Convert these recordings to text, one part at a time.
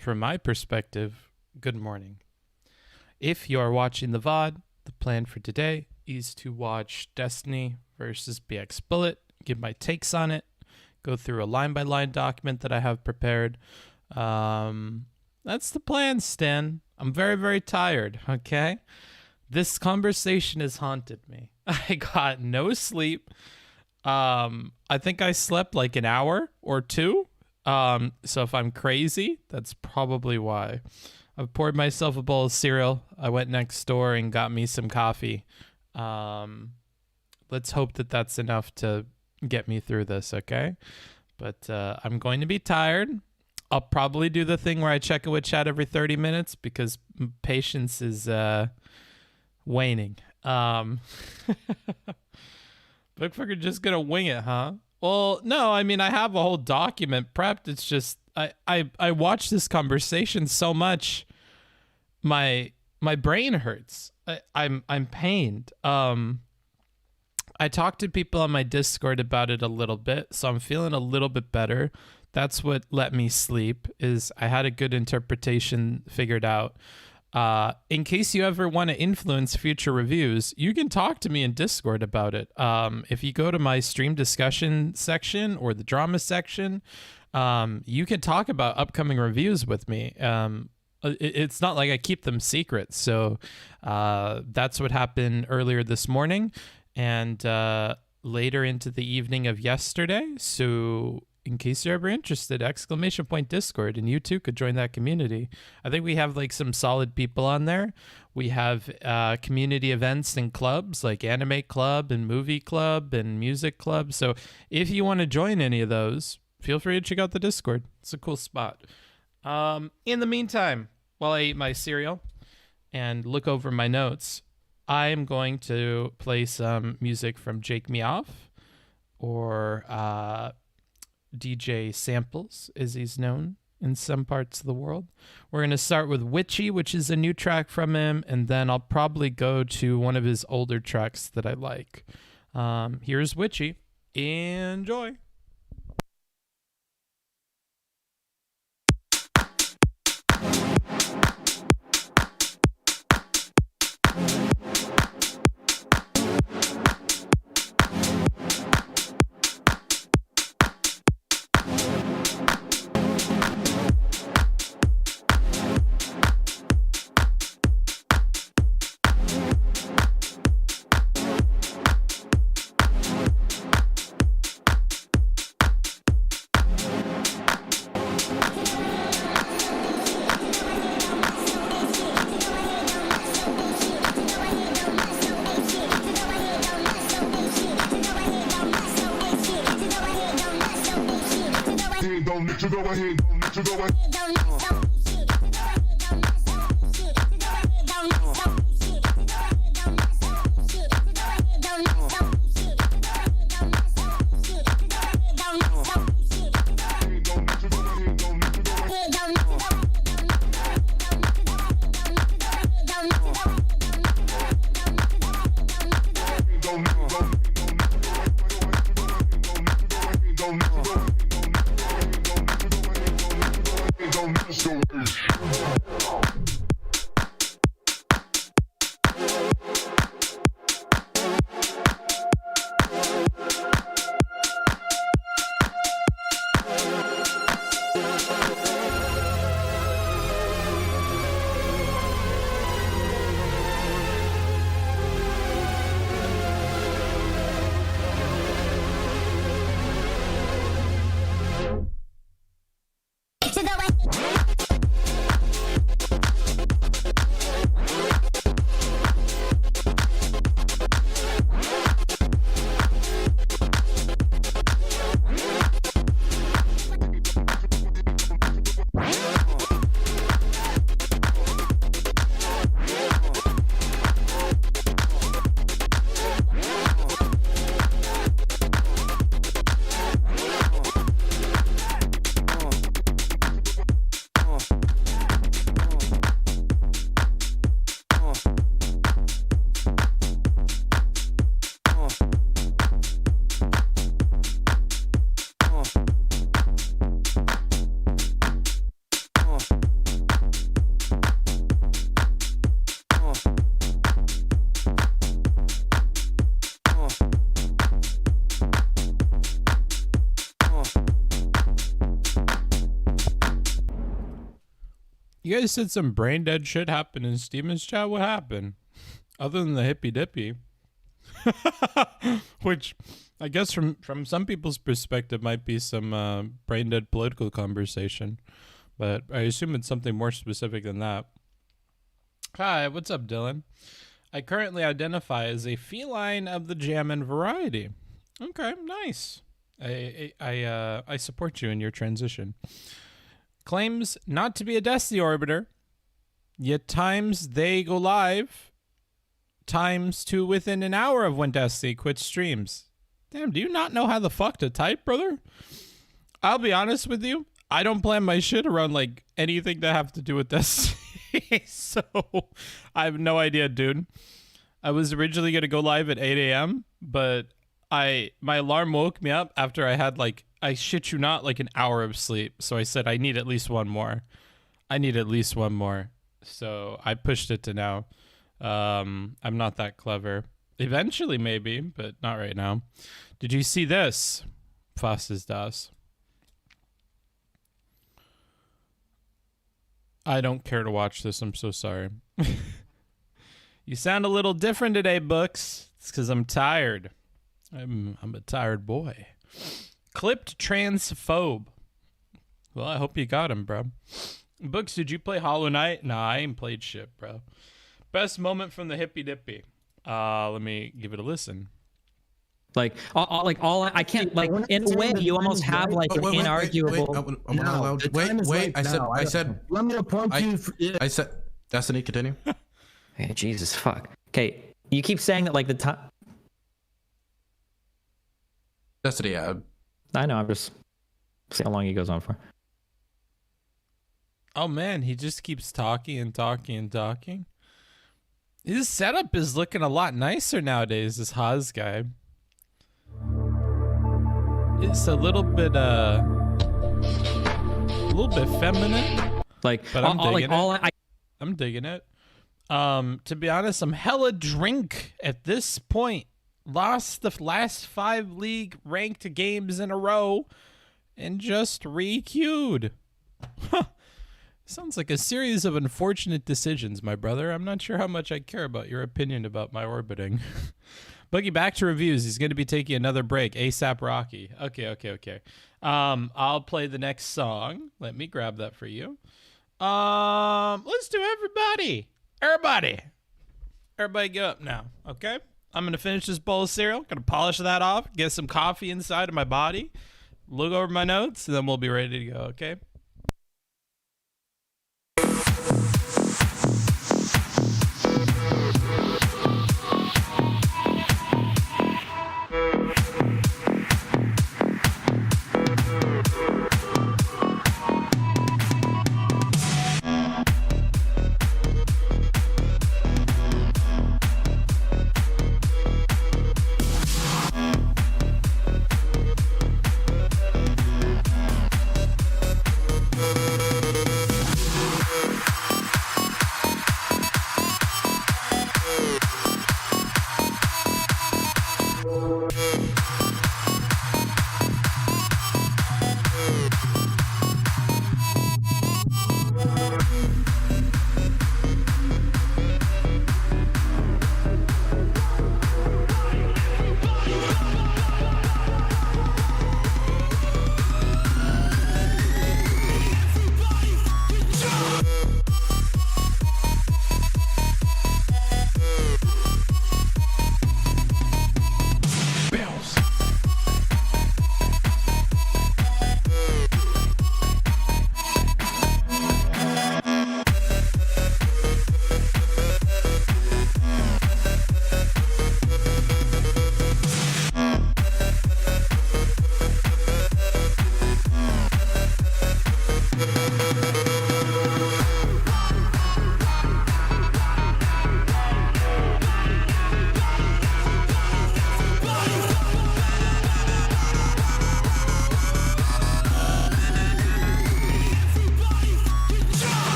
from my perspective, good morning. If you are watching the VOD, the plan for today is to watch Destiny versus BXBullet, give my takes on it, go through a line-by-line document that I have prepared. That's the plan, Stan. I'm very, very tired, okay? This conversation has haunted me. I got no sleep. I think I slept like an hour or two. So if I'm crazy, that's probably why. I've poured myself a bowl of cereal. I went next door and got me some coffee. Let's hope that that's enough to get me through this, okay? But I'm going to be tired. I'll probably do the thing where I check in with chat every 30 minutes because patience is waning. Bookfucker just gonna wing it, huh? Well, no, I mean, I have a whole document prepped. It's just I watched this conversation so much, my brain hurts. I'm pained. I talked to people on my Discord about it a little bit, so I'm feeling a little bit better. That's what let me sleep, is I had a good interpretation figured out. In case you ever want to influence future reviews, you can talk to me in Discord about it. If you go to my stream discussion section or the drama section, you can talk about upcoming reviews with me. It's not like I keep them secret. So that's what happened earlier this morning and later into the evening of yesterday. So in case you're ever interested, !Discord, and you too could join that community. I think we have like some solid people on there. We have community events and clubs like Anime Club and Movie Club and Music Club. So if you want to join any of those, feel free to check out the Discord. It's a cool spot. In the meantime, while I eat my cereal and look over my notes, I am going to play some music from Jake Me Off, or DJ Samples, as he's known in some parts of the world. We're going to start with Witchy, which is a new track from him, and then I'll probably go to one of his older tracks that I like. Here's Witchy. Enjoy. Go ahead. You guys said some brain dead shit happened in Steven's chat. What happened? Other than the hippy dippy. Which I guess from some people's perspective might be some brain dead political conversation. But I assume it's something more specific than that. Hi, what's up, Dylan? I currently identify as a feline of the jammin' variety. Okay, nice. I support you in your transition. Claims not to be a Destiny orbiter, yet times they go live, times to within an hour of when Destiny quits streams. Damn, do you not know how the fuck to type, brother? I'll be honest with you. I don't plan my shit around like anything that have to do with Destiny. So I have no idea, dude. I was originally going to go live at 8 a.m., but my alarm woke me up after I had like, I shit you not, like an hour of sleep. So I said, I need at least one more. So I pushed it to now. I'm not that clever. Eventually, maybe, but not right now. Did you see this? Was ist das? I don't care to watch this. I'm so sorry. You sound a little different today, Books. It's because I'm tired. I'm a tired boy. Clipped transphobe. Well, I hope you got him, bro. Books, did you play Hollow Knight? Nah, I ain't played shit, bro. Best moment from the hippy dippy. Let me give it a listen. I can't, like, in a way you almost have like an inarguable. Wait, I said Let me appoint you. I said Destiny, continue. Hey, Jesus fuck. Okay, you keep saying that like the time. Destiny, I know, I'm just see how long he goes on for. Oh man, he just keeps talking and talking and talking. His setup is looking a lot nicer nowadays, this Haas guy. It's a little bit feminine. Like, but I'm digging it. I'm I'm digging it. To be honest, I'm hella drink at this point. Lost the last 5 league ranked games in a row and just re-queued. Sounds like a series of unfortunate decisions, my brother. I'm not sure how much I care about your opinion about my orbiting. Boogie, back to reviews. He's going to be taking another break. ASAP Rocky. Okay. I'll play the next song. Let me grab that for you. Let's do everybody. Everybody get up now, okay? I'm going to finish this bowl of cereal. Going to polish that off, get some coffee inside of my body, look over my notes, and then we'll be ready to go, okay?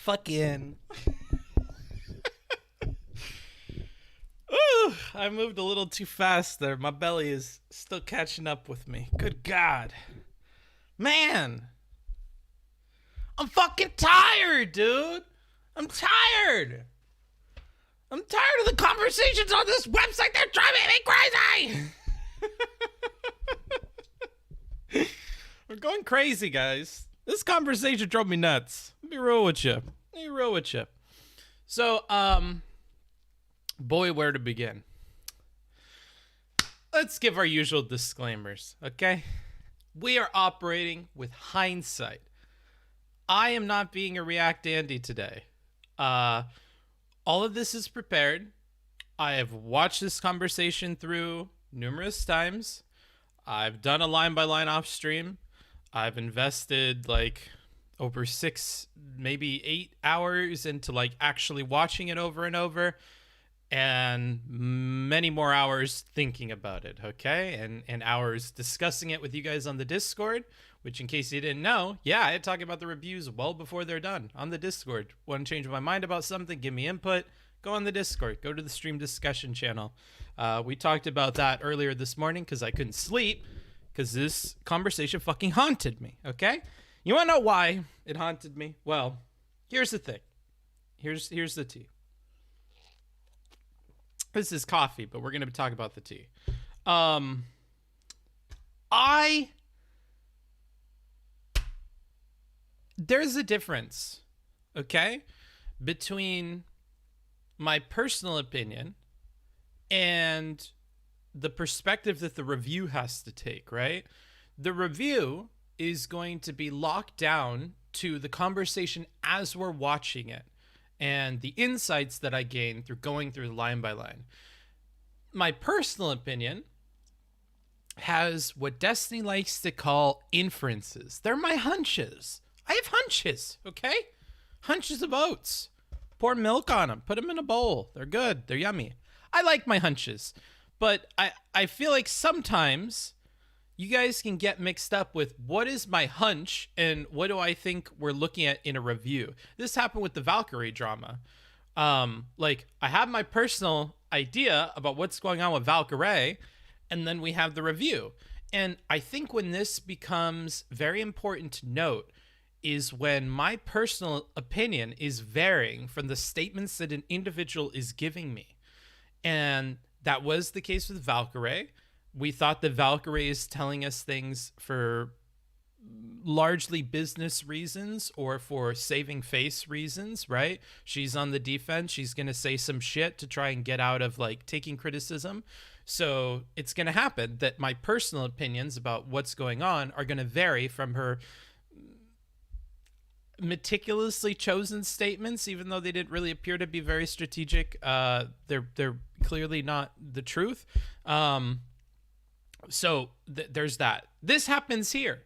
Fucking. Ooh, I moved a little too fast there. My belly is still catching up with me. Good God. Man. I'm fucking tired, dude. I'm tired. I'm tired of the conversations on this website. They're driving me crazy. We're going crazy, guys. This conversation drove me nuts. Be real with you. So, boy, where to begin? Let's give our usual disclaimers, okay? We are operating with hindsight. I am not being a React Andy today. All of this is prepared. I have watched this conversation through numerous times. I've done a line-by-line off stream. I've invested like over 6, maybe 8 hours into like actually watching it over and over, and many more hours thinking about it, okay? And hours discussing it with you guys on the Discord, which in case you didn't know, yeah, I talk about the reviews well before they're done on the Discord. Want to change my mind about something, give me input, go on the Discord, go to the stream discussion channel. We talked about that earlier this morning because I couldn't sleep, because this conversation fucking haunted me, okay? You want to know why it haunted me? Well, here's the thing. Here's the tea. This is coffee, but we're going to talk about the tea. There's a difference, okay, between my personal opinion and the perspective that the review has to take, right? The review is going to be locked down to the conversation as we're watching it and the insights that I gain through going through line by line. My personal opinion has what Destiny likes to call inferences. They're my hunches. I have hunches, okay? Hunches of oats. Pour milk on them. Put them in a bowl. They're good. They're yummy. I like my hunches. But I feel like sometimes you guys can get mixed up with what is my hunch and what do I think we're looking at in a review. This happened with the Valkyrie drama. Like, I have my personal idea about what's going on with Valkyrie, and then we have the review. And I think when this becomes very important to note is when my personal opinion is varying from the statements that an individual is giving me. And that was the case with Valkyrie. We thought that Valkyrie is telling us things for largely business reasons or for saving face reasons, right? She's on the defense. She's going to say some shit to try and get out of like taking criticism. So it's going to happen that my personal opinions about what's going on are going to vary from her meticulously chosen statements, even though they didn't really appear to be very strategic. They're clearly not the truth. So there's that. This happens here.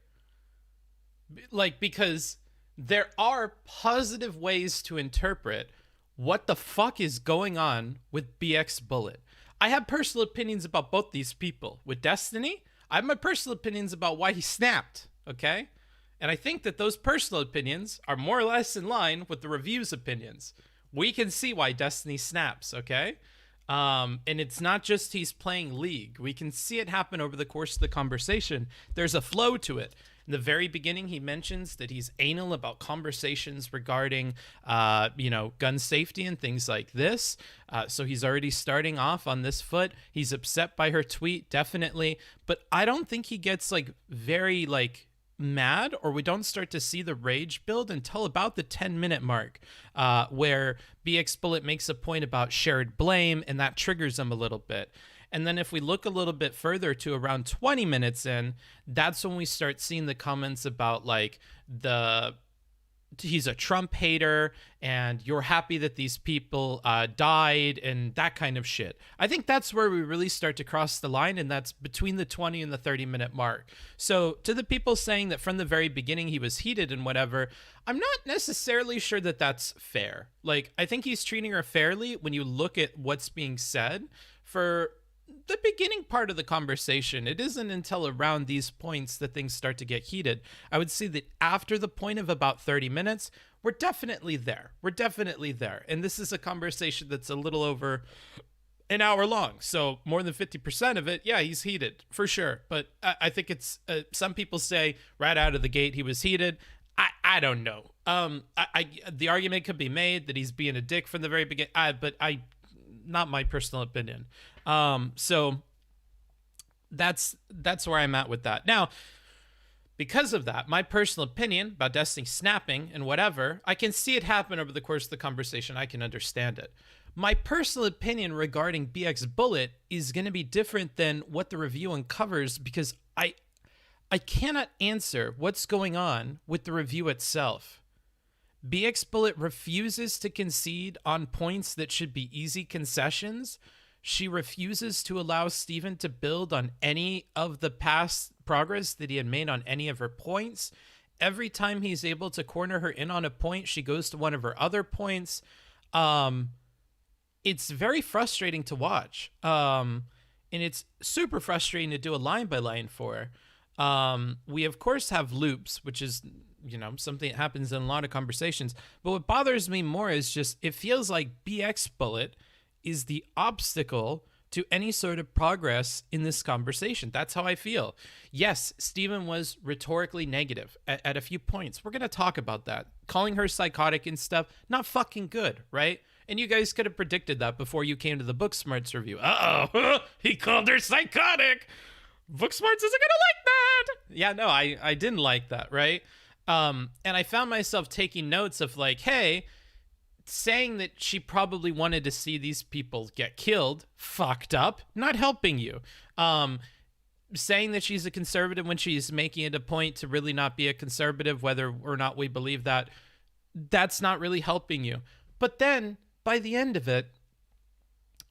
Like, because there are positive ways to interpret what the fuck is going on with BXBullet. I have personal opinions about both these people. With Destiny, I have my personal opinions about why he snapped, okay? And I think that those personal opinions are more or less in line with the review's opinions. We can see why Destiny snaps, okay? And it's not just he's playing League. We can see it happen over the course of the conversation. There's a flow to it. In the very beginning, he mentions that he's anal about conversations regarding, gun safety and things like this. So he's already starting off on this foot. He's upset by her tweet, definitely. But I don't think he gets, very, mad, or we don't start to see the rage build until about the 10-minute mark, where BXBullet makes a point about shared blame, and that triggers him a little bit. And then if we look a little bit further to around 20 minutes in, that's when we start seeing the comments about he's a Trump hater and you're happy that these people died and that kind of shit. I think that's where we really start to cross the line, and that's between the 20 and the 30-minute mark. So to the people saying that from the very beginning he was heated and whatever, I'm not necessarily sure that that's fair. I think he's treating her fairly when you look at what's being said. For the beginning part of the conversation, it isn't until around these points that things start to get heated. I would say that after the point of about 30 minutes, we're definitely there. And this is a conversation that's a little over an hour long. So more than 50% of it, yeah, he's heated for sure. But I think it's, some people say right out of the gate he was heated. I don't know. The argument could be made that he's being a dick from the very beginning, but not my personal opinion. So that's where I'm at with that. Now, because of that, my personal opinion about Destiny snapping and whatever, I can see it happen over the course of the conversation. I can understand it. My personal opinion regarding BXBullet is going to be different than what the review uncovers, because I cannot answer what's going on with the review itself. BXBullet refuses to concede on points that should be easy concessions. She refuses to allow Steven to build on any of the past progress that he had made on any of her points. Every time he's able to corner her in on a point, she goes to one of her other points. It's very frustrating to watch. And it's super frustrating to do a line by line for her. We, of course, have loops, which is, something that happens in a lot of conversations. But what bothers me more is just, it feels like BXBullet is the obstacle to any sort of progress in this conversation. That's how I feel. Yes, Steven was rhetorically negative at a few points. We're going to talk about that. Calling her psychotic and stuff, not fucking good, right? And you guys could have predicted that before you came to the Booksmarts review. Uh-oh, he called her psychotic. Booksmarts isn't going to like that. Yeah, no, I didn't like that, right? And I found myself taking notes of hey, saying that she probably wanted to see these people get killed, fucked up, not helping you. Saying that she's a conservative when she's making it a point to really not be a conservative, whether or not we believe that, that's not really helping you. But then, by the end of it,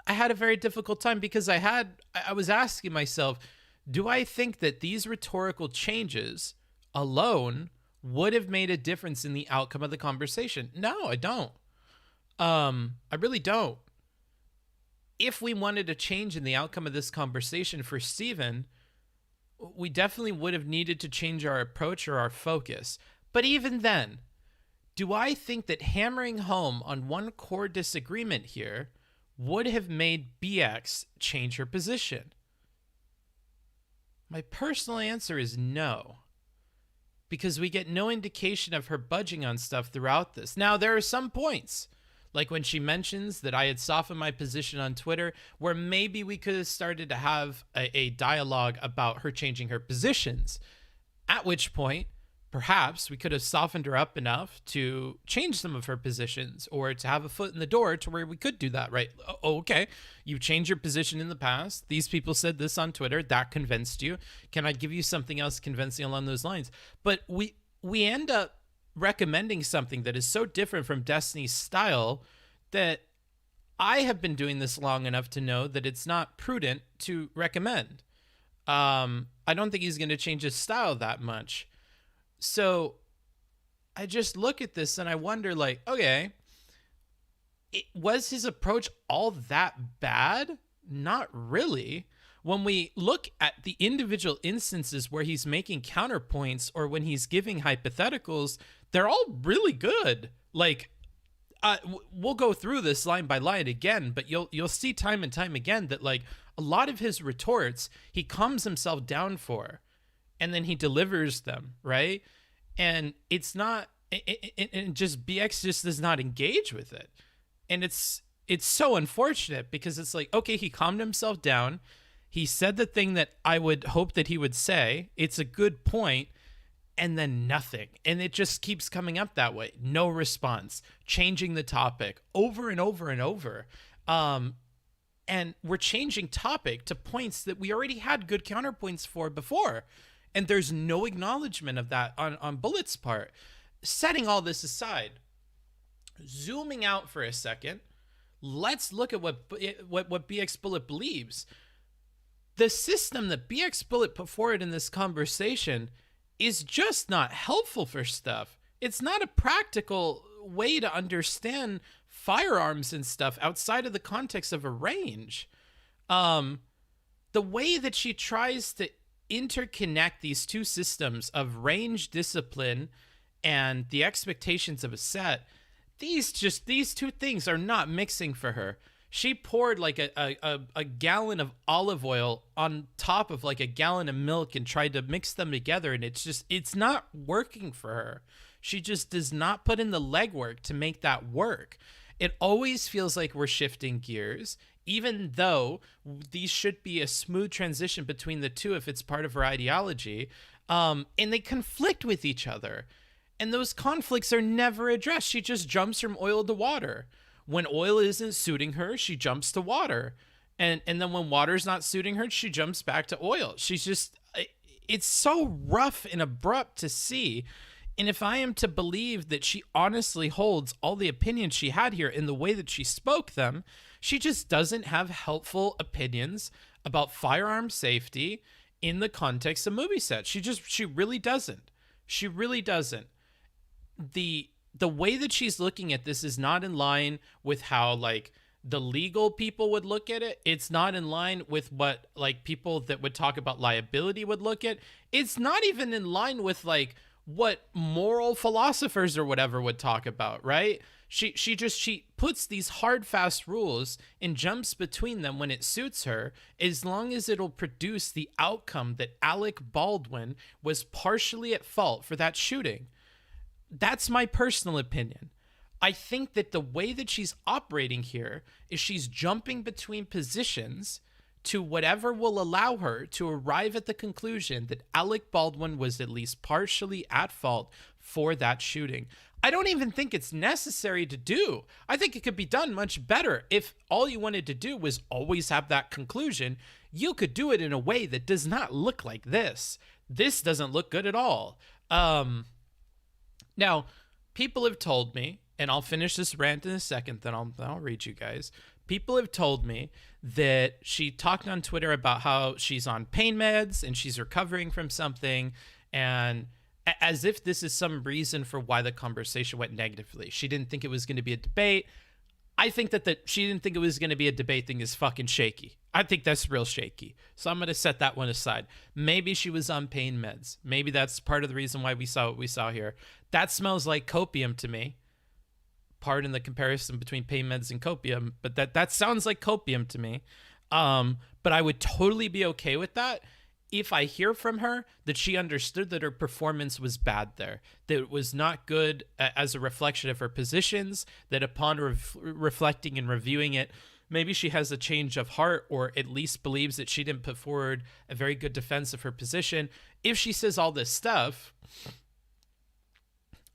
I had a very difficult time, because I was asking myself, do I think that these rhetorical changes alone would have made a difference in the outcome of the conversation? No, I don't. I really don't. If we wanted a change in the outcome of this conversation for Steven, we definitely would have needed to change our approach or our focus. But even then, do I think that hammering home on one core disagreement here would have made BX change her position? My personal answer is no, because we get no indication of her budging on stuff throughout this. Now, there are some points, like when she mentions that I had softened my position on Twitter, where maybe we could have started to have a dialogue about her changing her positions, at which point perhaps we could have softened her up enough to change some of her positions, or to have a foot in the door to where we could do that, right? Okay, you changed your position in the past. These people said this on Twitter. That convinced you. Can I give you something else convincing along those lines? But we end up recommending something that is so different from Destiny's style that I have been doing this long enough to know that it's not prudent to recommend. I don't think he's going to change his style that much. So I just look at this and I wonder, like, okay, was his approach all that bad? Not really. When we look at the individual instances where he's making counterpoints or when he's giving hypotheticals, they're all really good. Like, we'll go through this line by line again, but you'll see time and time again that, like, a lot of his retorts, he calms himself down for, and then he delivers them, right? And it's not, and just BX just does not engage with it. And it's so unfortunate, because it's like, okay, he calmed himself down. He said the thing that I would hope that he would say. It's a good point. And then nothing. And it just keeps coming up that way. No response. Changing the topic over and over and over. And we're changing topic to points that we already had good counterpoints for before. And there's no acknowledgement of that on Bullet's part. Setting all this aside, zooming out for a second, let's look at what BXBullet believes. The system that BXBullet put forward in this conversation is just not helpful for stuff. It's not a practical way to understand firearms and stuff outside of the context of a range. The way that she tries to interconnect these two systems of range discipline and the expectations of a set, these two things are not mixing for her. She poured like a gallon of olive oil on top of like a gallon of milk and tried to mix them together, and it's not working for her. She just does not put in the legwork to make that work. It always feels like we're shifting gears, even though these should be a smooth transition between the two if it's part of her ideology, and they conflict with each other. And those conflicts are never addressed. She just jumps from oil to water. When oil isn't suiting her, she jumps to water. And then when water's not suiting her, she jumps back to oil. It's so rough and abrupt to see. And if I am to believe that she honestly holds all the opinions she had here in the way that she spoke them, she just doesn't have helpful opinions about firearm safety in the context of movie sets. She really doesn't. She really doesn't. The way that she's looking at this is not in line with how like the legal people would look at it. It's not in line with what like people that would talk about liability would look at. It's not even in line with like what moral philosophers or whatever would talk about, right? She puts these hard, fast rules and jumps between them when it suits her, as long as it'll produce the outcome that Alec Baldwin was partially at fault for that shooting. That's my personal opinion. I think that the way that she's operating here is she's jumping between positions to whatever will allow her to arrive at the conclusion that Alec Baldwin was at least partially at fault for that shooting. I don't even think it's necessary to do. I think it could be done much better. If all you wanted to do was always have that conclusion, you could do it in a way that does not look like this. This doesn't look good at all. Now, people have told me, and I'll finish this rant in a second, then I'll read you guys. People have told me that she talked on Twitter about how she's on pain meds and she's recovering from something, and as if this is some reason for why the conversation went negatively. She didn't think it was going to be a debate. I think that she didn't think it was going to be a debate thing is fucking shaky. I think that's real shaky. So I'm going to set that one aside. Maybe she was on pain meds. Maybe that's part of the reason why we saw what we saw here. That smells like copium to me. Pardon the comparison between pain meds and copium, but that sounds like copium to me. But I would totally be okay with that if I hear from her that she understood that her performance was bad there, that it was not good as a reflection of her positions, that upon reflecting and reviewing it, maybe she has a change of heart, or at least believes that she didn't put forward a very good defense of her position. If she says all this stuff,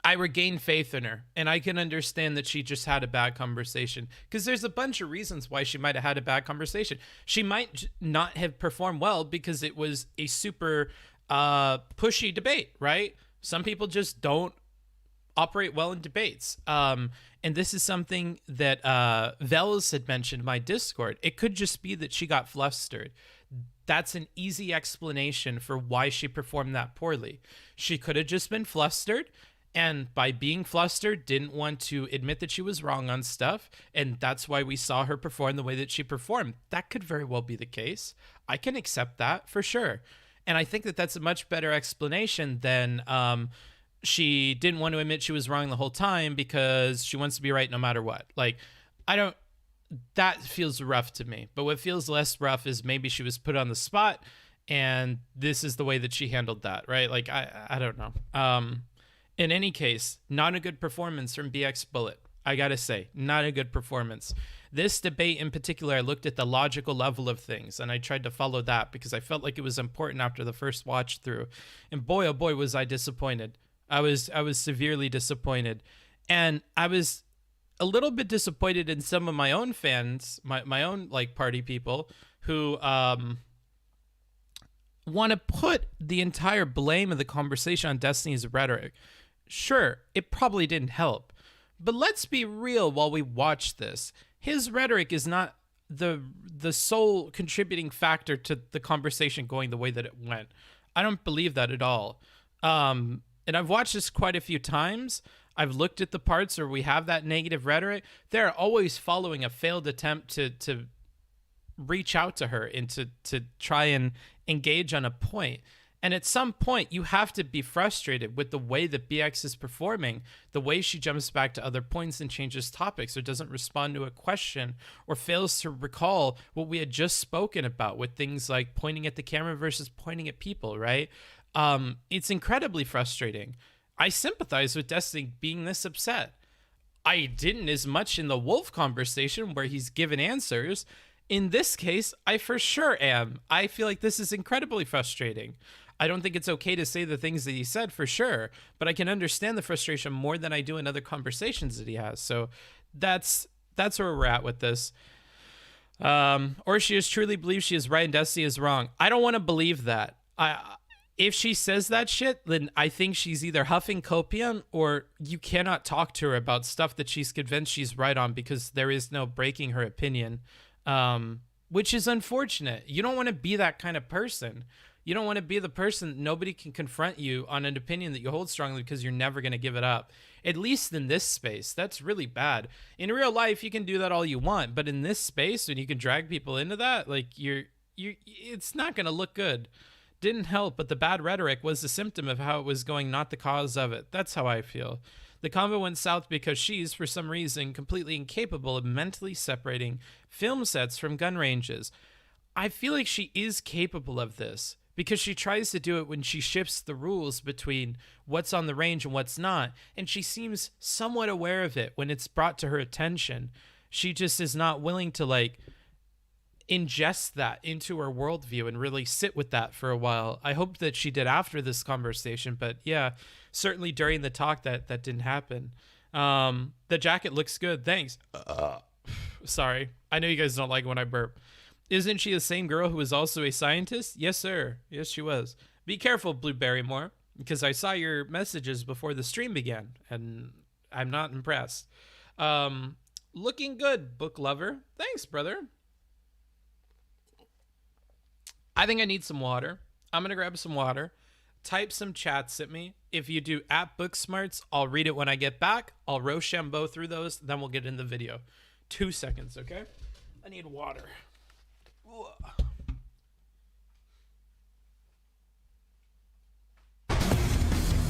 I regain faith in her, and I can understand that she just had a bad conversation, because there's a bunch of reasons why she might have had a bad conversation. She might not have performed well because it was a super pushy debate, right? Some people just don't operate well in debates. And this is something that Vels had mentioned in my Discord. It could just be that she got flustered. That's an easy explanation for why she performed that poorly. She could have just been flustered, and by being flustered, didn't want to admit that she was wrong on stuff, and that's why we saw her perform the way that she performed. That could very well be the case. I can accept that for sure. And I think that that's a much better explanation than she didn't want to admit she was wrong the whole time because she wants to be right no matter what. Like, that feels rough to me. But what feels less rough is maybe she was put on the spot, and this is the way that she handled that, right? Like, I don't know. In any case, not a good performance from BXBullet. I gotta say, not a good performance. This debate in particular, I looked at the logical level of things, and I tried to follow that because I felt like it was important after the first watch through. And boy, oh boy, was I disappointed. I was severely disappointed. And I was a little bit disappointed in some of my own fans, my own like party people who want to put the entire blame of the conversation on Destiny's rhetoric. Sure, it probably didn't help, but let's be real while we watch this. His rhetoric is not the sole contributing factor to the conversation going the way that it went. I don't believe that at all. And I've watched this quite a few times. I've looked at the parts where we have that negative rhetoric. They're always following a failed attempt to reach out to her and to try and engage on a point. And at some point, you have to be frustrated with the way that BX is performing, the way she jumps back to other points and changes topics, or doesn't respond to a question, or fails to recall what we had just spoken about with things like pointing at the camera versus pointing at people, right? It's incredibly frustrating. I sympathize with Destiny being this upset. I didn't as much in the Wolf conversation where he's given answers. In this case, I for sure am. I feel like this is incredibly frustrating. I don't think it's okay to say the things that he said for sure, but I can understand the frustration more than I do in other conversations that he has. So that's where we're at with this. Or she just truly believes she is right and Destiny is wrong. I don't want to believe that. If she says that shit, then I think she's either huffing copium or you cannot talk to her about stuff that she's convinced she's right on because there is no breaking her opinion, which is unfortunate. You don't want to be that kind of person. You don't want to be the person that nobody can confront you on an opinion that you hold strongly because you're never going to give it up. At least in this space, that's really bad. In real life, you can do that all you want, but in this space, when you can drag people into that, like it's not going to look good. Didn't help, but the bad rhetoric was the symptom of how it was going, not the cause of it. That's how I feel. The convo went south because she's, for some reason, completely incapable of mentally separating film sets from gun ranges. I feel like she is capable of this because she tries to do it when she shifts the rules between what's on the range and what's not, and she seems somewhat aware of it when it's brought to her attention. She just is not willing to, like, ingest that into her worldview and really sit with that for a while. I hope that she did after this conversation, but yeah, certainly during the talk that didn't happen. The jacket looks good. Thanks. Sorry. I know you guys don't like when I burp. Isn't she the same girl who was also a scientist? Yes, sir. Yes, she was. Be careful, Blue Barrymore, because I saw your messages before the stream began, and I'm not impressed. Looking good, book lover. Thanks, brother. I think I need some water. I'm going to grab some water. Type some chats at me. If you do at Booksmarts, I'll read it when I get back. I'll Rochambeau through those. Then we'll get in the video. 2 seconds, okay? I need water.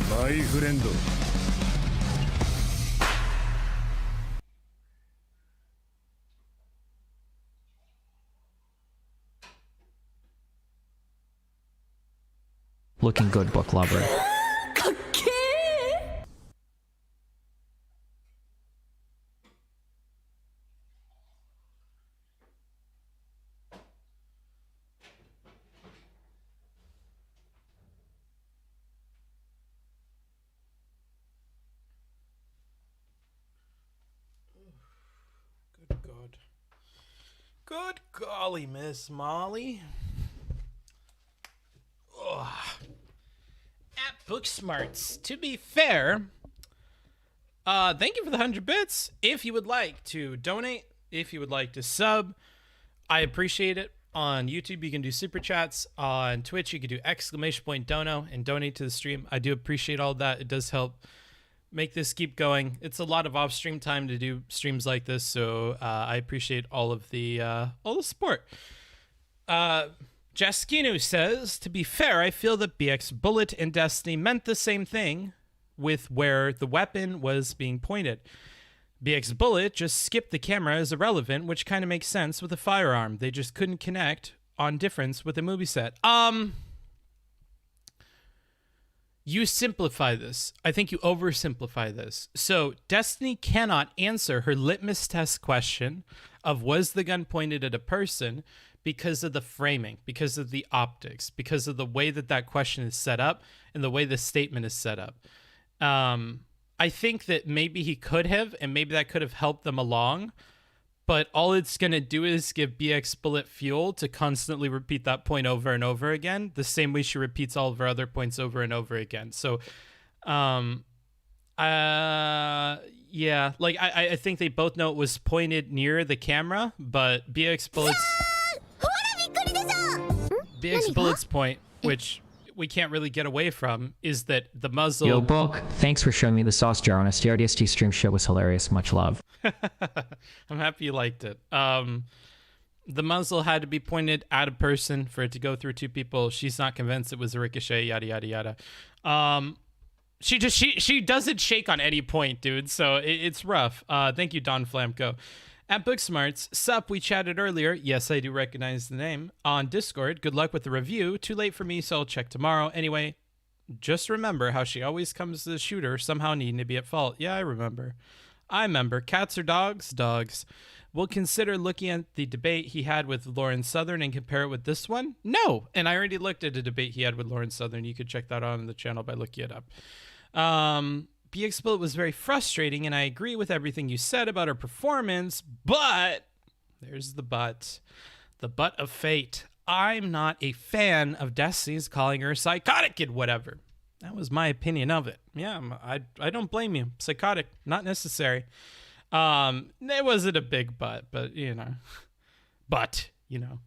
My friend. Looking good, book lover. Good God. Good golly, Miss Molly. Ugh. At Booksmarts. To be fair, thank you for the 100 bits. If you would like to donate, if you would like to sub, I appreciate it. On YouTube, you can do super chats. On Twitch, you can do !dono and donate to the stream. I do appreciate all that. It does help make this keep going. It's a lot of off-stream time to do streams like this, so I appreciate all the support. Jaskinu says, to be fair, I feel that BXBullet and Destiny meant the same thing with where the weapon was being pointed. BXBullet just skipped the camera as irrelevant, which kind of makes sense with a firearm. They just couldn't connect on difference with a movie set. You simplify this. I think you oversimplify this. So Destiny cannot answer her litmus test question of was the gun pointed at a person because of the framing, because of the optics, because of the way that that question is set up and the way the statement is set up. I think that maybe he could have, and maybe that could have helped them along, but all it's going to do is give BXBullet fuel to constantly repeat that point over and over again, the same way she repeats all of her other points over and over again. So, yeah, like I think they both know it was pointed near the camera, but BXBullet's point, which we can't really get away from, is that the muzzle... Yo, Bulk, thanks for showing me the sauce jar on a STRDST stream show. Was hilarious. Much love. I'm happy you liked it. The muzzle had to be pointed at a person for it to go through two people. She's not convinced it was a ricochet, yada, yada, yada. She doesn't shake on any point, dude, so it's rough. Thank you, Don Flamco. At Booksmarts, sup, we chatted earlier. Yes, I do recognize the name. On Discord, good luck with the review. Too late for me, so I'll check tomorrow. Anyway, just remember how she always comes to the shooter somehow needing to be at fault. Yeah, I remember. Cats or dogs? Dogs. We'll consider looking at the debate he had with Lauren Southern and compare it with this one? No. And I already looked at a debate he had with Lauren Southern. You could check that out on the channel by looking it up. BXBullet was very frustrating, and I agree with everything you said about her performance, but there's the but. The but of fate. I'm not a fan of Destiny's calling her psychotic and whatever. That was my opinion of it. Yeah, I don't blame you. Psychotic, not necessary. It wasn't a big but you know. But, you know.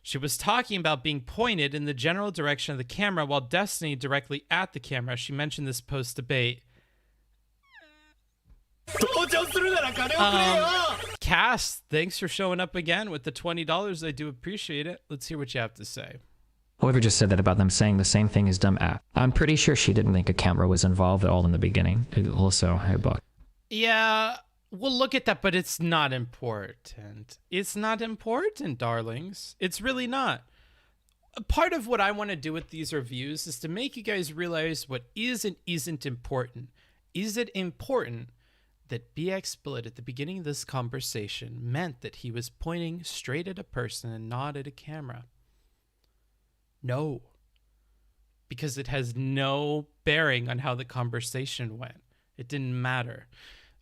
She was talking about being pointed in the general direction of the camera while Destiny directly at the camera. She mentioned this post-debate. Cass, thanks for showing up again with the $20. I do appreciate it. Let's hear what you have to say. Whoever just said that about them saying the same thing is dumb app. I'm pretty sure she didn't think a camera was involved at all in the beginning. Also, hey, Buck. Yeah, we'll look at that, but it's not important. It's not important, darlings. It's really not. Part of what I want to do with these reviews is to make you guys realize what is and isn't important. Is it important that BXBullet at the beginning of this conversation meant that he was pointing straight at a person and not at a camera? No. Because it has no bearing on how the conversation went. It didn't matter.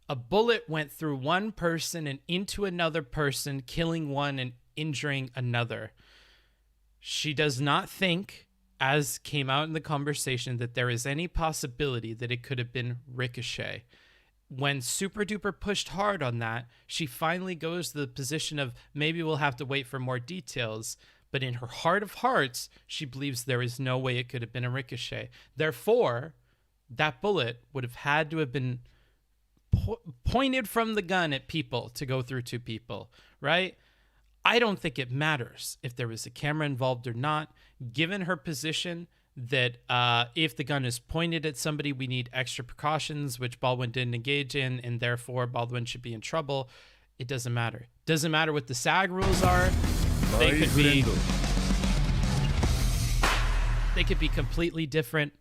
A bullet went through one person and into another person, killing one and injuring another. She does not think, as came out in the conversation, that there is any possibility that it could have been ricochet. When Super Duper pushed hard on that, she finally goes to the position of maybe we'll have to wait for more details. But in her heart of hearts, she believes there is no way it could have been a ricochet. Therefore, that bullet would have had to have been pointed from the gun at people to go through two people, right? I don't think it matters if there was a camera involved or not, given her position that if the gun is pointed at somebody, we need extra precautions, which Baldwin didn't engage in, and therefore Baldwin should be in trouble. It doesn't matter. Doesn't matter what the SAG rules are. They could be completely different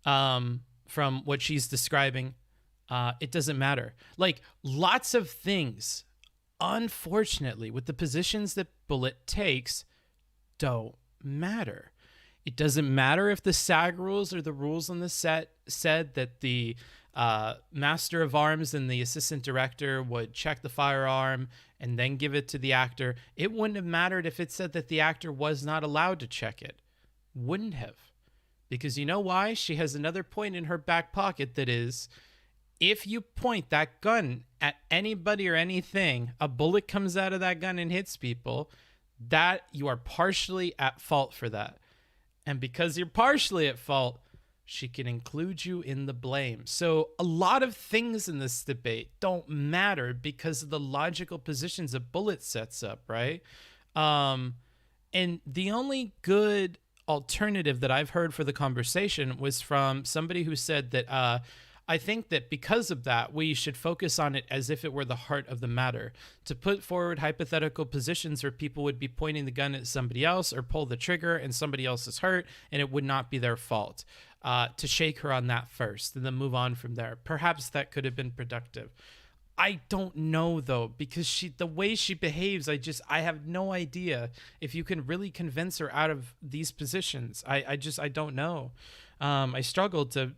from what she's describing. It doesn't matter. Like, lots of things, unfortunately, with the positions that Bullet takes, don't matter. It doesn't matter if the SAG rules or the rules on the set said that the master of arms and the assistant director would check the firearm and then give it to the actor. It wouldn't have mattered if it said that the actor was not allowed to check it. Wouldn't have. Because you know why? She has another point in her back pocket that is, if you point that gun at anybody or anything, a bullet comes out of that gun and hits people, that you are partially at fault for that. And because you're partially at fault, she can include you in the blame. So a lot of things in this debate don't matter because of the logical positions that Bullet sets up, right? And the only good alternative that I've heard for the conversation was from somebody who said that I think that because of that, we should focus on it as if it were the heart of the matter, to put forward hypothetical positions where people would be pointing the gun at somebody else or pull the trigger and somebody else is hurt and it would not be their fault, to shake her on that first and then move on from there. Perhaps that could have been productive. I don't know though, because the way she behaves, I have no idea if you can really convince her out of these positions. I don't know. I struggled to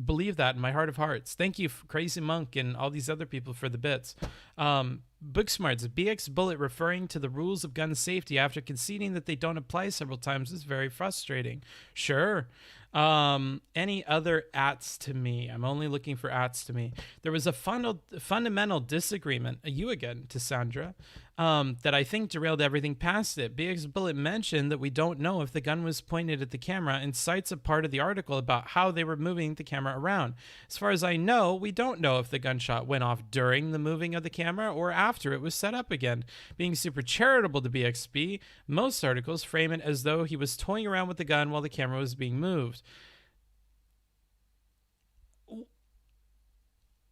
believe that in my heart of hearts. Thank you, Crazy Monk and all these other people, for the bits. Booksmarts, BXBullet referring to the rules of gun safety after conceding that they don't apply several times is very frustrating. Sure. Any other ats to me? I'm only looking for ats to me. There was a fundamental disagreement, you again, to Sandra, that I think derailed everything past it. BXBullet mentioned that we don't know if the gun was pointed at the camera and cites a part of the article about how they were moving the camera around. As far as I know, we don't know if the gunshot went off during the moving of the camera or after it was set up again. Being super charitable to BXB, most articles frame it as though he was toying around with the gun while the camera was being moved.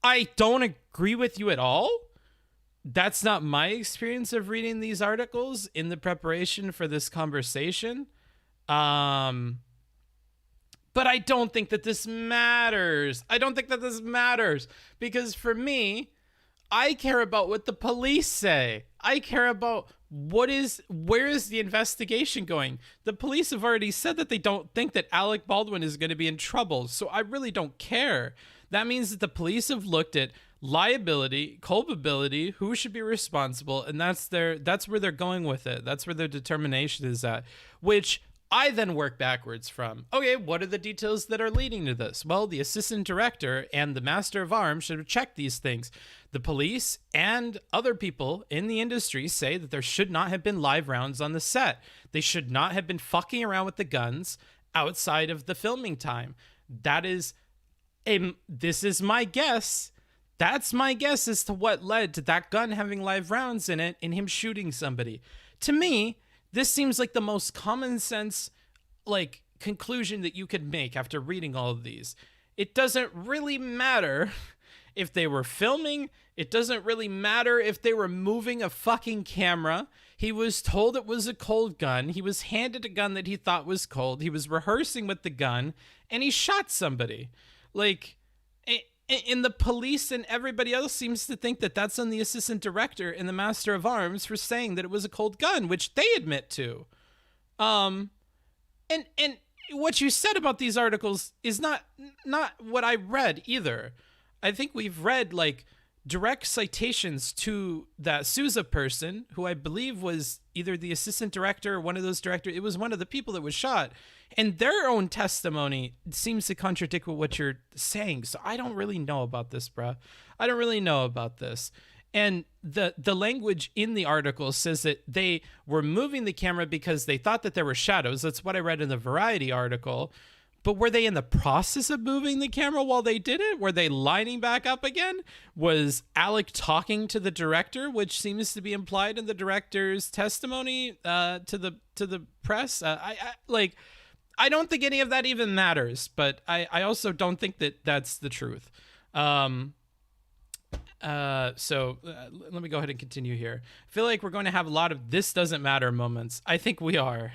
I don't agree with you at all. That's not my experience of reading these articles in the preparation for this conversation. But I don't think that this matters. Because for me, I care about what the police say. I care about where is the investigation going? The police have already said that they don't think that Alec Baldwin is going to be in trouble. So I really don't care. That means that the police have looked at liability, culpability, who should be responsible, and that's where they're going with it. That's where their determination is at, which I then work backwards from. Okay, what are the details that are leading to this? Well, the assistant director and the master of arms should have checked these things. The police and other people in the industry say that there should not have been live rounds on the set. They should not have been fucking around with the guns outside of the filming time. This is my guess. That's my guess as to what led to that gun having live rounds in it and him shooting somebody. To me, this seems like the most common sense, conclusion that you could make after reading all of these. It doesn't really matter if they were filming. It doesn't really matter if they were moving a fucking camera. He was told it was a cold gun. He was handed a gun that he thought was cold. He was rehearsing with the gun and he shot somebody. And the police and everybody else seems to think that that's on the assistant director and the master of arms for saying that it was a cold gun, which they admit to. And what you said about these articles is not what I read either. I think we've read direct citations to that Sousa person, who I believe was either the assistant director or one of those directors. It was one of the people that was shot. And their own testimony seems to contradict what you're saying. So I don't really know about this, bruh. I don't really know about this. And the language in the article says that they were moving the camera because they thought that there were shadows. That's what I read in the Variety article. But were they in the process of moving the camera while they did it? Were they lining back up again? Was Alec talking to the director, which seems to be implied in the director's testimony to the press? I don't think any of that even matters, but I also don't think that that's the truth. So let me go ahead and continue here. I feel like we're going to have a lot of this doesn't matter moments. I think we are.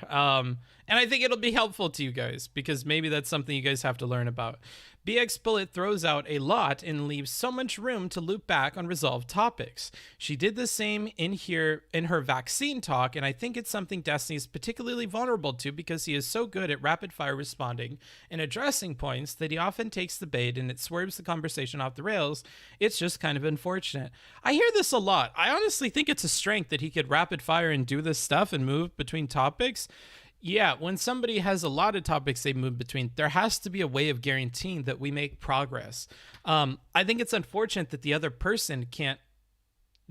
And I think it'll be helpful to you guys because maybe that's something you guys have to learn about. BXBullet throws out a lot and leaves so much room to loop back on resolved topics. She did the same in her vaccine talk, and I think it's something Destiny is particularly vulnerable to because he is so good at rapid fire responding and addressing points that he often takes the bait and it swerves the conversation off the rails. It's just kind of unfortunate. I hear this a lot. I honestly think it's a strength that he could rapid fire and do this stuff and move between topics. Yeah, when somebody has a lot of topics they move between, there has to be a way of guaranteeing that we make progress. I think it's unfortunate that the other person can't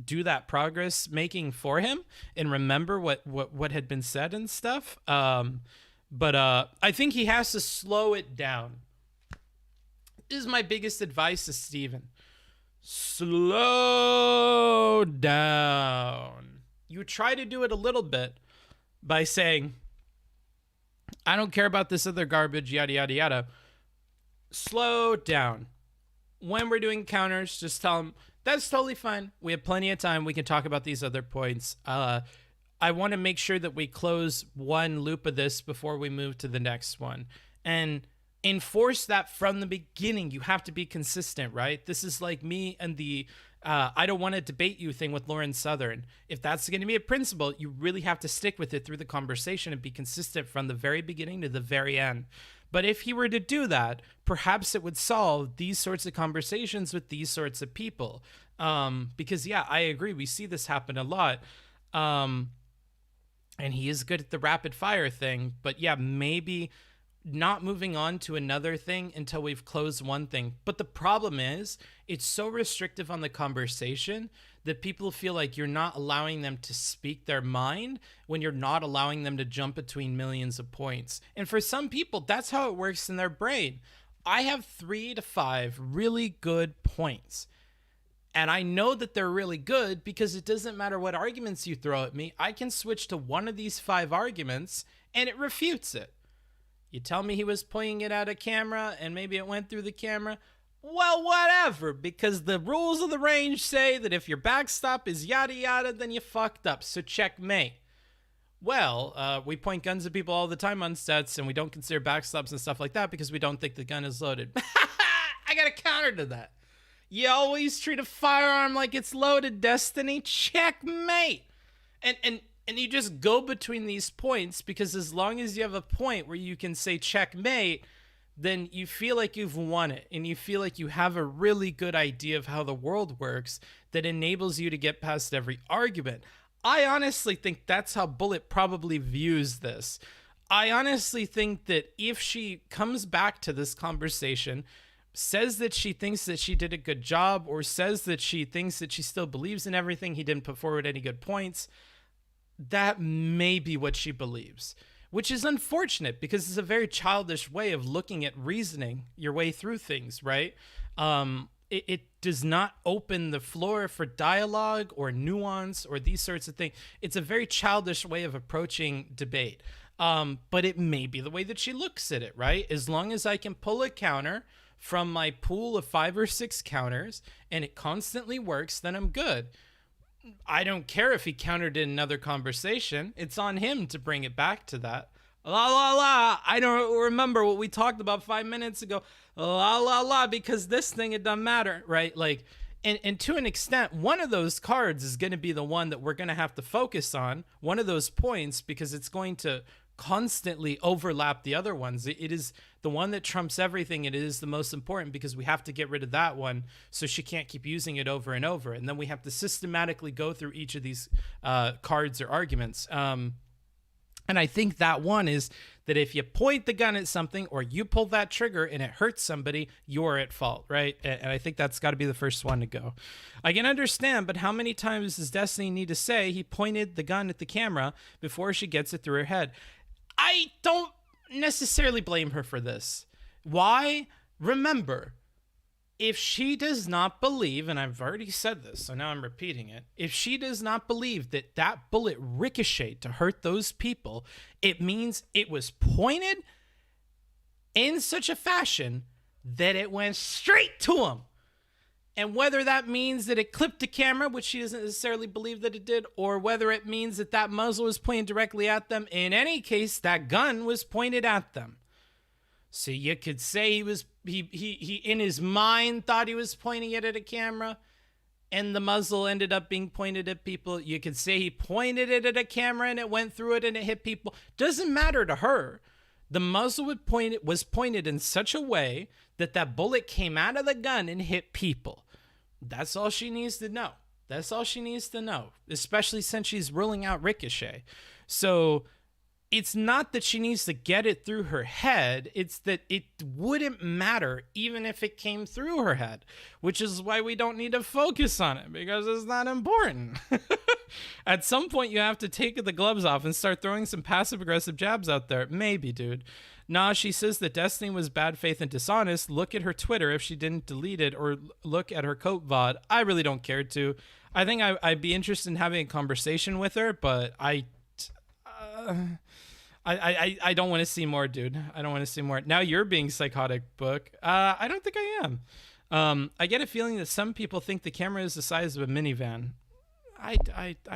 do that progress making for him and remember what had been said and stuff. But I think he has to slow it down. This is my biggest advice to Steven. Slow down. You try to do it a little bit by saying, I don't care about this other garbage, yada, yada, yada. Slow down. When we're doing counters, just tell them, that's totally fine. We have plenty of time. We can talk about these other points. I want to make sure that we close one loop of this before we move to the next one. And enforce that from the beginning. You have to be consistent, right? This is like me and the I don't want to debate you thing with Lauren Southern. If that's going to be a principle, you really have to stick with it through the conversation and be consistent from the very beginning to the very end. But if he were to do that, perhaps it would solve these sorts of conversations with these sorts of people. Because, yeah, I agree. We see this happen a lot. And he is good at the rapid fire thing. But, yeah, maybe not moving on to another thing until we've closed one thing. But the problem is it's so restrictive on the conversation that people feel like you're not allowing them to speak their mind when you're not allowing them to jump between millions of points. And for some people, that's how it works in their brain. I have 3 to 5 really good points. And I know that they're really good because it doesn't matter what arguments you throw at me. I can switch to one of these 5 arguments and it refutes it. You tell me he was pointing it at a camera and maybe it went through the camera. Well, whatever, because the rules of the range say that if your backstop is yada yada, then you fucked up. So checkmate. Well, we point guns at people all the time on sets and we don't consider backstops and stuff like that because we don't think the gun is loaded. I got a counter to that. You always treat a firearm like it's loaded, Destiny. Checkmate. And you just go between these points because as long as you have a point where you can say checkmate, then you feel like you've won it and you feel like you have a really good idea of how the world works that enables you to get past every argument. I honestly think that's how Bullet probably views this. I honestly think that if she comes back to this conversation, says that she thinks that she did a good job or says that she thinks that she still believes in everything, he didn't put forward any good points, that may be what she believes, which is unfortunate because it's a very childish way of looking at reasoning your way through things, right? It does not open the floor for dialogue or nuance or these sorts of things. It's a very childish way of approaching debate. But it may be the way that she looks at it, right? As long as I can pull a counter from my pool of 5 or 6 counters and it constantly works, then I'm good. I don't care if he countered in another conversation. It's on him to bring it back to that. La la la. I don't remember what we talked about 5 minutes ago. La la la, because this thing, it doesn't matter, right? Like, and to an extent, one of those cards is going to be the one that we're going to have to focus on, one of those points, because it's going to constantly overlap the other ones. It is the one that trumps everything. It is the most important because we have to get rid of that one so she can't keep using it over and over. And then we have to systematically go through each of these cards or arguments. And I think that one is that if you point the gun at something or you pull that trigger and it hurts somebody, you're at fault, right? And I think that's got to be the first one to go. I can understand, but how many times does Destiny need to say he pointed the gun at the camera before she gets it through her head? I don't necessarily blame her for this. Why? Remember, if she does not believe, and I've already said this, so now I'm repeating it, if she does not believe that that bullet ricocheted to hurt those people, it means it was pointed in such a fashion that it went straight to him. And whether that means that it clipped the camera, which she doesn't necessarily believe that it did, or whether it means that that muzzle was pointed directly at them, in any case, that gun was pointed at them. So you could say he in his mind thought he was pointing it at a camera, and the muzzle ended up being pointed at people. You could say he pointed it at a camera and it went through it and it hit people. Doesn't matter to her. The muzzle was pointed in such a way that that bullet came out of the gun and hit people. That's all she needs to know. That's all she needs to know, especially since she's ruling out ricochet. So it's not that she needs to get it through her head. It's that it wouldn't matter even if it came through her head, which is why we don't need to focus on it, because it's not important. At some point, you have to take the gloves off and start throwing some passive-aggressive jabs out there. Maybe, dude. Nah, she says that Destiny was bad faith and dishonest. Look at her Twitter if she didn't delete it, or look at her coat VOD. I really don't care to. I think I'd be interested in having a conversation with her, but I don't want to see more, dude. I don't want to see more. Now you're being psychotic, Book. I don't think I am. I get a feeling that some people think the camera is the size of a minivan. I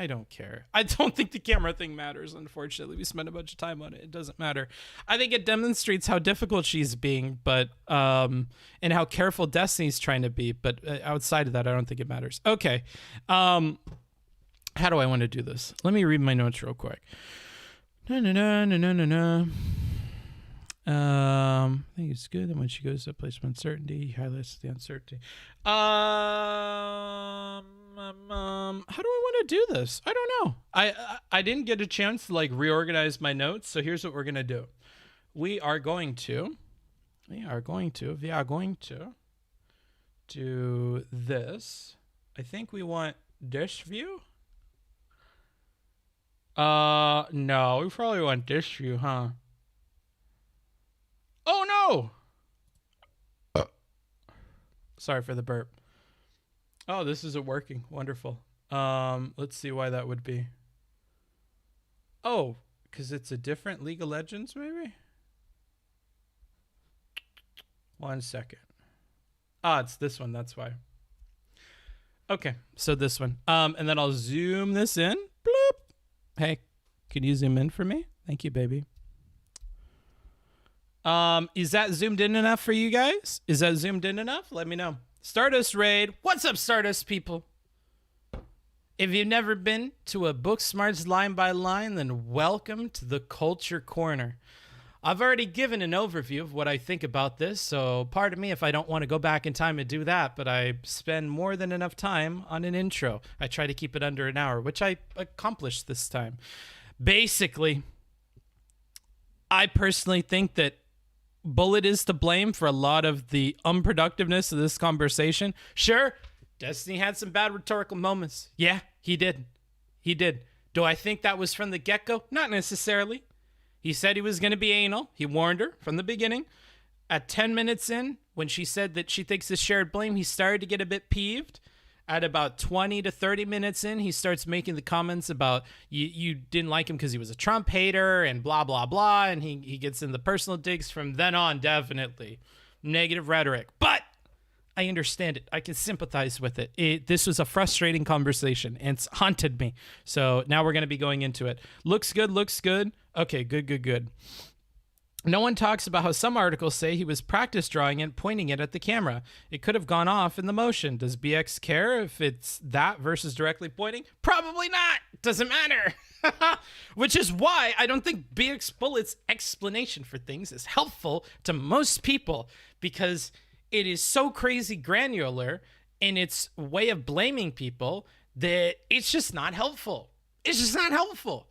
don't care. I don't think the camera thing matters, unfortunately. We spent a bunch of time on it. It doesn't matter. I think it demonstrates how difficult she's being, but and how careful Destiny's trying to be. But outside of that, I don't think it matters. Okay. How do I want to do this? Let me read my notes real quick. I think it's good that when she goes to a place of uncertainty, he highlights the uncertainty. How do I want to do this? I don't know. I didn't get a chance to like reorganize my notes, so here's what we're gonna do. We are going to do this. I think we want this view. No, we probably want this view, huh? Oh no! Sorry for the burp. Oh, this isn't working. Wonderful. Let's see why that would be. Oh, because it's a different League of Legends, maybe? 1 second. Ah, it's this one. That's why. Okay, so this one. And then I'll zoom this in. Bloop. Hey, can you zoom in for me? Thank you, baby. Is that zoomed in enough for you guys? Is that zoomed in enough? Let me know. Stardust Raid. What's up, Stardust people? If you've never been to a Booksmarts line by line, then welcome to the Culture Corner. I've already given an overview of what I think about this, so pardon me if I don't want to go back in time and do that, but I spend more than enough time on an intro. I try to keep it under an hour, which I accomplished this time. Basically, I personally think that Bullet is to blame for a lot of the unproductiveness of this conversation. Sure, Destiny had some bad rhetorical moments. Yeah, he did. He did. Do I think that was from the get-go? Not necessarily. He said he was going to be anal. He warned her from the beginning. At 10 minutes in, when she said that she thinks it's shared blame, he started to get a bit peeved. At about 20 to 30 minutes in, he starts making the comments about you didn't like him because he was a Trump hater and blah, blah, blah. And he gets in the personal digs from then on, definitely. Negative rhetoric. But I understand it. I can sympathize with it. This was a frustrating conversation, and it's haunted me. So now we're going to be going into it. Looks good, looks good. Okay, good, good, good. No one talks about how some articles say he was practice drawing and pointing it at the camera. It could have gone off in the motion. Does BX care if it's that versus directly pointing? Probably not. Doesn't matter. Which is why I don't think BXBullet's explanation for things is helpful to most people, because it is so crazy granular in its way of blaming people that it's just not helpful. It's just not helpful.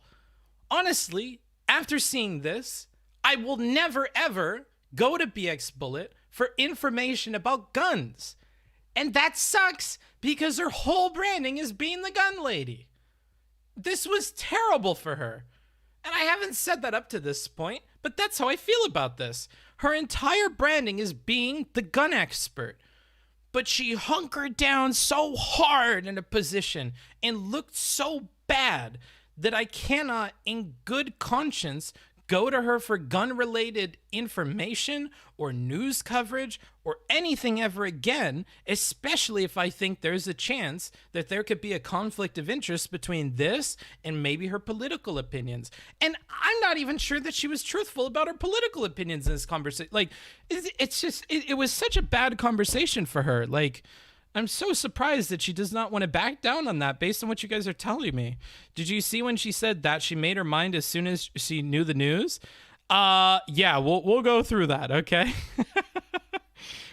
Honestly, after seeing this, I will never, ever go to BXBullet for information about guns. And that sucks because her whole branding is being the gun lady. This was terrible for her. And I haven't said that up to this point, But that's how I feel about this. Her entire branding is being the gun expert. But she hunkered down so hard in a position and looked so bad that I cannot, in good conscience, go to her for gun-related information or news coverage or anything ever again, especially if I think there's a chance that there could be a conflict of interest between this and maybe her political opinions. And I'm not even sure that she was truthful about her political opinions in this conversation. Like, it's just, it was such a bad conversation for her. Like, I'm so surprised that she does not want to back down on that based on what you guys are telling me. Did you see when she said that she made her mind as soon as she knew the news? Yeah, we'll go through that, okay?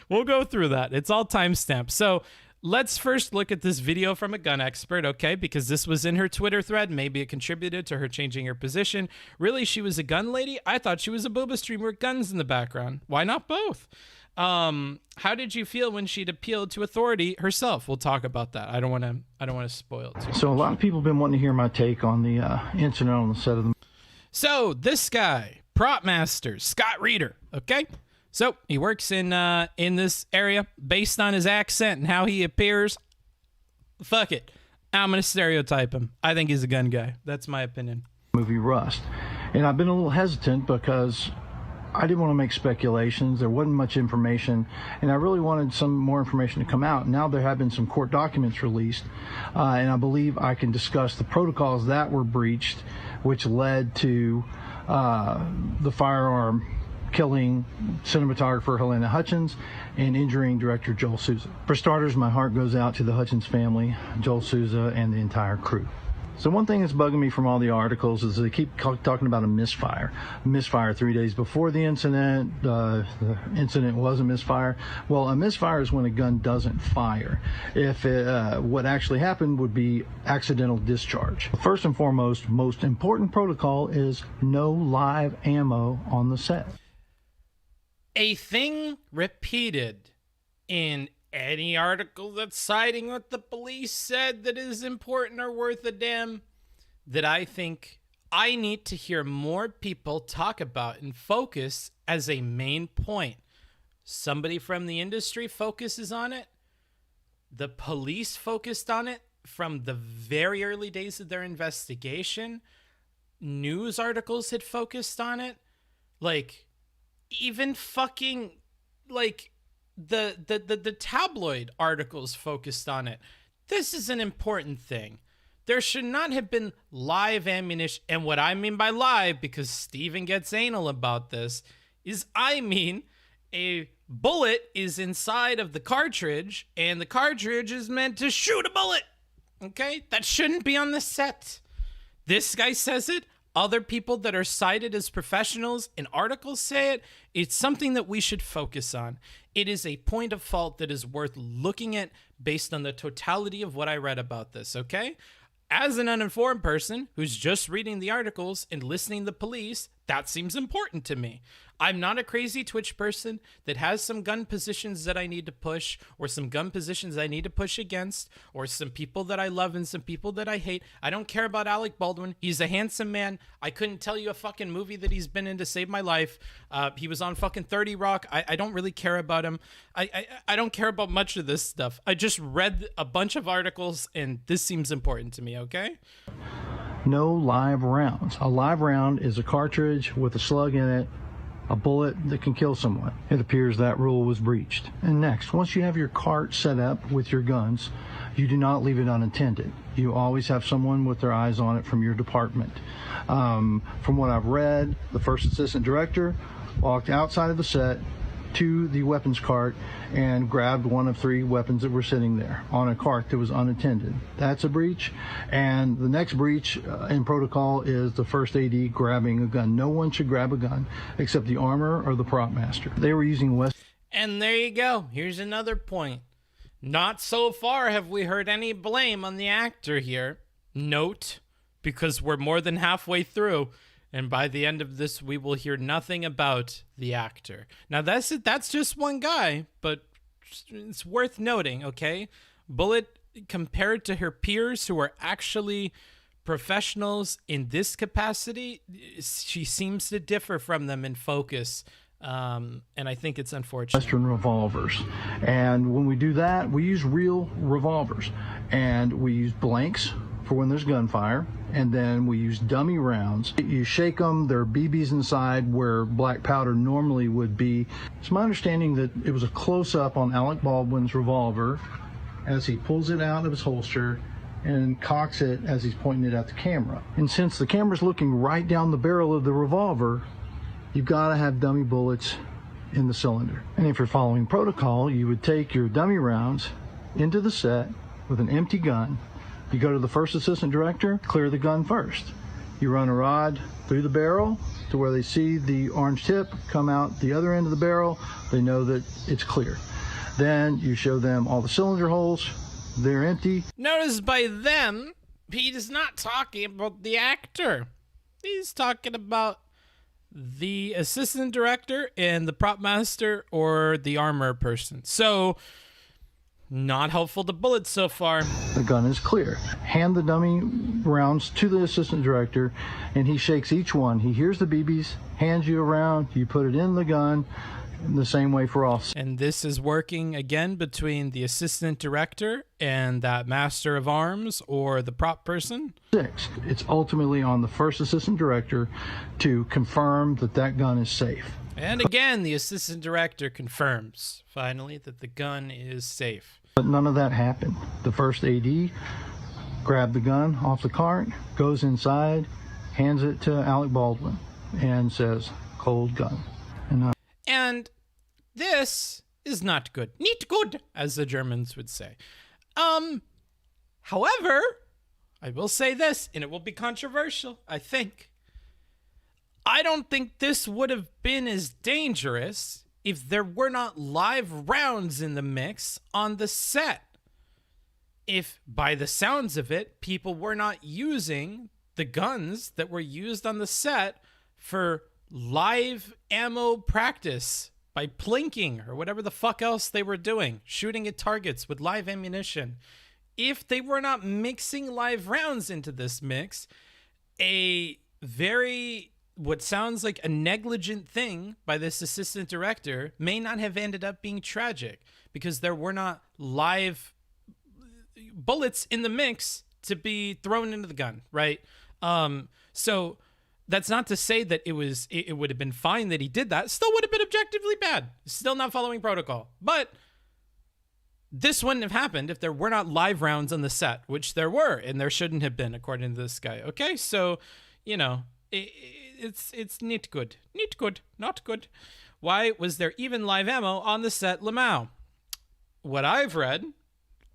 We'll go through that. It's all timestamped. So let's first look at this video from a gun expert, okay? Because this was in her Twitter thread. Maybe it contributed to her changing her position. Really, she was a gun lady? I thought she was a booba streamer with guns in the background. Why not both? How did you feel when she'd appealed to authority herself? We'll talk about that. I don't want to spoil it too much. So a lot of people have been wanting to hear my take on the incident on the set of the. So this guy, prop master Scott Reeder, okay? So he works in this area based on his accent and how he appears. Fuck it, I'm gonna stereotype him. I think he's a gun guy. That's my opinion. Movie Rust, and I've been a little hesitant because I didn't want to make speculations. There wasn't much information, and I really wanted some more information to come out. Now there have been some court documents released, and I believe I can discuss the protocols that were breached, which led to the firearm killing cinematographer Helena Hutchins and injuring director Joel Souza. For starters, my heart goes out to the Hutchins family, Joel Souza, and the entire crew. So one thing that's bugging me from all the articles is they keep talking about a misfire. A misfire 3 days before the incident. The incident was a misfire. Well, a misfire is when a gun doesn't fire. If what actually happened would be accidental discharge. First and foremost, most important protocol is no live ammo on the set. A thing repeated in any article that's siding what the police said that is important or worth a damn, that I think I need to hear more people talk about and focus as a main point. Somebody from the industry focuses on it. The police focused on it from the very early days of their investigation. News articles had focused on it. Like, even fucking, like, the tabloid articles focused on it. This is an important thing. There should not have been live ammunition. And what I mean by live, because Steven gets anal about this, is I mean a bullet is inside of the cartridge, and the cartridge is meant to shoot a bullet. Okay? That shouldn't be on the set. This guy says it. Other people that are cited as professionals in articles say it. It's something that we should focus on. It is a point of fault that is worth looking at based on the totality of what I read about this, okay? As an uninformed person who's just reading the articles and listening to the police, that seems important to me. I'm not a crazy Twitch person that has some gun positions that I need to push, or some gun positions I need to push against, or some people that I love and some people that I hate. I don't care about Alec Baldwin. He's a handsome man. I couldn't tell you a fucking movie that he's been in to save my life. He was on fucking 30 Rock. I don't really care about him. I don't care about much of this stuff. I just read a bunch of articles, and this seems important to me, okay? No live rounds. A live round is a cartridge with a slug in it, a bullet that can kill someone. It appears that rule was breached. And next, once you have your cart set up with your guns, you do not leave it unattended. You always have someone with their eyes on it from your department. From what I've read, the first assistant director walked outside of the set to the weapons cart and grabbed one of 3 weapons that were sitting there on a cart that was unattended. That's a breach. And the next breach in protocol is the first AD grabbing a gun. No one should grab a gun except the armor or the prop master. They were using West. And there you go. Here's another point. Not so far have we heard any blame on the actor here. Note, because we're more than halfway through, and by the end of this, we will hear nothing about the actor. Now, that's just one guy, but it's worth noting, okay? Bullet, compared to her peers who are actually professionals in this capacity, she seems to differ from them in focus. And I think it's unfortunate. Western revolvers. And when we do that, we use real revolvers. And we use blanks for when there's gunfire. And then we use dummy rounds. You shake them, there are BBs inside where black powder normally would be. It's my understanding that it was a close-up on Alec Baldwin's revolver as he pulls it out of his holster and cocks it as he's pointing it at the camera. And since the camera's looking right down the barrel of the revolver, you've got to have dummy bullets in the cylinder. And if you're following protocol, you would take your dummy rounds into the set with an empty gun. You go to the first assistant director, clear the gun first. You run a rod through the barrel to where they see the orange tip come out the other end of the barrel. They know that it's clear. Then you show them all the cylinder holes. They're empty. Notice by them, Pete is not talking about the actor. He's talking about the assistant director and the prop master or the armor person. So, not helpful to bullets so far. The gun is clear. Hand the dummy rounds to the assistant director, and he shakes each one. He hears the BBs, hands you a round, you put it in the gun, the same way for all. And this is working again between the assistant director and that master of arms or the prop person. 6. It's ultimately on the first assistant director to confirm that that gun is safe. And again, the assistant director confirms, finally, that the gun is safe. But none of that happened. The first AD grabbed the gun off the cart, goes inside, hands it to Alec Baldwin, and says, "Cold gun." And this is not good. Nicht good, as the Germans would say. However, I will say this, and it will be controversial, I think. I don't think this would have been as dangerous if there were not live rounds in the mix on the set. If, by the sounds of it, people were not using the guns that were used on the set for live ammo practice by plinking or whatever the fuck else they were doing, shooting at targets with live ammunition. If they were not mixing live rounds into this mix, a very, what sounds like a negligent thing by this assistant director may not have ended up being tragic because there were not live bullets in the mix to be thrown into the gun, right? So that's not to say that it would have been fine that he did that. Still would have been objectively bad. Still not following protocol. But this wouldn't have happened if there were not live rounds on the set, which there were, and there shouldn't have been, according to this guy. Okay, so, you know, it's not good. Not good. Not good. Why was there even live ammo on the set Lamau? What I've read,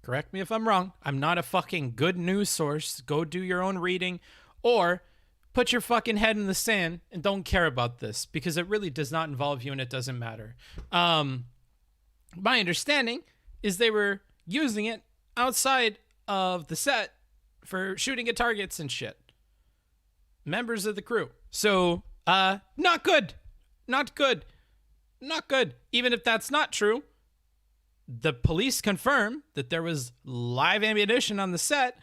correct me if I'm wrong, I'm not a fucking good news source. Go do your own reading, or put your fucking head in the sand and don't care about this because it really does not involve you and it doesn't matter. My understanding is they were using it outside of the set for shooting at targets and shit. Members of the crew. So, not good. Not good. Not good. Even if that's not true, the police confirm that there was live ammunition on the set,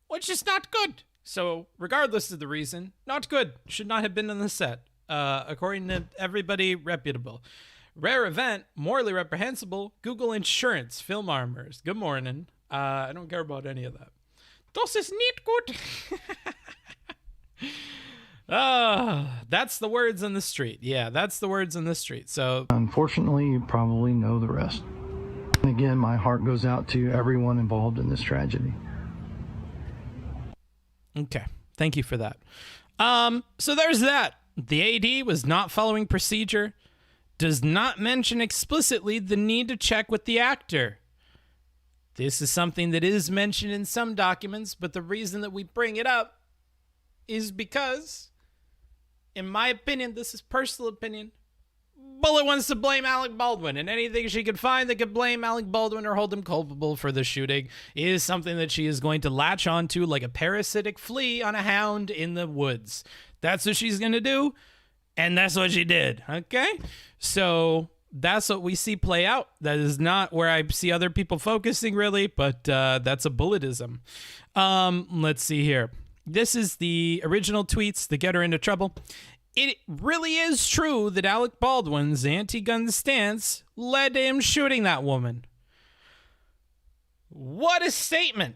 which is not good. So, regardless of the reason, not good. Should not have been on the set, according to everybody reputable. Rare event, morally reprehensible. Google insurance, film armors. Good morning. I don't care about any of that. Das ist nicht gut. That's the words on the street. Yeah, that's the words on the street. So, unfortunately, you probably know the rest. And again, my heart goes out to everyone involved in this tragedy. Okay, thank you for that. So there's that. The AD was not following procedure. Does not mention explicitly the need to check with the actor. This is something that is mentioned in some documents, but the reason that we bring it up is because, in my opinion, this is personal opinion, Bullet wants to blame Alec Baldwin, and anything she could find that could blame Alec Baldwin or hold him culpable for the shooting is something that she is going to latch onto like a parasitic flea on a hound in the woods. That's what she's going to do, and that's what she did, okay? So that's what we see play out. That is not where I see other people focusing, really, but that's a Bulletism. Let's see here. This is the original tweets that get her into trouble. It really is true that Alec Baldwin's anti-gun stance led to him shooting that woman. What a statement.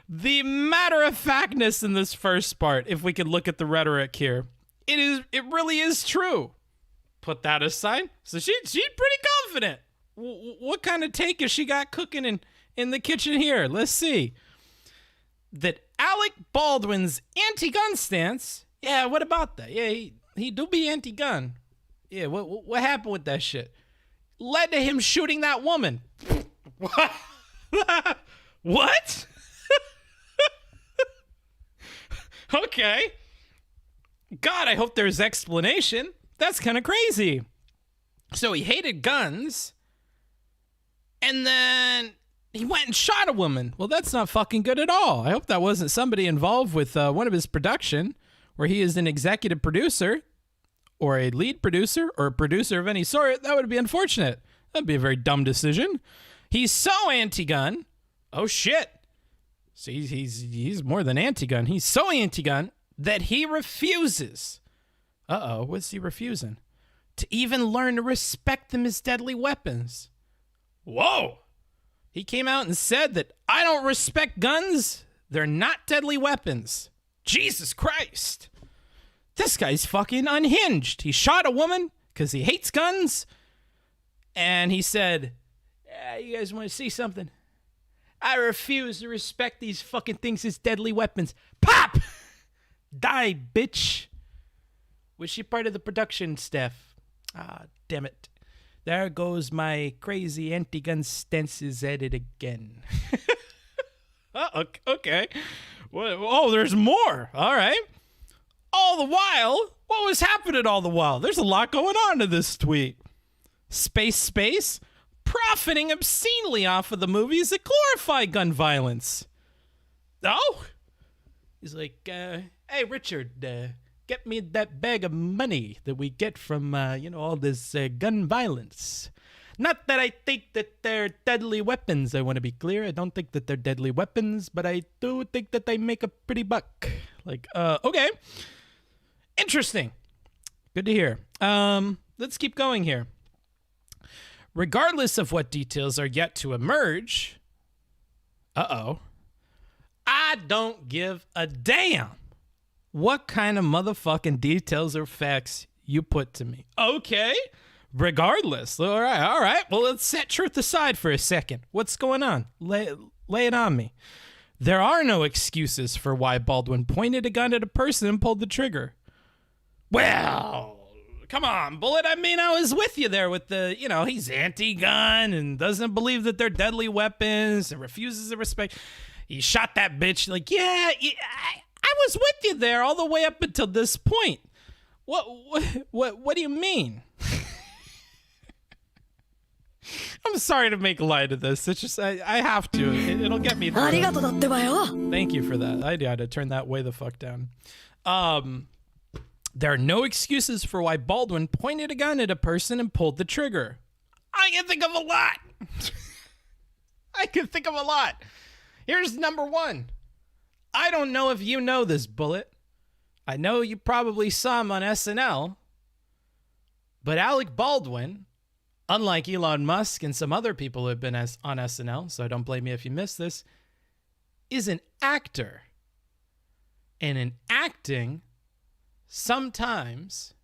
The matter-of-factness in this first part, if we could look at the rhetoric here, it really is true. Put that aside. So she's pretty confident. What kind of take has she got cooking in the kitchen here? Let's see. That Alec Baldwin's anti-gun stance, yeah, what about that? Yeah, he do be anti-gun. Yeah, what happened with that shit? Led to him shooting that woman. What? What? Okay. God, I hope there's explanation. That's kind of crazy. So he hated guns, and then he went and shot a woman. Well, that's not fucking good at all. I hope that wasn't somebody involved with one of his production, where he is an executive producer, or a lead producer, or a producer of any sort. That would be unfortunate. That'd be a very dumb decision. He's so anti-gun. Oh shit. So he's more than anti-gun. He's so anti-gun that he refuses. Uh-oh, what's he refusing? To even learn to respect them as deadly weapons. Whoa! He came out and said that I don't respect guns. They're not deadly weapons. Jesus Christ. This guy's fucking unhinged. He shot a woman because he hates guns. And he said, yeah, you guys want to see something? I refuse to respect these fucking things as deadly weapons. Pop! Die, bitch. Was she part of the production staff? Ah, damn it. There goes my crazy anti-gun stances at it again. Oh, okay. Oh, there's more. All right. All the while, what was happening all the while? There's a lot going on in this tweet. Space, profiting obscenely off of the movies that glorify gun violence. Oh? He's like, hey, Richard, get me that bag of money that we get from, all this gun violence. Not that I think that they're deadly weapons, I want to be clear. I don't think that they're deadly weapons, but I do think that they make a pretty buck. Like, okay. Interesting. Good to hear. Let's keep going here. Regardless of what details are yet to emerge, I don't give a damn what kind of motherfucking details or facts you put to me. Okay, regardless. All right. Well, let's set truth aside for a second. What's going on? Lay it on me. There are no excuses for why Baldwin pointed a gun at a person and pulled the trigger. Well, come on, Bullet. I mean, I was with you there with the, he's anti-gun and doesn't believe that they're deadly weapons and refuses to respect. He shot that bitch. Like, yeah, I was with you there all the way up until this point. What do you mean? I'm sorry to make light of this. It's just, I have to. It'll get me through. Thank you for that. I had to turn that way the fuck down. There are no excuses for why Baldwin pointed a gun at a person and pulled the trigger. I can think of a lot. Here's number one. I don't know if you know this, Bullet. I know you probably saw him on SNL. But Alec Baldwin, unlike Elon Musk and some other people who have been on SNL, so don't blame me if you missed this, is an actor. And in acting, sometimes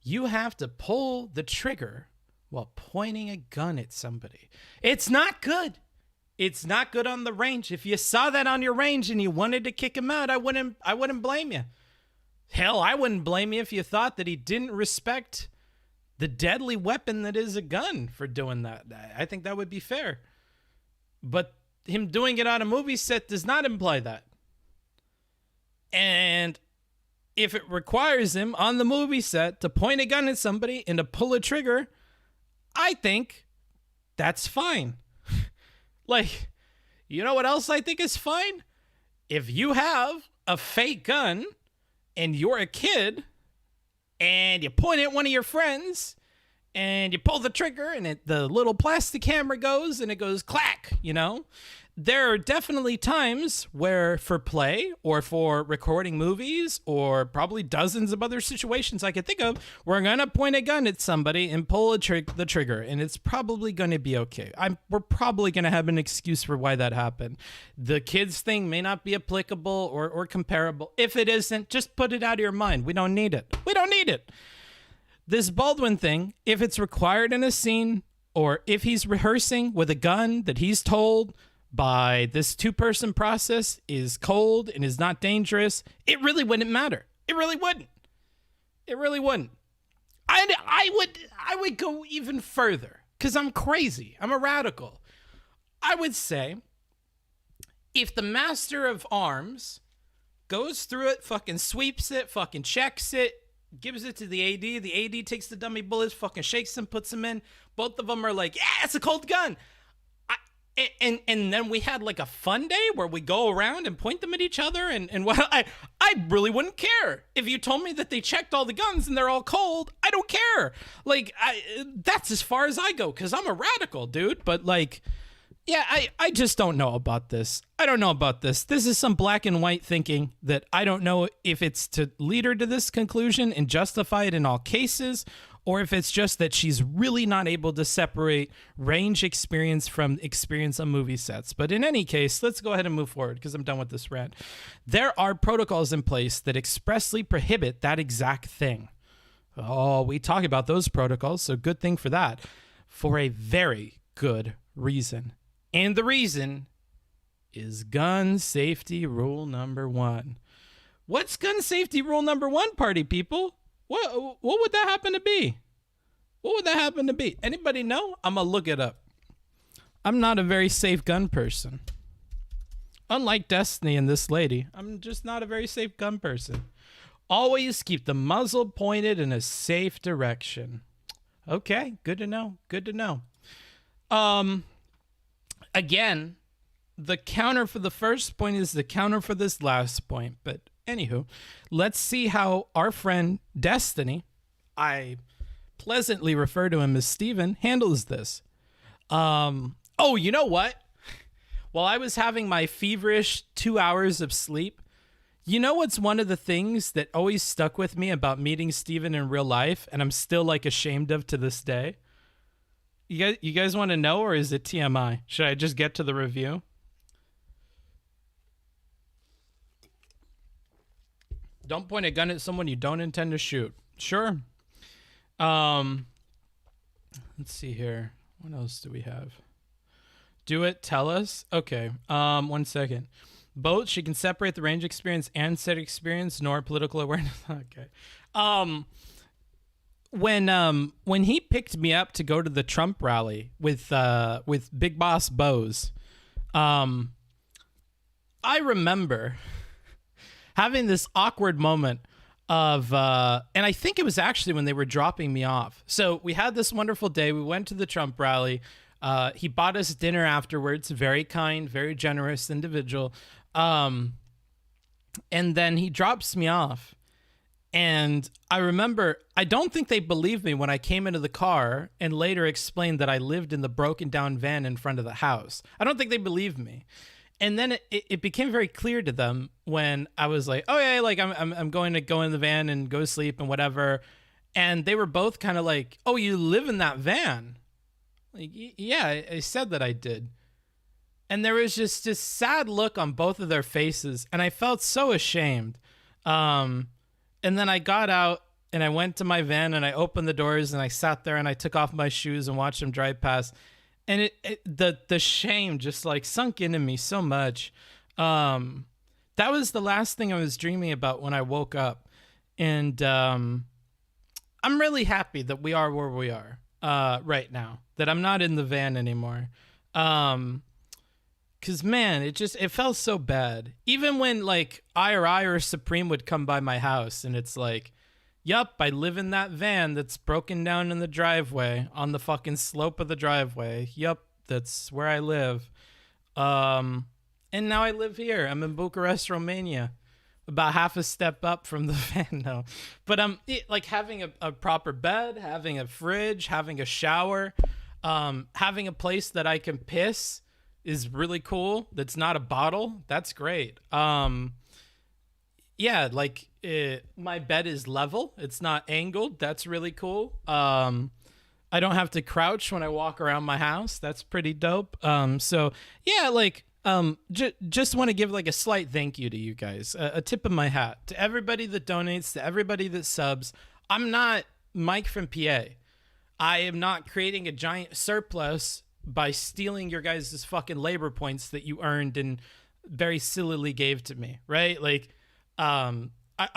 you have to pull the trigger while pointing a gun at somebody. It's not good. It's not good on the range. If you saw that on your range and you wanted to kick him out, I wouldn't blame you. Hell, I wouldn't blame you if you thought that he didn't respect the deadly weapon that is a gun for doing that. I think that would be fair. But him doing it on a movie set does not imply that. And if it requires him on the movie set to point a gun at somebody and to pull a trigger, I think that's fine. Like, you know what else I think is fine? If you have a fake gun and you're a kid and you point at one of your friends and you pull the trigger and the little plastic hammer goes and it goes clack, there are definitely times where for play or for recording movies or probably dozens of other situations I could think of, we're going to point a gun at somebody and pull the trigger, and it's probably going to be okay. We're probably going to have an excuse for why that happened. The kids thing may not be applicable or comparable. If it isn't, just put it out of your mind. We don't need it. We don't need it. This Baldwin thing, if it's required in a scene or if he's rehearsing with a gun that he's told by this two-person process is cold and is not dangerous, it really wouldn't matter. It really wouldn't. It really wouldn't. I would go even further because I'm crazy. I'm a radical. I would say if the master of arms goes through it, fucking sweeps it, fucking checks it, gives it to the AD takes the dummy bullets, fucking shakes them, puts them in. Both of them are like, yeah, it's a cold gun. And then we had like a fun day where we go around and point them at each other. And what I really wouldn't care if you told me that they checked all the guns and they're all cold. I don't care. Like, that's as far as I go because I'm a radical, dude. But like, yeah, I just don't know about this. I don't know about this. This is some black and white thinking that I don't know if it's to lead her to this conclusion and justify it in all cases, or if it's just that she's really not able to separate range experience from experience on movie sets. But in any case, let's go ahead and move forward because I'm done with this rant. There are protocols in place that expressly prohibit that exact thing. Oh, we talk about those protocols, so good thing for that. For a very good reason. And the reason is gun safety rule number 1. What's gun safety rule number 1, party people? What would that happen to be? What would that happen to be? Anybody know? I'm going to look it up. I'm not a very safe gun person. Unlike Destiny and this lady, I'm just not a very safe gun person. Always keep the muzzle pointed in a safe direction. Okay, good to know. Good to know. Again, the counter for the first point is the counter for this last point, but anywho, let's see how our friend Destiny, I pleasantly refer to him as Steven, handles this. Oh, you know what? While I was having my feverish 2 hours of sleep, you know what's one of the things that always stuck with me about meeting Steven in real life and I'm still like ashamed of to this day? You guys want to know, or is it TMI? Should I just get to the review? Don't point a gun at someone you don't intend to shoot. Sure. Let's see here. What else do we have? Do it. Tell us. Okay. 1 second. Both. She can separate the range experience and set experience, nor political awareness. Okay. When he picked me up to go to the Trump rally with Big Boss Bose, I remember having this awkward moment of, and I think it was actually when they were dropping me off. So we had this wonderful day. We went to the Trump rally. He bought us dinner afterwards. Very kind, very generous individual. And then he drops me off. And I remember, I don't think they believed me when I came into the car and later explained that I lived in the broken down van in front of the house. I don't think they believed me. And then it became very clear to them when I was like, oh yeah, like I'm going to go in the van and go sleep and whatever. And they were both kind of like, oh, you live in that van? Like, yeah, I said that I did. And there was just this sad look on both of their faces. And I felt so ashamed. And then I got out and I went to my van and I opened the doors and I sat there and I took off my shoes and watched them drive past. And the shame just like sunk into me so much. That was the last thing I was dreaming about when I woke up. And I'm really happy that we are where we are right now, that I'm not in the van anymore. Cause man, it felt so bad. Even when like I or Supreme would come by my house and it's like, yup, I live in that van that's broken down in the driveway on the fucking slope of the driveway. Yup, that's where I live. And now I live here. I'm in Bucharest, Romania, about half a step up from the van now. But like having a proper bed, having a fridge, having a shower, having a place that I can piss is really cool. That's not a bottle. That's great. Yeah, like my bed is level. It's not angled. That's really cool. I don't have to crouch when I walk around my house. That's pretty dope. So yeah, like just want to give like a slight thank you to you guys. A tip of my hat to everybody that donates, to everybody that subs. I'm not Mike from PA. I am not creating a giant surplus by stealing your guys' fucking labor points that you earned and very sillily gave to me, right? Like, I'm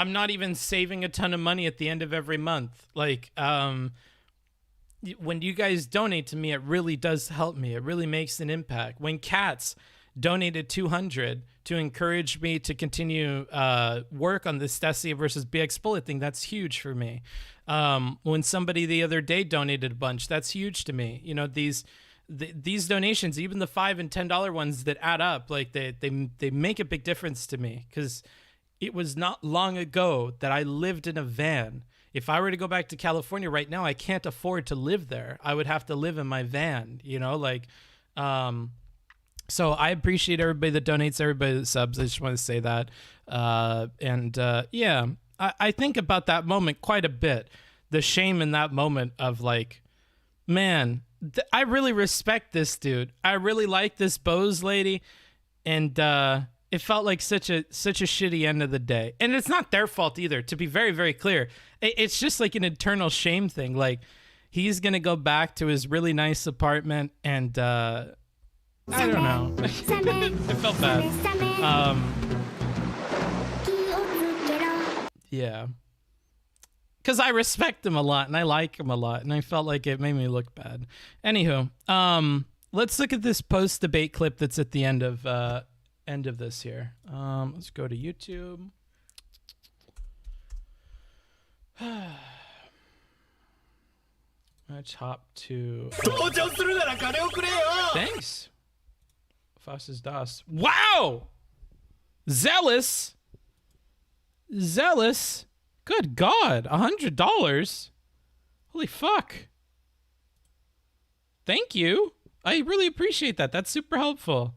not even saving a ton of money at the end of every month. Like, when you guys donate to me, it really does help me. It really makes an impact. When Cats donated $200 to encourage me to continue work on this Stacia versus BXBullet thing, that's huge for me. When somebody the other day donated a bunch, that's huge to me. You know, these donations, even the $5 and $10 ones that add up, like they make a big difference to me, because it was not long ago that I lived in a van. If I were to go back to California right now, I can't afford to live there. I would have to live in my van, you know, like, so I appreciate everybody that donates, everybody that subs. I just want to say that. Yeah, I think about that moment quite a bit. The shame in that moment of like, man, I really respect this dude. I really like this Bose lady. And it felt like such a shitty end of the day. And it's not their fault either, to be very, very clear. It's just like an internal shame thing. Like, he's going to go back to his really nice apartment and I don't know. It felt bad. Yeah. Because I respect him a lot and I like him a lot, and I felt like it made me look bad. Anywho, let's look at this post-debate clip that's at the end of this here. Let's go to YouTube. Let's hop to... Thanks. Fastest DOS. Wow! Zealous. Good God. $100. Holy fuck. Thank you. I really appreciate that. That's super helpful.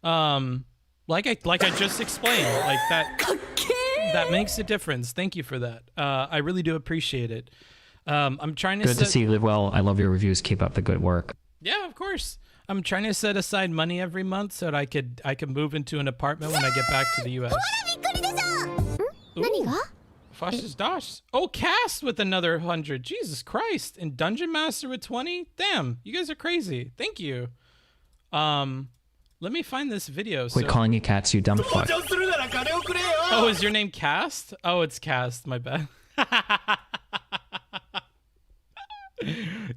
Like I just explained, like that makes a difference. Thank you for that. I really do appreciate it. I'm trying to... Good to see you live well. I love your reviews. Keep up the good work. Yeah, of course. I'm trying to set aside money every month so that I could move into an apartment when I get back to the U.S. Ooh. Fastest Dosh. Oh, Cast with another 100. Jesus Christ. And Dungeon Master with 20. Damn, you guys are crazy. Thank you. Let me find this video. Quit calling you Cats, you dumb fuck. Oh, is your name Cast? Oh, it's Cast. My bad.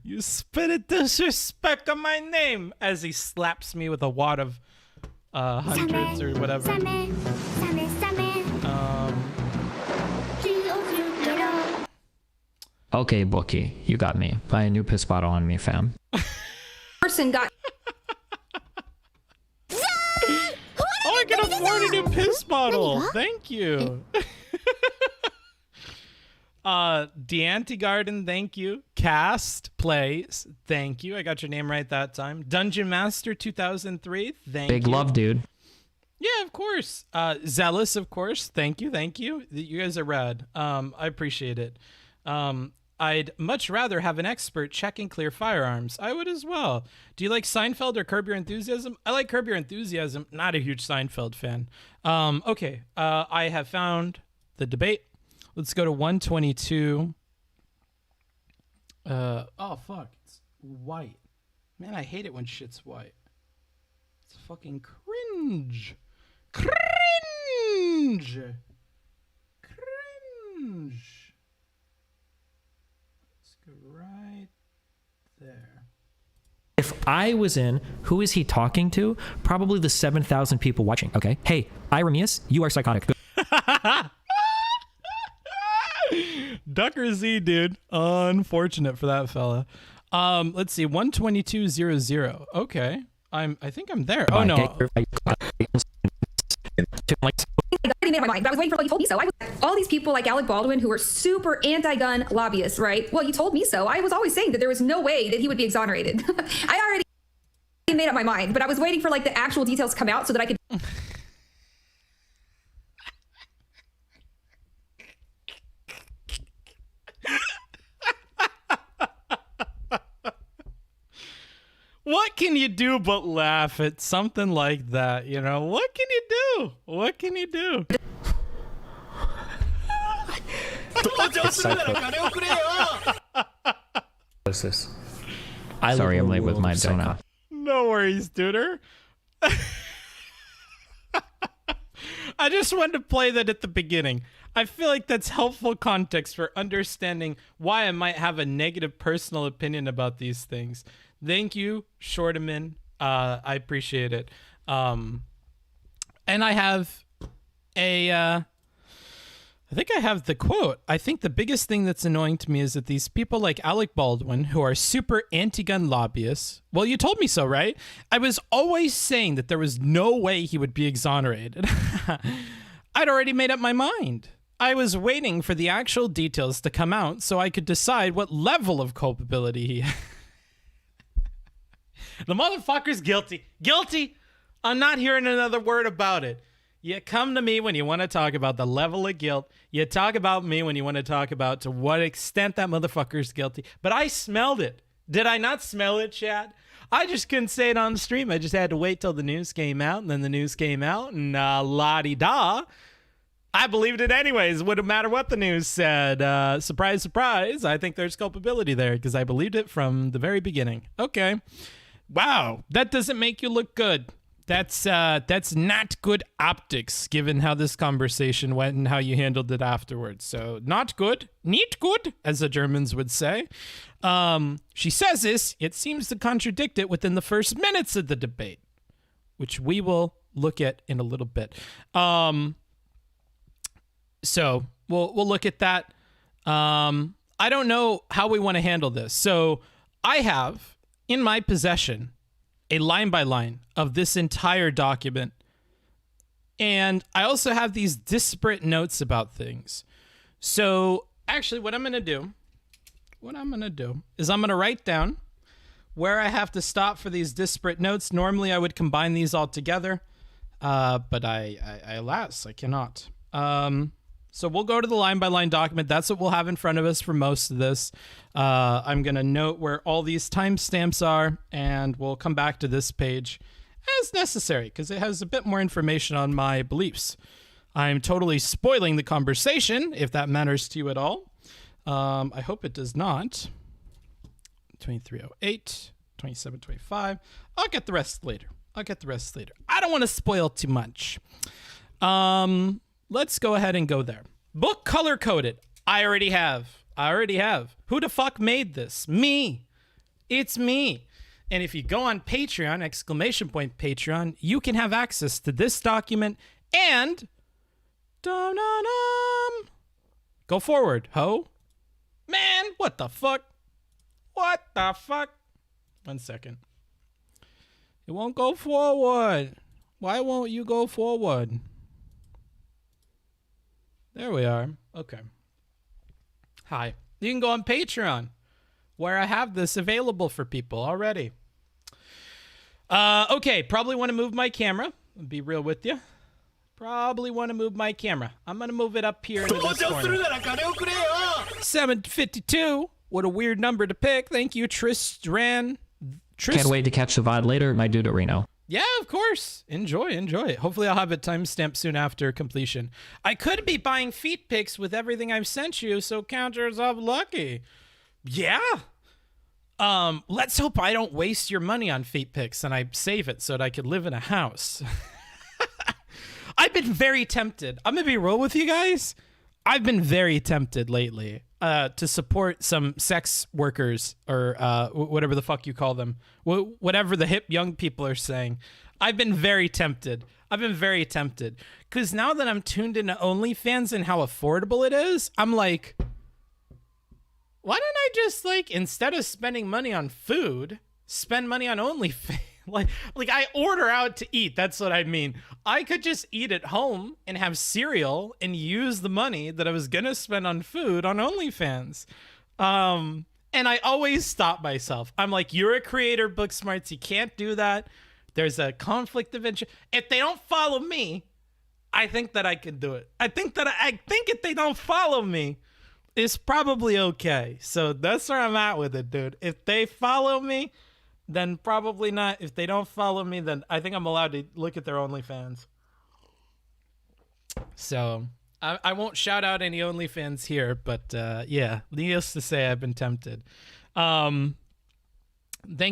You spit disrespect on my name, as he slaps me with a wad of hundreds or whatever. Okay, Bookie, you got me. Buy a new piss bottle on me, fam. Person got... Oh, I can afford a new piss bottle. Thank you. Deanti thank you. Cast Plays, thank you. I got your name right that time. Dungeon Master 2003, thank you. Big love, dude. Yeah, of course. Zealous, of course. Thank you. You guys are rad. I appreciate it. I'd much rather have an expert check and clear firearms. I would as well. Do you like Seinfeld or Curb Your Enthusiasm? I like Curb Your Enthusiasm. Not a huge Seinfeld fan. Okay. I have found the debate. Let's go to 122. Oh, fuck. It's white. Man, I hate it when shit's white. It's fucking cringe. Cringe. Let's go right there. If I was in, who is he talking to? Probably the 7,000 people watching. Okay. Hey, Iramius, you are psychotic. Ducker Z, dude. Unfortunate for that fella. Let's see. 122.00. Okay. I think I'm there. Oh no. I already made my mind, but I was waiting for what you told me so. All these people like Alec Baldwin who are super anti-gun lobbyists, right? Well, you told me so. I was always saying that there was no way that he would be exonerated. I already... made up my mind, but I was waiting for like the actual details to come out so that I could. What can you do but laugh at something like that? You know, what can you do? What can you do? What's this? Sorry, I'm late with my donut. No worries, duder. I just wanted to play that at the beginning. I feel like that's helpful context for understanding why I might have a negative personal opinion about these things. Thank you, Shortaman. I appreciate it. And I have I think I have the quote. I think the biggest thing that's annoying to me is that these people like Alec Baldwin, who are super anti-gun lobbyists. Well, you told me so, right? I was always saying that there was no way he would be exonerated. I'd already made up my mind. I was waiting for the actual details to come out so I could decide what level of culpability he had. The motherfucker's guilty. Guilty. I'm not hearing another word about it. You come to me when you want to talk about the level of guilt. You talk about me when you want to talk about to what extent that motherfucker's guilty. But I smelled it. Did I not smell it, Chad? I just couldn't say it on the stream. I just had to wait till the news came out, and then the news came out, and la-di-da. I believed it anyways. Wouldn't matter what the news said. Surprise, surprise. I think there's culpability there because I believed it from the very beginning. Okay. Wow. That doesn't make you look good. That's not good optics, given how this conversation went and how you handled it afterwards. So not good, nicht good, as the Germans would say. She says this, it seems to contradict it within the first minutes of the debate, which we will look at in a little bit. So we'll look at that. I don't know how we want to handle this. So I have in my possession a line by line of this entire document. And I also have these disparate notes about things. So actually what I'm going to do is I'm going to write down where I have to stop for these disparate notes. Normally I would combine these all together, but alas, I cannot. So we'll go to the line-by-line document. That's what we'll have in front of us for most of this. I'm going to note where all these timestamps are, and we'll come back to this page as necessary, because it has a bit more information on my beliefs. I'm totally spoiling the conversation, if that matters to you at all. I hope it does not. 2308, 2725. I'll get the rest later. I don't want to spoil too much. Let's go ahead and go there. Book color coded. I already have. Who the fuck made this? Me. It's me. And if you go on Patreon, !Patreon, you can have access to this document and go forward, ho. Man, what the fuck? What the fuck? 1 second. It won't go forward. Why won't you go forward? There we are. Okay. Hi. You can go on Patreon, where I have this available for people already. Okay, probably want to move my camera. I'll be real with you. Probably want to move my camera. I'm going to move it up here into this corner. 752. What a weird number to pick. Thank you, Tristan. Can't wait to catch the VOD later, my dude at Reno. Yeah, of course. Enjoy it. Hopefully I'll have a timestamp soon after completion. I could be buying feet pics with everything I've sent you, so count yourself lucky. Yeah. Let's hope I don't waste your money on feet pics and I save it so that I could live in a house. I've been very tempted. I'm going to be real with you guys. I've been very tempted lately to support some sex workers or whatever the fuck you call them. Whatever the hip young people are saying. I've been very tempted. Because now that I'm tuned into OnlyFans and how affordable it is, I'm like, why don't I just, like, instead of spending money on food, spend money on OnlyFans? like I order out to eat. That's what I mean. I could just eat at home and have cereal and use the money that I was gonna spend on food on OnlyFans. And And I always stop myself. I'm like, you're a creator, Booksmarts. You can't do that. There's a conflict of interest. If they don't follow me, I think that I can do it. I think if they don't follow me, it's probably okay. So that's where I'm at with it, dude. If they follow me, then probably not. If they don't follow me, then I think I'm allowed to look at their OnlyFans. So I won't shout out any OnlyFans here, but yeah, needless to say, I've been tempted. Thank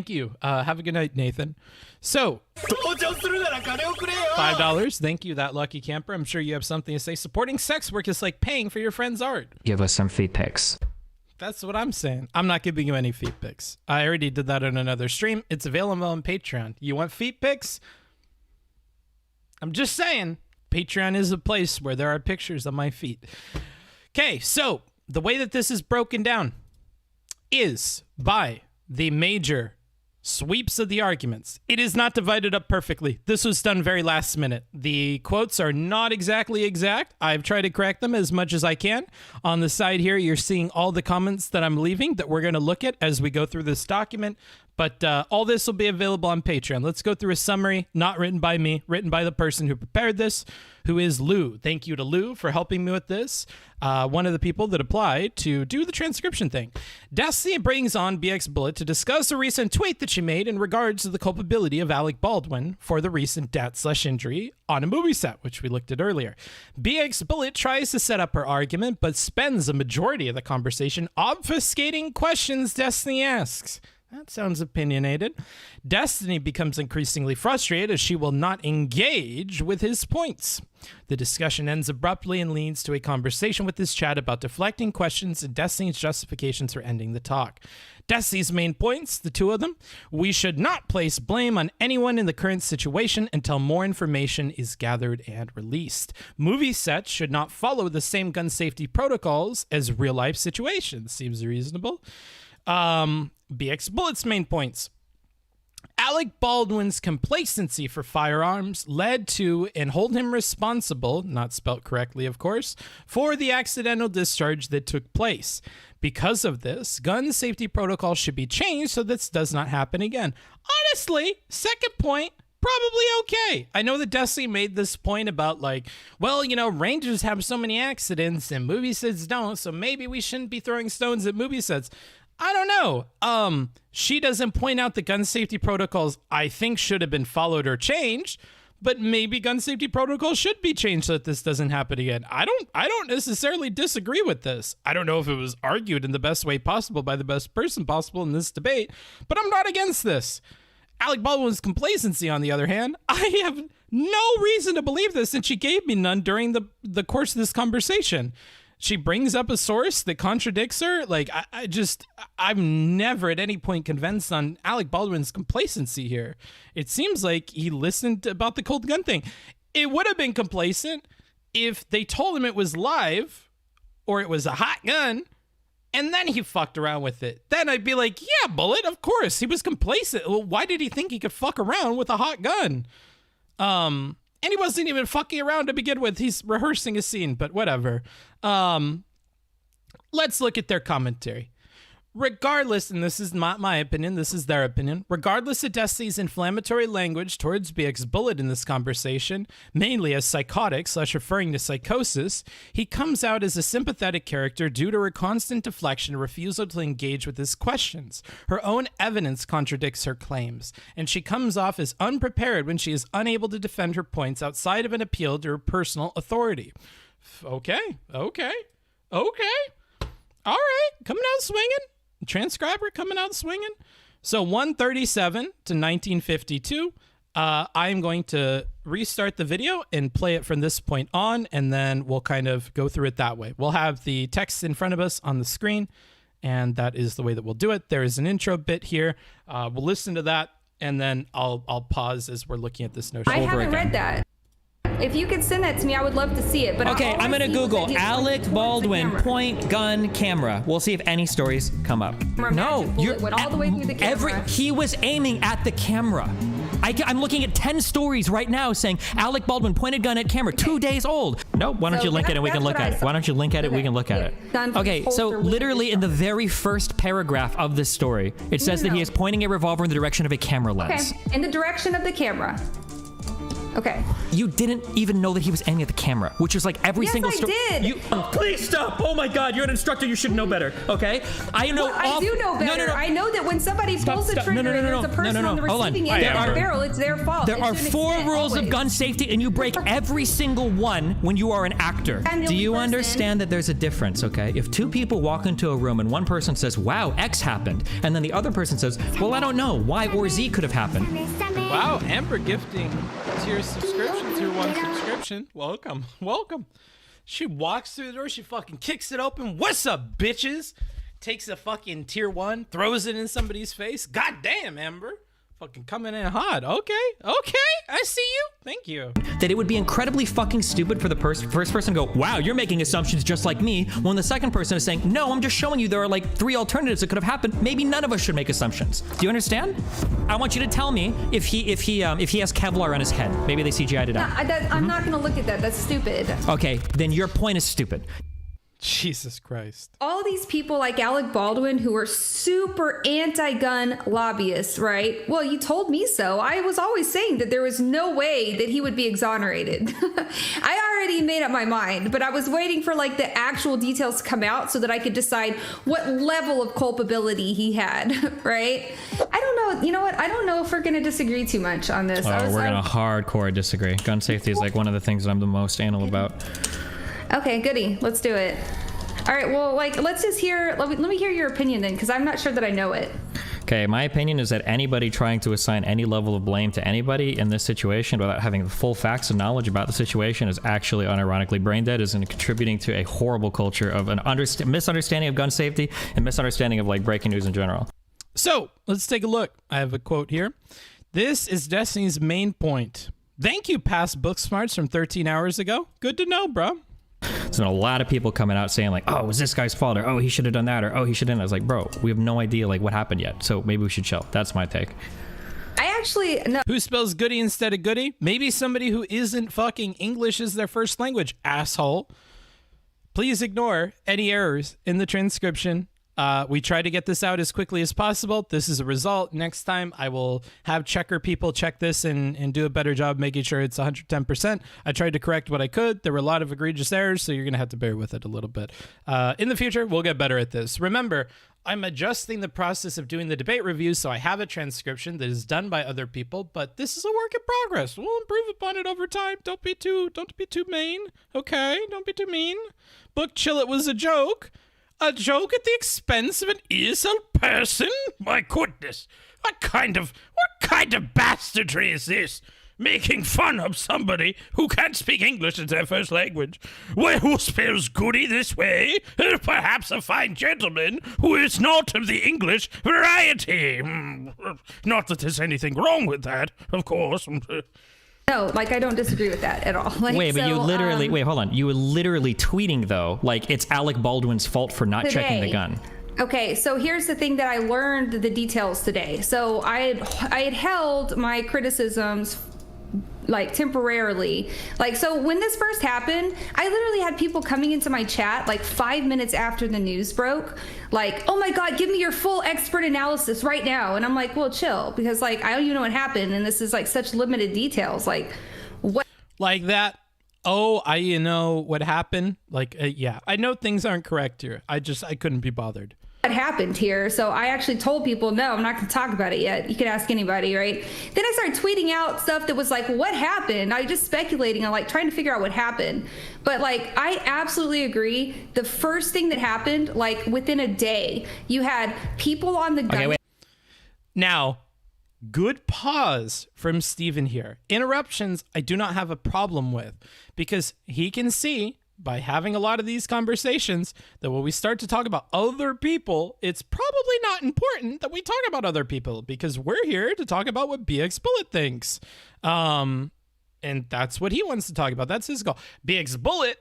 you. Have a good night, Nathan. So, $5. Thank you, that lucky camper. I'm sure you have something to say. Supporting sex work is like paying for your friend's art. Give us some feed pics. That's what I'm saying. I'm not giving you any feet pics. I already did that on another stream. It's available on Patreon. You want feet pics? I'm just saying. Patreon is a place where there are pictures of my feet. Okay, so the way that this is broken down is by the major sweeps of the arguments. It is not divided up perfectly. This was done very last minute. The quotes are not exactly exact. I've tried to correct them as much as I can. On the side here, you're seeing all the comments that I'm leaving that we're going to look at as we go through this document. But all this will be available on Patreon. Let's go through a summary, not written by me, written by the person who prepared this, who is Lou. Thank you to Lou for helping me with this. One of the people that applied to do the transcription thing. Destiny brings on BXBullet to discuss a recent tweet that she made in regards to the culpability of Alec Baldwin for the recent death/injury on a movie set, which we looked at earlier. BXBullet tries to set up her argument, but spends a majority of the conversation obfuscating questions Destiny asks. That sounds opinionated. Destiny becomes increasingly frustrated as she will not engage with his points. The discussion ends abruptly and leads to a conversation with his chat about deflecting questions and Destiny's justifications for ending the talk. Destiny's main points, the two of them: we should not place blame on anyone in the current situation until more information is gathered and released. Movie sets should not follow the same gun safety protocols as real-life situations. Seems reasonable. BXBullet's main points: Alec Baldwin's complacency for firearms led to and hold him responsible, not spelt correctly of course, for the accidental discharge that took place. Because of this, gun safety protocols should be changed so this does not happen again. Honestly, second point, probably okay. I know that Destiny made this point about like, well, you know, Rangers have so many accidents and movie sets don't, so maybe we shouldn't be throwing stones at movie sets. I don't know. She doesn't point out the gun safety protocols I think should have been followed or changed, but maybe gun safety protocols should be changed so that this doesn't happen again. I don't necessarily disagree with this. I don't know if it was argued in the best way possible by the best person possible in this debate, but I'm not against this. Alec Baldwin's complacency, on the other hand, I have no reason to believe this, and she gave me none during the course of this conversation. She brings up a source that contradicts her. Like, I'm never at any point convinced on Alec Baldwin's complacency here. It seems like he listened about the cold gun thing. It would have been complacent if they told him it was live or it was a hot gun and then he fucked around with it. Then I'd be like, yeah, Bullet, of course. He was complacent. Well, why did he think he could fuck around with a hot gun? And he wasn't even fucking around to begin with. He's rehearsing a scene, but whatever. Let's look at their commentary. Regardless, and this is not my opinion, this is their opinion, regardless of Destiny's inflammatory language towards BXBullet in this conversation, mainly as psychotic / referring to psychosis, he comes out as a sympathetic character due to her constant deflection and refusal to engage with his questions. Her own evidence contradicts her claims, and she comes off as unprepared when she is unable to defend her points outside of an appeal to her personal authority. Okay. All right, coming out swinging. Transcriber coming out swinging. So 137 to 1952. I'm going to restart the video and play it from this point on, and then we'll kind of go through it that way. We'll have the text in front of us on the screen, and that is the way that we'll do it. There is an intro bit here. We'll listen to that, and then I'll pause as we're looking at this notion. I haven't read that. If you could send that to me, I would love to see it. But okay, I'm gonna Google Alec Baldwin point gun camera. We'll see if any stories come up. No, you went all the way through the camera. He was aiming at the camera. I'm looking at 10 stories right now saying Alec Baldwin pointed gun at camera, 2 days old. No, why don't you link it and we can look at it? Why don't you link at it? We can look at it. Okay, so literally in the very first paragraph of this story, it says that he is pointing a revolver in the direction of a camera lens. Okay, in the direction of the camera. Okay. You didn't even know that he was aiming at the camera, which was like every single story. Yes, I did. Please stop. Oh my God, you're an instructor. You should know better. Okay. I know. Well, I do know better. No. I know that when somebody pulls the trigger and there's a person on the receiving end of the barrel, it's their fault. There are 4 rules of gun safety, and you break every single one when you are an actor. Do you understand that there's a difference? Okay. If 2 people walk into a room and one person says, "Wow, X happened," and then the other person says, "Well, I don't know. Y or Z could have happened." Wow, Amber gifting tier subscription, tier 1 subscription. Welcome. She walks through the door, she fucking kicks it open. What's up, bitches? Takes a fucking tier 1, throws it in somebody's face. God damn, Amber. Fucking coming in hot. Okay, I see you. Thank you. That it would be incredibly fucking stupid for the first person to go, "Wow, you're making assumptions just like me," when the second person is saying, "No, I'm just showing you there are like 3 alternatives that could have happened. Maybe none of us should make assumptions." Do you understand? I want you to tell me if he has Kevlar on his head. Maybe they CGI'd it out. I'm not gonna look at that. That's stupid. Okay, then your point is stupid. Jesus Christ. All these people like Alec Baldwin who are super anti-gun lobbyists, right? Well, you told me so. I was always saying that there was no way that he would be exonerated. I already made up my mind, but I was waiting for like the actual details to come out so that I could decide what level of culpability he had, right? I don't know. You know what? I don't know if we're going to disagree too much on this. Oh, we're going to hardcore disagree. Gun safety is like one of the things that I'm the most anal about. Okay, goody. Let's do it. All right, well, like, let's just hear, let me hear your opinion then, because I'm not sure that I know it. Okay, my opinion is that anybody trying to assign any level of blame to anybody in this situation without having the full facts and knowledge about the situation is actually unironically brain dead, is contributing to a horrible culture of an misunderstanding of gun safety and misunderstanding of like breaking news in general. So let's take a look. I have a quote here. This is Destiny's main point. Thank you, past book smarts from 13 hours ago. Good to know, bro. There's been a lot of people coming out saying like, "Oh, it was this guy's fault," or "Oh, he should have done that," or "Oh, he shouldn't." I was like, bro, we have no idea like what happened yet, so maybe we should chill. That's my take. I actually no. Who spells goody instead of goody? Maybe somebody who isn't fucking English as their first language, asshole. Please ignore any errors in the transcription. We try to get this out as quickly as possible. This is a result. Next time, I will have checker people check this and do a better job making sure it's 110%. I tried to correct what I could. There were a lot of egregious errors, so you're going to have to bear with it a little bit. In the future, we'll get better at this. Remember, I'm adjusting the process of doing the debate reviews, so I have a transcription that is done by other people, but this is a work in progress. We'll improve upon it over time. Don't be too mean, okay? Don't be too mean. Book chill, it was a joke. A joke at the expense of an ESL person? My goodness. What kind of bastardry is this? Making fun of somebody who can't speak English as their first language. Well, who spells goody this way? Perhaps a fine gentleman who is not of the English variety. Not that there's anything wrong with that, of course. No, like, I don't disagree with that at all. Like, wait, but so, you literally, wait, hold on. You were literally tweeting, though, like it's Alec Baldwin's fault for not checking the gun. Okay, so here's the thing that I learned the details today. So I had held my criticisms like temporarily. Like, so when this first happened, I literally had people coming into my chat like 5 minutes after the news broke, like, "Oh my God, give me your full expert analysis right now." And I'm like, well, chill, because like, I don't even know what happened. And this is like such limited details. Like, what? Like that. Oh, you know what happened? Like, yeah, I know things aren't correct here. I couldn't be bothered. What happened here? So I actually told people, no, I'm not going to talk about it yet. You can ask anybody, right? Then I started tweeting out stuff that was like, what happened? I was just speculating on like trying to figure out what happened. But like, I absolutely agree. The first thing that happened, like within a day, you had people on the gun. Okay, wait. Now, good pause from Steven here. Interruptions, I do not have a problem with, because he can see by having a lot of these conversations that when we start to talk about other people, it's probably not important that we talk about other people, because we're here to talk about what BXBullet thinks. And that's what he wants to talk about. That's his goal. BXBullet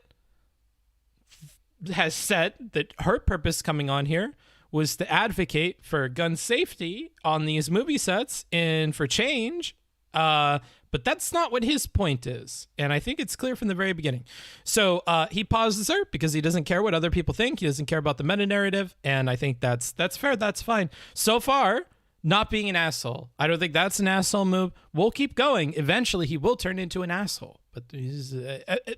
has said that her purpose coming on here was to advocate for gun safety on these movie sets and for change But that's not what his point is. And I think it's clear from the very beginning. So he pauses her because he doesn't care what other people think. He doesn't care about the meta narrative. And I think that's fair. That's fine. So far, not being an asshole. I don't think that's an asshole move. We'll keep going. Eventually, he will turn into an asshole. But he's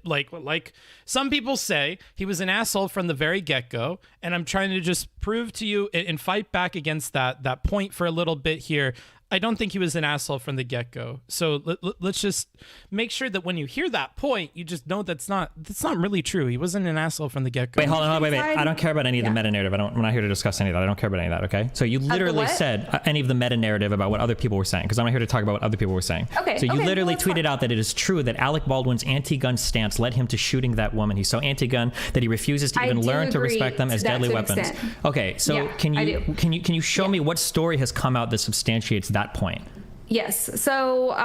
like some people say, he was an asshole from the very get-go. And I'm trying to just prove to you and fight back against that point for a little bit here. I don't think he was an asshole from the get-go. So let's just make sure that when you hear that point, you just know that's not really true. He wasn't an asshole from the get-go. Wait, hold on, wait. I don't care about any of the meta narrative. I'm not here to discuss any of that. I don't care about any of that, okay? So you literally said any of the meta narrative about what other people were saying, because I'm not here to talk about what other people were saying. Okay. So you literally tweeted out that it is true that Alec Baldwin's anti-gun stance led him to shooting that woman. He's so anti-gun that he refuses to even learn to respect them as deadly weapons. Okay, so Yeah, can you show me what story has come out that substantiates that point? Yes. So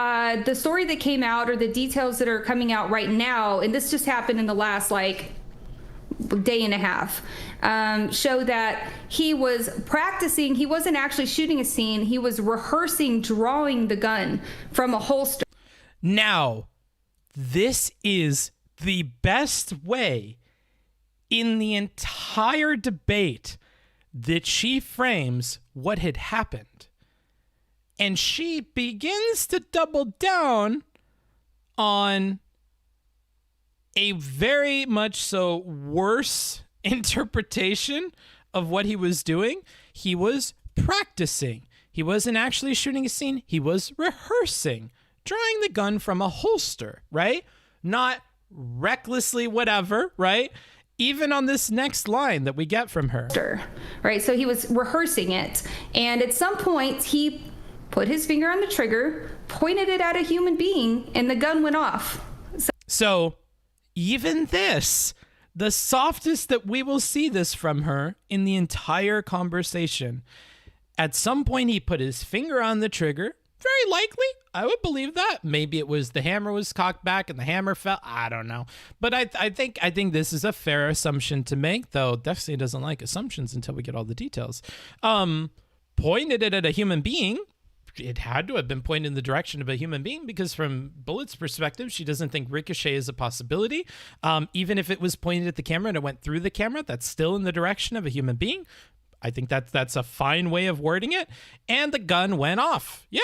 the story that came out, or the details that are coming out right now, and this just happened in the last day and a half, show that he was practicing. He wasn't actually shooting a scene. He was rehearsing drawing the gun from a holster. Now, this is the best way in the entire debate that she frames what had happened. And she begins to double down on a very much so worse interpretation of what he was doing. He was practicing. He wasn't actually shooting a scene. He was rehearsing, drawing the gun from a holster, right? Not recklessly whatever, right? Even on this next line that we get from her. Right, so he was rehearsing it. And at some point, he put his finger on the trigger, pointed it at a human being, and the gun went off. So even this, the softest that we will see this from her in the entire conversation, at some point he put his finger on the trigger. Very likely, I would believe that. Maybe it was the hammer was cocked back and the hammer fell. I don't know. But I think this is a fair assumption to make, though Destiny doesn't like assumptions until we get all the details. Pointed it at a human being. It had to have been pointed in the direction of a human being, because from Bullet's perspective, she doesn't think ricochet is a possibility. Even if it was pointed at the camera and it went through the camera, that's still in the direction of a human being. I think that's a fine way of wording it. And the gun went off. Yeah.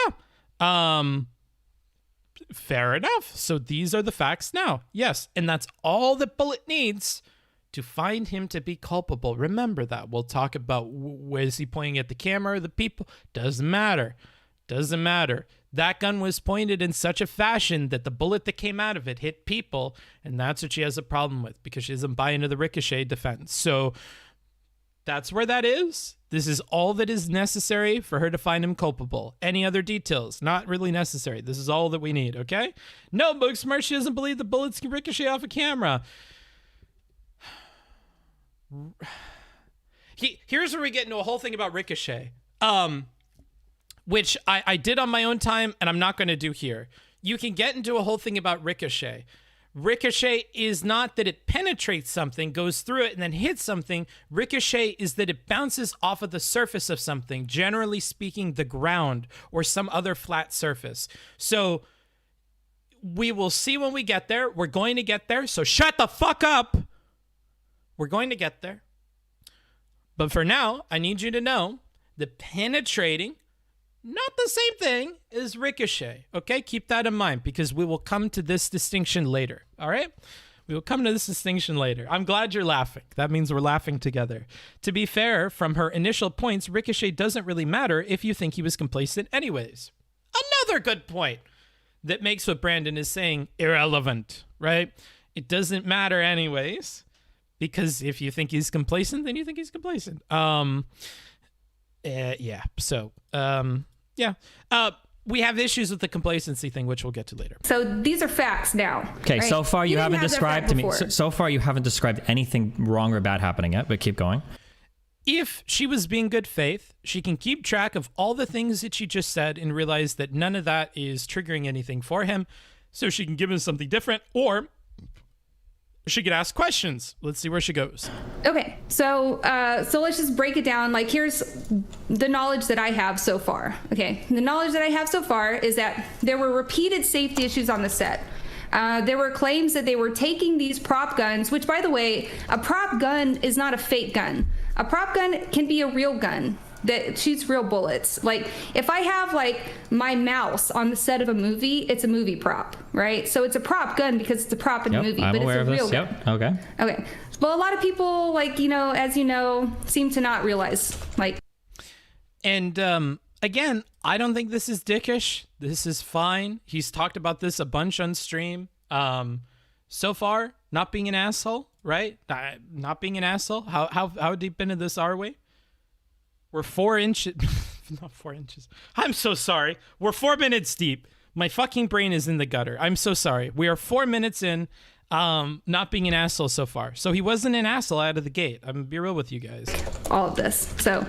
Fair enough. So these are the facts now. Yes. And that's all that Bullet needs to find him to be culpable. Remember that. We'll talk about was he pointing at the camera or the people? Doesn't matter. Doesn't matter. That gun was pointed in such a fashion that the bullet that came out of it hit people, and that's what she has a problem with, because she doesn't buy into the ricochet defense. So that's where that is. This is all that is necessary for her to find him culpable. Any other details? Not really necessary. This is all that we need, okay? No, Booksmart, she doesn't believe the bullets can ricochet off a camera. Here's where we get into a whole thing about ricochet. Which I did on my own time, and I'm not going to do here. You can get into a whole thing about ricochet. Ricochet is not that it penetrates something, goes through it, and then hits something. Ricochet is that it bounces off of the surface of something, generally speaking, the ground or some other flat surface. So we will see when we get there. We're going to get there, so shut the fuck up. We're going to get there. But for now, I need you to know that penetrating, not the same thing as ricochet, okay? Keep that in mind, because we will come to this distinction later, all right? We will come to this distinction later. I'm glad you're laughing. That means we're laughing together. To be fair, from her initial points, ricochet doesn't really matter if you think he was complacent anyways. Another good point that makes what Brandon is saying irrelevant, right? It doesn't matter anyways, because if you think he's complacent, then you think he's complacent. Yeah. So, yeah. We have issues with the complacency thing, which we'll get to later. So these are facts now. Okay, right? so far you haven't described to me. Before. So far you haven't described anything wrong or bad happening yet, but keep going. If she was being good faith, she can keep track of all the things that she just said and realize that none of that is triggering anything for him. So she can give him something different, or She could ask questions. Let's see where she goes. Okay, so let's just break it down. Like, here's the knowledge that I have so far. Okay, the knowledge that I have so far is that there were repeated safety issues on the set. There were claims that they were taking these prop guns, which, by the way, a prop gun is not a fake gun. A prop gun can be a real gun that shoots real bullets. Like, if I have like my mouse on the set of a movie, it's a movie prop, right? So it's a prop gun because it's a prop in a movie, I'm but aware it's a of real this. gun. Yep. Okay. Okay. Well, a lot of people, like, you know, as you know, seem to not realize, like. And again, I don't think this is dickish. This is fine. He's talked about this a bunch on stream. So far, not being an asshole, right? Not being an asshole. How deep into this are we? We're 4 inches. Not 4 inches. I'm so sorry. We're 4 minutes deep. My fucking brain is in the gutter. I'm so sorry. We are 4 minutes in, not being an asshole so far. So he wasn't an asshole out of the gate. I'm gonna be real with you guys. All of this. So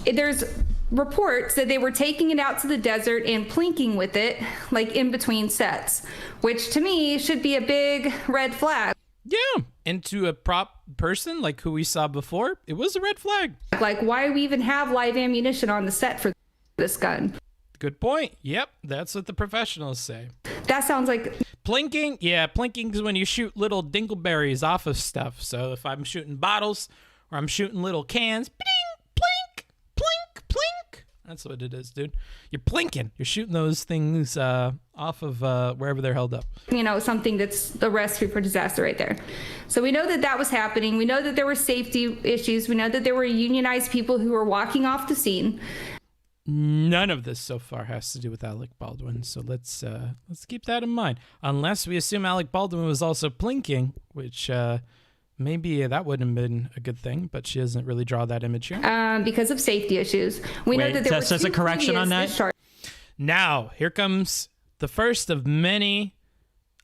there's reports that they were taking it out to the desert and plinking with it, like in between sets, which to me should be a big red flag. Yeah, into a prop person like who we saw before, it was a red flag. Like, why do we even have live ammunition on the set for this gun? Good point. Yep, that's what the professionals say. That sounds like... Plinking? Yeah, plinking is when you shoot little dingleberries off of stuff. So if I'm shooting bottles or I'm shooting little cans, bling, plink, plink, plink. That's what it is, dude. You're plinking. You're shooting those things off of wherever they're held up. You know, something that's a recipe for disaster right there. So we know that that was happening. We know that there were safety issues. We know that there were unionized people who were walking off the scene. None of this so far has to do with Alec Baldwin, so let's keep that in mind. Unless we assume Alec Baldwin was also plinking, which maybe that wouldn't have been a good thing, but she doesn't really draw that image here. Because of safety issues. We know that there Tess, were there's a correction on that. Now, here comes the first of many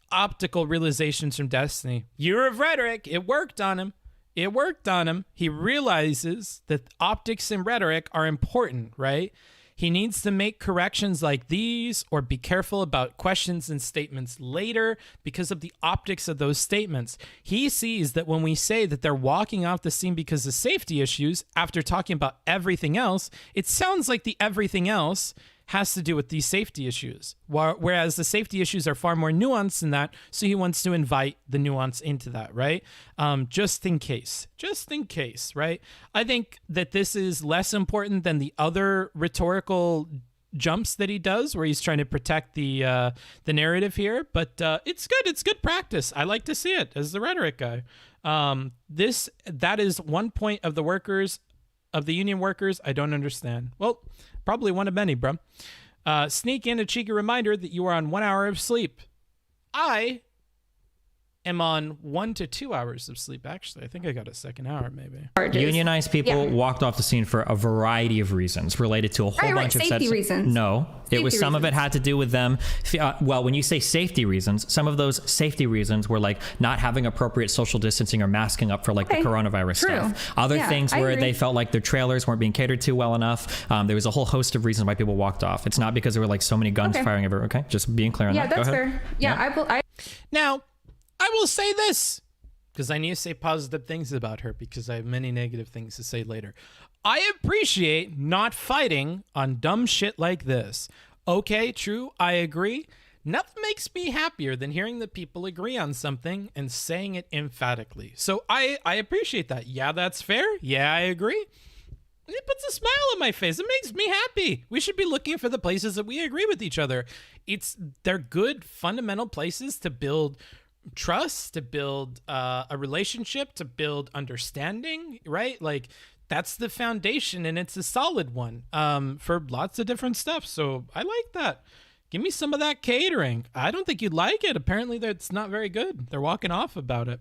optical realizations from Destiny. Year of rhetoric. It worked on him. It worked on him. He realizes that optics and rhetoric are important, right? He needs to make corrections like these or be careful about questions and statements later because of the optics of those statements. He sees that when we say that they're walking off the scene because of safety issues after talking about everything else, it sounds like the everything else has to do with these safety issues, whereas the safety issues are far more nuanced than that, so he wants to invite the nuance into that, right? Just in case, right? I think that this is less important than the other rhetorical jumps that he does, where he's trying to protect the narrative here, but it's good practice. I like to see it as the rhetoric guy. That is one point of the union workers I don't understand. Well, probably one of many, bro. Sneak in a cheeky reminder that you are on 1 hour of sleep. I am on 1 to 2 hours of sleep, actually. I think I got a second hour, maybe. Unionized people walked off the scene for a variety of reasons related to a whole bunch of safety sets. reasons. No, it was some of it reasons. had to do with them. Well, when you say safety reasons, some of those safety reasons were like not having appropriate social distancing or masking up for like the coronavirus stuff. Other things where they felt like their trailers weren't being catered to well enough. There was a whole host of reasons why people walked off. It's not because there were like so many guns firing everywhere. Okay, just being clear on that. Yeah, that's Go ahead. fair. Yeah. Now, I will say this, because I need to say positive things about her, because I have many negative things to say later. I appreciate not fighting on dumb shit like this. Okay, true, I agree. Nothing makes me happier than hearing that people agree on something and saying it emphatically. So I appreciate that. Yeah, that's fair. Yeah, I agree. It puts a smile on my face. It makes me happy. We should be looking for the places that we agree with each other. They're good fundamental places to build trust, to build a relationship, to build understanding, right? Like, that's the foundation, and it's a solid one for lots of different stuff. So I like that. Give me some of that catering. I don't think you'd like it. Apparently that's not very good. They're walking off about it.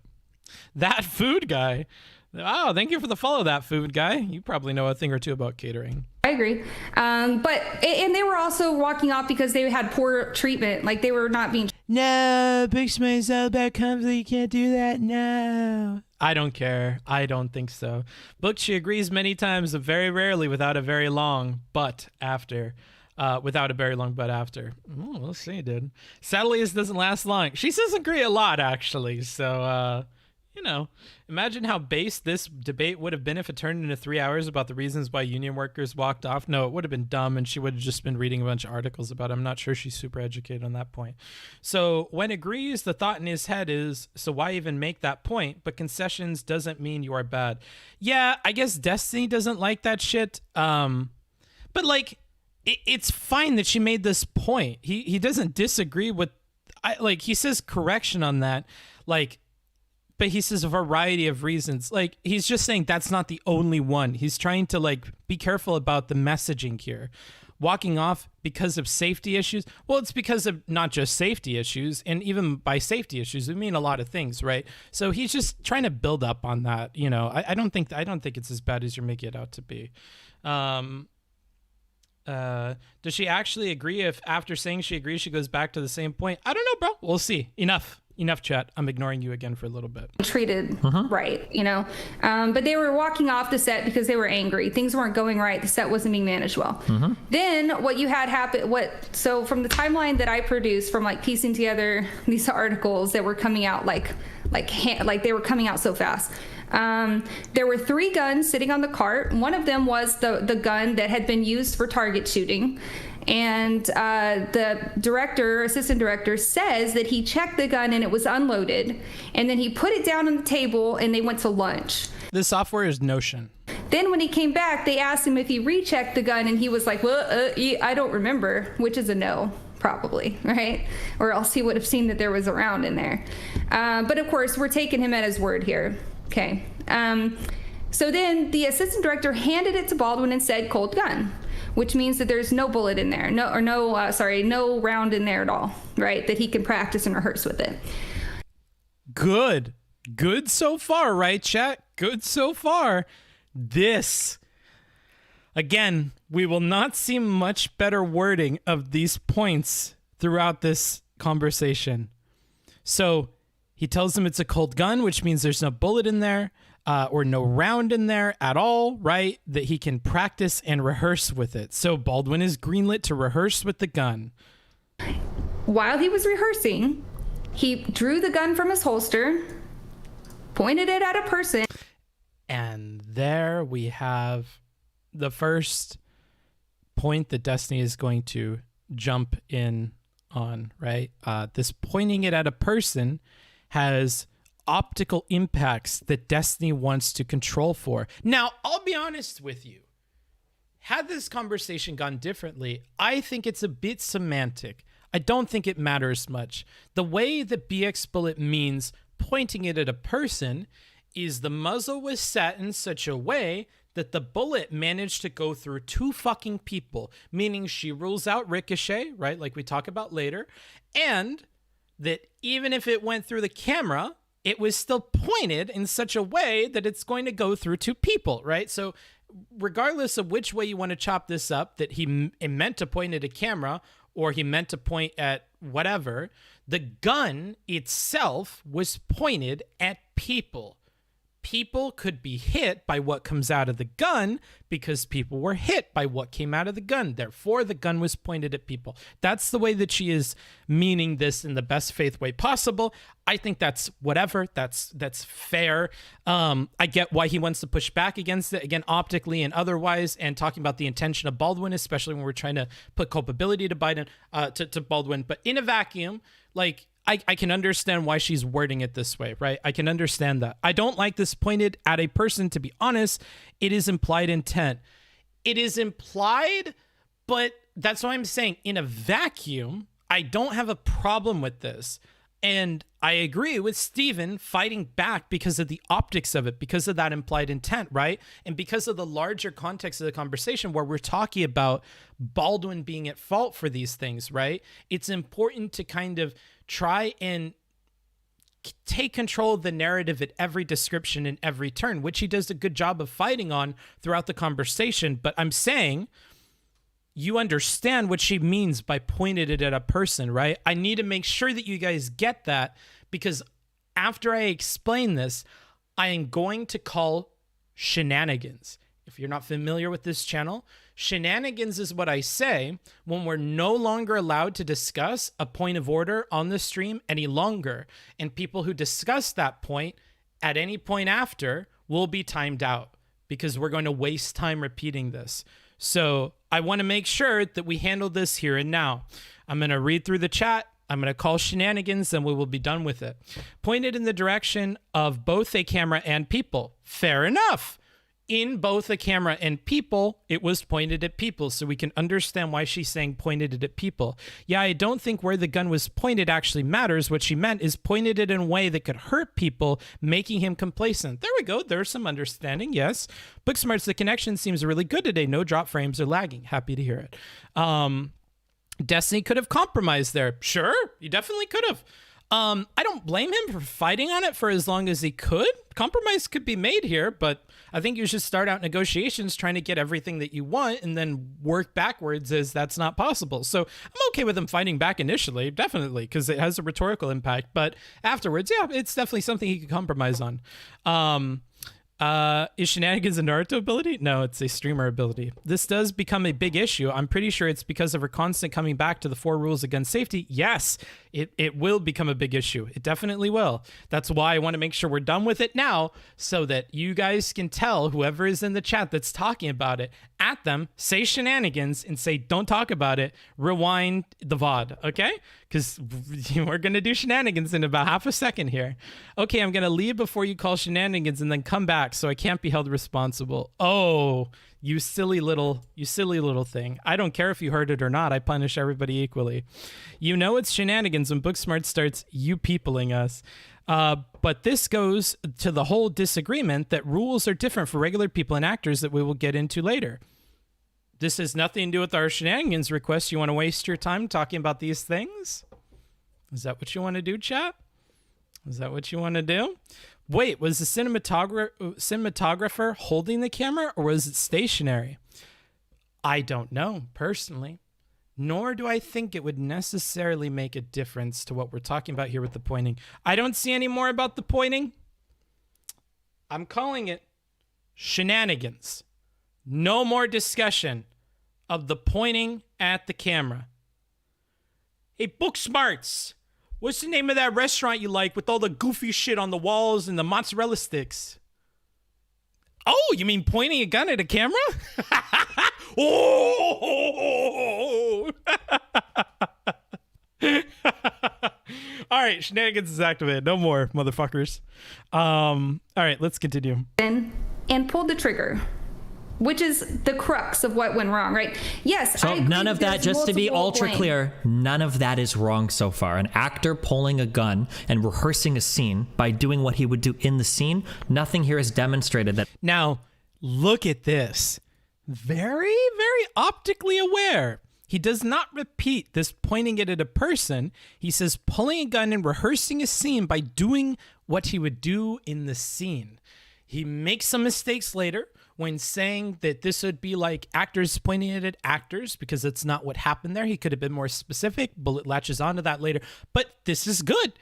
That food guy. Oh, thank you for the follow, that food guy. You probably know a thing or two about catering. I agree. And they were also walking off because they had poor treatment. Like, they were not being... No, Booksmarts is all about comfort. You can't do that. No. I don't care. I don't think so. Book, she agrees many times, but very rarely without a very long but after. without a very long but after. We'll see, dude. Sadly, this doesn't last long. She says agree a lot, actually. So, you know, imagine how base this debate would have been if it turned into 3 hours about the reasons why union workers walked off. No, it would have been dumb, and she would have just been reading a bunch of articles about it. I'm not sure she's super educated on that point. So when agrees, the thought in his head is, so why even make that point? But concessions doesn't mean you are bad. Yeah, I guess Destiny doesn't like that shit. But like, it's fine that she made this point. He doesn't disagree with, he says correction on that. Like, but he says a variety of reasons. Like, he's just saying that's not the only one. He's trying to, like, be careful about the messaging here. Walking off because of safety issues. Well, it's because of not just safety issues, and even by safety issues, we mean a lot of things, right? So he's just trying to build up on that. You know, I don't think it's as bad as you're making it out to be. Does she actually agree if after saying she agrees, she goes back to the same point? I don't know, bro. We'll see. Enough, chat. I'm ignoring you again for a little bit. Treated right, you know, but they were walking off the set because they were angry. Things weren't going right. The set wasn't being managed well. Then what you had happen, so from the timeline that I produced from like piecing together these articles that were coming out like they were coming out so fast. There were 3 guns sitting on the cart. One of them was the gun that had been used for target shooting. And the assistant director says that he checked the gun and it was unloaded. And then he put it down on the table and they went to lunch. This software is Notion. Then when he came back, they asked him if he rechecked the gun and he was like, well, I don't remember, which is a no. Probably, right? Or else he would have seen that there was a round in there. But of course, we're taking him at his word here. Okay. So then the assistant director handed it to Baldwin and said cold gun, which means that there's no bullet in there, no round in there at all, right? That he can practice and rehearse with it. Good so far, right, chat? Good so far. This, again, we will not see much better wording of these points throughout this conversation. So he tells him it's a cold gun, which means there's no bullet in there. Or no round in there at all, right? That he can practice and rehearse with it. So Baldwin is greenlit to rehearse with the gun. While he was rehearsing, he drew the gun from his holster, pointed it at a person. And there we have the first point that Destiny is going to jump in on, right? This pointing it at a person has optical impacts that Destiny wants to control for. Now, I'll be honest with you. Had this conversation gone differently, I think it's a bit semantic. I don't think it matters much. The way that BXBullet means pointing it at a person is the muzzle was set in such a way that the bullet managed to go through 2 fucking people, meaning she rules out ricochet, right? Like we talk about later, and that even if it went through the camera, it was still pointed in such a way that it's going to go through 2 people, right? So regardless of which way you want to chop this up, that he meant to point at a camera or he meant to point at whatever, the gun itself was pointed at people. People could be hit by what comes out of the gun because people were hit by what came out of the gun. Therefore, the gun was pointed at people. That's the way that she is meaning this in the best faith way possible. I think that's whatever. That's fair. I get why he wants to push back against it, again, optically and otherwise, and talking about the intention of Baldwin, especially when we're trying to put culpability to Biden, to Baldwin. But in a vacuum, like, I can understand why she's wording it this way, right? I can understand that. I don't like this pointed at a person, to be honest. It is implied intent. It is implied, but that's why I'm saying in a vacuum, I don't have a problem with this. And I agree with Steven fighting back because of the optics of it, because of that implied intent, right? And because of the larger context of the conversation where we're talking about Baldwin being at fault for these things, right? It's important to kind of try and take control of the narrative at every description and every turn, which he does a good job of fighting on throughout the conversation. But I'm saying you understand what she means by pointed it at a person, right? I need to make sure that you guys get that, because after I explain this, I am going to call shenanigans. if you're not familiar with this channel, shenanigans is what I say when we're no longer allowed to discuss a point of order on the stream any longer. And people who discuss that point at any point after will be timed out because we're going to waste time repeating this. So I want to make sure that we handle this here and now. I'm going to read through the chat. I'm going to call shenanigans, and we will be done with it. Pointed in the direction of both a camera and people. Fair enough. In both a camera and people, it was pointed at people, so we can understand why she's saying pointed it at people. Yeah, I don't think where the gun was pointed actually matters. What she meant is pointed it in a way that could hurt people, making him complacent. There we go. There's some understanding, yes. Booksmarts, the connection seems really good today. No drop frames or lagging. Happy to hear it. Destiny could have compromised there. Sure, he definitely could have. I don't blame him for fighting on it for as long as he could. Compromise could be made here, but I think you should start out negotiations trying to get everything that you want and then work backwards as that's not possible. So I'm okay with him fighting back initially, definitely, because it has a rhetorical impact. But afterwards, yeah, it's definitely something he could compromise on. Is shenanigans a Naruto ability? No, it's a streamer ability. This does become a big issue. I'm pretty sure it's because of her constant coming back to the 4 rules of gun safety. Yes, it will become a big issue. It definitely will. That's why I want to make sure we're done with it now so that you guys can tell whoever is in the chat that's talking about it at them, say shenanigans and say don't talk about it, rewind the VOD, okay? Because we're going to do shenanigans in about half a second here. Okay, I'm going to leave before you call shenanigans and then come back so I can't be held responsible. Oh, you silly little thing. I don't care if you heard it or not. I punish everybody equally. You know it's shenanigans when Booksmart starts you peopling us. But this goes to the whole disagreement that rules are different for regular people and actors that we will get into later. This has nothing to do with our shenanigans request. You want to waste your time talking about these things? Is that what you want to do, chat? Is that what you want to do? Wait, was the cinematographer holding the camera or was it stationary? I don't know, personally. Nor do I think it would necessarily make a difference to what we're talking about here with the pointing. I don't see any more about the pointing. I'm calling it shenanigans. No more discussion of the pointing at the camera. Hey, Booksmarts, what's the name of that restaurant you like with all the goofy shit on the walls and the mozzarella sticks? Oh, you mean pointing a gun at a camera? Oh! All right, shenanigans is activated. No more, motherfuckers. All right, let's continue. And pulled the trigger, which is the crux of what went wrong, right? Yes. So none of that, just to be ultra clear, none of that is wrong so far. An actor pulling a gun and rehearsing a scene by doing what he would do in the scene, nothing here has demonstrated that. Now, look at this. Very, very optically aware. He does not repeat this pointing it at a person. He says pulling a gun and rehearsing a scene by doing what he would do in the scene. He makes some mistakes later when saying that this would be like actors pointing it at actors because that's not what happened there. He could have been more specific. Bullet latches onto that later. But this is good.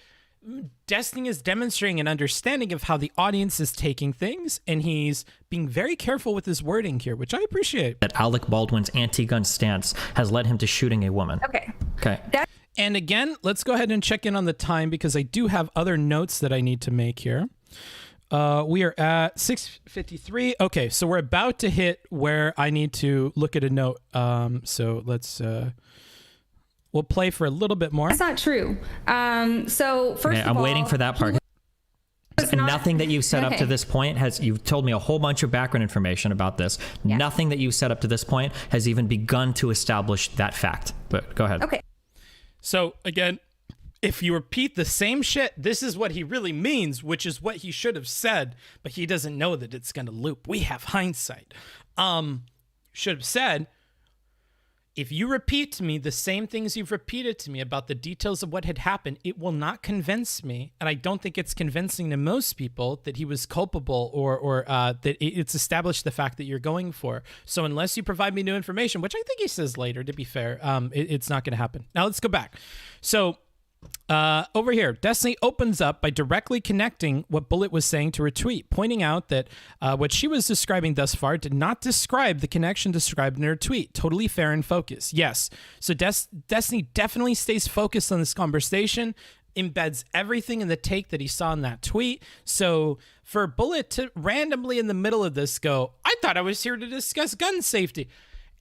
Destiny is demonstrating an understanding of how the audience is taking things, and he's being very careful with his wording here, which I appreciate. That Alec Baldwin's anti-gun stance has led him to shooting a woman. Okay. And again, let's go ahead and check in on the time because I do have other notes that I need to make here. We are at 6:53. Okay, so we're about to hit where I need to look at a note. So let's... We'll play for a little bit more. That's not true. So first of all, I'm waiting for that part. Nothing that you've said up to this point you've told me a whole bunch of background information about this. Yeah. Nothing that you've said up to this point has even begun to establish that fact. But go ahead. Okay. So again, if you repeat the same shit, this is what he really means, which is what he should have said, but he doesn't know that it's going to loop. We have hindsight. Should have said, if you repeat to me the same things you've repeated to me about the details of what had happened, it will not convince me, and I don't think it's convincing to most people that he was culpable or that it's established the fact that you're going for. So unless you provide me new information, which I think he says later, to be fair, it's not going to happen. Now let's go back. So Over here, Destiny opens up by directly connecting what Bullet was saying to her tweet, pointing out that what she was describing thus far did not describe the connection described in her tweet. Totally fair and focused. Yes. So Destiny definitely stays focused on this conversation, embeds everything in the take that he saw in that tweet. So for Bullet to randomly in the middle of this go, I thought I was here to discuss gun safety,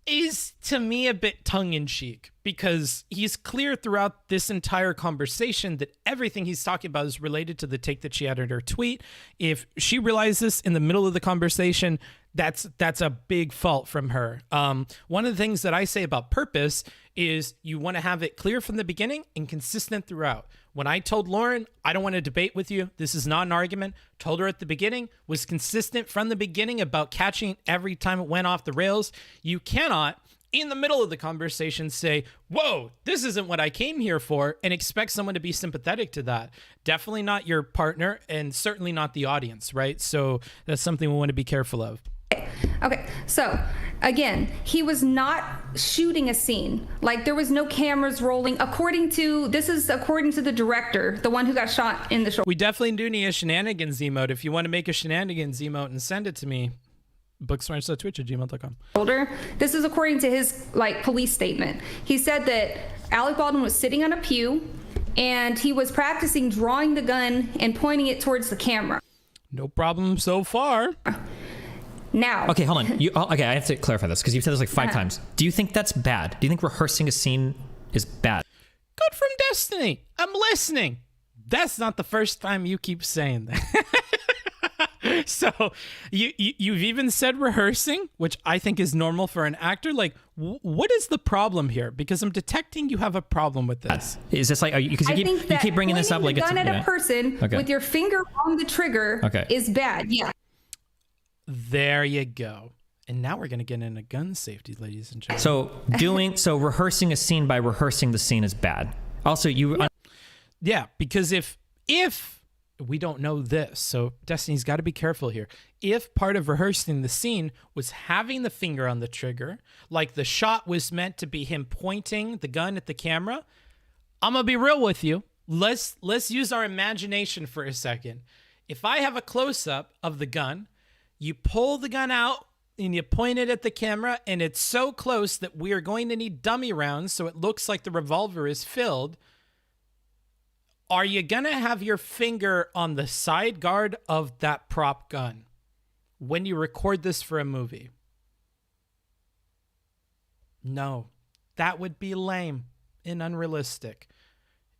is to me a bit tongue-in-cheek, because he's clear throughout this entire conversation that everything he's talking about is related to the take that she had in her tweet. If she realized this in the middle of the conversation, that's a big fault from her. One of the things that I say about purpose is you want to have it clear from the beginning and consistent throughout. When I told Lauren, I don't want to debate with you, this is not an argument, told her at the beginning, was consistent from the beginning about catching it every time it went off the rails. You cannot, in the middle of the conversation, say, whoa, this isn't what I came here for, and expect someone to be sympathetic to that. Definitely not your partner, and certainly not the audience, right? So that's something we want to be careful of. Okay, so again, he was not shooting a scene. Like, there was no cameras rolling. According to the director, the one who got shot in the shoulder. We definitely do need a shenanigans emote. If you want to make a shenanigans emote and send it to me, booksmarts.twitch@gmail.com. This is according to his police statement. He said that Alec Baldwin was sitting on a pew and he was practicing drawing the gun and pointing it towards the camera. No problem so far. Now. Okay, hold on. Okay, I have to clarify this because you've said this like 5 times. Do you think that's bad? Do you think rehearsing a scene is bad? Good from Destiny. I'm listening. That's not the first time you keep saying that. So you've even said rehearsing, which I think is normal for an actor. Like, what is the problem here? Because I'm detecting you have a problem with this. Is this like, because you keep bringing this up like it's a gun at a person with your finger on the trigger is bad. Yeah. There you go. And now we're going to get into gun safety, ladies and gentlemen. So rehearsing a scene by rehearsing the scene is bad. Also, yeah, because if we don't know this, so Destiny's got to be careful here. If part of rehearsing the scene was having the finger on the trigger, like the shot was meant to be him pointing the gun at the camera, I'm going to be real with you. Let's use our imagination for a second. If I have a close-up of the gun, you pull the gun out and you point it at the camera, and it's so close that we are going to need dummy rounds so it looks like the revolver is filled. Are you going to have your finger on the side guard of that prop gun when you record this for a movie? No, that would be lame and unrealistic.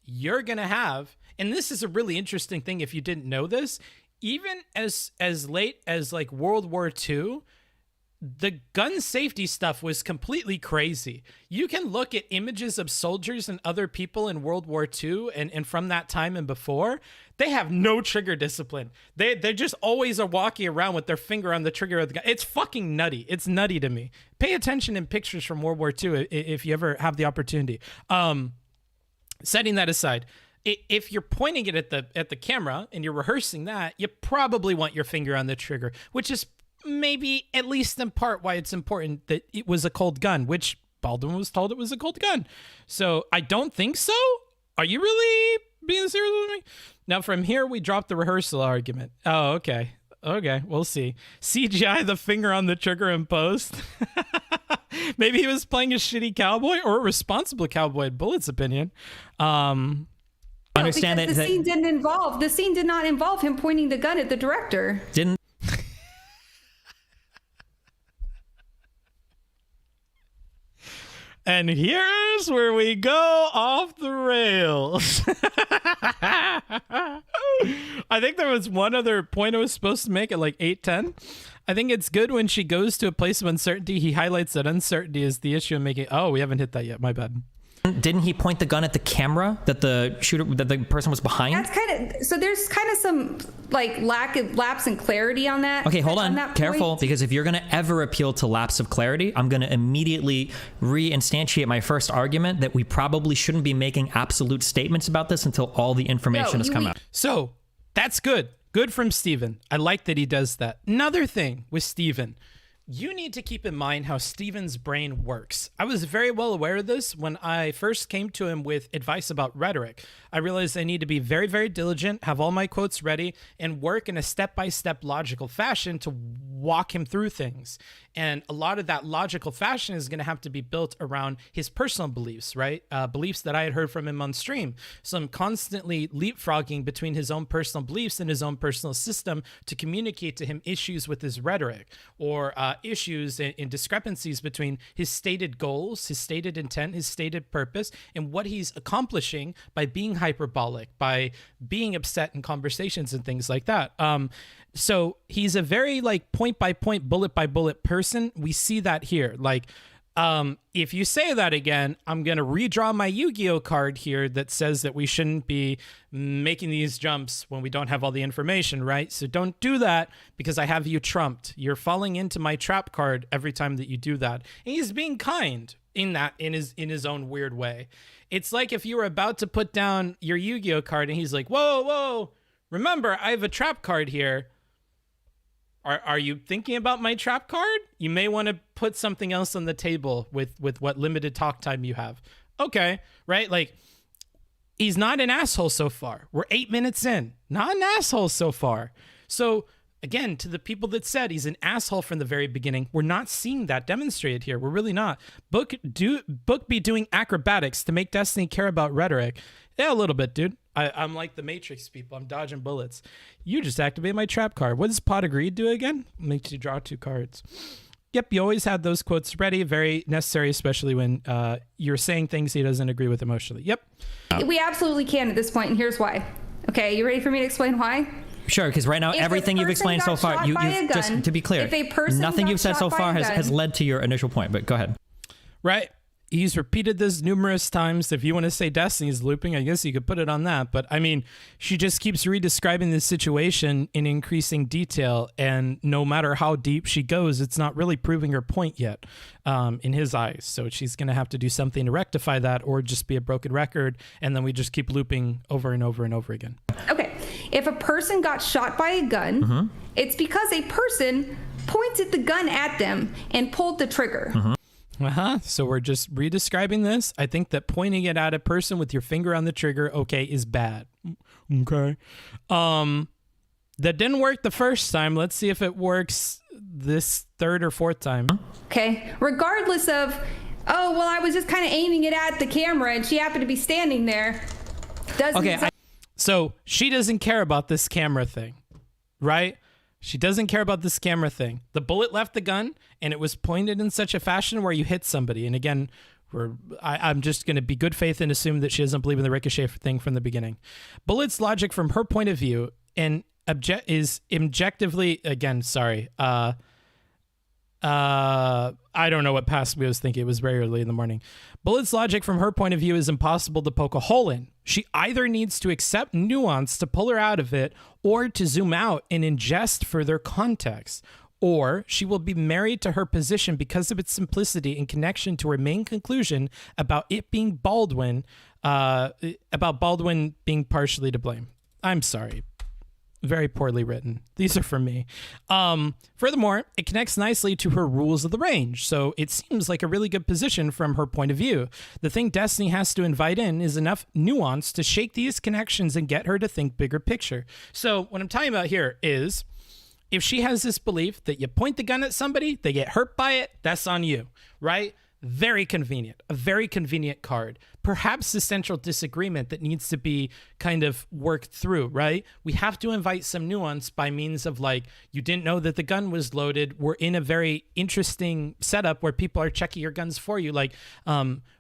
You're going to have, and this is a really interesting thing if you didn't know this, even as late as like World War II, the gun safety stuff was completely crazy. You can look at images of soldiers and other people in World War II and from that time and before, they have no trigger discipline. They just always are walking around with their finger on the trigger of the gun. It's fucking nutty. It's nutty to me. Pay attention in pictures from World War II if you ever have the opportunity. Setting that aside, if you're pointing it at the camera and you're rehearsing that, you probably want your finger on the trigger, which is maybe at least in part why it's important that it was a cold gun, which Baldwin was told it was a cold gun. So I don't think so. Are you really being serious with me? Now from here, we drop the rehearsal argument. Oh, okay. Okay, we'll see. CGI the finger on the trigger in post. Maybe he was playing a shitty cowboy or a responsible cowboy in Bullet's opinion. Understand that the scene did not involve him pointing the gun at the director. Didn't. And here's where we go off the rails. I think there was one other point I was supposed to make at like 8:10. I think it's good when she goes to a place of uncertainty. He highlights that uncertainty is the issue in making. Oh, we haven't hit that yet. My bad. Didn't he point the gun at the camera that the person was behind? That's there's kind of some like lapse in clarity on that. Okay, hold on. Careful, because if you're going to ever appeal to lapse of clarity, I'm going to immediately reinstantiate my first argument that we probably shouldn't be making absolute statements about this until all the information has come out. So that's good. Good from Steven. I like that he does that. Another thing with Steven, you need to keep in mind how Steven's brain works. I was very well aware of this when I first came to him with advice about rhetoric. I realized I need to be very, very diligent, have all my quotes ready, and work in a step-by-step logical fashion to walk him through things. And a lot of that logical fashion is going to have to be built around his personal beliefs, right? Beliefs that I had heard from him on stream. So I'm constantly leapfrogging between his own personal beliefs and his own personal system to communicate to him issues with his rhetoric, or issues and discrepancies between his stated goals, his stated intent, his stated purpose, and what he's accomplishing by being hyperbolic, by being upset in conversations and things like that. So he's a very like point by point, bullet by bullet person. We see that here. Like, if you say that again, I'm going to redraw my Yu-Gi-Oh card here that says that we shouldn't be making these jumps when we don't have all the information, right? So don't do that because I have you trumped. You're falling into my trap card every time that you do that. And he's being kind in his own weird way. It's like if you were about to put down your Yu-Gi-Oh card and he's like, whoa, remember, I have a trap card here. Are you thinking about my trap card? You may want to put something else on the table with what limited talk time you have. Okay, right? Like, he's not an asshole so far. We're 8 minutes in. Not an asshole so far. So, again, to the people that said he's an asshole from the very beginning, we're not seeing that demonstrated here. We're really not. Book be doing acrobatics to make Destiny care about rhetoric. Yeah, a little bit, dude. I'm like the Matrix people. I'm dodging bullets. You just activate my trap card. What does Pot Agreed do again? Makes you draw 2 cards. Yep, you always had those quotes ready. Very necessary, especially when you're saying things he doesn't agree with emotionally. Yep. We absolutely can at this point, and here's why. Okay, you ready for me to explain why? Sure, because right now everything you've explained so far, you've just to be clear, nothing you've said so far has led to your initial point. But go ahead. Right. He's repeated this numerous times. If you want to say Destiny's looping, I guess you could put it on that. But I mean, she just keeps redescribing this situation in increasing detail. And no matter how deep she goes, it's not really proving her point yet in his eyes. So she's going to have to do something to rectify that, or just be a broken record. And then we just keep looping over and over and over again. Okay. If a person got shot by a gun, it's because a person pointed the gun at them and pulled the trigger. So we're just redescribing this. I think that pointing it at a person with your finger on the trigger, okay, is bad. Okay. That didn't work the first time. Let's see if it works this 3rd or 4th time. Okay. Regardless of, oh, well, I was just kind of aiming it at the camera and she happened to be standing there. So she doesn't care about this camera thing, right? She doesn't care about this camera thing. The bullet left the gun, and it was pointed in such a fashion where you hit somebody. And again, I'm just going to be good faith and assume that she doesn't believe in the ricochet thing from the beginning. Bullet's logic from her point of view and is objectively, again, sorry. I don't know what possibly I was thinking. It was very early in the morning. Bullet's logic from her point of view is impossible to poke a hole in. She either needs to accept nuance to pull her out of it, or to zoom out and ingest further context. Or she will be married to her position because of its simplicity in connection to her main conclusion about it being Baldwin, about Baldwin being partially to blame. I'm sorry. Very poorly written. These are from me. Furthermore, it connects nicely to her rules of the range, so it seems like a really good position from her point of view. The thing Destiny has to invite in is enough nuance to shake these connections and get her to think bigger picture. So what I'm talking about here is, if she has this belief that you point the gun at somebody, they get hurt by it, that's on you, right? Very convenient, a very convenient card. Perhaps the central disagreement that needs to be kind of worked through, right? We have to invite some nuance by means of, like, you didn't know that the gun was loaded. We're in a very interesting setup where people are checking your guns for you. Like,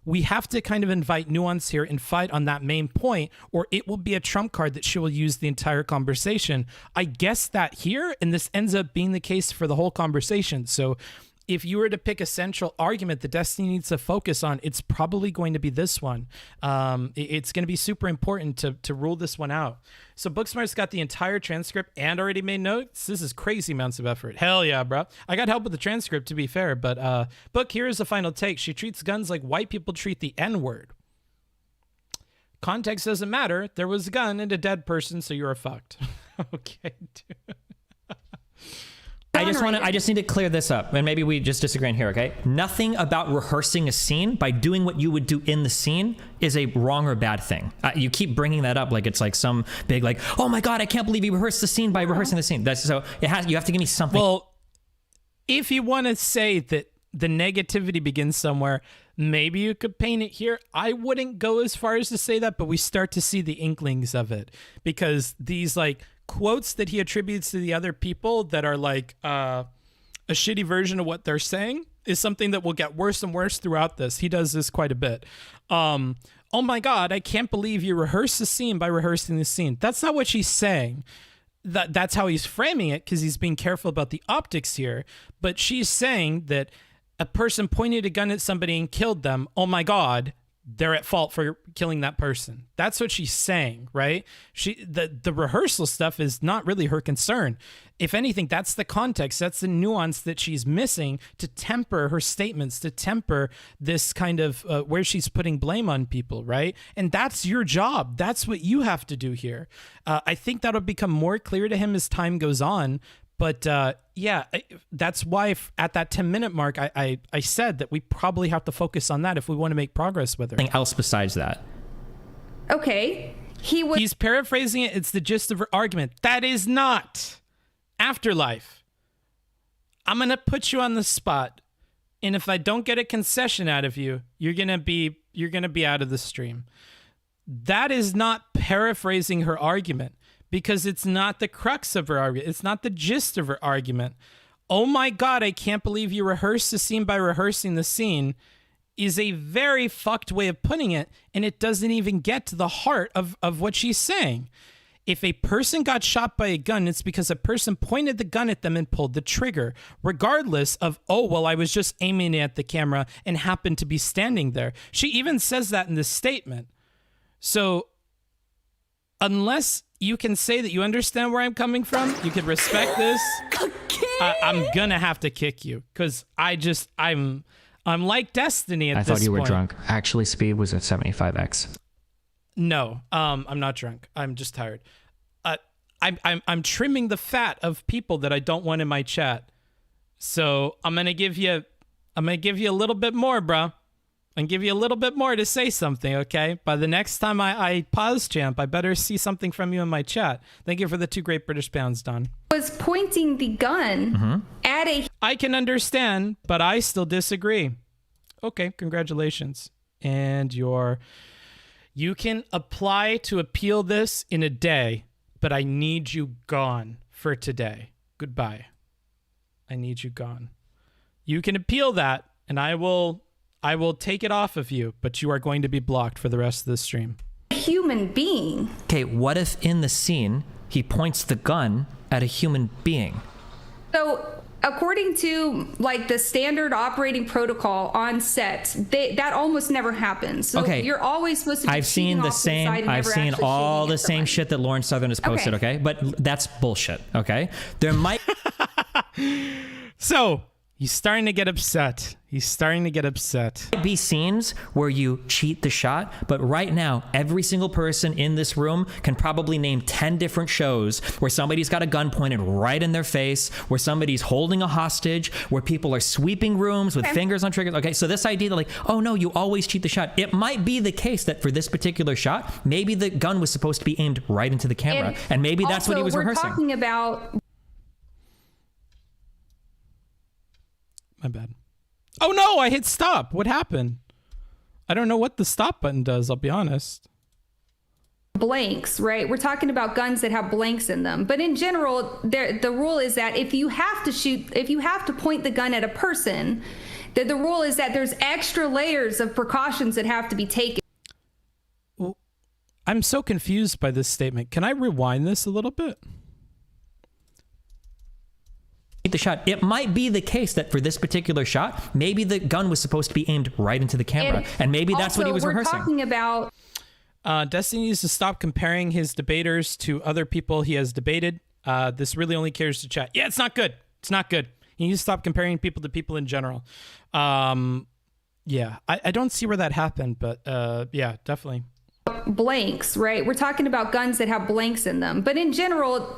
we have to kind of invite nuance here and fight on that main point, or it will be a trump card that she will use the entire conversation. I guess that here, and this ends up being the case for the whole conversation. So if you were to pick a central argument that Destiny needs to focus on, it's probably going to be this one. It's going to be super important to rule this one out. So Booksmart's got the entire transcript and already made notes. This is crazy amounts of effort. Hell yeah, bro. I got help with the transcript, to be fair. But Book, here is the final take. She treats guns like white people treat the N-word. Context doesn't matter. There was a gun and a dead person, so you're fucked. Okay, dude. I just need to clear this up, and maybe we just disagree in here, okay? Nothing about rehearsing a scene by doing what you would do in the scene is a wrong or bad thing. You keep bringing that up like it's like some big like, oh my god, I can't believe you rehearsed the scene by rehearsing the scene. That's so you have to give me something. Well, if you want to say that the negativity begins somewhere, maybe you could paint it here. I wouldn't go as far as to say that, but we start to see the inklings of it, because these like quotes that he attributes to the other people that are like a shitty version of what they're saying is something that will get worse and worse throughout this. He does this quite a bit. Oh my god, I can't believe you rehearsed the scene by rehearsing the scene. That's not what she's saying. That's how he's framing it, because he's being careful about the optics here. But she's saying that a person pointed a gun at somebody and killed them. Oh my god, they're at fault for killing that person. That's what she's saying, right? The rehearsal stuff is not really her concern. If anything, that's the context, that's the nuance that she's missing to temper her statements, to temper this kind of where she's putting blame on people, right? And that's your job. That's what you have to do here. I think that'll become more clear to him as time goes on. But yeah, that's why at that 10-minute mark, I said that we probably have to focus on that if we want to make progress with her. Anything else besides that? Okay. He's paraphrasing it. It's the gist of her argument. That is not Afterlife. I'm going to put you on the spot. And if I don't get a concession out of you, you're going to be out of the stream. That is not paraphrasing her argument. Because it's not the crux of her argument. It's not the gist of her argument. Oh my god, I can't believe you rehearsed the scene by rehearsing the scene is a very fucked way of putting it, and it doesn't even get to the heart of what she's saying. If a person got shot by a gun, it's because a person pointed the gun at them and pulled the trigger, regardless of, oh, well, I was just aiming at the camera and happened to be standing there. She even says that in this statement. So unless you can say that you understand where I'm coming from, you can respect this. I'm gonna have to kick you, because I'm like Destiny at this point. I thought you were drunk. Actually, speed was at 75x. No, I'm not drunk. I'm just tired. I'm trimming the fat of people that I don't want in my chat. So I'm gonna give you a little bit more, bro. And give you a little bit more to say something, okay? By the next time I pause champ, I better see something from you in my chat. Thank you for the 2 great British pounds, Don. Was pointing the gun at a... I can understand, but I still disagree. Okay, congratulations. And you can apply to appeal this in a day, but I need you gone for today. Goodbye. I need you gone. You can appeal that, and I will take it off of you, but you are going to be blocked for the rest of the stream. Human being. Okay, what if in the scene he points the gun at a human being? So according to like the standard operating protocol on set, that almost never happens. So okay, you're always supposed to be I've seen the same. I've seen all the same shit that Lauren Southern has posted. Okay, but that's bullshit. Okay, there might. So he's starting to get upset. Be scenes where you cheat the shot, but right now, every single person in this room can probably name 10 different shows where somebody's got a gun pointed right in their face, where somebody's holding a hostage, where people are sweeping rooms with fingers on triggers. Okay, so this idea that like, oh no, you always cheat the shot. It might be the case that for this particular shot, maybe the gun was supposed to be aimed right into the camera, and maybe that's what he was rehearsing. We're talking about... My bad. Oh no, I hit stop. What happened? I don't know what the stop button does, I'll be honest. Blanks, right? We're talking about guns that have blanks in them. But in general, the rule is that if you have to point the gun at a person, the rule is that there's extra layers of precautions that have to be taken. Well, I'm so confused by this statement. Can I rewind this a little bit? The shot. It might be the case that for this particular shot, maybe the gun was supposed to be aimed right into the camera, and maybe that's what he was rehearsing. We're talking about... Destiny needs to stop comparing his debaters to other people he has debated. This really only cares to chat. Yeah, it's not good. It's not good. You need to stop comparing people to people in general. Yeah, I don't see where that happened, but yeah, definitely. Blanks, right? We're talking about guns that have blanks in them. But in general...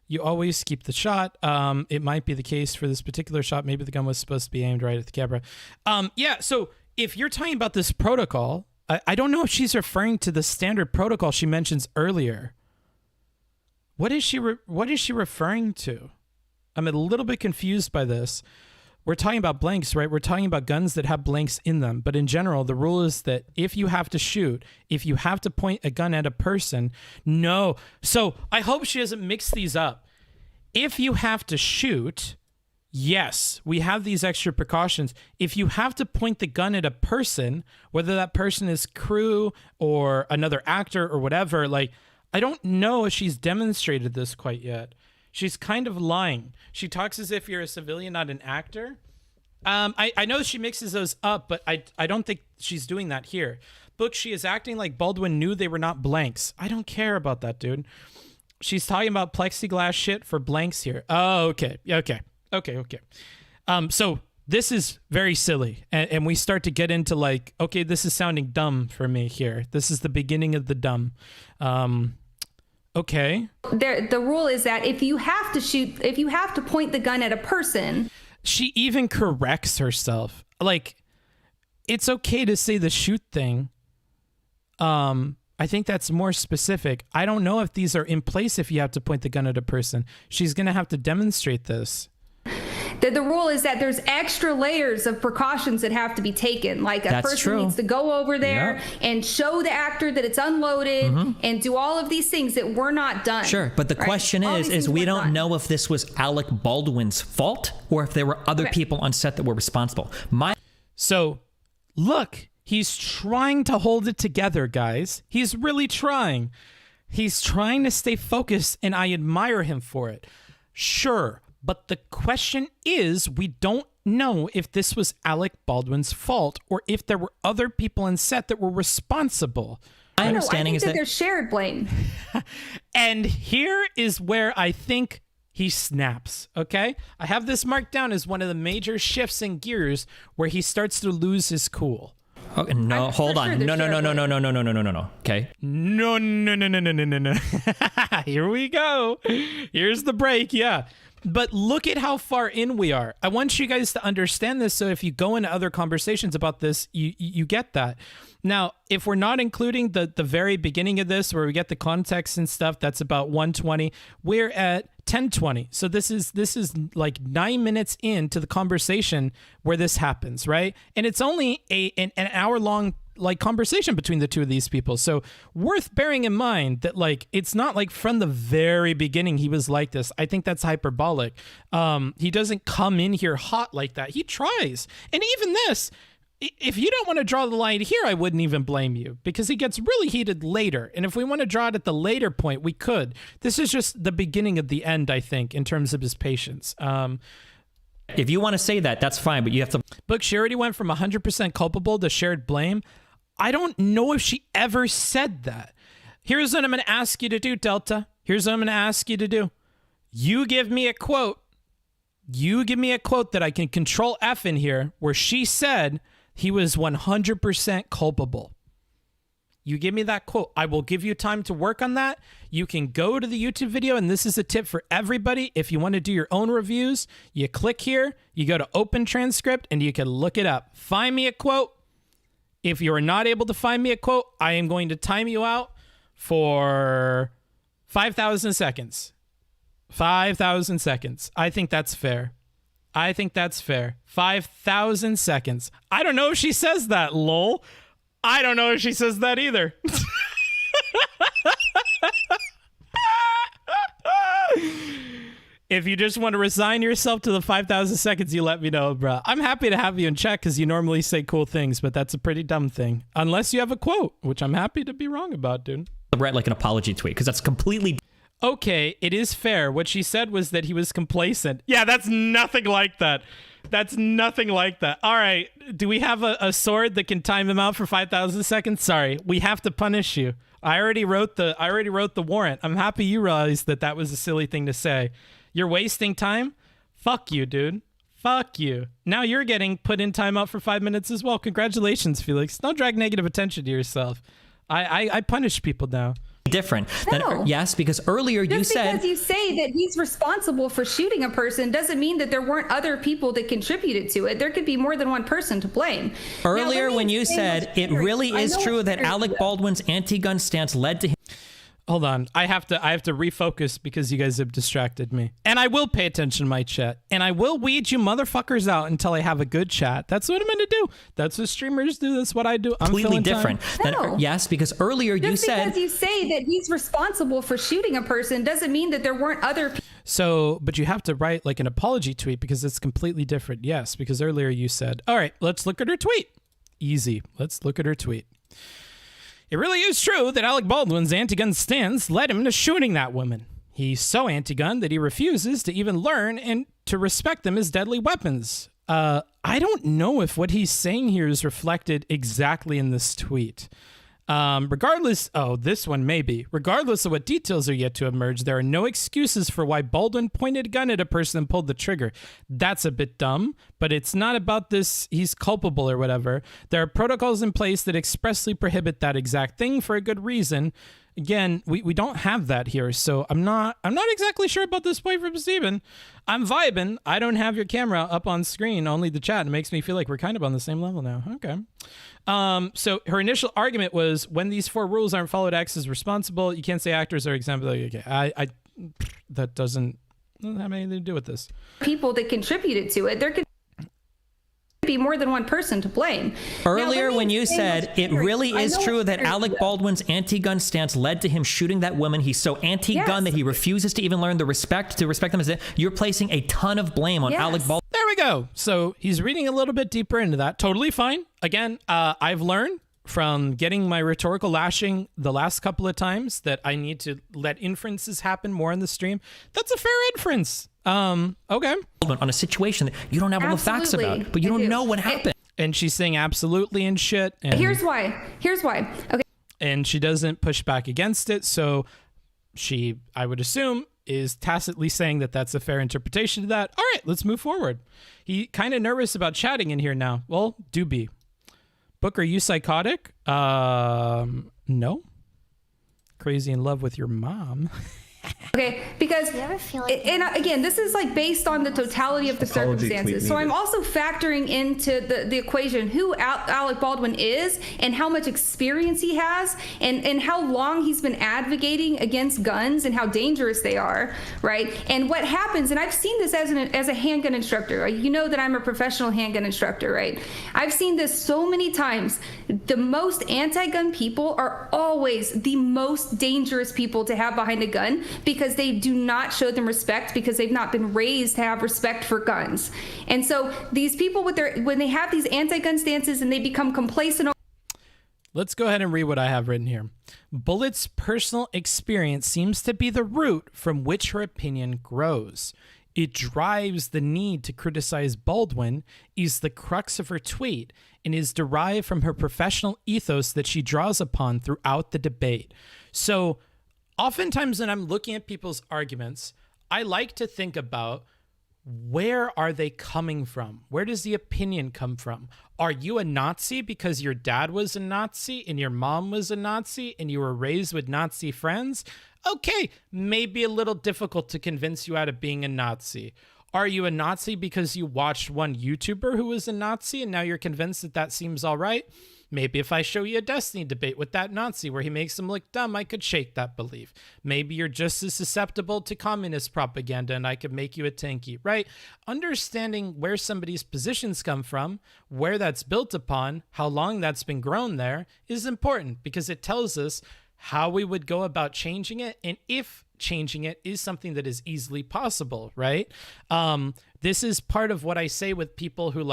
You always keep the shot. It might be the case for this particular shot. Maybe the gun was supposed to be aimed right at the camera. Yeah, so if you're talking about this protocol, I don't know if she's referring to the standard protocol she mentions earlier. What is she referring to? I'm a little bit confused by this. We're talking about blanks, right? We're talking about guns that have blanks in them. But in general, the rule is that if you have to shoot, if you have to point a gun at a person, no. So I hope she doesn't mix these up. If you have to shoot, yes, we have these extra precautions. If you have to point the gun at a person, whether that person is crew or another actor or whatever, like, I don't know if she's demonstrated this quite yet. She's kind of lying. She talks as if you're a civilian, not an actor. I know she mixes those up, but I don't think she's doing that here. Book, she is acting like Baldwin knew they were not blanks. I don't care about that, dude. She's talking about plexiglass shit for blanks here. Oh, okay. Okay. So this is very silly. And we start to get into like, okay, this is sounding dumb for me here. This is the beginning of the dumb. Okay. The rule is that if you have to shoot, if you have to point the gun at a person. She even corrects herself. Like, it's okay to say the shoot thing. I think that's more specific. I don't know if these are in place if you have to point the gun at a person. She's going to have to demonstrate this. The rule is that there's extra layers of precautions that have to be taken. Like a person needs to go over there and show the actor that it's unloaded and do all of these things that were not done. Sure, but the question is we don't know if this was Alec Baldwin's fault or if there were other people on set that were responsible. So, look, he's trying to hold it together, guys. He's really trying. He's trying to stay focused, and I admire him for it. Sure. But the question is, we don't know if this was Alec Baldwin's fault or if there were other people on set that were responsible. My understanding is that there's shared blame. And here is where I think he snaps, okay? I have this marked down as one of the major shifts in gears where he starts to lose his cool. Okay, no, hold on. No. Okay. No. Here we go. Here's the break. Yeah. But look at how far in we are. I want you guys to understand this, so if you go into other conversations about this, you get that. Now, if we're not including the very beginning of this, where we get the context and stuff, that's about 1:20. We're at 10:20. So this is like 9 minutes into the conversation where this happens, right? And it's only an hour long like conversation between the two of these people. So worth bearing in mind that like it's not like from the very beginning he was like this. I think that's hyperbolic. He doesn't come in here hot like that. He tries. And even this, if you don't want to draw the line here, I wouldn't even blame you, because he gets really heated later. And if we want to draw it at the later point, we could. This is just the beginning of the end, I think, in terms of his patience. If you want to say that, that's fine, but you have to... Book, she already went from 100% culpable to shared blame. I don't know if she ever said that. Here's what I'm going to ask you to do, Delta. Here's what I'm going to ask you to do. You give me a quote. You give me a quote that I can control F in here where she said he was 100% culpable. You give me that quote. I will give you time to work on that. You can go to the YouTube video, and this is a tip for everybody. If you want to do your own reviews, you click here, you go to open transcript, and you can look it up. Find me a quote. If you are not able to find me a quote, I am going to time you out for 5,000 seconds. 5,000 seconds. I think that's fair. 5,000 seconds. I don't know if she says that, lol. I don't know if she says that either. If you just want to resign yourself to the 5,000 seconds, you let me know, bro. I'm happy to have you in chat because you normally say cool things, but that's a pretty dumb thing. Unless you have a quote, which I'm happy to be wrong about, dude. Write like an apology tweet, because that's completely... Okay, it is fair. What she said was that he was complacent. Yeah, that's nothing like that. That's nothing like that. All right, do we have a sword that can time him out for 5,000 seconds? Sorry, we have to punish you. I already wrote the warrant. I'm happy you realized that that was a silly thing to say. You're wasting time? Fuck you, dude. Fuck you. Now you're getting put in timeout for 5 minutes as well. Congratulations, Felix. Don't drag negative attention to yourself. I punish people now. different than No. yes, because earlier you Just said because you say that he's responsible for shooting a person doesn't mean that there weren't other people that contributed to it. There could be more than one person to blame. earlier when you said it really is true that Alec Baldwin. Baldwin's anti-gun stance led to him. Hold on. I have to refocus because you guys have distracted me. And I will pay attention to my chat. And I will weed you motherfuckers out until I have a good chat. That's what I'm going to do. That's what streamers do. That's what I do. I'm Completely filling different. time. No. Yes, because earlier you Just said because you say that he's responsible for shooting a person doesn't mean that there weren't other people. So, but you have to write like an apology tweet because it's completely different. Yes, because earlier you said, all right, let's look at her tweet. Easy. Let's look at her tweet. It really is true that Alec Baldwin's anti-gun stance led him to shooting that woman. He's so anti-gun that he refuses to even learn and to respect them as deadly weapons. I don't know if what he's saying here is reflected exactly in this tweet. Regardless of what details are yet to emerge, there are no excuses for why Baldwin pointed a gun at a person and pulled the trigger. That's a bit dumb, but it's not about this, he's culpable or whatever. There are protocols in place that expressly prohibit that exact thing for a good reason. Again, we don't have that here, so I'm not exactly sure about this point from Steven. I'm vibing. I don't have your camera up on screen, only the chat. It makes me feel like we're kind of on the same level now. Okay. So her initial argument was when these 4 rules aren't followed, X is responsible. You can't say actors are exempt. Okay, that doesn't have anything to do with this. People that contributed to it. There could be more than one person to blame. earlier when you said it really is true that Alec Baldwin's anti-gun stance led to him shooting that woman. He's so anti-gun that he refuses to even learn to respect them as you're placing a ton of blame on Alec Baldwin. There we go. So he's reading a little bit deeper into that. Totally fine. Again, I've learned from getting my rhetorical lashing the last couple of times that I need to let inferences happen more in the stream. That's a fair inference. Okay. On a situation that you don't have all the facts about, but you don't know what happened. And she's saying absolutely and shit. And Here's why. Okay. And she doesn't push back against it. So she, I would assume, is tacitly saying that that's a fair interpretation of that. All right, let's move forward. He kind of nervous about chatting in here now. Well, do be. Book, are you psychotic? No. Crazy in love with your mom. Okay, because and again, this is like based on the totality of the circumstances. So I'm also factoring into the equation who Alec Baldwin is and how much experience he has and how long he's been advocating against guns and how dangerous they are, right? And what happens, and I've seen this as a handgun instructor. You know that I'm a professional handgun instructor, right? I've seen this so many times. The most anti-gun people are always the most dangerous people to have behind a gun, because they do not show them respect because they've not been raised to have respect for guns. And so these people when they have these anti-gun stances and they become complacent. Let's go ahead and read what I have written here. Bullet's personal experience seems to be the root from which her opinion grows. It drives the need to criticize Baldwin, is the crux of her tweet, and is derived from her professional ethos that she draws upon throughout the debate. So oftentimes when I'm looking at people's arguments, I like to think about where are they coming from? Where does the opinion come from? Are you a Nazi because your dad was a Nazi and your mom was a Nazi and you were raised with Nazi friends? Okay, maybe a little difficult to convince you out of being a Nazi. Are you a Nazi because you watched one YouTuber who was a Nazi and now you're convinced that that seems all right? Maybe if I show you a Destiny debate with that Nazi where he makes him look dumb, I could shake that belief. Maybe you're just as susceptible to communist propaganda and I could make you a tanky, right? Understanding where somebody's positions come from, where that's built upon, how long that's been grown there is important because it tells us how we would go about changing it and if changing it is something that is easily possible, right? This is part of what I say with people who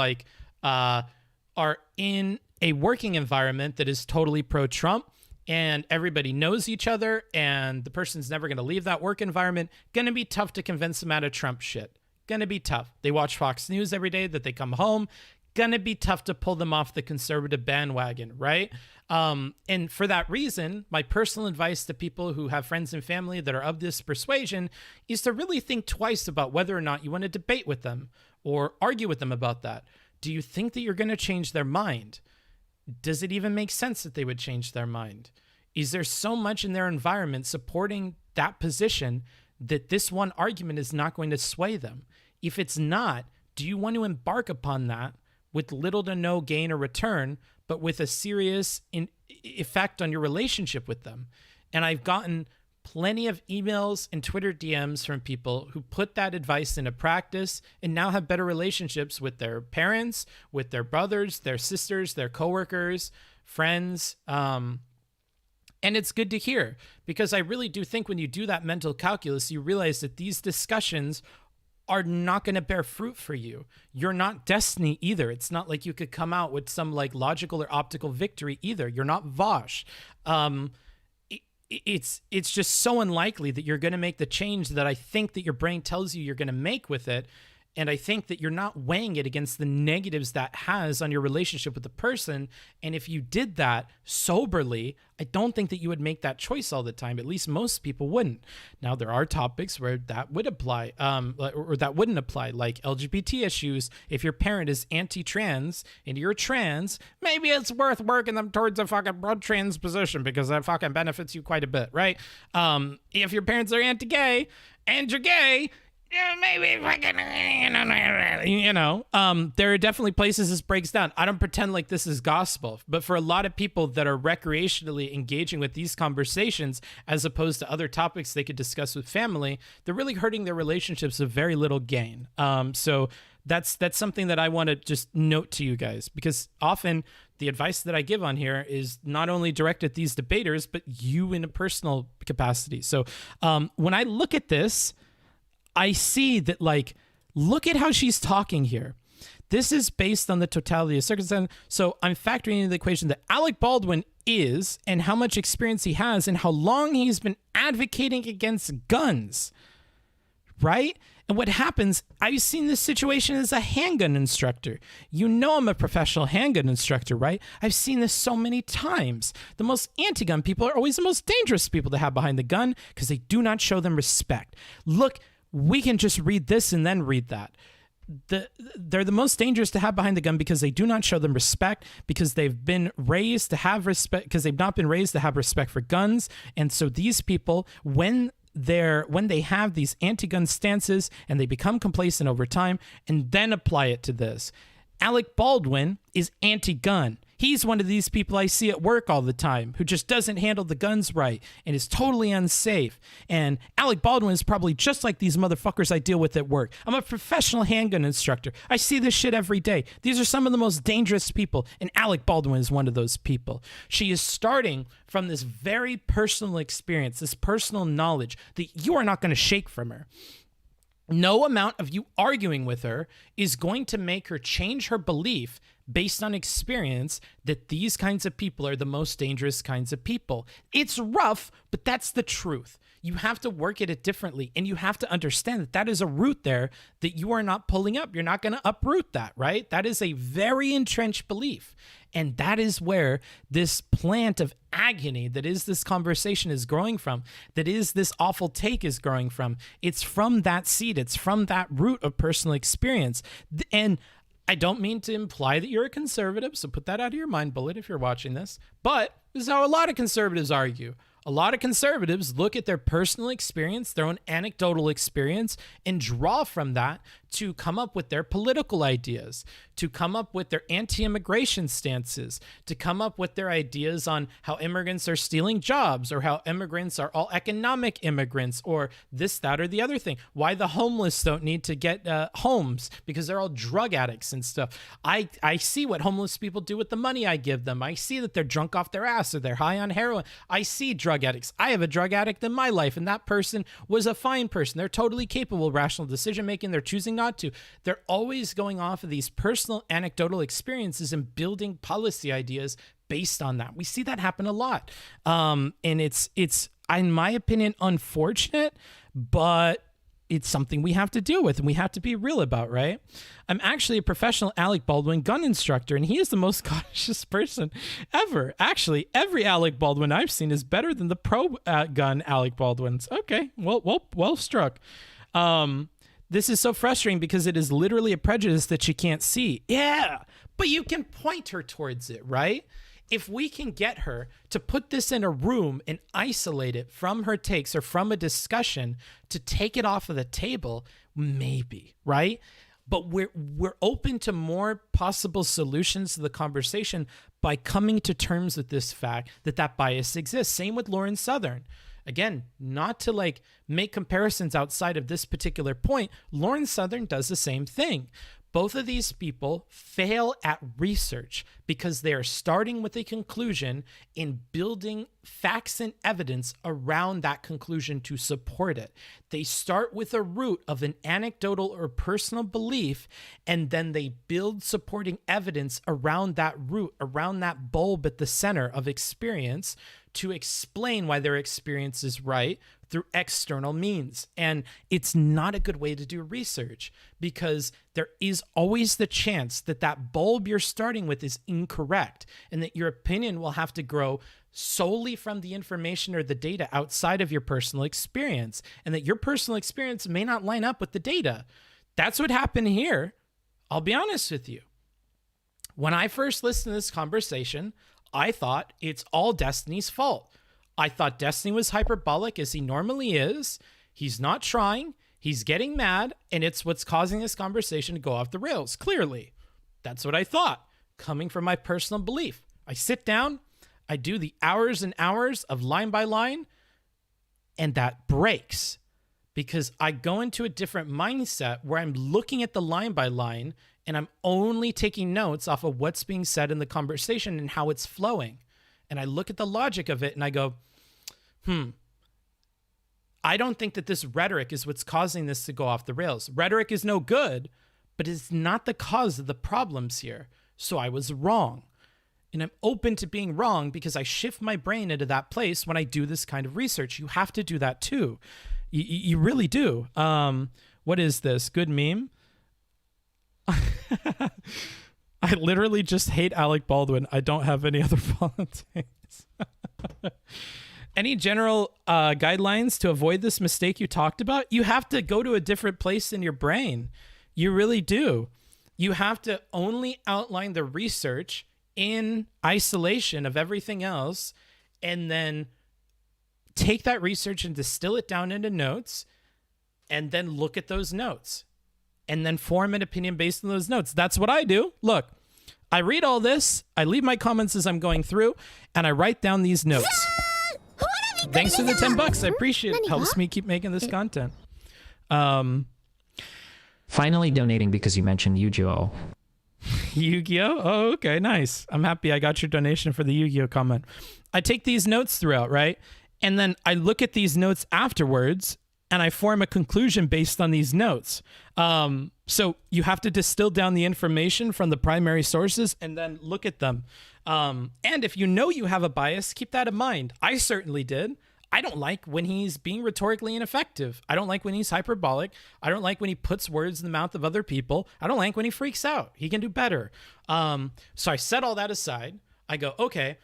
are in a working environment that is totally pro-Trump and everybody knows each other and the person's never going to leave that work environment. Going to be tough to convince them out of Trump shit. Going to be tough. They watch Fox News every day that they come home. Going to be tough to pull them off the conservative bandwagon, right? And for that reason, my personal advice to people who have friends and family that are of this persuasion is to really think twice about whether or not you want to debate with them or argue with them about that. Do you think that you're going to change their mind? Does it even make sense that they would change their mind? is there so much in their environment supporting that position that this one argument is not going to sway them? If it's not, do you want to embark upon that with little to no gain or return, but with a serious effect on your relationship with them? And I've gotten plenty of emails and Twitter DMs from people who put that advice into practice and now have better relationships with their parents, with their brothers, their sisters, their coworkers, friends. And it's good to hear, because I really do think when you do that mental calculus, you realize that these discussions are not going to bear fruit for you. You're not Destiny either. It's not like you could come out with some like logical or optical victory either. You're not Vosh. It's just so unlikely that you're going to make the change that I think that your brain tells you you're going to make with it. And I think that you're not weighing it against the negatives that has on your relationship with the person. And if you did that soberly, I don't think that you would make that choice all the time. At least most people wouldn't. Now, there are topics where that would apply, or that wouldn't apply, like LGBT issues. If your parent is anti-trans and you're trans, maybe it's worth working them towards a fucking pro-trans position, because that fucking benefits you quite a bit, right? If your parents are anti-gay and you're gay, yeah, maybe fucking, there are definitely places this breaks down. I don't pretend like this is gospel, but for a lot of people that are recreationally engaging with these conversations, as opposed to other topics they could discuss with family, they're really hurting their relationships of very little gain. So that's something that I want to just note to you guys, because often the advice that I give on here is not only directed at these debaters, but you in a personal capacity. So when I look at this, I see that, like, look at how she's talking here. This is based on the totality of circumstances. So I'm factoring into the equation that Alec Baldwin is, and how much experience he has, and how long he's been advocating against guns, right? And what happens, I've seen this situation as a handgun instructor. You know I'm a professional handgun instructor, right? I've seen this so many times. The most anti-gun people are always the most dangerous people to have behind the gun, because they do not show them respect. Look, we can just read this and then read that. They're the most dangerous to have behind the gun because they do not show them respect, because they've been raised to have respect, because they've not been raised to have respect for guns. And so these people, when they have these anti-gun stances and they become complacent over time and then apply it to this. Alec Baldwin is anti-gun. He's one of these people I see at work all the time who just doesn't handle the guns right and is totally unsafe. And Alec Baldwin is probably just like these motherfuckers I deal with at work. I'm a professional handgun instructor. I see this shit every day. These are some of the most dangerous people, and Alec Baldwin is one of those people. She is starting from this very personal experience, this personal knowledge that you are not going to shake from her. No amount of you arguing with her is going to make her change her belief based on experience that these kinds of people are the most dangerous kinds of people. It's rough, but that's the truth. You have to work at it differently, and you have to understand that that is a root there that you are not pulling up. You're not going to uproot that, right? That is a very entrenched belief. And that is where this plant of agony that is this conversation is growing from, that is this awful take is growing from. It's from that seed. It's from that root of personal experience. And I don't mean to imply that you're a conservative, so put that out of your mind, Bullet, if you're watching this. But this is how a lot of conservatives argue. A lot of conservatives look at their personal experience, their own anecdotal experience, and draw from that to come up with their political ideas, to come up with their anti-immigration stances, to come up with their ideas on how immigrants are stealing jobs, or how immigrants are all economic immigrants, or this, that, or the other thing. Why the homeless don't need to get homes because they're all drug addicts and stuff. I see what homeless people do with the money I give them. I see that they're drunk off their ass or they're high on heroin. I see drug addicts. I have a drug addict in my life, and that person was a fine person. They're totally capable of rational decision making. They're choosing not to. They're always going off of these personal anecdotal experiences and building policy ideas based on that. We see that happen a lot. And it's in my opinion, unfortunate, but it's something we have to deal with and we have to be real about, right? I'm actually a professional Alec Baldwin gun instructor, and he is the most cautious person ever. Actually, every Alec Baldwin I've seen is better than the pro-gun Alec Baldwins. Okay, well struck. This is so frustrating because it is literally a prejudice that she can't see. Yeah, but you can point her towards it, right? if we can get her to put this in a room and isolate it from her takes or from a discussion to take it off of the table, maybe, right? But we're open to more possible solutions to the conversation by coming to terms with this fact that bias exists. Same with Lauren Southern. Again, not to like make comparisons outside of this particular point, Lauren Southern does the same thing. Both of these people fail at research because they are starting with a conclusion and building facts and evidence around that conclusion to support it. They start with a root of an anecdotal or personal belief, and then they build supporting evidence around that root, around that bulb at the center of experience to explain why their experience is right through external means. And it's not a good way to do research because there is always the chance that that bulb you're starting with is incorrect and that your opinion will have to grow solely from the information or the data outside of your personal experience, and that your personal experience may not line up with the data. That's what happened here. I'll be honest with you. When I first listened to this conversation, I thought it's all Destiny's fault. I thought Destiny was hyperbolic as he normally is. He's not trying. He's getting mad, and it's what's causing this conversation to go off the rails. Clearly, that's what I thought, coming from my personal belief. I sit down, I do the hours and hours of line by line, and that breaks because I go into a different mindset where I'm looking at the line by line and I'm only taking notes off of what's being said in the conversation and how it's flowing. And I look at the logic of it and I go, I don't think that this rhetoric is what's causing this to go off the rails. Rhetoric is no good, but it's not the cause of the problems here. So I was wrong. And I'm open to being wrong because I shift my brain into that place when I do this kind of research. You have to do that too. You really do. What is this? Good meme? I literally just hate Alec Baldwin. I don't have any other politics. Any general guidelines to avoid this mistake you talked about? You have to go to a different place in your brain. You really do. You have to only outline the research in isolation of everything else, and then take that research and distill it down into notes, and then look at those notes, and then form an opinion based on those notes. That's what I do. Look, I read all this, I leave my comments as I'm going through, and I write down these notes. Thanks for the $10. I appreciate it. Helps me keep making this content. Finally donating because you mentioned Yu-Gi-Oh! Yu-Gi-Oh! Oh, okay, nice. I'm happy I got your donation for the Yu-Gi-Oh! Comment. I take these notes throughout, right? And then I look at these notes afterwards and I form a conclusion based on these notes. So you have to distill down the information from the primary sources and then look at them. And if you know you have a bias, keep that in mind. I certainly did. I don't like when he's being rhetorically ineffective. I don't like when he's hyperbolic. I don't like when he puts words in the mouth of other people. I don't like when he freaks out. He can do better. So I set all that aside. I go, okay,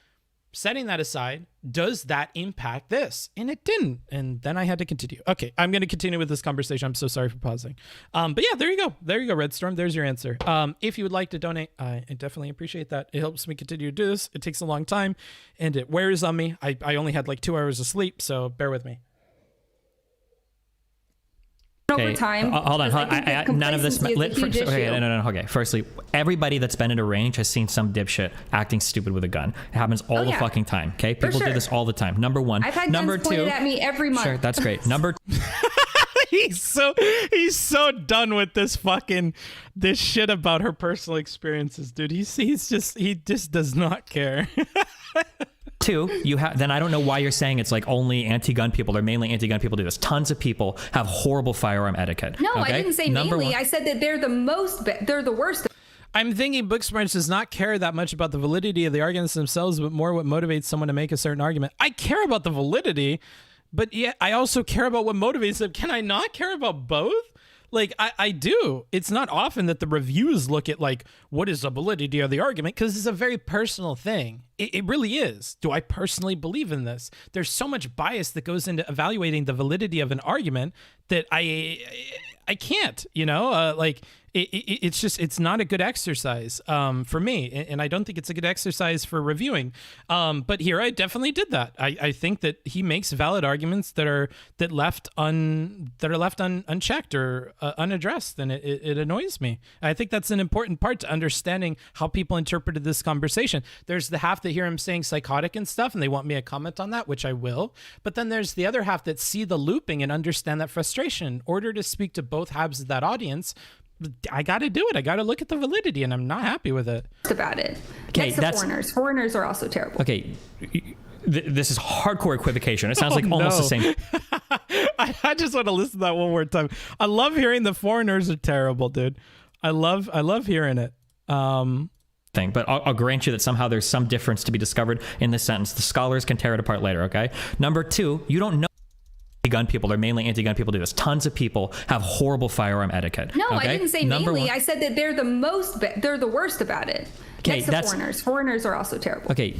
setting that aside, does that impact this? And it didn't. And then I had to continue. Okay, I'm going to continue with this conversation. I'm so sorry for pausing. But yeah, there you go. There you go, Red Storm. There's your answer. If you would like to donate, I definitely appreciate that. It helps me continue to do this. It takes a long time and it wears on me. I only had like 2 hours of sleep, so bear with me. Okay. Over time. Hold on. None of this. Okay. Firstly, everybody that's been in a range has seen some dipshit acting stupid with a gun. It happens all the fucking time. Okay, people do this all the time. Number one. I've had guns pointed at me every month. Sure, that's great. Number. He's so done with this shit about her personal experiences, dude. He just does not care. Two, then I don't know why you're saying it's like only anti-gun people or mainly anti-gun people do this. Tons of people have horrible firearm etiquette. No, okay? I didn't say mainly. I said that they're the worst. I'm thinking Booksmarts does not care that much about the validity of the arguments themselves, but more what motivates someone to make a certain argument. I care about the validity, but yeah, I also care about what motivates them. Can I not care about both? Like, I do. It's not often that the reviews look at, like, what is the validity of the argument? Because it's a very personal thing. It really is. Do I personally believe in this? There's so much bias that goes into evaluating the validity of an argument that I can't, you know? Like, it's not a good exercise for me, and I don't think it's a good exercise for reviewing. But here I definitely did that. I think that he makes valid arguments that are left unchecked or unaddressed, and it annoys me. I think that's an important part to understanding how people interpreted this conversation. There's the half that hear him saying psychotic and stuff, and they want me to comment on that, which I will. But then there's the other half that see the looping and understand that frustration. In order to speak to both halves of that audience, I got to do it. I got to look at the validity, and I'm not happy with it. About it. Okay, Next to foreigners. Foreigners are also terrible. Okay, this is hardcore equivocation. It sounds like almost the same. I just want to listen to that one more time. I love hearing the foreigners are terrible, dude. I love hearing it. Thing, but I'll grant you that somehow there's some difference to be discovered in this sentence. The scholars can tear it apart later. Okay. Number 2, you don't know. Gun people, they're mainly anti-gun people, do this. Tons of people have horrible firearm etiquette. No, okay? I didn't say mainly. I said that they're the worst about it. Okay, Next to foreigners are also terrible. Okay.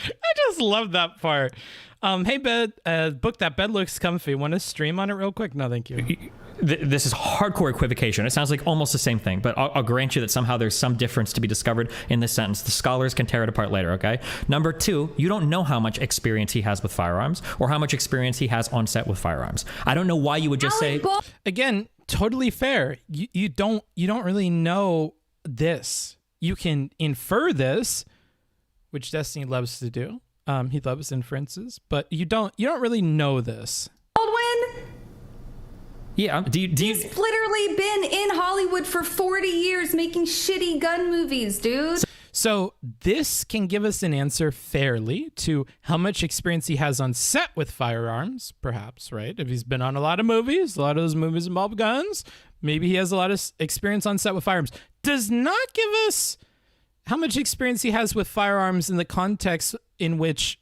I just love that part. Hey, bed, book that bed looks comfy. Want to stream on it real quick? No, thank you. This is hardcore equivocation. It sounds like almost the same thing, but I'll grant you that somehow there's some difference to be discovered in this sentence. The scholars can tear it apart later, okay? Number 2, you don't know how much experience he has with firearms or how much experience he has on set with firearms. I don't know why you would just say... Again, totally fair. You don't really know this. You can infer this, which Destiny loves to do. He loves inferences, but you don't really know this. Baldwin? Yeah, He's literally been in Hollywood for 40 years making shitty gun movies, dude. So this can give us an answer fairly to how much experience he has on set with firearms, perhaps, right? If he's been on a lot of movies, a lot of those movies involve guns, maybe he has a lot of experience on set with firearms. Does not give us how much experience he has with firearms in the context in which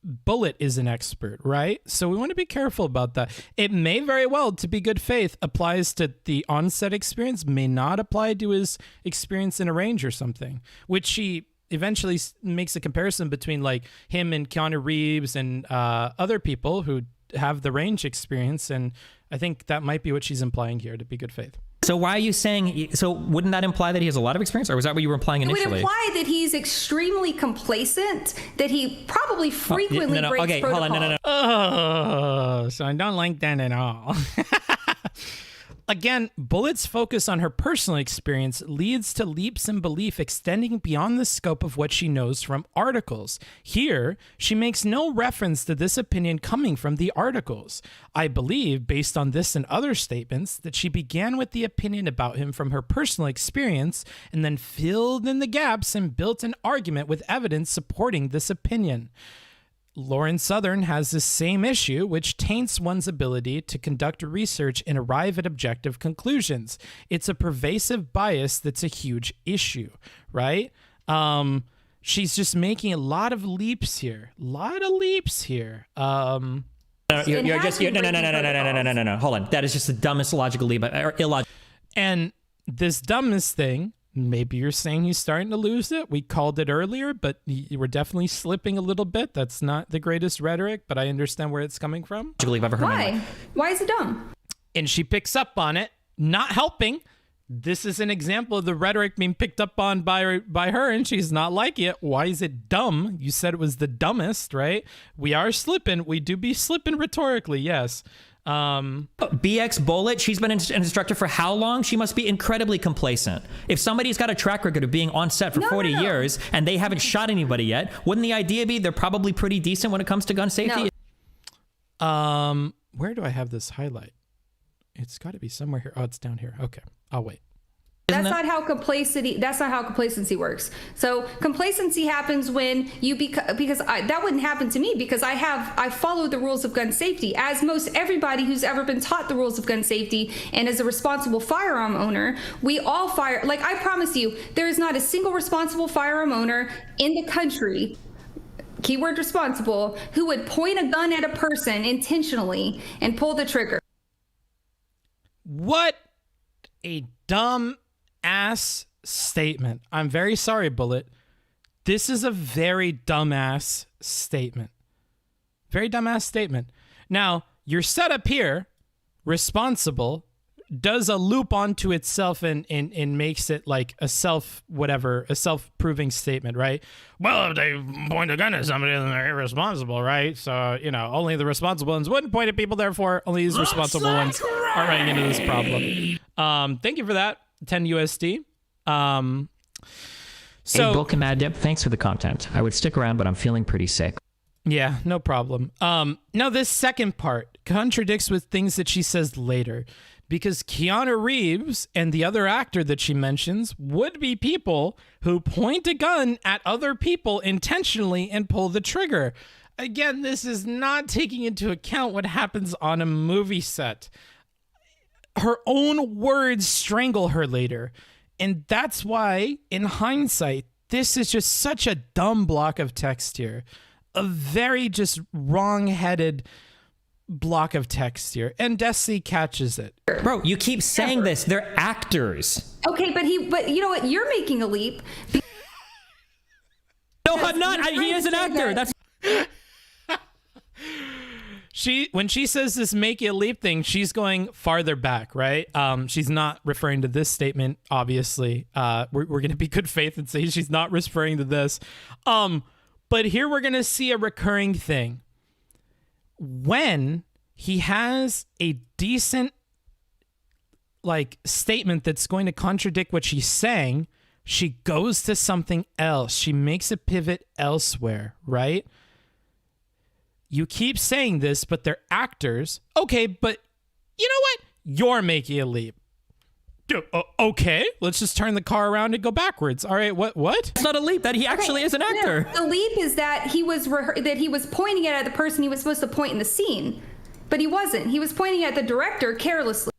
Bullet is an expert, right? So we want to be careful about that. It may very well, to be good faith, applies to the onset experience, may not apply to his experience in a range or something, which she eventually makes a comparison between like him and Keanu Reeves and other people who have the range experience. And I think that might be what she's implying here, to be good faith. So why are you saying, so wouldn't that imply that he has a lot of experience, or was that what you were implying initially? It would imply that he's extremely complacent, that he probably frequently breaks okay, protocol. hold on, no. Oh, so I don't like that at all. Again, Bullet's focus on her personal experience leads to leaps in belief extending beyond the scope of what she knows from articles. Here, she makes no reference to this opinion coming from the articles. I believe, based on this and other statements, that she began with the opinion about him from her personal experience and then filled in the gaps and built an argument with evidence supporting this opinion. Lauren Southern has the same issue, which taints one's ability to conduct research and arrive at objective conclusions. It's a pervasive bias that's a huge issue, right? She's just making a lot of leaps here. No. You're just no. Hold on. That is just the dumbest logical leap, or illogical. And this dumbest thing, maybe you're saying he's starting to lose it. We called it earlier, but you were definitely slipping a little bit. That's not the greatest rhetoric, but I understand where it's coming from. Why? Why is it dumb? And she picks up on it, not helping. This is an example of the rhetoric being picked up on by her, and she's not liking it. Why is it dumb? You said it was the dumbest, right? We are slipping. We do be slipping rhetorically, yes. BXBullet, she's been an instructor for how long? She must be incredibly complacent. If somebody's got a track record of being on set for 40 years and they haven't shot anybody yet, wouldn't the idea be they're probably pretty decent when it comes to gun safety? No. Where do I have this highlight? It's got to be somewhere here. Oh, it's down here. Okay, I'll wait. That's not how complacency works. So complacency happens when you that wouldn't happen to me because I follow the rules of gun safety, as most everybody who's ever been taught the rules of gun safety, and as a responsible firearm owner, we all fire. Like, I promise you, there is not a single responsible firearm owner in the country, keyword responsible, who would point a gun at a person intentionally and pull the trigger. What a dumb ass statement. I'm very sorry, Bullet. This is a very dumbass statement. Very dumbass statement. Now, you're set up here, responsible, does a loop onto itself and makes it like a self-proving statement, right? Well, if they point a gun at somebody, then they're irresponsible, right? So, only the responsible ones wouldn't point at people, therefore only these responsible ones are running into this problem. Thank you for that, 10 USD. Hey, Bulk and Mad Dip, thanks for the content. I would stick around, but I'm feeling pretty sick. Yeah, no problem. Now this second part contradicts with things that she says later, because Keanu Reeves and the other actor that she mentions would be people who point a gun at other people intentionally and pull the trigger. Again, this is not taking into account what happens on a movie set. Her own words strangle her later. And that's why, in hindsight, this is just such a dumb block of text here. A very just wrong-headed block of text here. And Desi catches it. Bro, you keep saying this. They're actors. Okay, but you know what? You're making a leap. No, I'm not. He is an actor. That's... When she says this make it leap thing, she's going farther back, right? She's not referring to this statement, obviously. We're going to be good faith and say she's not referring to this. But here we're going to see a recurring thing. When he has a decent statement that's going to contradict what she's saying, she goes to something else. She makes a pivot elsewhere, right? You keep saying this, but they're actors. Okay, but you know what? You're making a leap. Okay, let's just turn the car around and go backwards. All right, what? It's not a leap. That he actually is an actor. No, the leap is that he was pointing it at the person he was supposed to point in the scene, but he wasn't. He was pointing at the director carelessly.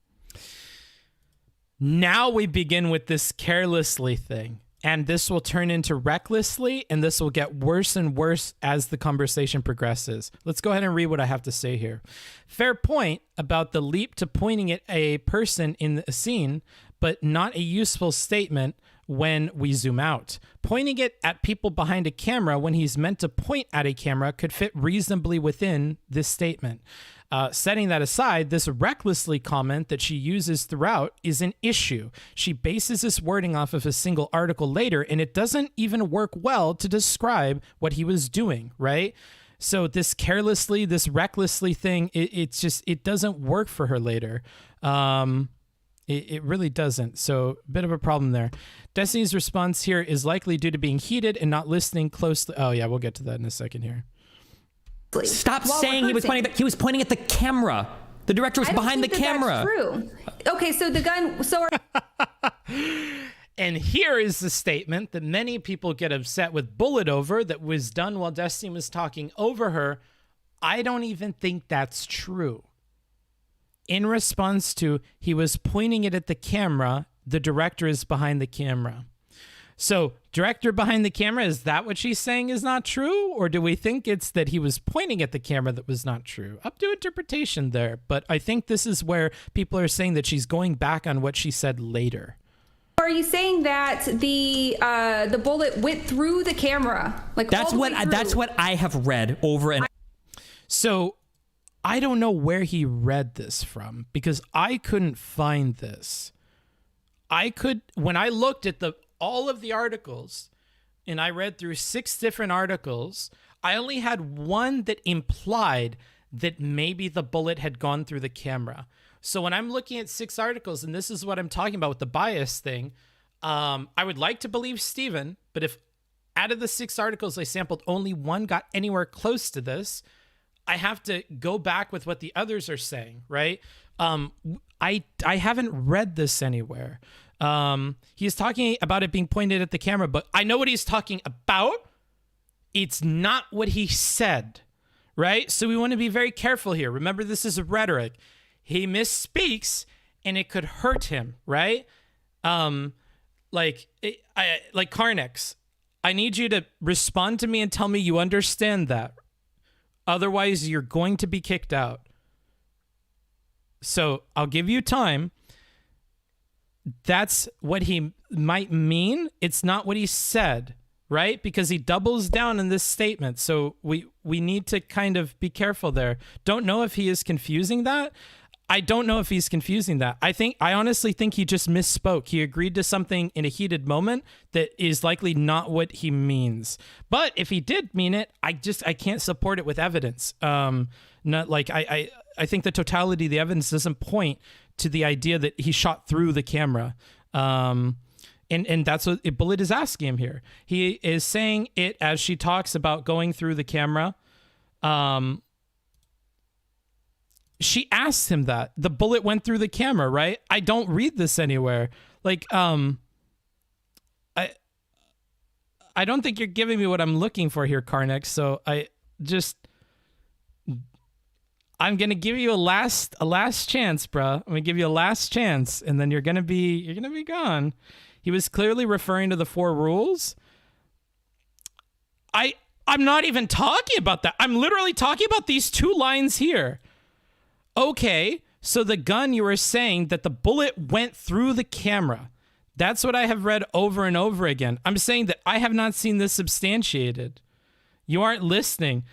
Now we begin with this carelessly thing. And this will turn into recklessly, and this will get worse and worse as the conversation progresses. Let's go ahead and read what I have to say here. Fair point about the leap to pointing at a person in a scene, but not a useful statement when we zoom out. Pointing it at people behind a camera when he's meant to point at a camera could fit reasonably within this statement. Setting that aside, this recklessly comment that she uses throughout is an issue. She bases this wording off of a single article later, and it doesn't even work well to describe what he was doing, right? So this carelessly, this recklessly thing, it doesn't work for her later. It really doesn't. So a bit of a problem there. Destiny's response here is likely due to being heated and not listening closely. Oh yeah, we'll get to that in a second here. Stop saying he was pointing at the camera. The director was behind the camera. That's true. Okay, so the gun. And here is the statement that many people get upset with Bullet over that was done while Destiny was talking over her. I don't even think that's true. In response to, he was pointing it at the camera, the director is behind the camera. So, director behind the camera, is that what she's saying is not true? Or do we think it's that he was pointing at the camera that was not true? Up to interpretation there. But I think this is where people are saying that she's going back on what she said later. Are you saying that the bullet went through the camera? That's what I have read over and. So, I don't know where he read this from because I couldn't find this. When I looked at all of the articles and I read through 6 different articles, I only had one that implied that maybe the bullet had gone through the camera. So when I'm looking at 6 articles, and this is what I'm talking about with the bias thing, I would like to believe Steven, but if out of the 6 articles I sampled, only one got anywhere close to this, I have to go back with what the others are saying, right? I haven't read this anywhere. He's talking about it being pointed at the camera, but I know what he's talking about. It's not what he said, right? So we want to be very careful here. Remember, this is rhetoric. He misspeaks and it could hurt him, right? Like Carnex, I need you to respond to me and tell me you understand that. Otherwise, you're going to be kicked out. So I'll give you time. That's what he might mean. It's not what he said, right? Because he doubles down in this statement. So we need to kind of be careful there. Don't know if he is confusing that. I don't know if he's confusing that. I honestly think he just misspoke. He agreed to something in a heated moment that is likely not what he means. But if he did mean it, I can't support it with evidence. Not like I think the totality of the evidence doesn't point to the idea that he shot through the camera. And that's what Bullet is asking him here. He is saying it as she talks about going through the camera. She asked him that. The bullet went through the camera, right? I don't read this anywhere. Like, I don't think you're giving me what I'm looking for here, Karnak. So I'm gonna give you a last chance, bro. I'm gonna give you a last chance, and then you're gonna be gone. He was clearly referring to the 4 rules. I'm not even talking about that. I'm literally talking about these 2 lines here. Okay, so the gun, you were saying that the bullet went through the camera. That's what I have read over and over again. I'm saying that I have not seen this substantiated. You aren't listening.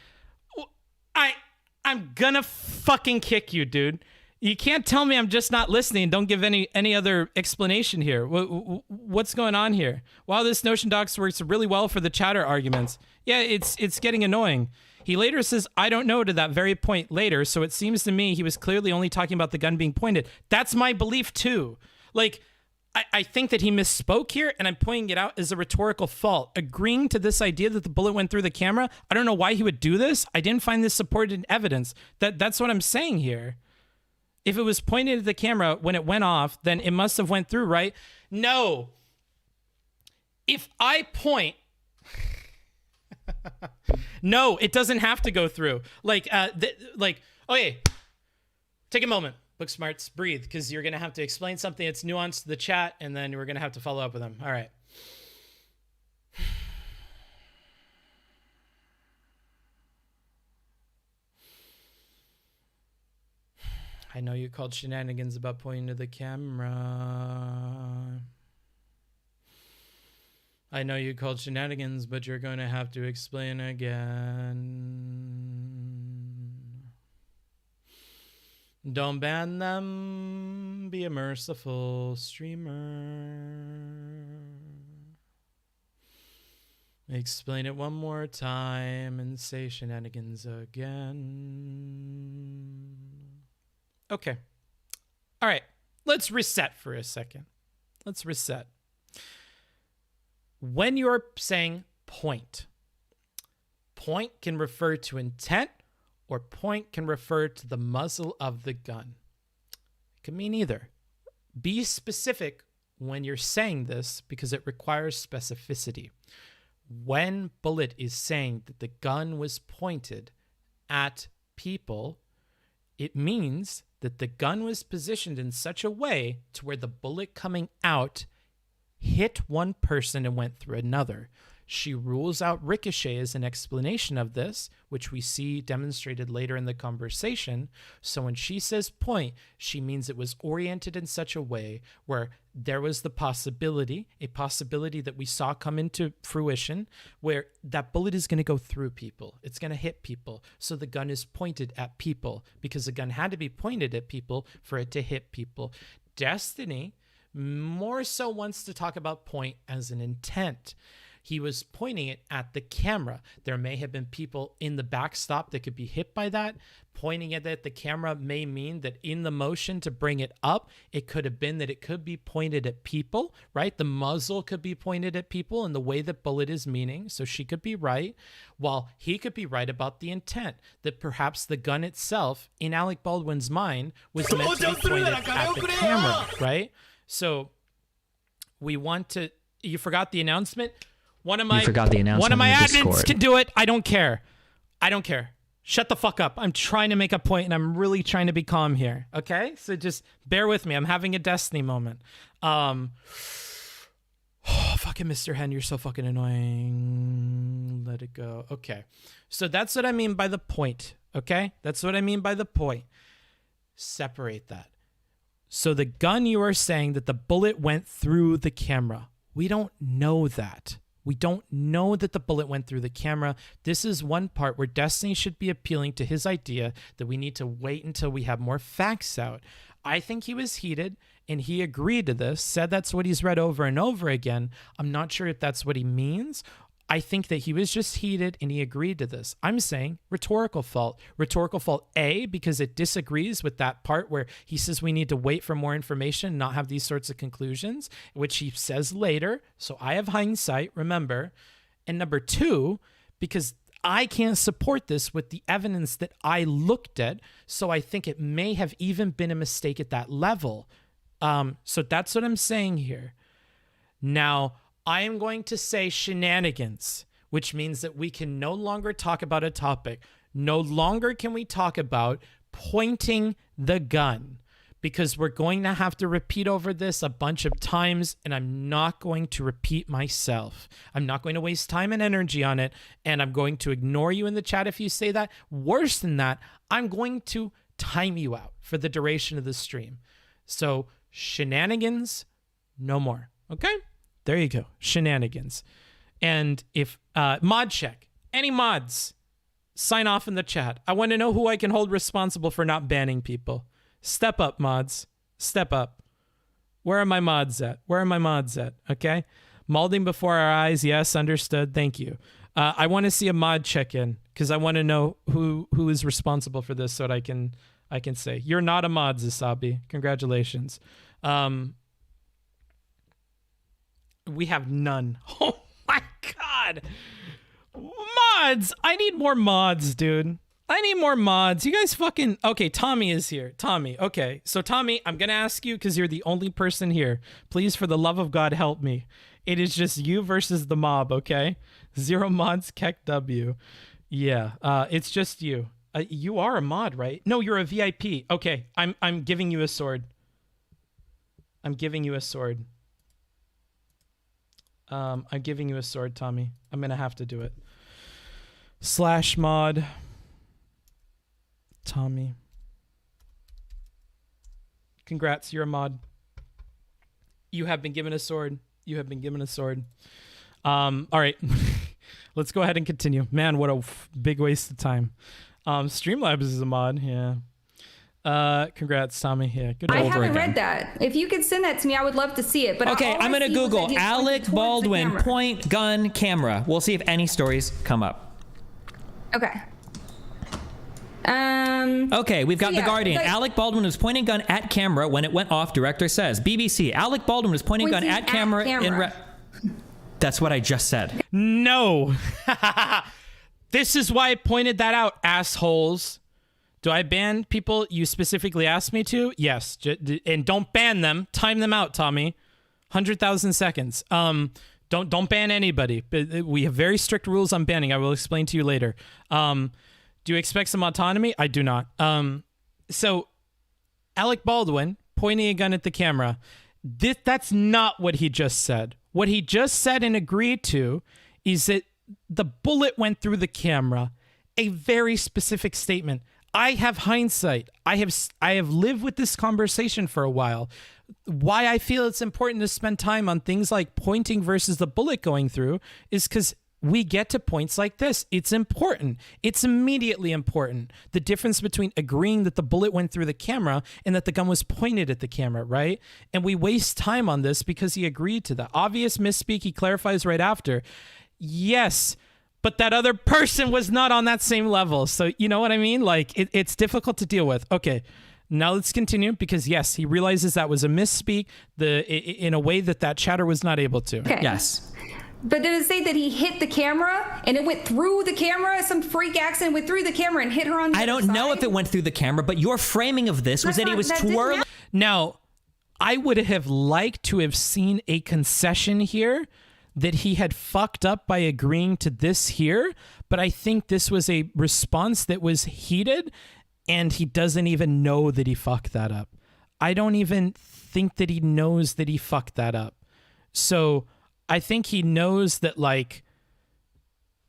I'm gonna fucking kick you, dude. You can't tell me I'm just not listening. Don't give any other explanation here. What's going on here? While this Notion Docs works really well for the chatter arguments, yeah, it's getting annoying. He later says, I don't know, to that very point later, so it seems to me he was clearly only talking about the gun being pointed. That's my belief, too. Like, I think that he misspoke here, and I'm pointing it out as a rhetorical fault. Agreeing to this idea that the bullet went through the camera, I don't know why he would do this. I didn't find this supported in evidence. That's what I'm saying here. If it was pointed at the camera when it went off, then it must have went through, right? No. If I point... No, it doesn't have to go through. Okay, take a moment. Booksmarts, breathe, because you're going to have to explain something that's nuanced to the chat, and then we're going to have to follow up with them. All right. I know you called shenanigans about pointing to the camera. I know you called shenanigans, but you're going to have to explain again. Don't ban them. Be a merciful streamer. Explain it one more time and say shenanigans again. Okay. All right. Let's reset for a second. Let's reset. When you're saying point can refer to intent, or point can refer to the muzzle of the gun. It can mean either. Be specific when you're saying this because it requires specificity. When Bullet is saying that the gun was pointed at people, it means that the gun was positioned in such a way to where the bullet coming out hit one person and went through another. She rules out ricochet as an explanation of this, which we see demonstrated later in the conversation. So when she says point, she means it was oriented in such a way where there was the possibility, a possibility that we saw come into fruition, where that bullet is going to go through people. It's going to hit people. So the gun is pointed at people because the gun had to be pointed at people for it to hit people. Destiny more so wants to talk about point as an intent. He was pointing it at the camera. There may have been people in the backstop that could be hit by that. Pointing it at the camera may mean that in the motion to bring it up, it could have been that it could be pointed at people, right? The muzzle could be pointed at people in the way that Bullet is meaning. So she could be right, while he could be right about the intent, that perhaps the gun itself, in Alec Baldwin's mind, was meant to be pointed at the camera, right? So we want to... You forgot the announcement? One of my admins can do it. I don't care. Shut the fuck up. I'm trying to make a point and I'm really trying to be calm here. Okay? So just bear with me. I'm having a Destiny moment. Fucking Mr. Hen, you're so fucking annoying. Let it go. Okay. So that's what I mean by the point. Okay? That's what I mean by the point. Separate that. So the gun, you are saying that the bullet went through the camera. We don't know that. We don't know that the bullet went through the camera. This is one part where Destiny should be appealing to his idea that we need to wait until we have more facts out. I think he was heated and he agreed to this, said that's what he's read over and over again. I'm not sure if that's what he means. I think that he was just heated and he agreed to this. I'm saying rhetorical fault. Rhetorical fault A, because it disagrees with that part where he says we need to wait for more information, not have these sorts of conclusions, which he says later. So I have hindsight, remember. And number 2, because I can't support this with the evidence that I looked at. So I think it may have even been a mistake at that level. So that's what I'm saying here. Now, I am going to say shenanigans, which means that we can no longer talk about a topic. No longer can we talk about pointing the gun, because we're going to have to repeat over this a bunch of times, and I'm not going to repeat myself. I'm not going to waste time and energy on it, and I'm going to ignore you in the chat if you say that. Worse than that, I'm going to time you out for the duration of the stream. So shenanigans, no more. Okay? There you go. Shenanigans. And if mod check, any mods, sign off in the chat. I want to know who I can hold responsible for not banning people. Step up, mods. Step up. Where are my mods at? Where are my mods at? Okay. Molding before our eyes. Yes, understood. Thank you. I want to see a mod check in because I want to know who is responsible for this so that I can say you're not a mod, Zasabi. Congratulations. We have none. Oh my God. Mods. I need more mods, dude. I need more mods. You guys fucking... Okay, Tommy is here. Tommy. Okay. So Tommy, I'm going to ask you because you're the only person here. Please, for the love of God, help me. It is just you versus the mob, okay? 0 mods, Keck W. Yeah. It's just you. You are a mod, right? No, you're a VIP. Okay. I'm giving you a sword. I'm giving you a sword. I'm giving you a sword, Tommy. I'm gonna have to do it. / mod Tommy. Congrats, you're a mod. You have been given a sword. You have been given a sword. All right. Let's go ahead and continue. Man, what a big waste of time. Streamlabs is a mod, yeah. Congrats, Tommy. Yeah, good. I haven't read that. If you could send that to me, I would love to see it. But okay, I'm gonna Google Alec Baldwin point gun camera. We'll see if any stories come up. Okay. Okay, we've got so The Guardian. Alec Baldwin was pointing gun at camera when it went off, director says. BBC, Alec Baldwin was pointing gun at camera. That's what I just said. No. This is why I pointed that out, assholes. Do I ban people you specifically asked me to? Yes. And don't ban them. Time them out, Tommy. 100,000 seconds. Don't ban anybody. We have very strict rules on banning. I will explain to you later. Do you expect some autonomy? I do not. So Alec Baldwin pointing a gun at the camera. That's not what he just said. What he just said and agreed to is that the bullet went through the camera. A very specific statement. I have hindsight. I have lived with this conversation for a while. Why I feel it's important to spend time on things like pointing versus the bullet going through is because we get to points like this. It's important. It's immediately important. The difference between agreeing that the bullet went through the camera and that the gun was pointed at the camera, right? And we waste time on this because he agreed to that. Obvious misspeak, he clarifies right after. Yes, but that other person was not on that same level. So you know what I mean? Like, it's difficult to deal with. Okay, now let's continue because, yes, he realizes that was a misspeak in a way that chatter was not able to. Okay. Yes. But did it say that he hit the camera and it went through the camera? Some freak accident went through the camera and hit her on the I don't know if it went through the camera, but your framing of this was that he was twirling. Now, I would have liked to have seen a concession here that he had fucked up by agreeing to this here, but I think this was a response that was heated and he doesn't even know that he fucked that up. I don't even think that he knows that he fucked that up. So I think he knows that, like,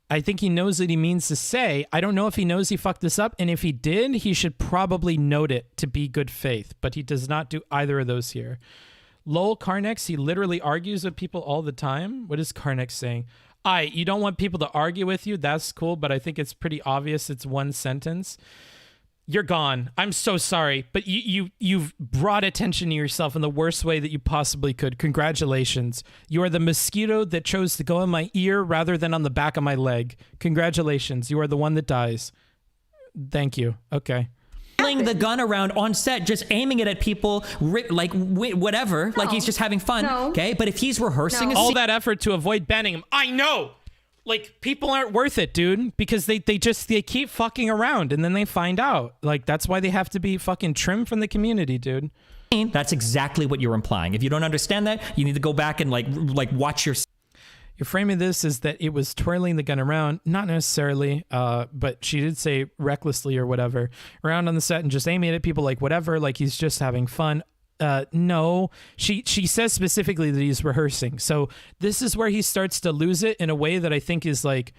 I think he knows what he means to say. I don't know if he knows he fucked this up, and if he did, he should probably note it to be good faith, but he does not do either of those here. Lowell Carnex, he literally argues with people all the time. What is Carnex saying? You don't want people to argue with you. That's cool, but I think it's pretty obvious it's one sentence. You're gone. I'm so sorry, but you've brought attention to yourself in the worst way that you possibly could. Congratulations. You are the mosquito that chose to go in my ear rather than on the back of my leg. Congratulations. You are the one that dies. Thank you. Okay. Pulling the gun around on set, just aiming it at people, like whatever, like he's just having fun. Okay, but if he's rehearsing all that effort to avoid banning him, I know. Like, people aren't worth it, dude, because they keep fucking around and then they find out. Like, that's why they have to be fucking trimmed from the community, dude. That's exactly what you're implying. If you don't understand that, you need to go back and like watch your. You're framing this as that it was twirling the gun around, not necessarily, but she did say recklessly or whatever, around on the set and just aiming at people like whatever, like he's just having fun. No, she says specifically that he's rehearsing. So this is where he starts to lose it in a way that I think is like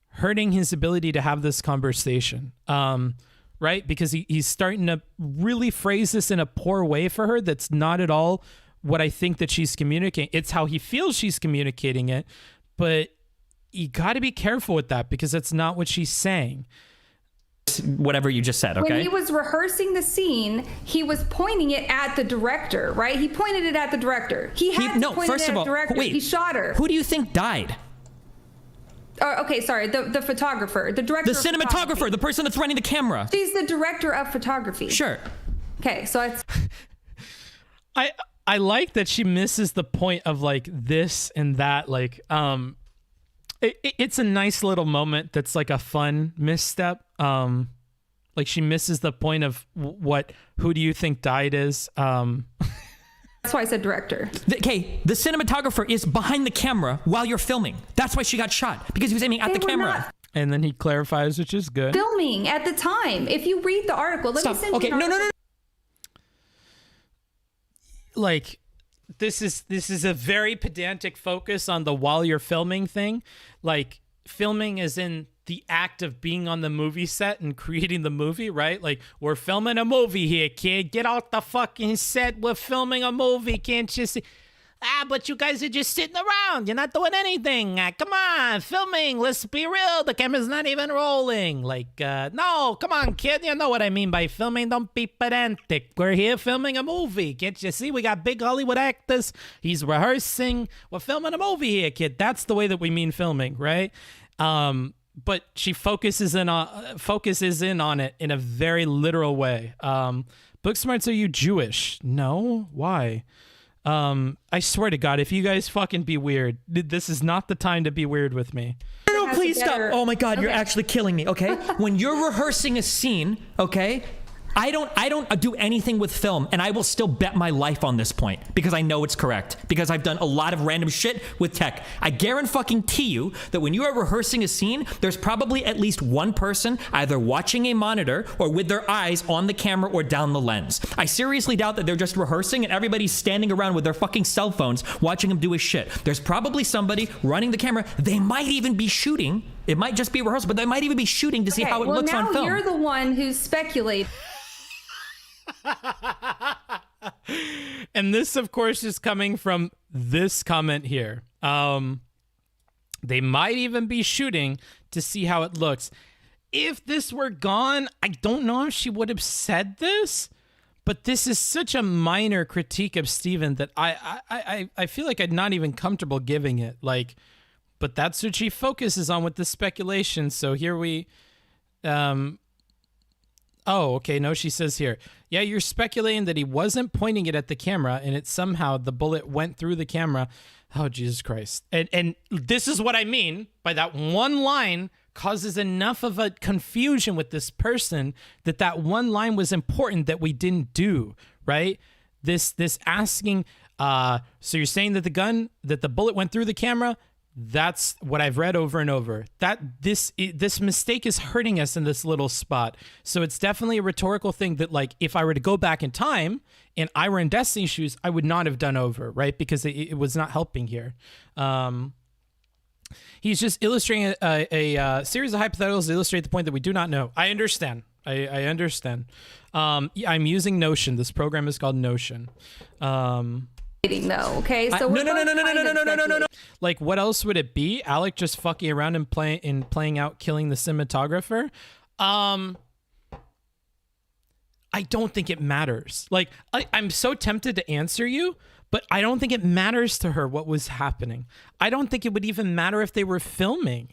hurting his ability to have this conversation. Right? Because he's starting to really phrase this in a poor way for her. That's not at all what I think that she's communicating. It's how he feels she's communicating it, but you got to be careful with that because that's not what she's saying. Whatever you just said, okay? When he was rehearsing the scene, he was pointing it at the director, right? He pointed it at the director. He had to point it at the director. Wait, he shot her. Who do you think died? Okay, sorry, the photographer, the director. The cinematographer, the person that's running the camera. She's the director of photography. Sure. Okay, so it's. I like that she misses the point of like this and that. Like, it's a nice little moment that's like a fun misstep. Like she misses the point of who do you think died is. That's why I said director. Okay, the cinematographer is behind the camera while you're filming. That's why she got shot, because he was aiming at the camera. And then he clarifies, which is good. Filming at the time. If you read the article, let me send you an article. No. Like, this is a very pedantic focus on the while you're filming thing. Like, filming is in the act of being on the movie set and creating the movie, right? Like, we're filming a movie here, kid. Get out the fucking set. We're filming a movie. Can't you see? But you guys are just sitting around. You're not doing anything. Come on, filming. Let's be real. The camera's not even rolling. Like, no, come on, kid. You know what I mean by filming. Don't be pedantic. We're here filming a movie. Can't you see? We got big Hollywood actors. He's rehearsing. We're filming a movie here, kid. That's the way that we mean filming, right? But she focuses in on it in a very literal way. Booksmarts, are you Jewish? No. Why? I swear to God, if you guys fucking be weird, this is not the time to be weird with me. No, please stop. Oh my God, you're actually killing me, okay? When you're rehearsing a scene, okay? I don't do anything with film, and I will still bet my life on this point because I know it's correct, because I've done a lot of random shit with tech. I guarantee you that when you are rehearsing a scene, there's probably at least one person either watching a monitor or with their eyes on the camera or down the lens. I seriously doubt that they're just rehearsing and everybody's standing around with their fucking cell phones watching them do his shit. There's probably somebody running the camera. They might even be shooting. It might just be rehearsal, but they might even be shooting to see how it looks on film. Well, now you're the one who's speculating. And this, of course, is coming from this comment here. They might even be shooting to see how it looks. If this were gone, I don't know if she would have said this, but this is such a minor critique of Steven that I feel like I'm not even comfortable giving it. Like, but that's what she focuses on with the speculation. So here we... Oh, okay. No, she says here. Yeah, you're speculating that he wasn't pointing it at the camera and it somehow the bullet went through the camera. Oh, Jesus Christ. And this is what I mean by that one line causes enough of a confusion with this person that one line was important that we didn't do, right? This asking, so you're saying that the bullet went through the camera? That's what I've read over and over. That this mistake is hurting us in this little spot. So it's definitely a rhetorical thing that, like, if I were to go back in time and I were in Destiny's shoes, I would not have done over, right? Because it was not helping here. He's just illustrating a series of hypotheticals to illustrate the point that we do not know. I understand. I understand. I'm using Notion. This program is called Notion. though. Okay, so no. Like, what else would it be? Alec just fucking around and playing out killing the cinematographer? I don't think it matters. Like, I'm so tempted to answer you, but I don't think it matters to her what was happening. I don't think it would even matter if they were filming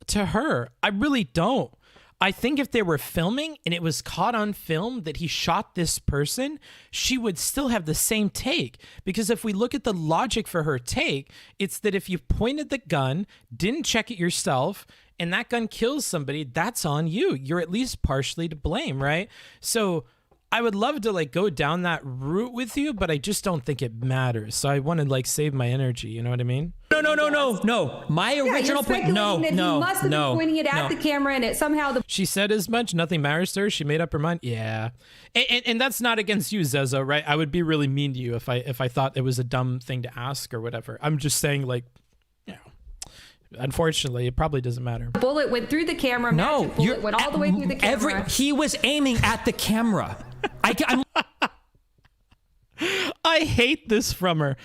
to her. I really don't. I think if they were filming and it was caught on film that he shot this person, she would still have the same take. Because if we look at the logic for her take, it's that if you pointed the gun, didn't check it yourself, and that gun kills somebody, that's on you. You're at least partially to blame, right? So I would love to like go down that route with you, but I just don't think it matters. So I want to like save my energy. You know what I mean? No. My original point. No. He must have been pointing it at the camera, and it somehow She said as much. Nothing matters to her. She made up her mind. Yeah, and that's not against you, Zezo, right? I would be really mean to you if I thought it was a dumb thing to ask or whatever. I'm just saying, like, you know, unfortunately, it probably doesn't matter. bullet went through the camera. No, bullet went all the way through the camera. He was aiming at the camera. I'm I hate this from her.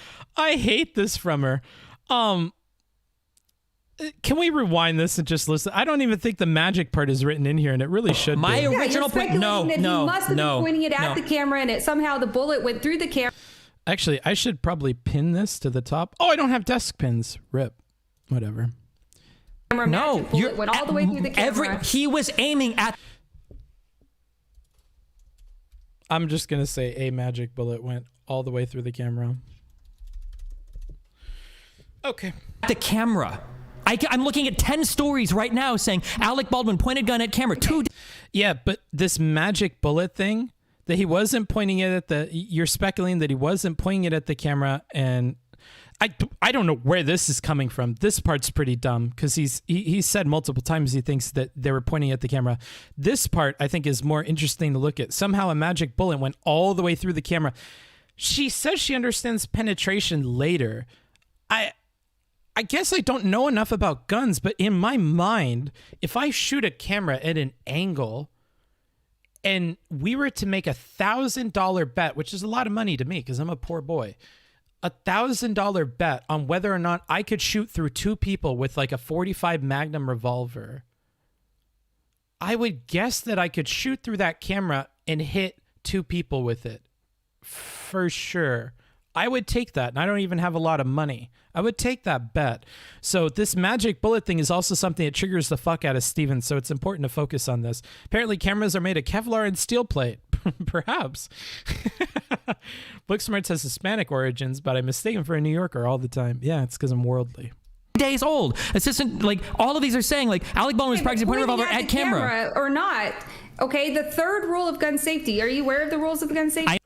Can we rewind this and just listen? I don't even think the magic part is written in here, and it really should My be. original point. He must have been pointing it at the camera, and it somehow the bullet went through the camera. Actually, I should probably pin this to the top. Oh, I don't have desk pins. Rip. Whatever. No, bullet went all the way through the camera. He was aiming at. I'm just gonna say a magic bullet went all the way through the camera. Okay. The camera. I'm looking at 10 stories right now saying Alec Baldwin pointed gun at camera. Yeah, but this magic bullet thing that he wasn't pointing it at the. You're speculating that he wasn't pointing it at the camera, and I don't know where this is coming from. This part's pretty dumb because he said multiple times he thinks that they were pointing at the camera. This part I think is more interesting to look at. Somehow a magic bullet went all the way through the camera. She says she understands penetration later. I guess I don't know enough about guns, but in my mind, if I shoot a camera at an angle and we were to make $1,000 bet, which is a lot of money to me because I'm a poor boy, $1,000 bet on whether or not I could shoot through two people with like a .45 Magnum revolver, I would guess that I could shoot through that camera and hit two people with it. For sure. I would take that, and I don't even have a lot of money. I would take that bet. So this magic bullet thing is also something that triggers the fuck out of Steven, so it's important to focus on this. Apparently cameras are made of Kevlar and steel plate. Perhaps. Booksmarts has Hispanic origins, but I'm mistaken for a New Yorker all the time. Yeah, it's because I'm worldly. Days old. Assistant, like, all of these are saying, like, Alec Baldwin was practicing pointing revolver at camera. Or not. Okay, the third rule of gun safety. Are you aware of the rules of gun safety?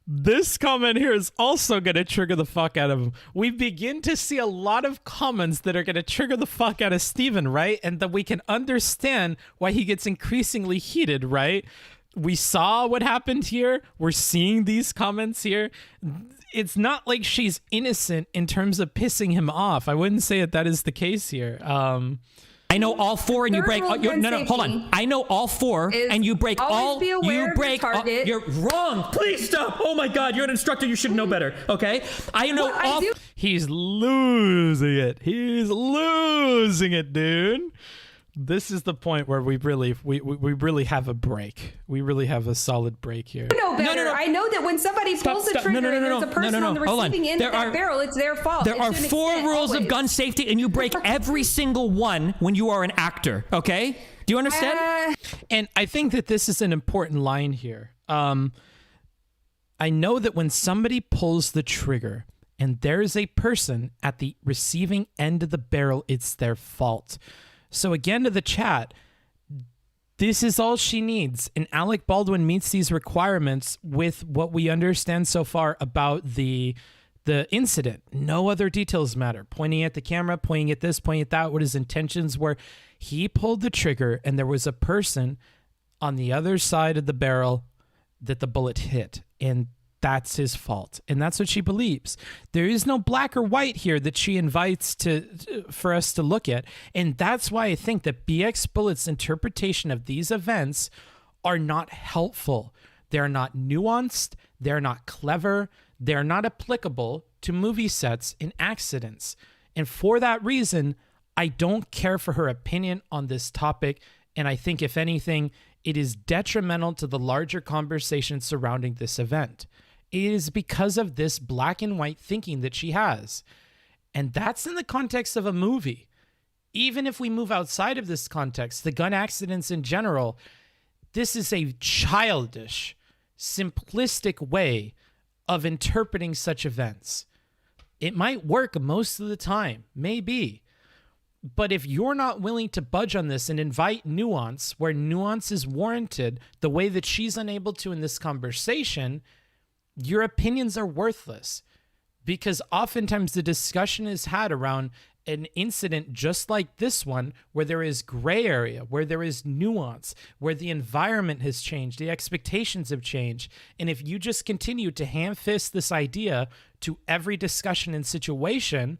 This comment here is also going to trigger the fuck out of him. We begin to see a lot of comments that are going to trigger the fuck out of Steven, right? And that we can understand why he gets increasingly heated, right? We saw what happened here. We're seeing these comments here. It's not like she's innocent in terms of pissing him off. I wouldn't say that is the case here. I know all four, and you break. No, hold on. I know all four, and you break all. You break. You're wrong. Please stop. Oh my God, you're an instructor. You should know better. Okay. I know all. He's losing it. He's losing it, dude. This is the point where we really have a break. We really have a solid break here. I know better. I know that when somebody pulls the trigger and there's a person on the receiving end of that barrel, it's their fault. There are 4 rules of gun safety, and you break every single one when you are an actor. Okay? Do you understand? And I think that this is an important line here. I know that when somebody pulls the trigger and there is a person at the receiving end of the barrel, it's their fault. So again, to the chat, this is all she needs. And Alec Baldwin meets these requirements with what we understand so far about the incident. No other details matter. Pointing at the camera, pointing at this, pointing at that, what his intentions were. He pulled the trigger and there was a person on the other side of the barrel that the bullet hit. And that's his fault. And that's what she believes. There is no black or white here that she invites for us to look at. And that's why I think that BXBullet's interpretation of these events are not helpful. They're not nuanced. They're not clever. They're not applicable to movie sets and accidents. And for that reason, I don't care for her opinion on this topic. And I think, if anything, it is detrimental to the larger conversation surrounding this event. It is because of this black and white thinking that she has. And that's in the context of a movie. Even if we move outside of this context, the gun accidents in general, this is a childish, simplistic way of interpreting such events. It might work most of the time, maybe. But if you're not willing to budge on this and invite nuance where nuance is warranted, the way that she's unable to in this conversation, your opinions are worthless. Because oftentimes the discussion is had around an incident just like this one, where there is gray area, where there is nuance, where the environment has changed, the expectations have changed. And if you just continue to ham-fist this idea to every discussion and situation,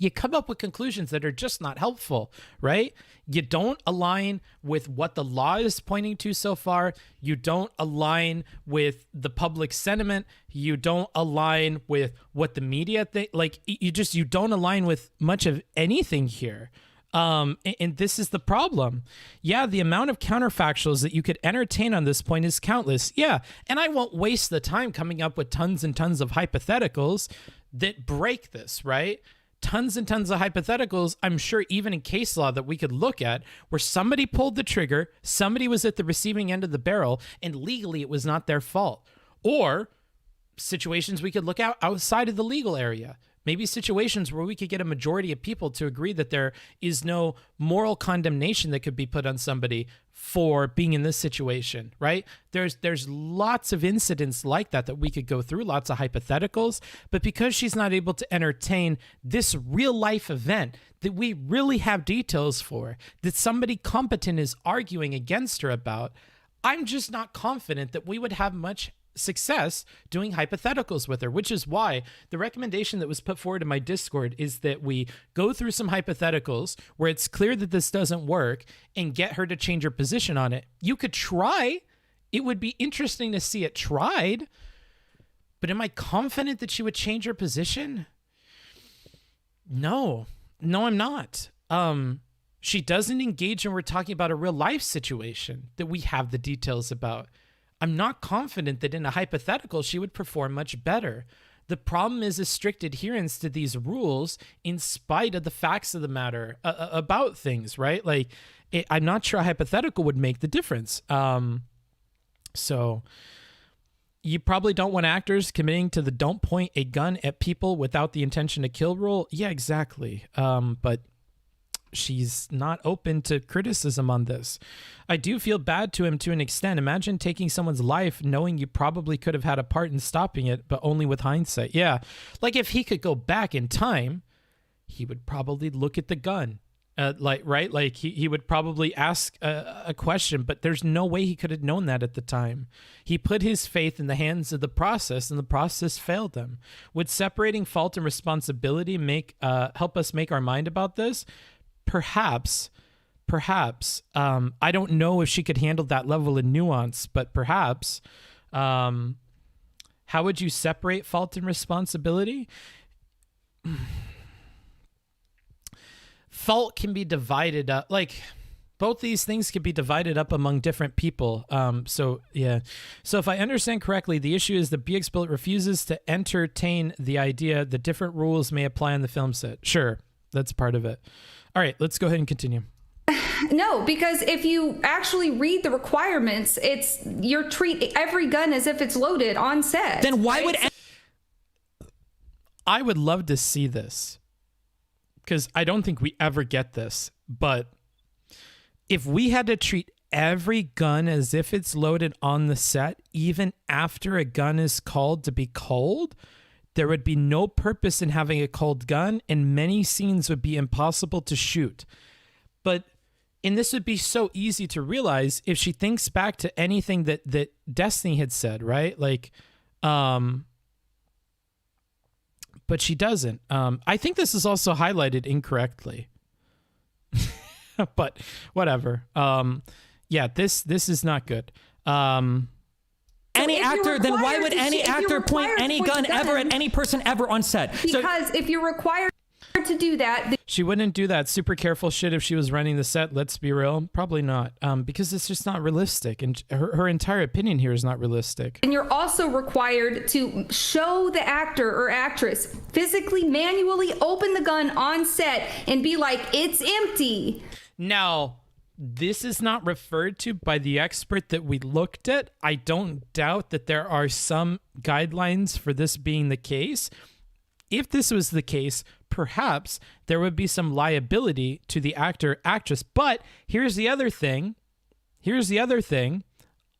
you come up with conclusions that are just not helpful, right? You don't align with what the law is pointing to so far. You don't align with the public sentiment. You don't align with what the media think. Like, you don't align with much of anything here. And this is the problem. Yeah, the amount of counterfactuals that you could entertain on this point is countless. Yeah, and I won't waste the time coming up with tons and tons of hypotheticals that break this, right? Tons and tons of hypotheticals, I'm sure, even in case law, that we could look at where somebody pulled the trigger, somebody was at the receiving end of the barrel, and legally it was not their fault. Or situations we could look at outside of the legal area. Maybe situations where we could get a majority of people to agree that there is no moral condemnation that could be put on somebody for being in this situation, right? There's lots of incidents like that we could go through, lots of hypotheticals, but because she's not able to entertain this real life event that we really have details for, that somebody competent is arguing against her about, I'm just not confident that we would have much success doing hypotheticals with her, which is why the recommendation that was put forward in my Discord is that we go through some hypotheticals where it's clear that this doesn't work and get her to change her position on it. You could try. It would be interesting to see it tried. But am I confident that she would change her position? No, I'm not. She doesn't engage when we're talking about a real life situation that we have the details about. I'm not confident that in a hypothetical she would perform much better. The problem is a strict adherence to these rules in spite of the facts of the matter about things, right? Like, I'm not sure a hypothetical would make the difference. So you probably don't want actors committing to the don't point a gun at people without the intention to kill rule. Yeah, exactly. But she's not open to criticism on this. I do feel bad to him to an extent. Imagine taking someone's life knowing you probably could have had a part in stopping it, but only with hindsight. Yeah. Like, if he could go back in time, he would probably look at the gun. Right? Like, he would probably ask a question, but there's no way he could have known that at the time. He put his faith in the hands of the process, and the process failed him. Would separating fault and responsibility help us make our mind about this? Perhaps. I don't know if she could handle that level of nuance, but perhaps. How would you separate fault and responsibility? Fault can be divided up. Like, both these things can be divided up among different people. So if I understand correctly, the issue is that BXBullet refuses to entertain the idea that different rules may apply on the film set. Sure, that's part of it. All right, let's go ahead and continue. No, because if you actually read the requirements, you're treat every gun as if it's loaded on set. Then why would... I would love to see this, because I don't think we ever get this. But if we had to treat every gun as if it's loaded on the set, even after a gun is called to be cold, there would be no purpose in having a cold gun, and many scenes would be impossible to shoot. And this would be so easy to realize if she thinks back to anything that Destiny had said, right? Like, but she doesn't. I think this is also highlighted incorrectly. But whatever. Yeah, this is not good. any actor, then why would any actor point any gun the ever at any person ever on set? Because if you're required to do that, She wouldn't do that super careful shit if she was running the set. Let's be real. Probably not. Because it's just not realistic. And her entire opinion here is not realistic. and you're also required to show the actor or actress physically, manually open the gun on set and be like, it's empty. Now, this is not referred to by the expert that we looked at. I don't doubt that there are some guidelines for this being the case. If this was the case, perhaps there would be some liability to the actor, actress. But here's the other thing.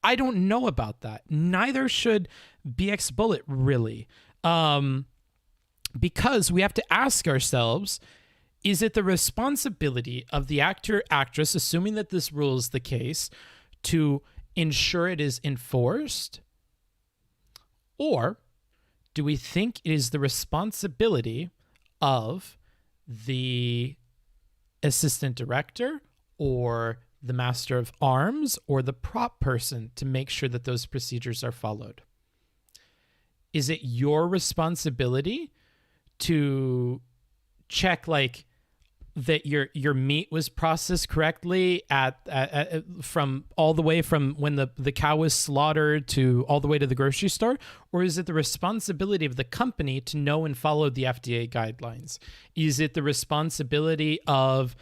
I don't know about that. Neither should BXBullet really. Because we have to ask ourselves, is it the responsibility of the actor, actress, assuming that this rule is the case, to ensure it is enforced? Or do we think it is the responsibility of the assistant director or the master of arms or the prop person to make sure that those procedures are followed? Is it your responsibility to check like that your meat was processed correctly at from all the way from when the cow was slaughtered to all the way to the grocery store? Or is it the responsibility of the company to know and follow the FDA guidelines? Is it the responsibility of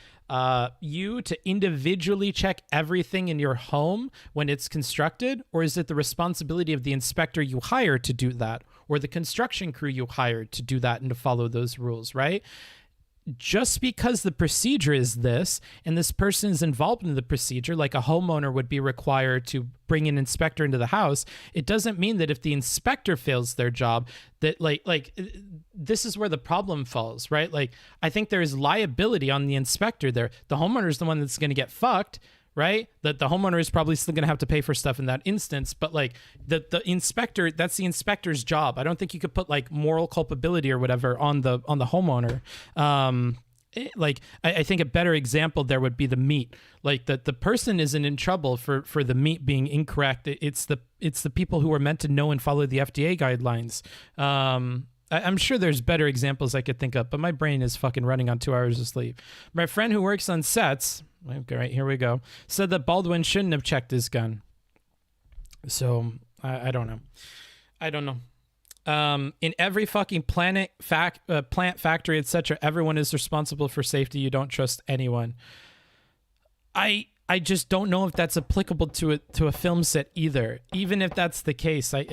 you to individually check everything in your home when it's constructed? Or is it the responsibility of the inspector you hire to do that, or the construction crew you hired to do that and to follow those rules, right? Just because the procedure is this and this person is involved in the procedure, like a homeowner would be required to bring an inspector into the house, it doesn't mean that if the inspector fails their job, that like this is where the problem falls, right? Like, I think there's liability on the inspector there. The homeowner is the one that's going to get fucked, right? That the homeowner is probably still going to have to pay for stuff in that instance, but like the inspector, that's the inspector's job. I don't think you could put like moral culpability or whatever on the homeowner. I think a better example there would be the meat. Like the person isn't in trouble for the meat being incorrect. It's the people who are meant to know and follow the FDA guidelines. I'm sure there's better examples I could think of, but my brain is fucking running on 2 hours of sleep. My friend who works on sets, okay, right, here we go, said that Baldwin shouldn't have checked his gun. So I don't know. In every fucking plant factory, etc., everyone is responsible for safety. You don't trust anyone. I just don't know if that's applicable to a film set either. Even if that's the case, I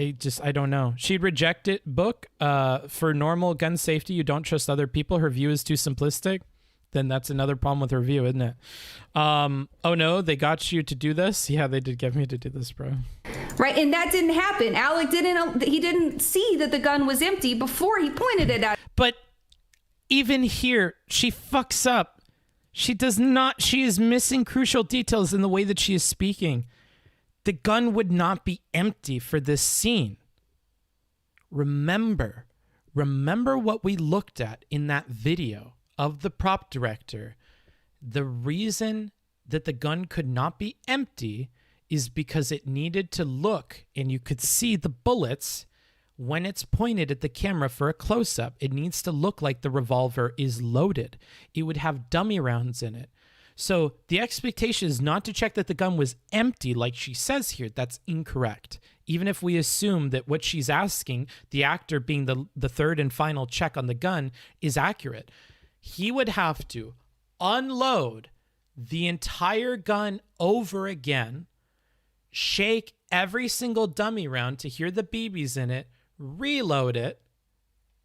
don't know. She'd reject it. Book for normal gun safety. You don't trust other people. Her view is too simplistic. Then that's another problem with her view, isn't it? Oh no, they got you to do this. Yeah, they did get me to do this, bro. Right, and that didn't happen. Alec didn't see that the gun was empty before he pointed it at. But even here, she fucks up. She does not. She is missing crucial details in the way that she is speaking. The gun would not be empty for this scene. Remember what we looked at in that video of the prop director. The reason that the gun could not be empty is because it needed to look, and you could see the bullets when it's pointed at the camera for a close-up. It needs to look like the revolver is loaded. It would have dummy rounds in it. So the expectation is not to check that the gun was empty like she says here. That's incorrect. Even if we assume that what she's asking, the actor being the third and final check on the gun, is accurate, he would have to unload the entire gun over again, shake every single dummy round to hear the BBs in it, reload it,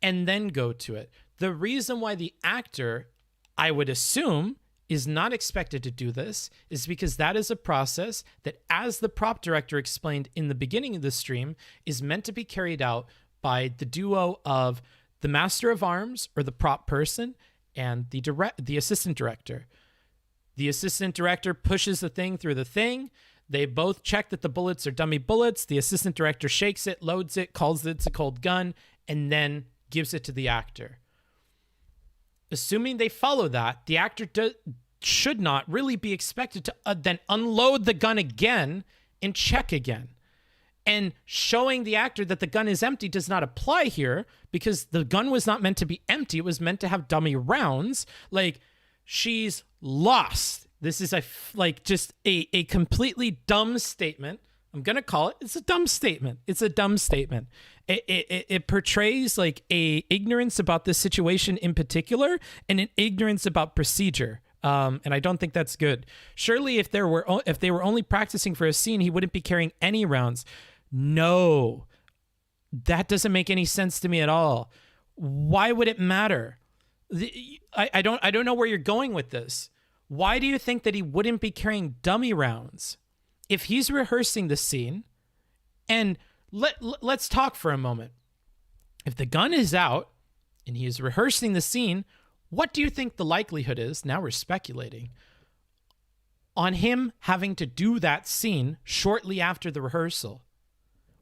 and then go to it. The reason why the actor, I would assume, is not expected to do this is because that is a process that, as the prop director explained in the beginning of the stream, is meant to be carried out by the duo of the master of arms or the prop person and the assistant director. The assistant director pushes the thing through the thing. They both check that the bullets are dummy bullets. The assistant director shakes it, loads it, calls it a cold gun, and then gives it to the actor. Assuming they follow that, the actor should not really be expected to then unload the gun again and check again. And showing the actor that the gun is empty does not apply here because the gun was not meant to be empty. It was meant to have dummy rounds. Like, she's lost. This is just a completely dumb statement. I'm going to call it. It's a dumb statement. It's a dumb statement. It portrays like a ignorance about this situation in particular and an ignorance about procedure. And I don't think that's good. Surely if they were only practicing for a scene, he wouldn't be carrying any rounds. No, that doesn't make any sense to me at all. Why would it matter? I don't know where you're going with this. Why do you think that he wouldn't be carrying dummy rounds if he's rehearsing the scene? And let's talk for a moment. If the gun is out and he is rehearsing the scene, what do you think the likelihood is? Now we're speculating on him having to do that scene shortly after the rehearsal.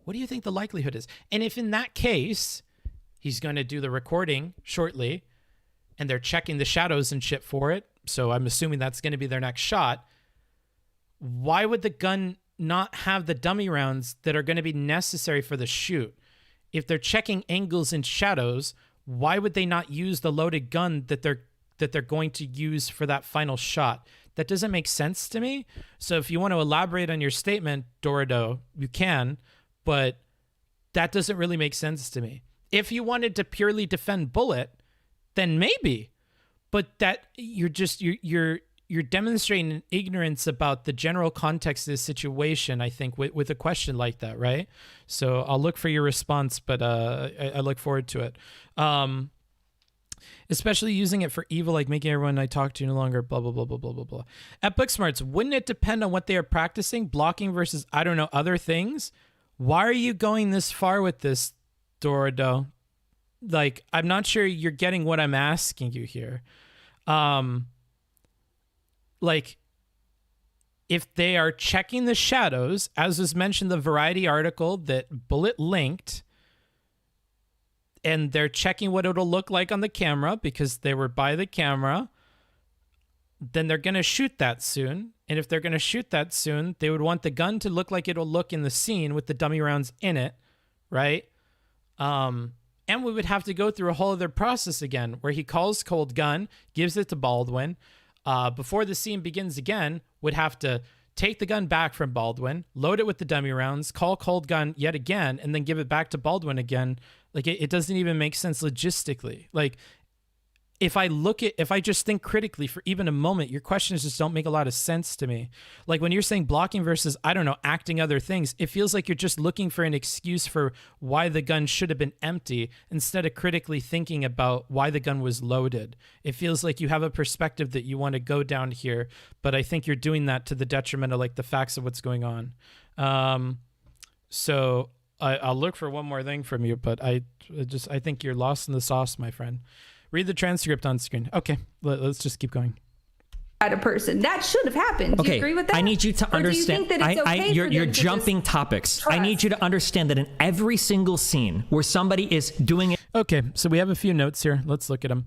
What do you think the likelihood is? And if in that case, he's going to do the recording shortly and they're checking the shadows and shit for it, so I'm assuming that's going to be their next shot, why would the gun not have the dummy rounds that are going to be necessary for the shoot? If they're checking angles and shadows, why would they not use the loaded gun that they're going to use for that final shot? That doesn't make sense to me. So if you want to elaborate on your statement, Dorado, you can, but that doesn't really make sense to me. If you wanted to purely defend Bullet, then maybe, but that you're demonstrating an ignorance about the general context of the situation, I think, with a question like that, right? So I'll look for your response, but I look forward to it. Especially using it for evil, like making everyone I talk to no longer blah, blah, blah, blah, blah, blah, blah. At Booksmarts, wouldn't it depend on what they are practicing? Blocking versus, I don't know, other things? Why are you going this far with this, Dorado? Like, I'm not sure you're getting what I'm asking you here. Like, if they are checking the shadows, as was mentioned in the Variety article that Bullet linked, and they're checking what it'll look like on the camera because they were by the camera, then they're going to shoot that soon. And if they're going to shoot that soon, they would want the gun to look like it'll look in the scene with the dummy rounds in it, right? And we would have to go through a whole other process again where he calls Cold Gun, gives it to Baldwin. Before the scene begins again, would have to take the gun back from Baldwin, load it with the dummy rounds, call Cold Gun yet again, and then give it back to Baldwin again. Like, it doesn't even make sense logistically. Like, if I just think critically for even a moment, your questions just don't make a lot of sense to me. Like, when you're saying blocking versus, I don't know, acting other things, it feels like you're just looking for an excuse for why the gun should have been empty instead of critically thinking about why the gun was loaded. It feels like you have a perspective that you want to go down here, but I think you're doing that to the detriment of like the facts of what's going on. So I'll look for one more thing from you, but I think you're lost in the sauce, my friend. Read the transcript on screen. Okay, let's just keep going. At a person that should have happened. Do you agree with that? I need you to understand. Do you think that it's okay you're jumping topics. Trust? I need you to understand that in every single scene where somebody is doing it. Okay, so we have a few notes here. Let's look at them.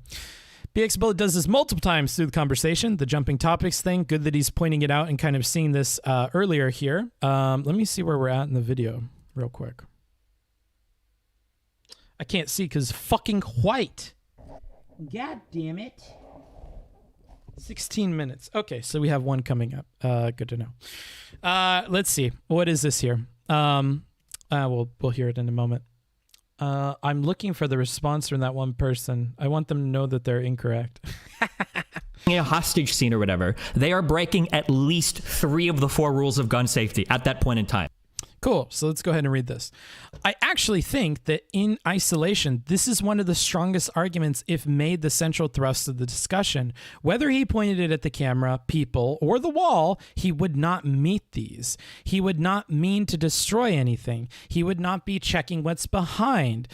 BXBullet does this multiple times through the conversation, the jumping topics thing. Good that he's pointing it out and kind of seeing this earlier here. Let me see where we're at in the video real quick. I can't see because fucking white. God damn it. 16 minutes. Okay, so we have one coming up. Good to know. Let's see. What is this here? We'll hear it in a moment. I'm looking for the response from that one person. I want them to know that they're incorrect. A hostage scene or whatever, they are breaking at least 3 of the 4 rules of gun safety at that point in time. Cool. So let's go ahead and read this. I actually think that in isolation, this is one of the strongest arguments, if made the central thrust of the discussion. Whether he pointed it at the camera, people, or the wall, he would not meet these. He would not mean to destroy anything. He would not be checking what's behind.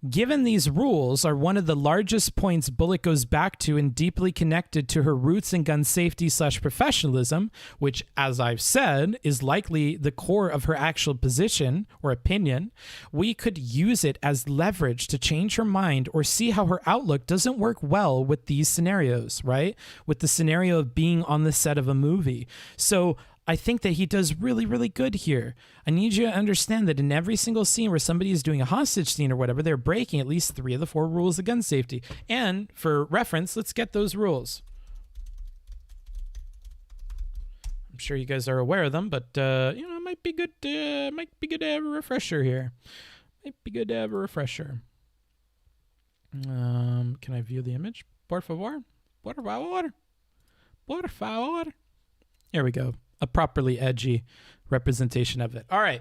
Given these rules are one of the largest points Bullet goes back to and deeply connected to her roots in gun safety / professionalism, which, as I've said, is likely the core of her actual position or opinion, we could use it as leverage to change her mind or see how her outlook doesn't work well with these scenarios, right? With the scenario of being on the set of a movie. So I think that he does really, really good here. I need you to understand that in every single scene where somebody is doing a hostage scene or whatever, they're breaking at least 3 of the 4 rules of gun safety. And for reference, let's get those rules. I'm sure you guys are aware of them, but you know, it might be good. Might be good to have a refresher here. Might be good to have a refresher. Can I view the image? Por favor, por favor, por favor. Here we go. A properly edgy representation of it. All right.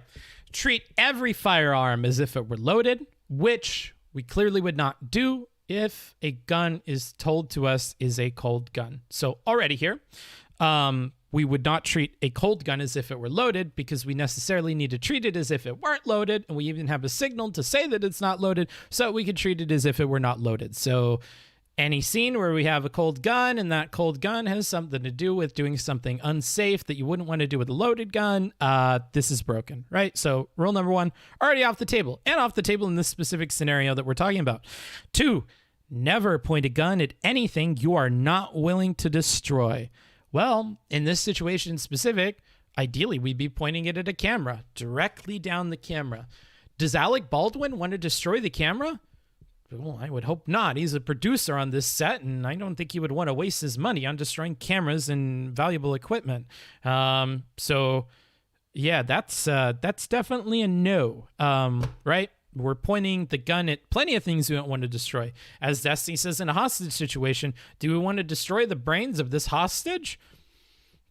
Treat every firearm as if it were loaded, which we clearly would not do if a gun is told to us is a cold gun. So already here, we would not treat a cold gun as if it were loaded because we necessarily need to treat it as if it weren't loaded. And we even have a signal to say that it's not loaded. So we could treat it as if it were not loaded. So any scene where we have a cold gun and that cold gun has something to do with doing something unsafe that you wouldn't want to do with a loaded gun, this is broken, right? So rule number 1, already off the table, and off the table in this specific scenario that we're talking about. 2, never point a gun at anything you are not willing to destroy. Well, in this situation specific, ideally we'd be pointing it at a camera, directly down the camera. Does Alec Baldwin want to destroy the camera? Well, I would hope not. He's a producer on this set, and I don't think he would want to waste his money on destroying cameras and valuable equipment. So, yeah, that's definitely a no, right? We're pointing the gun at plenty of things we don't want to destroy. As Destiny says in a hostage situation, do we want to destroy the brains of this hostage?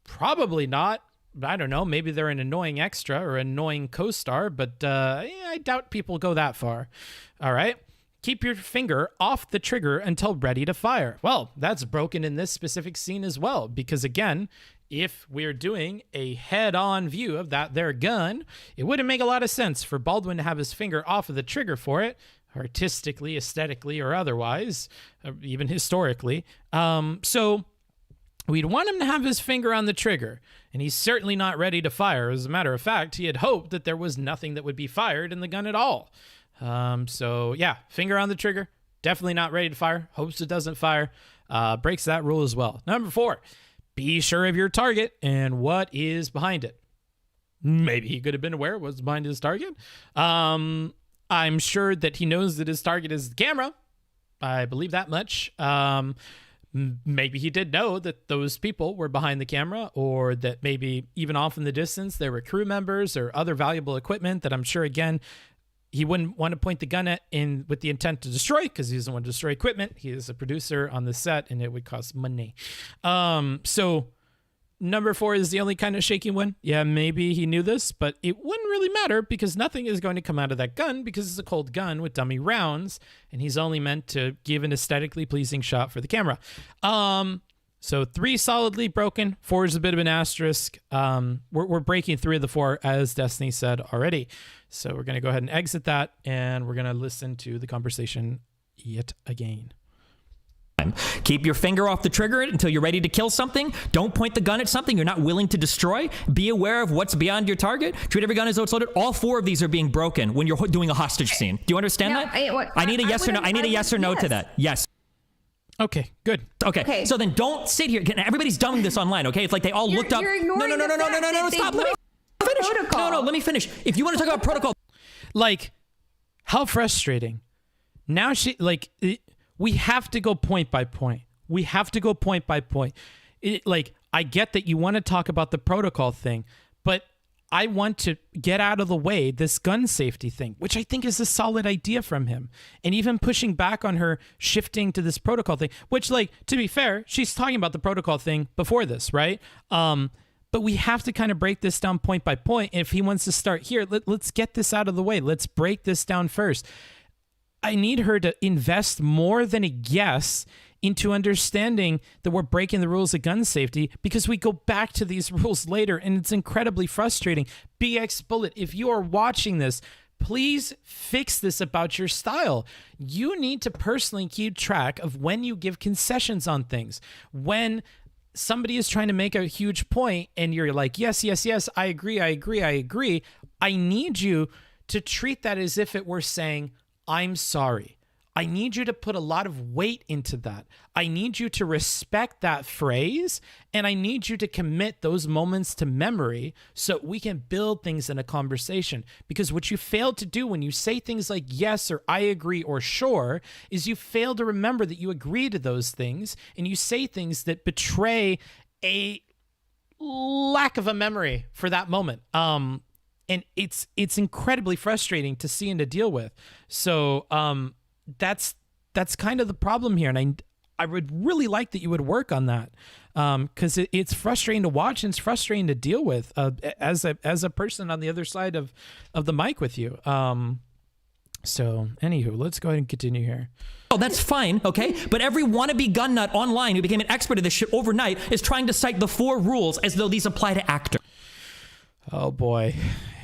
Probably not. I don't know. Maybe they're an annoying extra or annoying co-star, but I doubt people go that far. All right. Keep your finger off the trigger until ready to fire. Well, that's broken in this specific scene as well, because again, if we're doing a head-on view of that their gun, it wouldn't make a lot of sense for Baldwin to have his finger off of the trigger for it, artistically, aesthetically, or otherwise, even historically. So we'd want him to have his finger on the trigger, and he's certainly not ready to fire. As a matter of fact, he had hoped that there was nothing that would be fired in the gun at all. So yeah, finger on the trigger, definitely not ready to fire, hopes it doesn't fire, breaks that rule as well. Number 4, be sure of your target and what is behind it. Maybe he could have been aware of what's behind his target. I'm sure that he knows that his target is the camera. I believe that much. Maybe he did know that those people were behind the camera, or that maybe even off in the distance, there were crew members or other valuable equipment that I'm sure, again, he wouldn't want to point the gun at with the intent to destroy, because he doesn't want to destroy equipment. He is a producer on the set, and it would cost money. So number 4 is the only kind of shaky one. Yeah, maybe he knew this, but it wouldn't really matter because nothing is going to come out of that gun because it's a cold gun with dummy rounds, and he's only meant to give an aesthetically pleasing shot for the camera. So 3 solidly broken. 4 is a bit of an asterisk. We're breaking 3 of the 4, as Destiny said already. So we're going to go ahead and exit that, and we're going to listen to the conversation yet again. Keep your finger off the trigger until you're ready to kill something. Don't point the gun at something you're not willing to destroy. Be aware of what's beyond your target. Treat every gun as though it's loaded. All 4 of these are being broken when you're doing a hostage scene. Do you understand that? I need a yes or no. I need a yes or no to that. Yes. Okay, good. Okay. So then don't sit here. Everybody's dumbing this online, okay? It's like they all looked up. You're ignoring No, stop. Let me finish. Protocol. No, let me finish. If you want to talk about protocol. Like, how frustrating. Now we have to go point by point. We have to go point by point. I get that you want to talk about the protocol thing, but I want to get out of the way this gun safety thing, which I think is a solid idea from him. And even pushing back on her shifting to this protocol thing, which, like, to be fair, she's talking about the protocol thing before this, right? But we have to kind of break this down point by point. If he wants to start here, let's get this out of the way. Let's break this down first. I need her to invest more than a guess into understanding that we're breaking the rules of gun safety, because we go back to these rules later and it's incredibly frustrating. BXBullet, if you are watching this, please fix this about your style. You need to personally keep track of when you give concessions on things. When somebody is trying to make a huge point and you're like, yes, I agree. I need you to treat that as if it were saying, I'm sorry. I need you to put a lot of weight into that. I need you to respect that phrase, and I need you to commit those moments to memory so we can build things in a conversation. Because what you fail to do when you say things like yes or I agree or sure is you fail to remember that you agree to those things, and you say things that betray a lack of a memory for that moment. And it's incredibly frustrating to see and to deal with. So that's kind of the problem here, and I would really like that you would work on that, because it's frustrating to watch and it's frustrating to deal with as a person on the other side of the mic with you. So anywho, let's go ahead and continue here. Oh, that's fine, okay? But every wannabe gun nut online who became an expert at this shit overnight is trying to cite the 4 rules as though these apply to actors. Oh boy,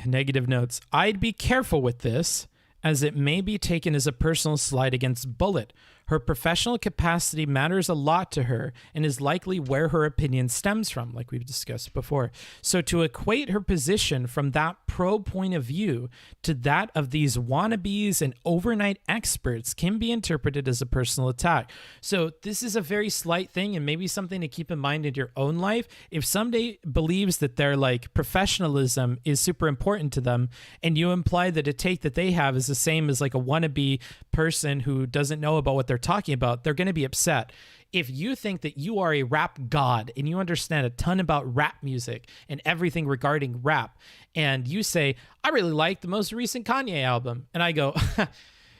negative notes. I'd be careful with this, as it may be taken as a personal slight against Bullet. Her professional capacity matters a lot to her and is likely where her opinion stems from, like we've discussed before. So to equate her position from that pro point of view to that of these wannabes and overnight experts can be interpreted as a personal attack. So this is a very slight thing, and maybe something to keep in mind in your own life. If somebody believes that their like professionalism is super important to them, and you imply that a take that they have is the same as like a wannabe person who doesn't know about what they're talking about, they're going to be upset. If you think that you are a rap god and you understand a ton about rap music and everything regarding rap, and you say, I really like the most recent Kanye album, and I go,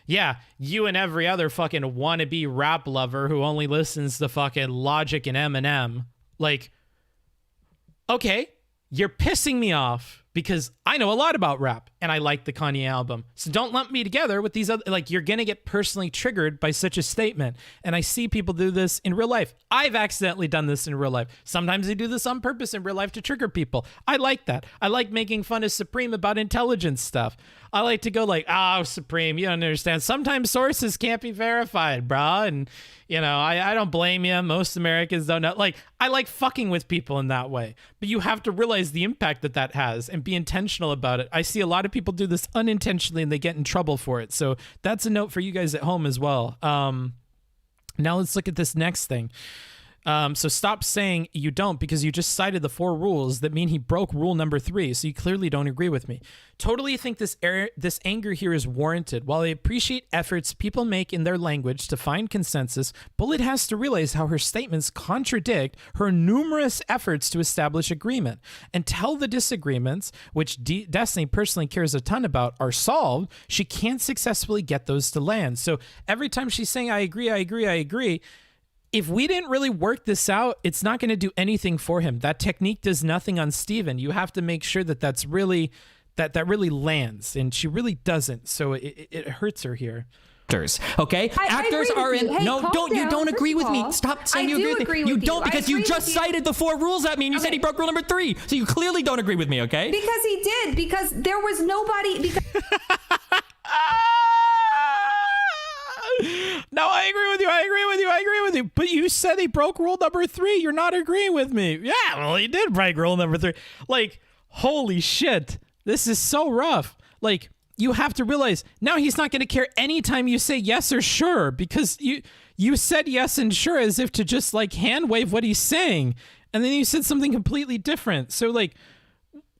yeah, you and every other fucking wannabe rap lover who only listens to fucking Logic and Eminem, like, okay, you're pissing me off because I know a lot about rap and I like the Kanye album. So don't lump me together with these other, like, you're going to get personally triggered by such a statement. And I see people do this in real life. I've accidentally done this in real life. Sometimes they do this on purpose in real life to trigger people. I like that. I like making fun of Supreme about intelligence stuff. I like to go like, oh, Supreme, you don't understand. Sometimes sources can't be verified, brah. And, you know, I don't blame you. Most Americans don't know. Like, I like fucking with people in that way. But you have to realize the impact that that has and be intentional about it. I see a lot of people do this unintentionally and they get in trouble for it. So that's a note for you guys at home as well. Now let's look at this next thing. So stop saying you don't, because you just cited the 4 rules that mean he broke rule number 3. So you clearly don't agree with me. Totally think this anger here is warranted. While I appreciate efforts people make in their language to find consensus, Bullet has to realize how her statements contradict her numerous efforts to establish agreement. Until the disagreements, which Destiny personally cares a ton about, are solved, she can't successfully get those to land. So every time she's saying, I agree, if we didn't really work this out, it's not going to do anything for him. That technique does nothing on Steven. You have to make sure that that's really, that really lands, and she really doesn't. So it hurts her here. Okay, actors are in. Hey, no, don't you don't agree with me? Stop saying you agree with me. You don't, because you just cited the 4 rules at me, and you said he broke rule number 3. So you clearly don't agree with me. Okay? Because he did. Because there was nobody. Because No, I agree with you. But you said he broke rule number 3. You're not agreeing with me. Yeah, well, he did break rule number 3. Like, holy shit. This is so rough. Like, you have to realize now he's not going to care anytime you say yes or sure, because you said yes and sure as if to just like hand wave what he's saying. And then you said something completely different. So like,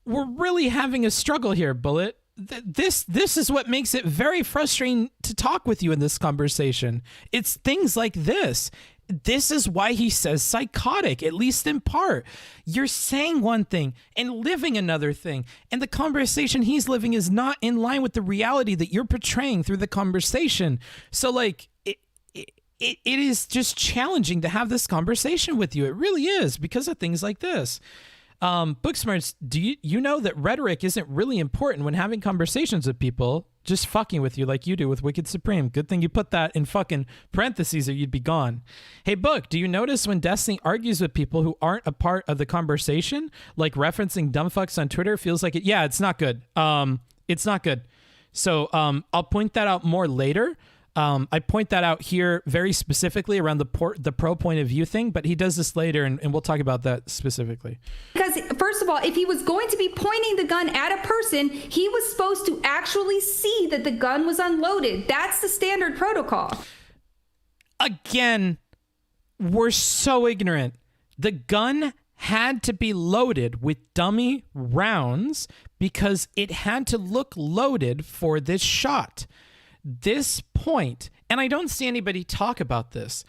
we're really having a struggle here, Bullet. This is what makes it very frustrating to talk with you in this conversation. It's things like this. This is why he says psychotic, at least in part. You're saying one thing and living another thing, and the conversation he's living is not in line with the reality that you're portraying through the conversation. So like, it is just challenging to have this conversation with you. It really is, because of things like this. Booksmarts, do you know that rhetoric isn't really important when having conversations with people? Just fucking with you like you do with Wicked Supreme. Good thing you put that in fucking parentheses or you'd be gone. Hey, Book, do you notice when Destiny argues with people who aren't a part of the conversation, like referencing dumb fucks on Twitter, feels like it? Yeah, it's not good. It's not good. So I'll point that out more later. I point that out here very specifically around the pro point of view thing, but he does this later, and we'll talk about that specifically. Because first first of all, if he was going to be pointing the gun at a person, he was supposed to actually see that the gun was unloaded. That's the standard protocol. Again, we're so ignorant. The gun had to be loaded with dummy rounds because it had to look loaded for this shot. This point, and I don't see anybody talk about this.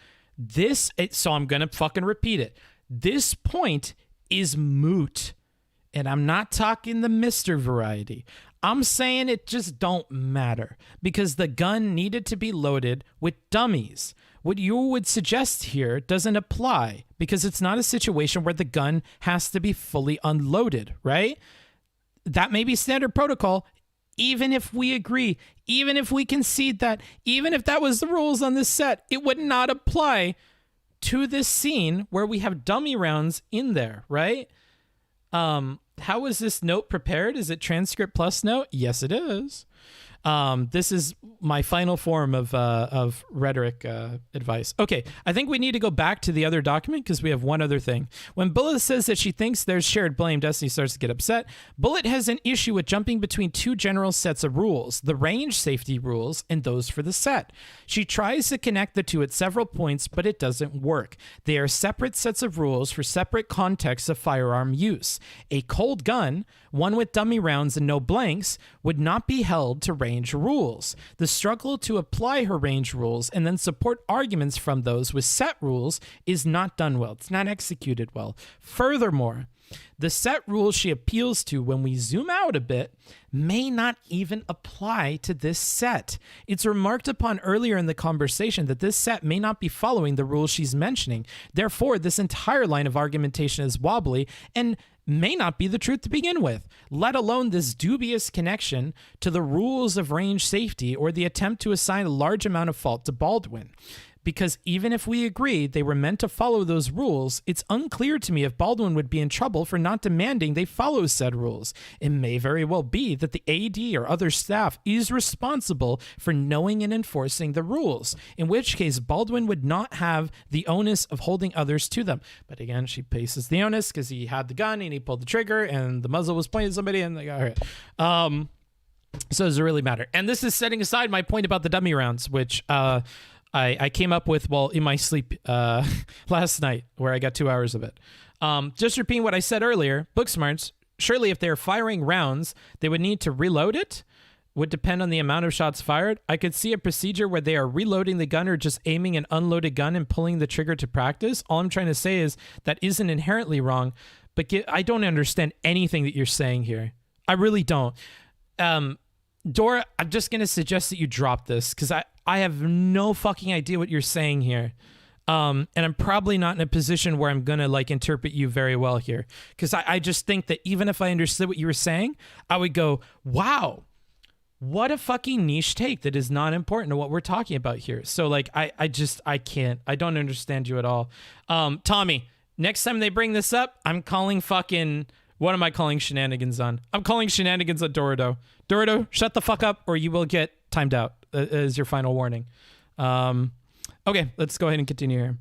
So I'm going to fucking repeat it. This point is moot. And I'm not talking the Mr. variety. I'm saying it just don't matter because the gun needed to be loaded with dummies. What you would suggest here doesn't apply because it's not a situation where the gun has to be fully unloaded, right? That may be standard protocol, even if we agree, even if we concede that, even if that was the rules on this set, it would not apply to this scene where we have dummy rounds in there, right? How is this note prepared? Is it transcript plus note? Yes, it is. This is my final form of rhetoric advice. Okay, I think we need to go back to the other document because we have one other thing. When Bullet says that she thinks there's shared blame, Destiny starts to get upset. Bullet has an issue with jumping between two general sets of rules, the range safety rules and those for the set. She tries to connect the two at several points, but it doesn't work. They are separate sets of rules for separate contexts of firearm use. A cold gun, one with dummy rounds and no blanks, would not be held to range rules. The struggle to apply her range rules and then support arguments from those with set rules is not done well. It's not executed well. Furthermore, the set rules she appeals to when we zoom out a bit may not even apply to this set. It's remarked upon earlier in the conversation that this set may not be following the rules she's mentioning. Therefore, this entire line of argumentation is wobbly and may not be the truth to begin with, let alone this dubious connection to the rules of range safety or the attempt to assign a large amount of fault to Baldwin. Because even if we agree they were meant to follow those rules, it's unclear to me if Baldwin would be in trouble for not demanding they follow said rules. It may very well be that the AD or other staff is responsible for knowing and enforcing the rules, in which case Baldwin would not have the onus of holding others to them. But again, she places the onus because he had the gun and he pulled the trigger and the muzzle was pointing at somebody and they got hurt. So does it really matter? And this is setting aside my point about the dummy rounds, which I came up with while in my sleep last night, where I got 2 hours of it. Just repeating what I said earlier, Booksmarts, surely if they're firing rounds, they would need to reload it. Would depend on the amount of shots fired. I could see a procedure where they are reloading the gun or just aiming an unloaded gun and pulling the trigger to practice. All I'm trying to say is that isn't inherently wrong, but I don't understand anything that you're saying here. I really don't. Dora, I'm just going to suggest that you drop this because I have no fucking idea what you're saying here. And I'm probably not in a position where I'm going to like interpret you very well here. Because I just think that even if I understood what you were saying, I would go, wow, what a fucking niche take that is not important to what we're talking about here. So like, I can't, I don't understand you at all. Tommy, next time they bring this up, I'm calling fucking, what am I calling shenanigans on? I'm calling shenanigans on Dorado. Dorado, shut the fuck up or you will get timed out as your final warning. Okay, let's go ahead and continue here.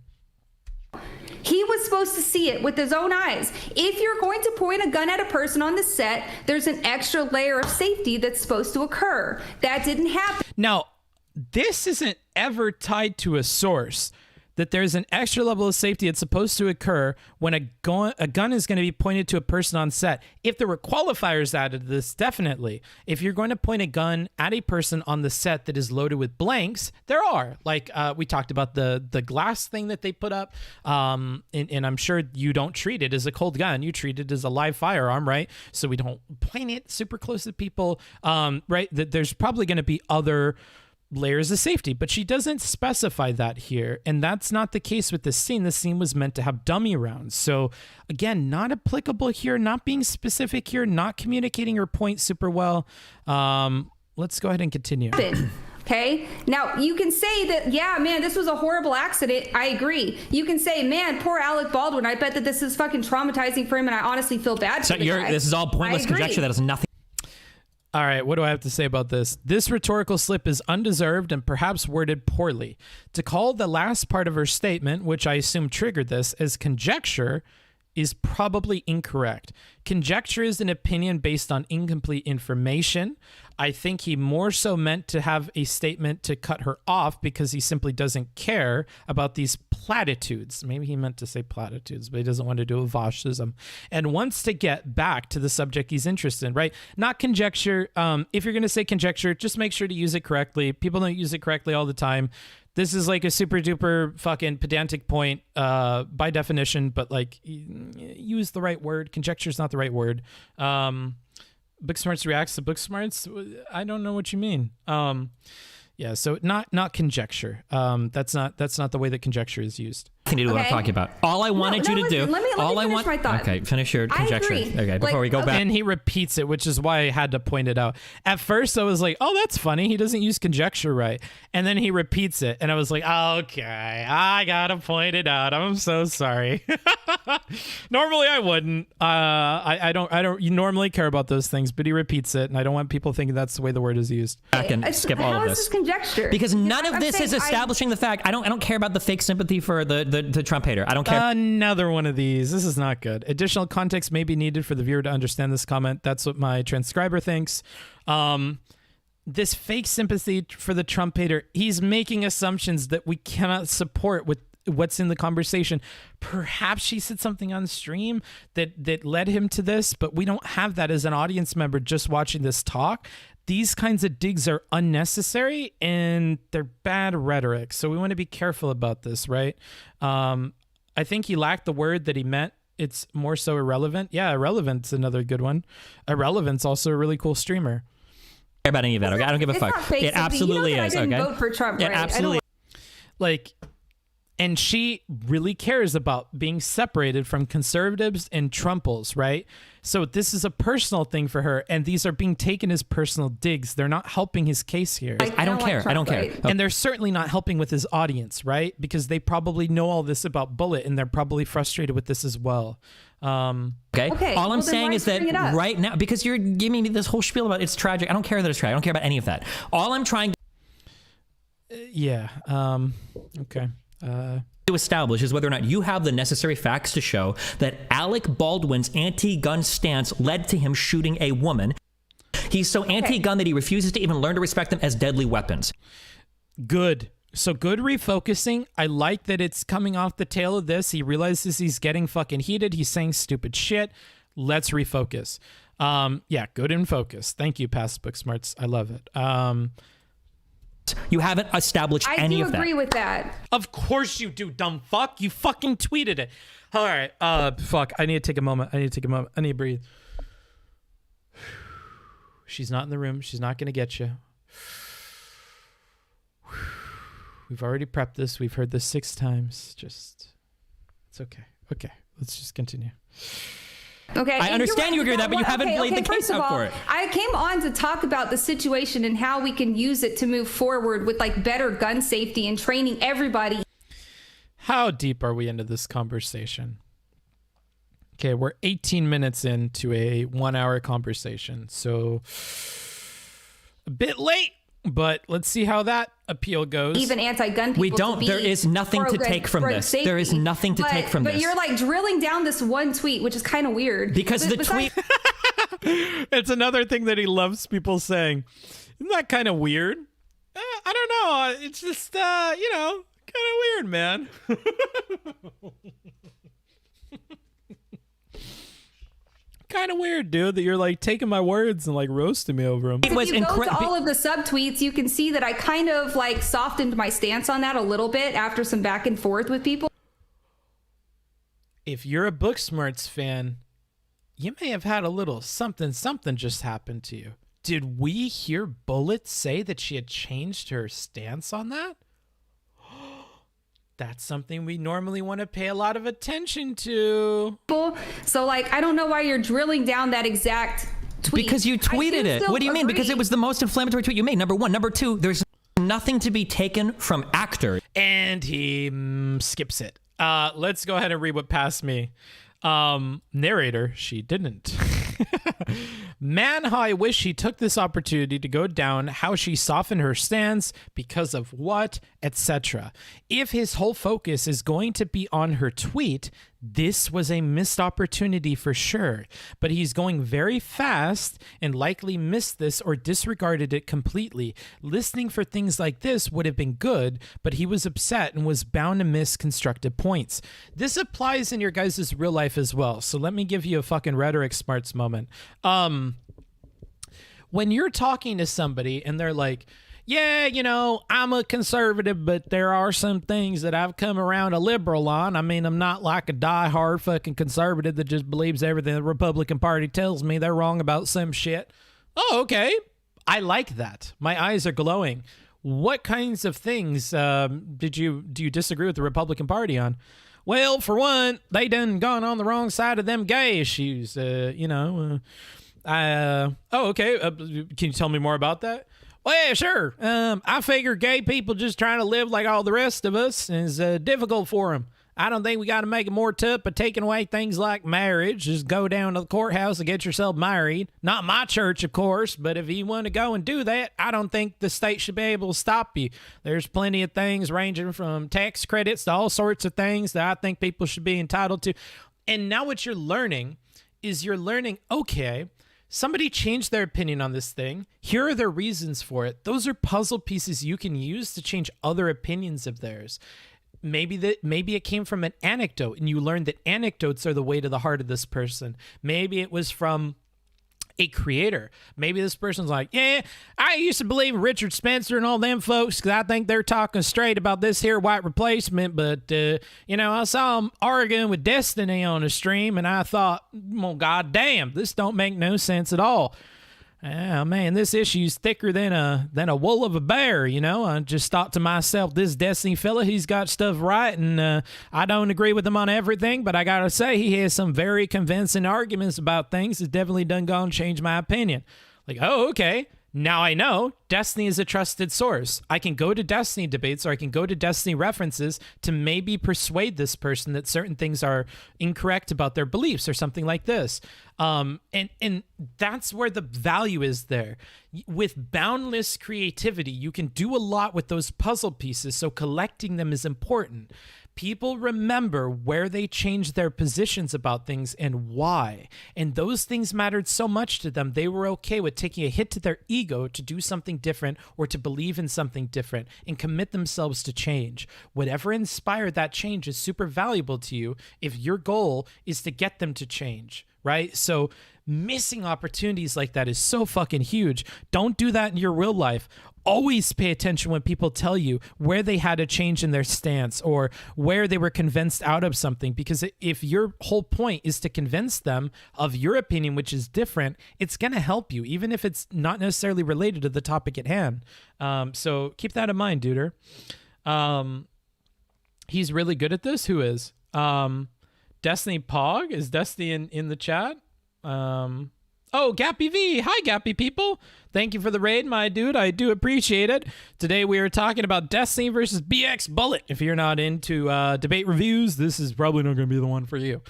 He was supposed to see it with his own eyes. If you're going to point a gun at a person on the set, there's an extra layer of safety that's supposed to occur. That didn't happen. Now, this isn't ever tied to a source. That there's an extra level of safety that's supposed to occur when a gun is going to be pointed to a person on set. If there were qualifiers added to this, definitely. If you're going to point a gun at a person on the set that is loaded with blanks, there are. Like we talked about the glass thing that they put up, and I'm sure you don't treat it as a cold gun. You treat it as a live firearm, right? So we don't point it super close to people, right? There's probably going to be other layers of safety, but she doesn't specify that here, and that's not the case with this scene. The scene was meant to have dummy rounds, so again, not applicable here, not being specific here, not communicating her point super well. Let's go ahead and continue. Okay, now you can say that, yeah, man, this was a horrible accident. I agree. You can say, man, poor Alec Baldwin, I bet that this is fucking traumatizing for him, and I honestly feel bad for the guy. This is all pointless conjecture that has nothing. All right, what do I have to say about this? This rhetorical slip is undeserved and perhaps worded poorly. To call the last part of her statement, which I assume triggered this, as conjecture is probably incorrect. Conjecture is an opinion based on incomplete information. I think he more so meant to have a statement to cut her off because he simply doesn't care about these platitudes. Maybe he meant to say platitudes, but he doesn't want to do a Voshism and wants to get back to the subject he's interested in, right? Not conjecture. If you're going to say conjecture, just make sure to use it correctly. People don't use it correctly all the time. This is like a super duper fucking pedantic point by definition, but like use the right word. Conjecture is not the right word. Booksmarts reacts to Booksmarts. I don't know what you mean. Yeah, so not conjecture. That's not the way that conjecture is used. Nothing to do with what I'm talking about. All I wanted you to do. Let me finish my thought. Okay, finish your conjecture. I agree. Okay, before we go back. And he repeats it, which is why I had to point it out. At first, I was like, "Oh, that's funny. He doesn't use conjecture right." And then he repeats it, and I was like, "Okay, I gotta point it out. I'm so sorry." Normally, I wouldn't. I don't normally care about those things, but he repeats it, and I don't want people thinking that's the way the word is used. Back and skip all of How this. is this conjecture? Because none of this is establishing the fact. I don't care about the fake sympathy for the Trump hater. I don't care. Another one of these. This is not good. Additional context may be needed for the viewer to understand this comment. That's what my transcriber thinks. This fake sympathy for the Trump hater, he's making assumptions that we cannot support with what's in the conversation. Perhaps she said something on stream that led him to this, but we don't have that as an audience member just watching this talk. These kinds of digs are unnecessary and they're bad rhetoric. So we want to be careful about this, right? I think he lacked the word that he meant. It's more so irrelevant. Yeah, irrelevant's another good one. Irrelevant's also a really cool streamer. Care about any of that, okay? I don't give a fuck. It absolutely is, I didn't okay? vote for Trump, It right? absolutely. Like, and she really cares about being separated from conservatives and Trumples, right? So this is a personal thing for her, and these are being taken as personal digs. They're not helping his case here. I don't care. Trump, I don't care. right? And they're certainly not helping with his audience, right? Because they probably know all this about Bullet, and they're probably frustrated with this as well. Okay. All I'm saying is that right now, because you're giving me this whole spiel about it's tragic. I don't care that it's tragic. I don't care about any of that. All I'm trying Okay. to establish is whether or not you have the necessary facts to show that Alec Baldwin's anti-gun stance led to him shooting a woman. He's so anti-gun that he refuses to even learn to respect them as deadly weapons. Good. So good refocusing. I like that it's coming off the tail of this. He realizes he's getting fucking heated. He's saying stupid shit. Let's refocus. Yeah, good and focus. Thank you, Past Book Smarts. I love it. You haven't established any of that. I do agree with that. Of course you do, dumb fuck. You fucking tweeted it. All right. Fuck. I need to take a moment. I need to breathe. She's not in the room. She's not going to get you. We've already prepped this. We've heard this 6 times. It's okay. Okay. Let's just continue. Okay, I understand you agree with that, but you haven't laid the case out for it. I came on to talk about the situation and how we can use it to move forward with like better gun safety and training everybody. How deep are we into this conversation? Okay, we're 18 minutes into a 1-hour conversation, so a bit late, but let's see how that appeal goes. Even anti-gun people. We don't. There is nothing to take from this. Safety. There is nothing to take from this. But you're like drilling down this one tweet, which is kind of weird. Because the tweet... It's another thing that he loves people saying. Isn't that kind of weird? I don't know. It's just, kind of weird, man. Kind of weird, dude, that you're like taking my words and like roasting me over them. If you go to all of the subtweets, you can see that I kind of like softened my stance on that a little bit after some back and forth with people. If you're a Booksmarts fan, you may have had a little something just happened to you. Did we hear Bullet say that she had changed her stance on that? That's something we normally want to pay a lot of attention to. So, like, I don't know why you're drilling down that exact tweet. Because you tweeted it. What do you mean? Because it was the most inflammatory tweet you made. Number one. Number two, there's nothing to be taken from actor. And he skips it. Let's go ahead and read what passed me. Narrator, she didn't. Man, how I wish he took this opportunity to go down how she softened her stance, because of what, etc. If his whole focus is going to be on her tweet, This was a missed opportunity for sure, but he's going very fast and likely missed this or disregarded it completely. Listening for things like this would have been good, but he was upset and was bound to miss constructive points. This applies in your guys' real life as well. So let me give you a fucking rhetoric smarts moment. When you're talking to somebody and they're like, yeah, you know, I'm a conservative, but there are some things that I've come around a liberal on. I mean, I'm not like a diehard fucking conservative that just believes everything the Republican Party tells me. They're wrong about some shit. Oh, okay. I like that. My eyes are glowing. What kinds of things do you disagree with the Republican Party on? Well, for one, they done gone on the wrong side of them gay issues. Oh, okay. Can you tell me more about that? Well, yeah, sure. I figure gay people just trying to live like all the rest of us is difficult for them. I don't think we got to make it more tough by taking away things like marriage. Just go down to the courthouse and get yourself married. Not my church, of course, but if you want to go and do that, I don't think the state should be able to stop you. There's plenty of things ranging from tax credits to all sorts of things that I think people should be entitled to. And now what you're learning is okay, somebody changed their opinion on this thing. Here are their reasons for it. Those are puzzle pieces you can use to change other opinions of theirs. Maybe it came from an anecdote and you learned that anecdotes are the way to the heart of this person. Maybe it was from a creator. Maybe this person's like, yeah, I used to believe in Richard Spencer and all them folks because I think they're talking straight about this here white replacement. But, I saw them arguing with Destiny on a stream and I thought, well, God damn, this don't make no sense at all. Oh, man, this issue's thicker than a wool of a bear, I just thought to myself, this Destiny fella, he's got stuff right, and I don't agree with him on everything, but I gotta say, he has some very convincing arguments about things that definitely done gone change my opinion. Like, oh, okay. Now I know Destiny is a trusted source. I can go to Destiny debates or I can go to Destiny references to maybe persuade this person that certain things are incorrect about their beliefs or something like this. And that's where the value is there. With boundless creativity, you can do a lot with those puzzle pieces, so collecting them is important. People remember where they changed their positions about things and why. And those things mattered so much to them, they were okay with taking a hit to their ego to do something different or to believe in something different and commit themselves to change. Whatever inspired that change is super valuable to you if your goal is to get them to change, right? So missing opportunities like that is so fucking huge. Don't do that in your real life. Always pay attention when people tell you where they had a change in their stance or where they were convinced out of something. Because if your whole point is to convince them of your opinion, which is different, it's going to help you, even if it's not necessarily related to the topic at hand. So keep that in mind, Duder. He's really good at this. Who is? Destiny Pog? Is Destiny in the chat? Oh, Gappy V. Hi, Gappy people. Thank you for the raid, my dude. I do appreciate it. Today we are talking about Destiny versus BXBullet. If you're not into debate reviews, this is probably not going to be the one for you.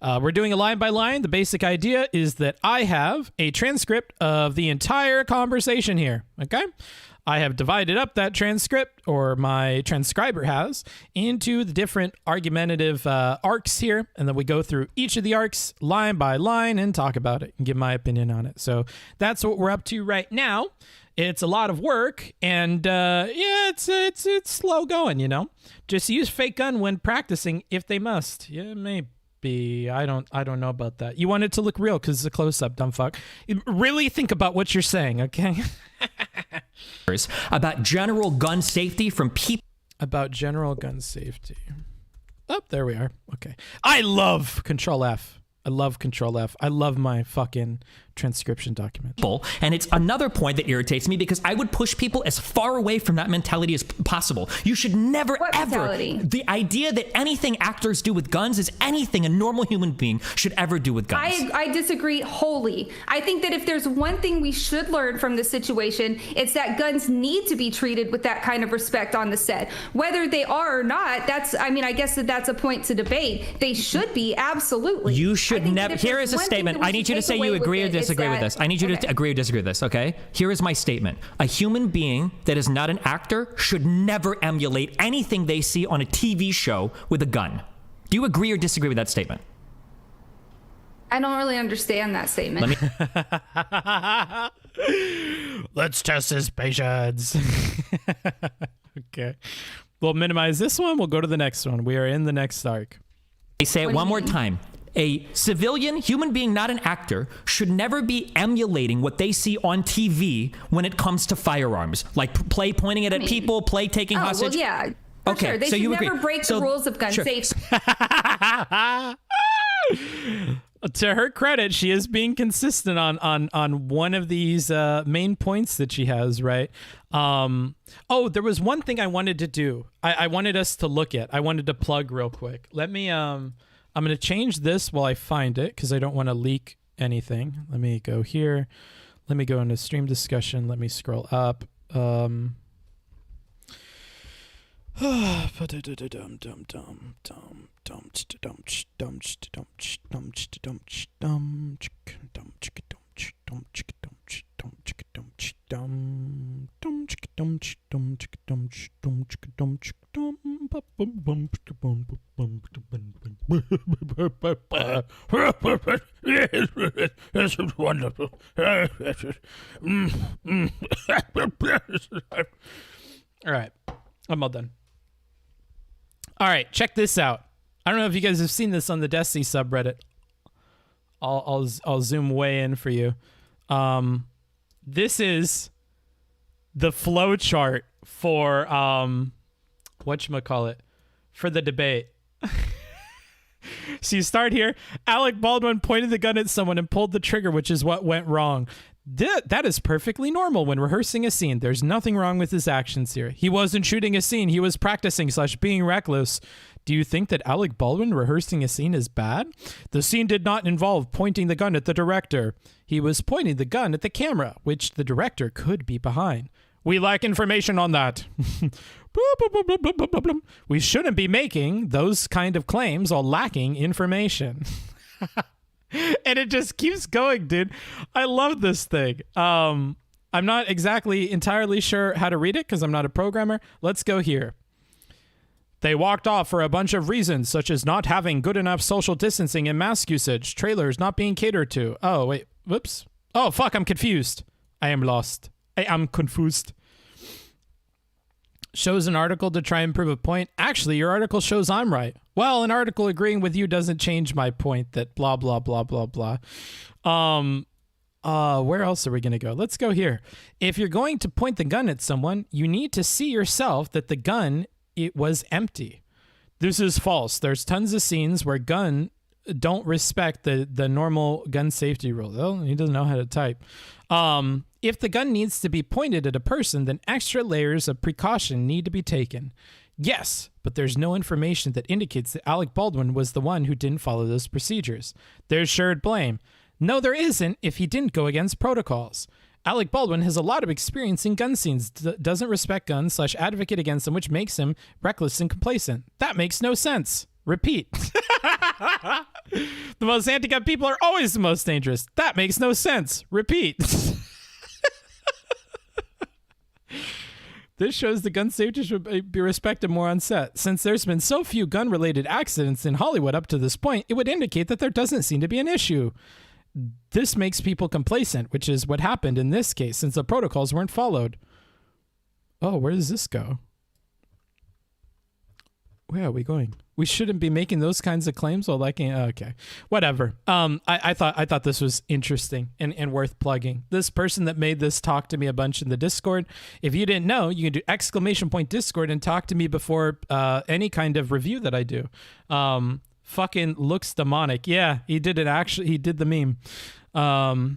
We're doing a line by line. The basic idea is that I have a transcript of the entire conversation here. Okay? I have divided up that transcript, or my transcriber has, into the different argumentative arcs here, and then we go through each of the arcs line by line and talk about it and give my opinion on it. So that's what we're up to right now. It's a lot of work, and it's slow going, Just use fake gun when practicing if they must. Yeah, maybe. I don't know about that. You want it to look real because it's a close-up, dumb fuck. Really think about what you're saying, okay? About general gun safety from people. About general gun safety. Oh, there we are. Okay. I love Control F. I love Control F. I love my fucking transcription document. And it's another point that irritates me because I would push people as far away from that mentality as possible. You should never, mentality? The idea that anything actors do with guns is anything a normal human being should ever do with guns. I disagree wholly. I think that if there's one thing we should learn from this situation, it's that guns need to be treated with that kind of respect on the set. Whether they are or not, I guess that's a point to debate. They should be, absolutely. You should never. Here is a statement. I need you to say you agree or disagree with this. I need you to agree or disagree with this, okay? Here is my statement. A human being that is not an actor should never emulate anything they see on a TV show with a gun. Do you agree or disagree with that statement? I don't really understand that statement. Let's test his patience. Okay. We'll minimize this one. We'll go to the next one. We are in the next arc. I say it one more time. A civilian, human being, not an actor, should never be emulating what they see on TV when it comes to firearms. Like play pointing it at people, play taking hostage. Well, yeah. For Okay, sure. They so should you never agree. break the rules of gun safety. To her credit, she is being consistent on one of these main points that she has, right? Oh, there was one thing I wanted to do. I wanted us to look at. I wanted to plug real quick. Let me I'm going to change this while I find it because I don't want to leak anything. Let me go here. Let me go into stream discussion. Let me scroll up. This is wonderful. All right, I'm all done. All right, check this out. I don't know if you guys have seen this on the Destiny subreddit. I'll zoom way in for you. This is the flow chart for whatchamacallit, for the debate. So you start here. Alec Baldwin pointed the gun at someone and pulled the trigger, which is what went wrong. That is perfectly normal when rehearsing a scene. There's nothing wrong with his actions here. He wasn't shooting a scene. He was practicing / being reckless. Do you think that Alec Baldwin rehearsing a scene is bad? The scene did not involve pointing the gun at the director. He was pointing the gun at the camera, which the director could be behind. We lack information on that. We shouldn't be making those kind of claims while lacking information. And it just keeps going, dude. I love this thing. I'm not exactly entirely sure how to read it because I'm not a programmer. Let's go here. They walked off for a bunch of reasons, such as not having good enough social distancing and mask usage, trailers not being catered to. Oh, wait. Whoops. Oh, fuck. I'm confused. I am lost. I am confused. Shows an article to try and prove a point. Actually, your article shows I'm right. Well, an article agreeing with you doesn't change my point that blah, blah, blah, blah, blah. Where else are we going to go? Let's go here. If you're going to point the gun at someone, you need to see yourself that the gun, it was empty. This is false. There's tons of scenes where gun don't respect the normal gun safety rule. Oh, he doesn't know how to type. If the gun needs to be pointed at a person, then extra layers of precaution need to be taken. Yes, but there's no information that indicates that Alec Baldwin was the one who didn't follow those procedures. There's shared blame. No, there isn't if he didn't go against protocols. Alec Baldwin has a lot of experience in gun scenes, doesn't respect guns / advocate against them, which makes him reckless and complacent. That makes no sense. Repeat. The most anti-gun people are always the most dangerous. That makes no sense. Repeat. This shows the gun safety should be respected more on set. Since there's been so few gun-related accidents in Hollywood up to this point, it would indicate that there doesn't seem to be an issue. This makes people complacent, which is what happened in this case, since the protocols weren't followed. Oh, where does this go? Where are we going? We shouldn't be making those kinds of claims while liking. Okay, whatever. I thought this was interesting and worth plugging. This person that made this talked to me a bunch in the Discord. If you didn't know, you can do !Discord and talk to me before any kind of review that I do. Fucking looks demonic. Yeah, he did it. Actually, he did the meme. I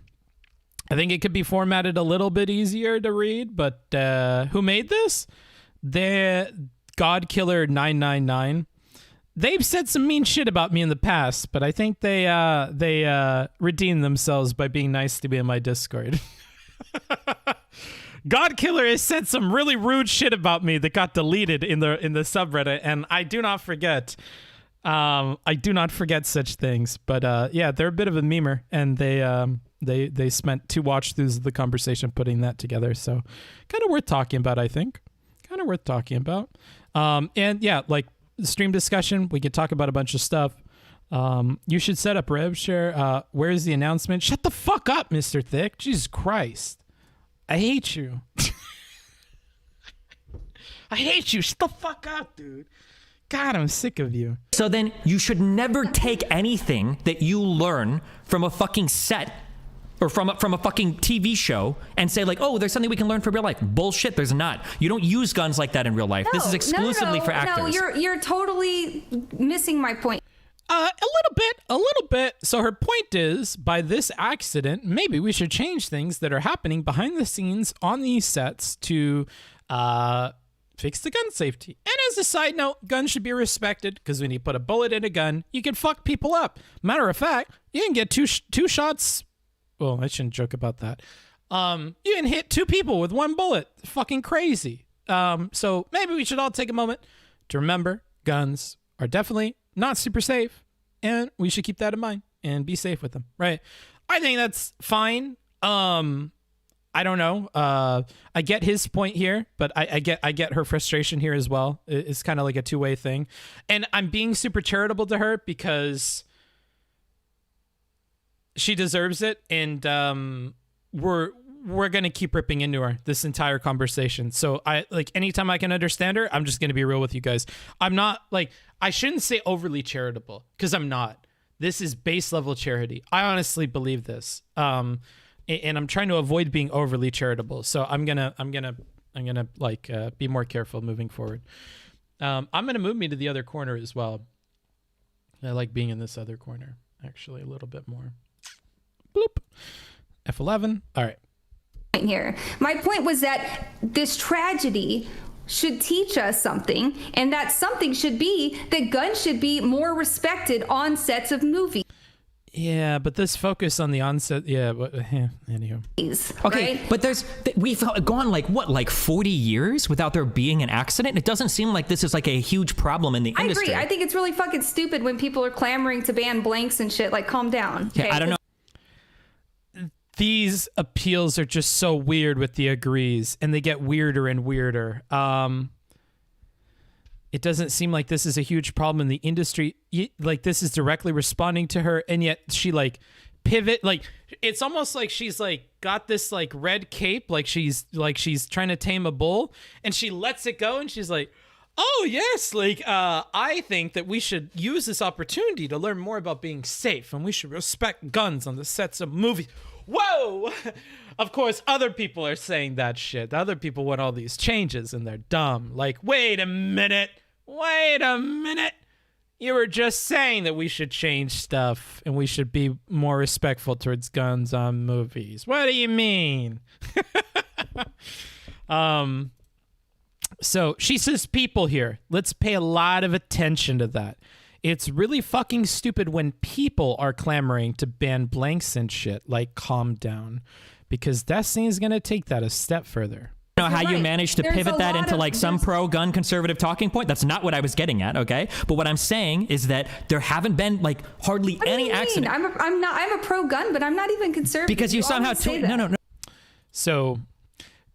think it could be formatted a little bit easier to read, but who made this? The Godkiller 999. They've said some mean shit about me in the past, but I think they redeemed themselves by being nice to me in my Discord. Godkiller has said some really rude shit about me that got deleted in the subreddit, and I do not forget. I do not forget such things. But yeah, they're a bit of a memer, and they spent 2 watch throughs of the conversation putting that together. So kind of worth talking about, I think. Kind of worth talking about. And yeah, like stream discussion. We could talk about a bunch of stuff. You should set up rev share. Where's the announcement? Shut the fuck up, Mr. Thick. Jesus Christ. I hate you. I hate you. Shut the fuck up, dude. God, I'm sick of you. So then you should never take anything that you learn from a fucking set or from a fucking TV show and say like, oh, there's something we can learn from real life. Bullshit, there's not. You don't use guns like that in real life. This is exclusively for actors. No, you're totally missing my point. A little bit. So her point is, by this accident, maybe we should change things that are happening behind the scenes on these sets to fix the gun safety. And as a side note, guns should be respected because when you put a bullet in a gun, you can fuck people up. Matter of fact, you can get two shots. Well, I shouldn't joke about that. You can hit 2 people with 1 bullet. Fucking crazy. So maybe we should all take a moment to remember guns are definitely not super safe, and we should keep that in mind and be safe with them, right? I think that's fine. I don't know. I get his point here, but I get her frustration here as well. It's kind of like a two-way thing, and I'm being super charitable to her because she deserves it, and we're gonna keep ripping into her this entire conversation. So I like anytime I can understand her, I'm just gonna be real with you guys. I'm not like, I shouldn't say overly charitable because I'm not. This is base level charity. I honestly believe this. And I'm trying to avoid being overly charitable. So I'm gonna like be more careful moving forward. I'm gonna move me to the other corner as well. I like being in this other corner actually a little bit more. Bloop. F11. All right. Here, my point was that this tragedy should teach us something, and that something should be that guns should be more respected on sets of movies. Yeah, but this focus on the onset, yeah, but anywho. Okay, right? but we've gone like 40 years without there being an accident. It doesn't seem like this is like a huge problem in the industry. I agree. I think it's really fucking stupid when people are clamoring to ban blanks and shit. Like, calm down. Okay? Yeah, I don't know. These appeals are just so weird with the agrees, and they get weirder and weirder. It doesn't seem like this is a huge problem in the industry. Like, this is directly responding to her, and yet she like pivot. Like, it's almost like she's like got this like red cape, like she's trying to tame a bull, and she lets it go, and she's like, oh yes, like I think that we should use this opportunity to learn more about being safe, and we should respect guns on the sets of movies. Whoa! Of course, other people are saying that shit. Other people want all these changes, and they're dumb. Like, wait a minute. You were just saying that we should change stuff, and we should be more respectful towards guns on movies. What do you mean? So she says people here. Let's pay a lot of attention to that. It's really fucking stupid when people are clamoring to ban blanks and shit. Like, calm down. Because Destiny's going to take that a step further. I don't know how you managed to pivot that into like some pro-gun conservative talking point. That's not what I was getting at, okay? But what I'm saying is that there haven't been like hardly any accident. I'm a pro-gun, but I'm not even conservative. Because you somehow no. So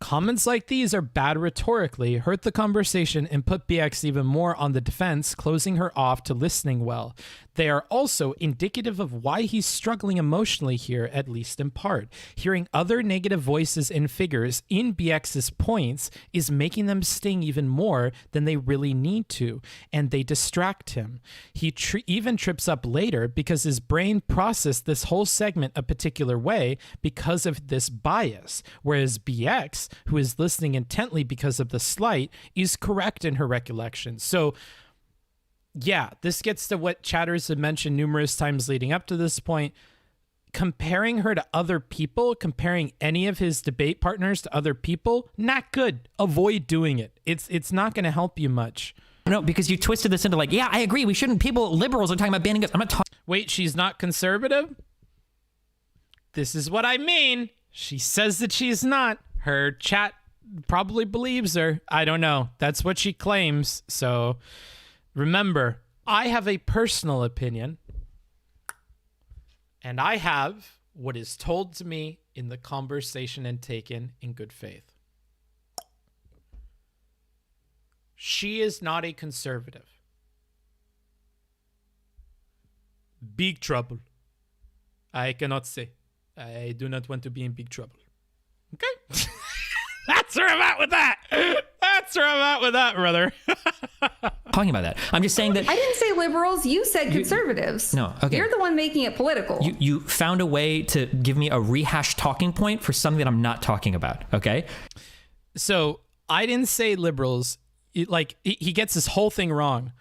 comments like these are bad rhetorically, hurt the conversation, and put BX even more on the defense, closing her off to listening well. They are also indicative of why he's struggling emotionally here, at least in part. Hearing other negative voices and figures in BX's points is making them sting even more than they really need to, and they distract him. He even trips up later because his brain processed this whole segment a particular way because of this bias, whereas BX, who is listening intently because of the slight, is correct in her recollection. So yeah, this gets to what chatters have mentioned numerous times leading up to this point. Comparing her to other people, comparing any of his debate partners to other people, not good. Avoid doing it. It's not going to help you much. No, because you twisted this into like, yeah, I agree. We shouldn't. Liberals are talking about banning guns. I'm not talking. Wait, she's not conservative? This is what I mean. She says that she's not. Her chat probably believes her. I don't know. That's what she claims. So remember, I have a personal opinion, and I have what is told to me in the conversation and taken in good faith. She is not a conservative. big trouble. I cannot say. I do not want to be in big trouble. Okay? That's where I'm at with that. That's where I'm at with that, brother. Talking about that. I'm just saying that I didn't say liberals. You said conservatives. No, okay. You're the one making it political. you found a way to give me a rehashed talking point for something that I'm not talking about, okay? So I didn't say liberals. He gets this whole thing wrong.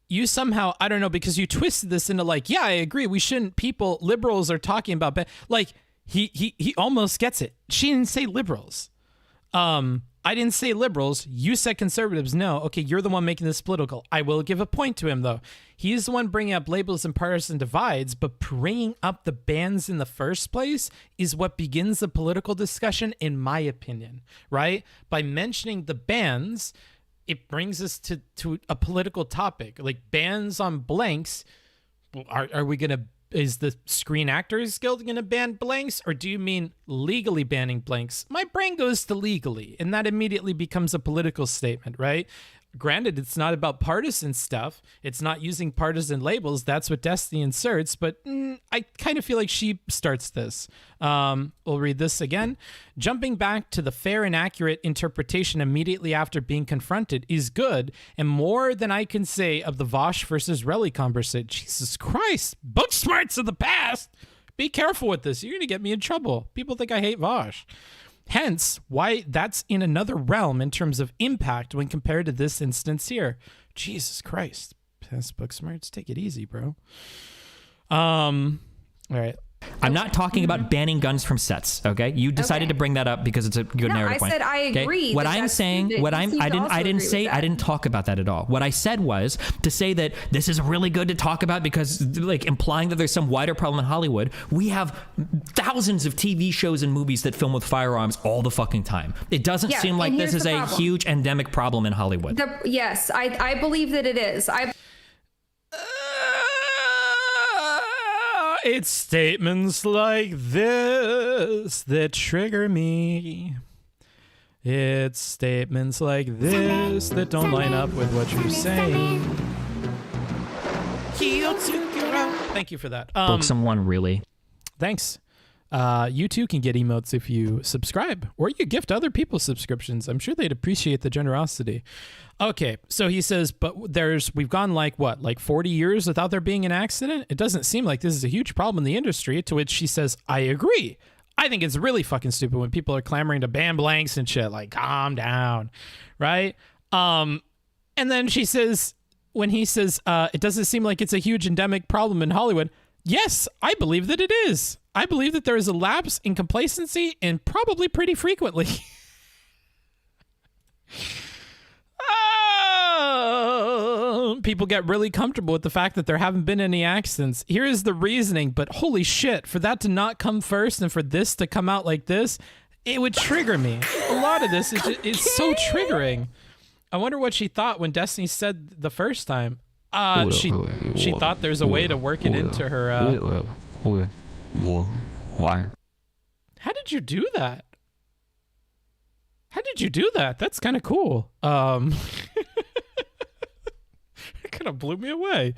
You somehow, I don't know, because you twisted this into like, yeah, I agree. We shouldn't, liberals are talking about, like, he almost gets it. She didn't say liberals. I didn't say liberals. You said conservatives. No. Okay, you're the one making this political. I will give a point to him, though. He's the one bringing up labels and partisan divides, but bringing up the bans in the first place is what begins the political discussion, in my opinion, right? By mentioning the bans, it brings us to a political topic. Like bans on blanks. Are we going to... Is the Screen Actors Guild going to ban blanks, or do you mean legally banning blanks? My brain goes to legally, and that immediately becomes a political statement, right? Granted, it's not about partisan stuff. It's not using partisan labels. That's what Destiny inserts, but I kind of feel like she starts this. We'll read this again. Jumping back to the fair and accurate interpretation immediately after being confronted is good, and more than I can say of the Vosh versus Relly conversation. Jesus Christ, book smarts of the past. Be careful with this. You're going to get me in trouble. People think I hate Vosh. Hence, why that's in another realm in terms of impact when compared to this instance here. Jesus Christ. Past book smarts, take it easy, bro. All right. I'm not talking about banning guns from sets, okay? You decided to bring that up because it's a good narrative point. I said I agree. Okay? What I'm saying, I didn't talk about that at all. What I said was to say that this is really good to talk about because, like, implying that there's some wider problem in Hollywood. We have thousands of TV shows and movies that film with firearms all the fucking time. It doesn't seem like this is a huge endemic problem in Hollywood. Yes, I believe that it is. It's statements like this that trigger me. It's statements like this that don't line up with what you're saying. Thank you for that. Book someone, really. Thanks. You too can get emotes if you subscribe, or you gift other people subscriptions. I'm sure they'd appreciate the generosity. Okay, so he says, but we've gone like 40 years without there being an accident? It doesn't seem like this is a huge problem in the industry, to which she says, I agree. I think it's really fucking stupid when people are clamoring to ban blanks and shit, like, calm down, right? And then she says, when he says, it doesn't seem like it's a huge endemic problem in Hollywood, yes, I believe that it is. I believe that there is a lapse in complacency, and probably pretty frequently. People get really comfortable with the fact that there haven't been any accidents. Here is the reasoning, but holy shit, for that to not come first and for this to come out like this, it would trigger me. A lot of this is it's so triggering. I wonder what she thought when Destiny said the first time. She thought there's a way to work it into her. Why? How did you do that? That's kind of cool. It kind of blew me away.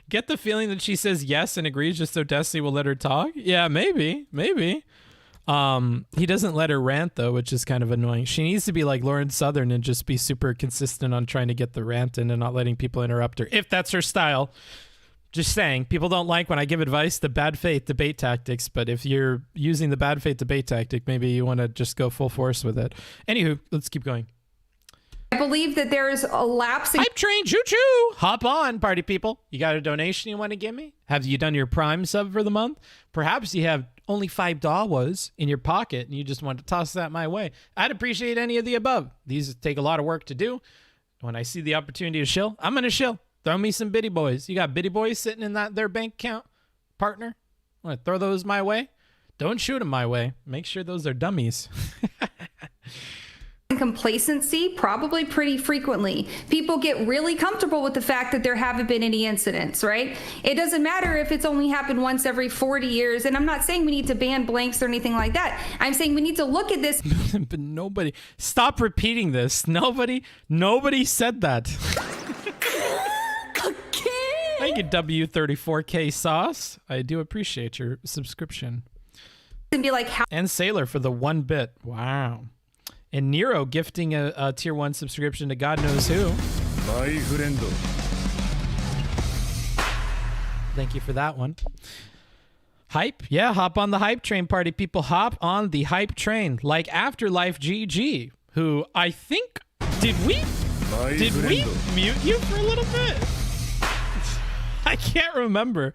Get the feeling that she says yes and agrees just so Destiny will let her talk? Yeah, maybe. He doesn't let her rant, though, which is kind of annoying. She needs to be like Lauren Southern and just be super consistent on trying to get the rant in and not letting people interrupt her, if that's her style. Just saying, people don't like when I give advice, the bad faith debate tactics, but if you're using the bad faith debate tactic, maybe you want to just go full force with it. Anywho, let's keep going. I believe that there's a lapse in... Hype train, choo-choo! Hop on, party people. You got a donation you want to give me? Have you done your Prime sub for the month? Perhaps you have only $5 in your pocket and you just want to toss that my way. I'd appreciate any of the above. These take a lot of work to do. When I see the opportunity to shill, I'm going to shill. Throw me some bitty boys. You got bitty boys sitting in their bank account, partner? Want to throw those my way? Don't shoot them my way. Make sure those are dummies. Complacency, probably pretty frequently. People get really comfortable with the fact that there haven't been any incidents, right? It doesn't matter if it's only happened once every 40 years. And I'm not saying we need to ban blanks or anything like that. I'm saying we need to look at this. But nobody, stop repeating this. Nobody said that. you, W34K Sauce. I do appreciate your subscription. And be like, how And Sailor for the 1 bit. Wow. And Nero gifting a tier 1 subscription to God knows who. My friend. Thank you for that one. Hype. Yeah, hop on the hype train, party people. Hop on the hype train. Like Afterlife GG, who I think, did we mute you for a little bit? I can't remember.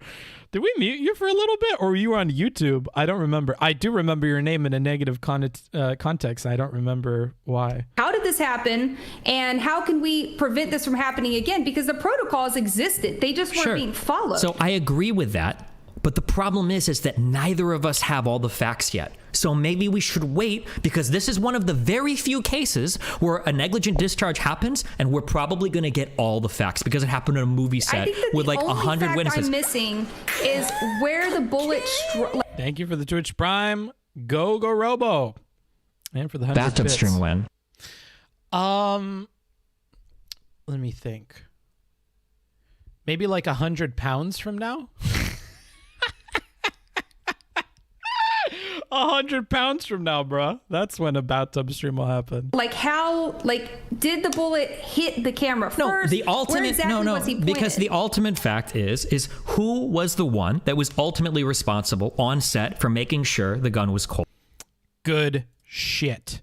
Did we mute you for a little bit, or were you on YouTube? I don't remember. I do remember your name in a negative context. I don't remember why. How did this happen, and how can we prevent this from happening again? Because the protocols existed. They just weren't being followed. So I agree with that. But the problem is that neither of us have all the facts yet. So maybe we should wait, because this is one of the very few cases where a negligent discharge happens, and we're probably going to get all the facts because it happened in a movie set with like 100 witnesses. I'm missing is where the bullet. Thank you for the Twitch Prime. Go Robo. And for the 100 bathtub bits. stream when? Let me think. Maybe like 100 pounds from now. 100 pounds from now, bruh. That's when a bathtub stream will happen. Like how? Like did the bullet hit the camera first? No, the ultimate was he because the ultimate fact is who was the one that was ultimately responsible on set for making sure the gun was cold. Good shit.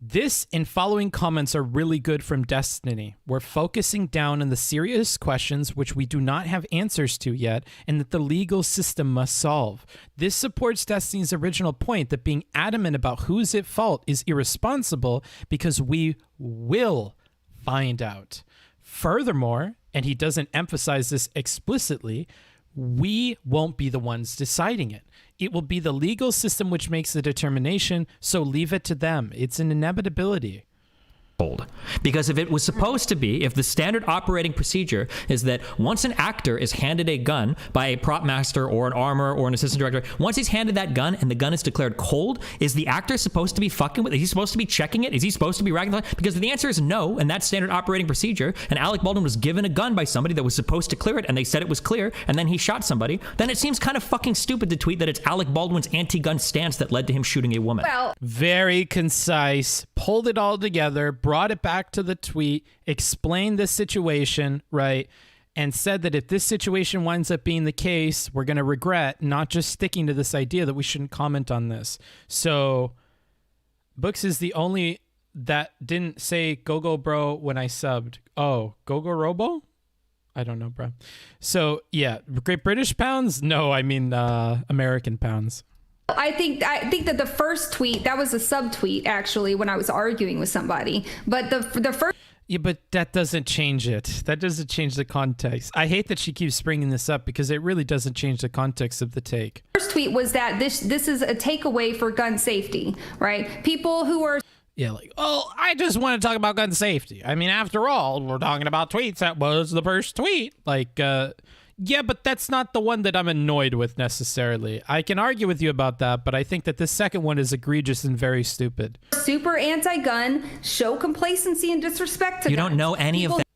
This and following comments are really good from Destiny. We're focusing down on the serious questions which we do not have answers to yet, and that the legal system must solve. This supports Destiny's original point that being adamant about who's at fault is irresponsible, because we will find out. Furthermore, and he doesn't emphasize this explicitly, we won't be the ones deciding it. It will be the legal system which makes the determination, so leave it to them. It's an inevitability. Because if it was supposed to be, if the standard operating procedure is that once an actor is handed a gun by a prop master or an armor or an assistant director, once he's handed that gun and the gun is declared cold, is the actor supposed to be fucking with it? Is he supposed to be checking it? Is he supposed to be racking the gun? Because if the answer is no, and that's standard operating procedure, and Alec Baldwin was given a gun by somebody that was supposed to clear it, and they said it was clear, and then he shot somebody, then it seems kind of fucking stupid to tweet that it's Alec Baldwin's anti-gun stance that led to him shooting a woman. Well, very concise, pulled it all together, brought it back to the tweet, explained the situation, right, and said that if this situation winds up being the case, we're going to regret not just sticking to this idea that we shouldn't comment on this. So Books is the only that didn't say go bro when I subbed. Oh, go robo? I don't know, bro. So yeah, Great British pounds? No, I mean American pounds. I think that the first tweet, that was a subtweet actually when I was arguing with somebody. But the first. Yeah, but that doesn't change it. That doesn't change the context. I hate that she keeps bringing this up because it really doesn't change the context of the take. First tweet was that this is a takeaway for gun safety, right? People who are. Yeah, like, oh, I just want to talk about gun safety. I mean, after all, we're talking about tweets. That was the first tweet. Like, yeah, but that's not the one that I'm annoyed with necessarily. I can argue with you about that, but I think that this second one is egregious and very stupid. Super anti-gun, show complacency and disrespect to You guns. don't know any of that.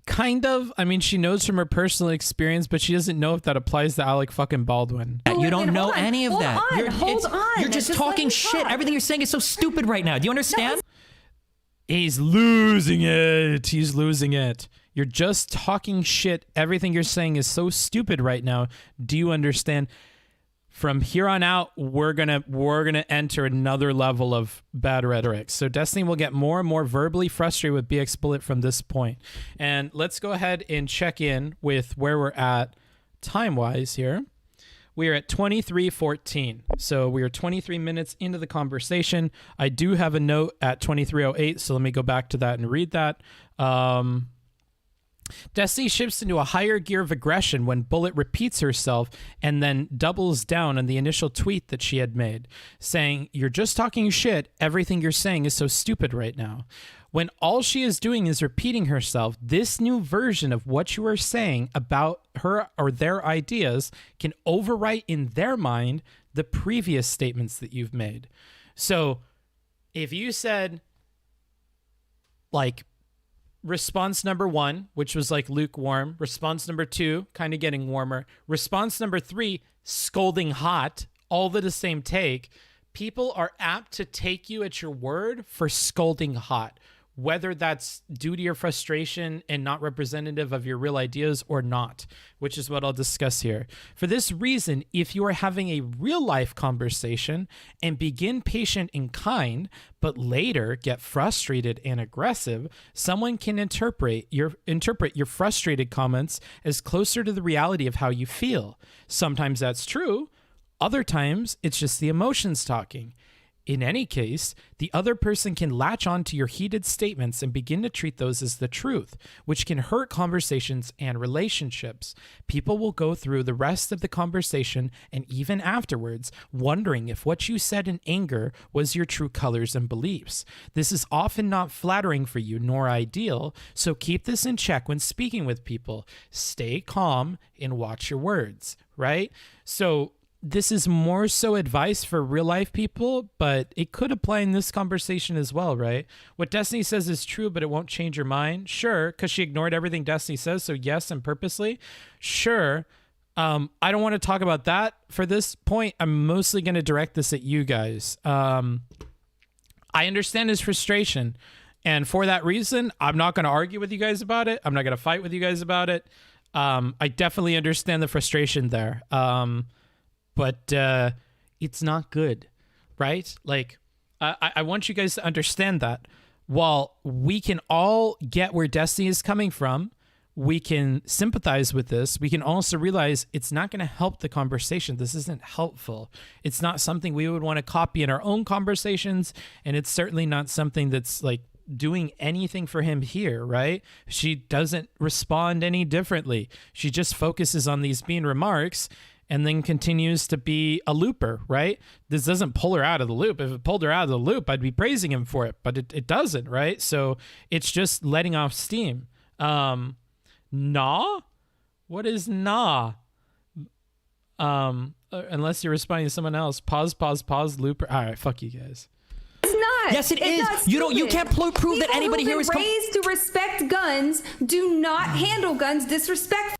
Kind of. I mean, she knows from her personal experience, but she doesn't know if that applies to Alec fucking Baldwin. You don't know any of that. Hold on. You're just talking shit. Everything you're saying is so stupid right now. Do you understand? He's losing it. He's losing it. You're just talking shit. Everything you're saying is so stupid right now. Do you understand? From here on out, we're gonna enter another level of bad rhetoric. So Destiny will get more and more verbally frustrated with BXBullet from this point. And let's go ahead and check in with where we're at time-wise here. We are at 23:14. So we are 23 minutes into the conversation. I do have a note at 23:08, so let me go back to that and read that. Destiny shifts into a higher gear of aggression when Bullet repeats herself and then doubles down on the initial tweet that she had made, saying, "You're just talking shit. Everything you're saying is so stupid right now." When all she is doing is repeating herself, this new version of what you are saying about her or their ideas can overwrite in their mind the previous statements that you've made. So if you said, like, response number 1, which was like lukewarm. Response number 2, kind of getting warmer. Response number 3, scolding hot. All the same take. People are apt to take you at your word for scolding hot, whether that's due to your frustration and not representative of your real ideas or not, which is what I'll discuss here. For this reason, if you are having a real life conversation and begin patient and kind, but later get frustrated and aggressive, someone can interpret your frustrated comments as closer to the reality of how you feel. Sometimes that's true. Other times it's just the emotions talking. In any case, the other person can latch on to your heated statements and begin to treat those as the truth, which can hurt conversations and relationships. People will go through the rest of the conversation and even afterwards wondering if what you said in anger was your true colors and beliefs. This is often not flattering for you nor ideal, so keep this in check when speaking with people. Stay calm and watch your words, right? So this is more so advice for real life people, but it could apply in this conversation as well, right? What Destiny says is true, but it won't change your mind. Sure, because she ignored everything Destiny says, so yes, and purposely. Sure. I don't want to talk about that for this point. I'm mostly going to direct this at you guys. I understand his frustration, and for that reason, I'm not going to argue with you guys about it. I'm not going to fight with you guys about it. I definitely understand the frustration there. But it's not good, right? Like, I want you guys to understand that while we can all get where Destiny is coming from, we can sympathize with this. We can also realize it's not going to help the conversation. This isn't helpful. It's not something we would want to copy in our own conversations, and it's certainly not something that's like doing anything for him here, right? She doesn't respond any differently. She just focuses on these mean remarks and then continues to be a looper, right? This doesn't pull her out of the loop. If it pulled her out of the loop, I'd be praising him for it, but it doesn't, right? So it's just letting off steam. Nah? What is nah? Unless you're responding to someone else. Pause, looper. All right, fuck you guys. It's not. Yes, it is. You can't prove that anybody here is raised to respect guns do not handle guns disrespectfully.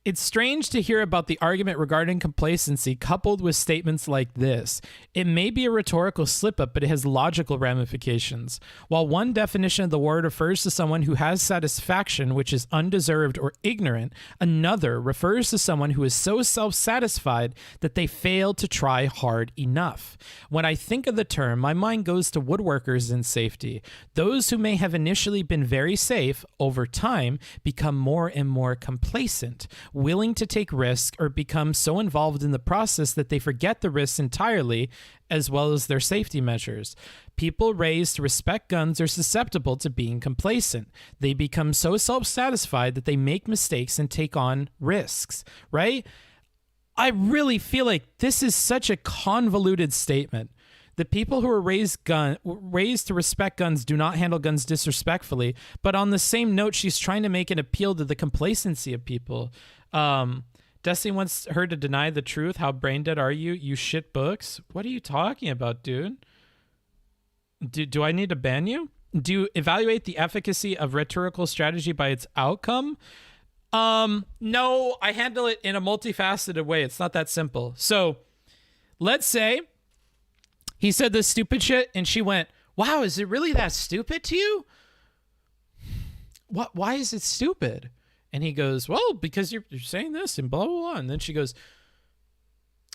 It's strange to hear about the argument regarding complacency coupled with statements like this. It may be a rhetorical slip-up, but it has logical ramifications. While one definition of the word refers to someone who has satisfaction, which is undeserved or ignorant, another refers to someone who is so self-satisfied that they fail to try hard enough. When I think of the term, my mind goes to woodworkers in safety. Those who may have initially been very safe, over time, become more and more complacent, willing to take risks, or become so involved in the process that they forget the risks entirely, as well as their safety measures. People raised to respect guns are susceptible to being complacent. They become so self-satisfied that they make mistakes and take on risks, right? I really feel like this is such a convoluted statement. The people who are raised to respect guns do not handle guns disrespectfully, but on the same note, she's trying to make an appeal to the complacency of people. Destiny wants her to deny the truth. How brain dead are you? You shit books. What are you talking about, dude? Do I need to ban you? Do you evaluate the efficacy of rhetorical strategy by its outcome? No, I handle it in a multifaceted way. It's not that simple. So let's say he said this stupid shit and she went, wow, is it really that stupid to you? What? Why is it stupid? And he goes, well, because you're saying this and blah, blah, blah. And then she goes,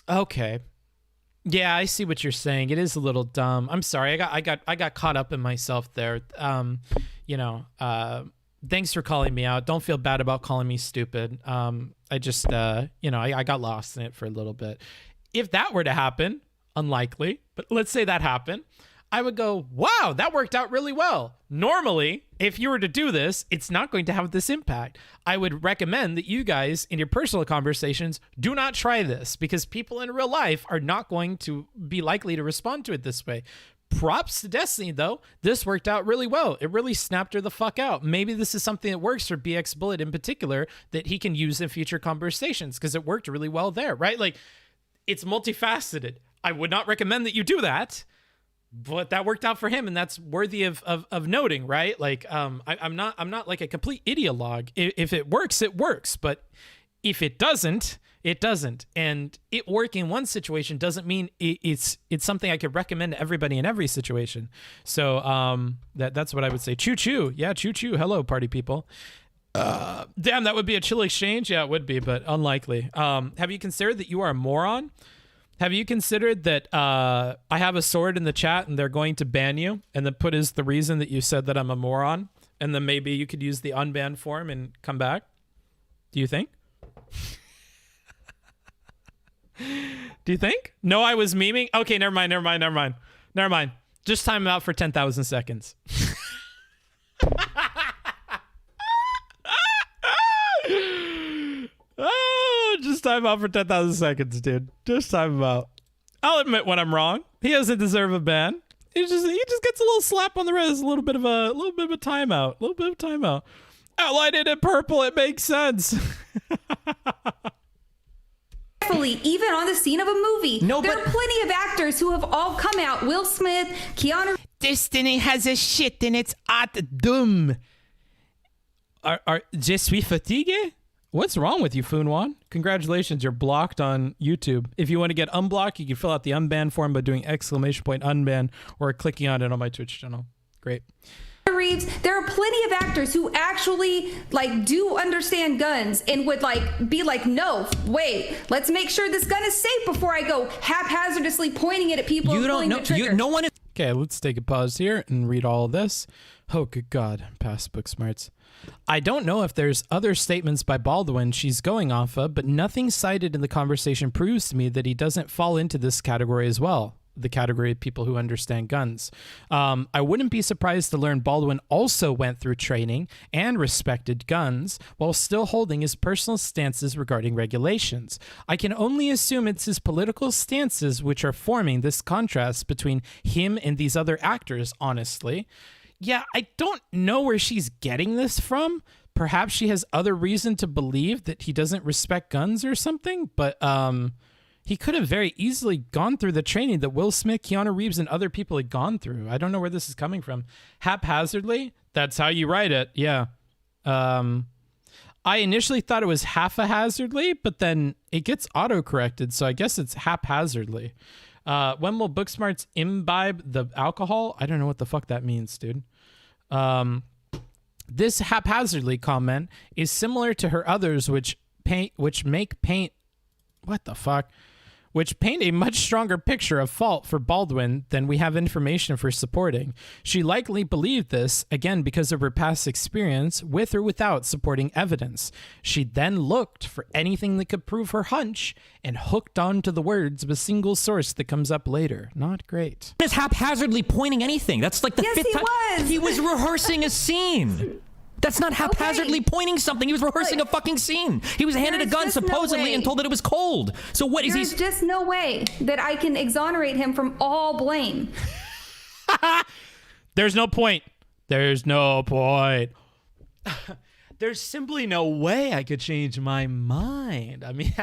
okay. Yeah, I see what you're saying. It is a little dumb. I'm sorry. I got caught up in myself there. Thanks for calling me out. Don't feel bad about calling me stupid. I just, I got lost in it for a little bit. If that were to happen, unlikely, but let's say that happened, I would go, wow, that worked out really well. Normally, if you were to do this, it's not going to have this impact. I would recommend that you guys in your personal conversations do not try this, because people in real life are not going to be likely to respond to it this way. Props to Destiny, though. This worked out really well. It really snapped her the fuck out. Maybe this is something that works for BXBullet in particular that he can use in future conversations, because it worked really well there, right? Like, it's multifaceted. I would not recommend that you do that, but that worked out for him, and that's worthy of noting, right? Like, I'm not like a complete ideologue. If it works, it works. But if it doesn't, it doesn't. And it working in one situation doesn't mean it's something I could recommend to everybody in every situation. So that's what I would say. Choo choo, yeah, choo choo. Hello, party people. Damn, that would be a chill exchange. Yeah, it would be, but unlikely. Have you considered that you are a moron? Have you considered that I have a sword in the chat and they're going to ban you, and then put as the reason that you said that I'm a moron, and then maybe you could use the unbanned form and come back? Do you think? Do you think? No, I was memeing? Okay, never mind. Just time out for 10,000 seconds. Oh, just time out for 10,000 seconds, dude. Just time out. I'll admit when I'm wrong. He doesn't deserve a ban. He just gets a little slap on the wrist, a little bit of a timeout. Outline it in purple. It makes sense. Even on the scene of a movie. No, there but- are plenty of actors who have all come out. Will Smith, Keanu. Destiny has a shit and it's at dumb. Je suis fatigué? What's wrong with you, Funwan? Congratulations, you're blocked on YouTube. If you want to get unblocked, you can fill out the unban form by doing !unban or clicking on it on my Twitch channel. Great. Reeves, there are plenty of actors who actually like do understand guns and would like be like, no, wait, let's make sure this gun is safe before I go haphazardly pointing it at people. You and don't pulling know. the trigger. No one is. Okay, let's take a pause here and read all of this. Oh, good God, past book smarts. I don't know if there's other statements by Baldwin she's going off of, but nothing cited in the conversation proves to me that he doesn't fall into this category as well. The category of people who understand guns. I wouldn't be surprised to learn Baldwin also went through training and respected guns while still holding his personal stances regarding regulations. I can only assume it's his political stances which are forming this contrast between him and these other actors, honestly. Yeah, I don't know where she's getting this from. Perhaps she has other reason to believe that he doesn't respect guns or something, but he could have very easily gone through the training that Will Smith, Keanu Reeves, and other people had gone through. I don't know where this is coming from. Haphazardly? That's how you write it, yeah. I initially thought it was half-hazardly, but then it gets auto-corrected, so I guess it's haphazardly. When will Booksmarts imbibe the alcohol? I don't know what the fuck that means, dude. This haphazardly comment is similar to her others, which paint a much stronger picture of fault for Baldwin than we have information for supporting. She likely believed this, again, because of her past experience, with or without supporting evidence. She then looked for anything that could prove her hunch and hooked on to the words of a single source that comes up later. Not great. Is haphazardly pointing anything. That's like the Yes, fifth he time. was. He was rehearsing a scene. That's not haphazardly pointing something. He was rehearsing a fucking scene. He was handed a There's gun just no supposedly way. and told that it was cold. So what is There's he? just no way that I can exonerate him from all blame. There's no point. There's no point. There's simply no way I could change my mind. I mean,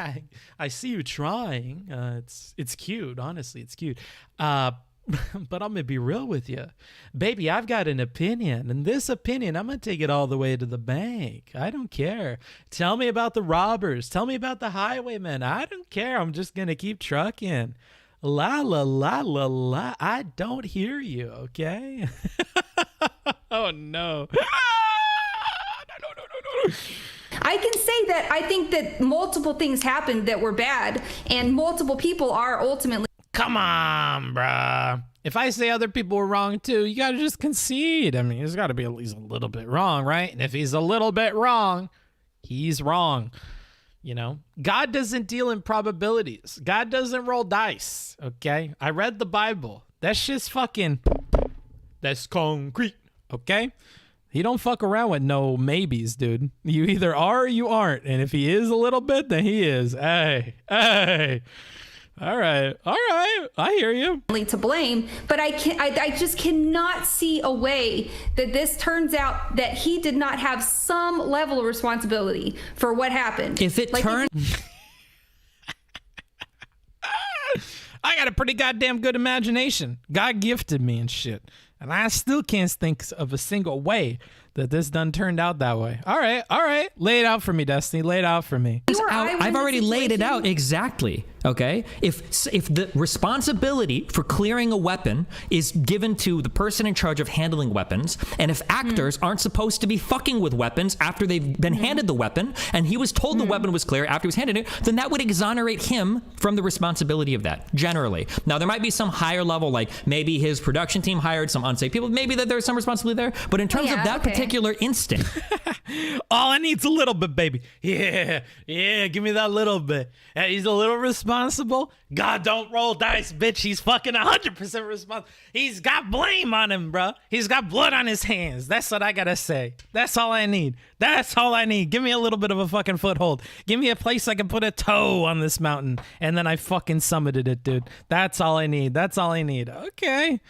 I see you trying. It's cute. Honestly, it's cute. But I'm going to be real with you. Baby, I've got an opinion. And this opinion, I'm going to take it all the way to the bank. I don't care. Tell me about the robbers. Tell me about the highwaymen. I don't care. I'm just going to keep trucking. La, la, la, la, la. I don't hear you, okay? Oh, no. No. I can say that I think that multiple things happened that were bad, and multiple people are ultimately. Come on, bruh. If I say other people were wrong too, you gotta just concede. I mean, he's gotta be at least a little bit wrong, right? And if he's a little bit wrong, he's wrong. You know, God doesn't deal in probabilities. God doesn't roll dice, okay? I read the Bible. That's just fucking, that's concrete, okay? He don't fuck around with no maybes, dude. You either are or you aren't. And if he is a little bit, then he is. Hey. All right. I hear you. To blame, but I just cannot see a way that this turns out that he did not have some level of responsibility for what happened. If it turned. I I got a pretty goddamn good imagination. God gifted me and shit. And I still can't think of a single way that this done turned out that way. All right. Lay it out for me, Destiny. Lay it out for me. I've already laid it out exactly. Okay, if the responsibility for clearing a weapon is given to the person in charge of handling weapons, and if actors aren't supposed to be fucking with weapons after they've been handed the weapon, and he was told the weapon was clear after he was handed it, then that would exonerate him from the responsibility of that, generally. Now, there might be some higher level, like maybe his production team hired some unsafe people, maybe that there's some responsibility there, but in terms of that particular instant... All I need's a little bit, baby. Yeah, give me that little bit. He's a little responsible. God don't roll dice, bitch. He's fucking 100% responsible. He's got blame on him, bro. He's got blood on his hands. That's what I gotta say. That's all I need. That's all I need. Give me a little bit of a fucking foothold. Give me a place I can put a toe on this mountain, and then I fucking summited it, dude. That's all I need. That's all I need. Okay.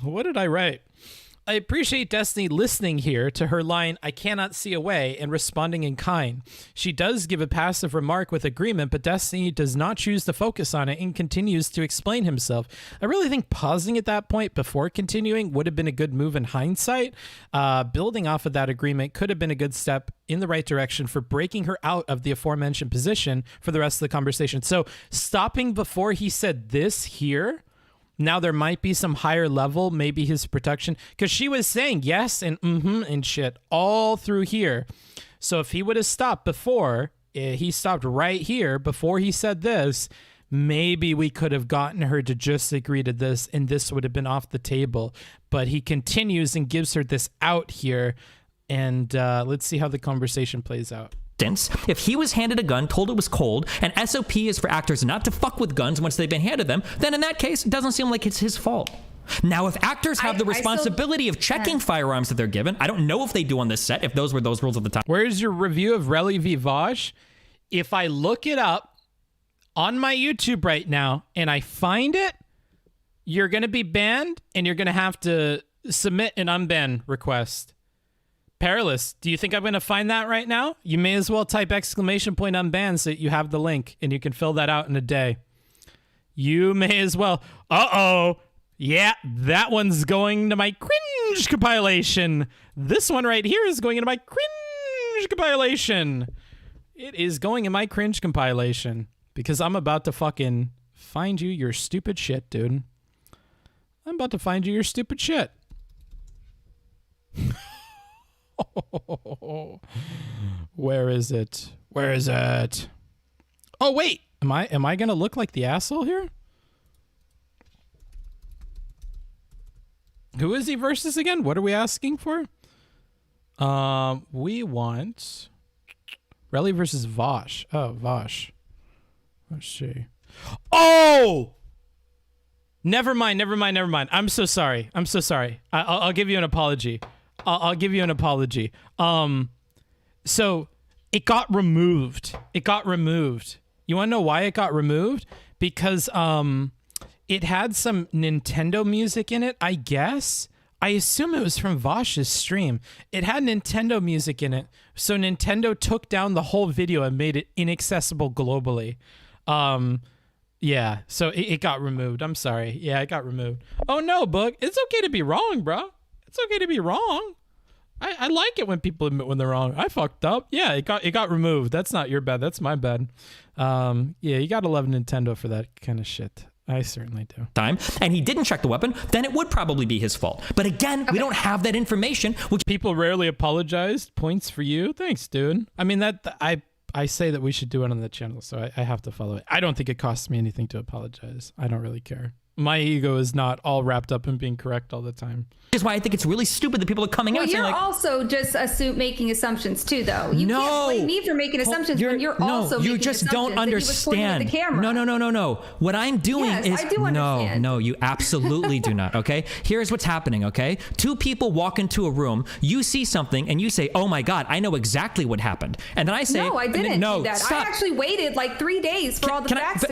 What did I write? I appreciate Destiny listening here to her line, I cannot see a way, and responding in kind. She does give a passive remark with agreement, but Destiny does not choose to focus on it and continues to explain himself. I really think pausing at that point before continuing would have been a good move in hindsight. Building off of that agreement could have been a good step in the right direction for breaking her out of the aforementioned position for the rest of the conversation. So stopping before he said this here... Now there might be some higher level, maybe his protection, because she was saying yes and and shit all through here. So if he would have stopped before, he stopped right here before he said this, maybe we could have gotten her to just agree to this and this would have been off the table. But he continues and gives her this out here. And let's see how the conversation plays out. If he was handed a gun, told it was cold, and SOP is for actors not to fuck with guns once they've been handed them, then in that case, it doesn't seem like it's his fault. Now, if actors have the responsibility of checking firearms that they're given, I don't know if they do on this set, if those were those rules at the time. Where's your review of Relly v. Vosh? If I look it up on my YouTube right now and I find it, you're going to be banned and you're going to have to submit an unban request. Perilous, do you think I'm going to find that right now? You may as well type ! unban so that you have the link and you can fill that out in a day. You may as well. Uh-oh. Yeah, that one's going to my cringe compilation. This one right here is going into my cringe compilation. It is going in my cringe compilation because I'm about to fucking find you your stupid shit, dude. I'm about to find you your stupid shit. Where is it? Where is it? Oh wait, am I gonna look like the asshole here? Who is he versus again? What are we asking for? We want Relly versus Vosh. Oh, Vosh. Let's see. Oh! Never mind. I'm so sorry. I'll give you an apology. I'll give you an apology. So it got removed. You want to know why it got removed? Because it had some Nintendo music in it, I guess. I assume it was from Vosh's stream. It had Nintendo music in it. So Nintendo took down the whole video and made it inaccessible globally. Yeah, so it got removed. I'm sorry. Yeah, it got removed. Oh no, Book. It's okay to be wrong, bro. It's okay to be wrong. I like it when people admit when they're wrong. I fucked up. Yeah, it got removed. That's not your bad. That's my bad. Yeah, you gotta love Nintendo for that kind of shit. I certainly do. And he didn't check the weapon, then it would probably be his fault. But again, we don't have that information. Which people rarely apologized. Points for you. Thanks, dude. I mean, I say that we should do it on the channel, so I have to follow it. I don't think it costs me anything to apologize. I don't really care. My ego is not all wrapped up in being correct all the time. Is why I think it's really stupid that people are coming out saying like... You're also just making assumptions too, though. You can't blame me for making assumptions when you're also making assumptions. You just don't understand. No. What I'm doing is... I do understand. No, you absolutely do not, okay? Here's what's happening, okay? Two people walk into a room, you see something, and you say, oh my God, I know exactly what happened. And then I say... No, I didn't do that. Stop. I actually waited like 3 days for all the facts.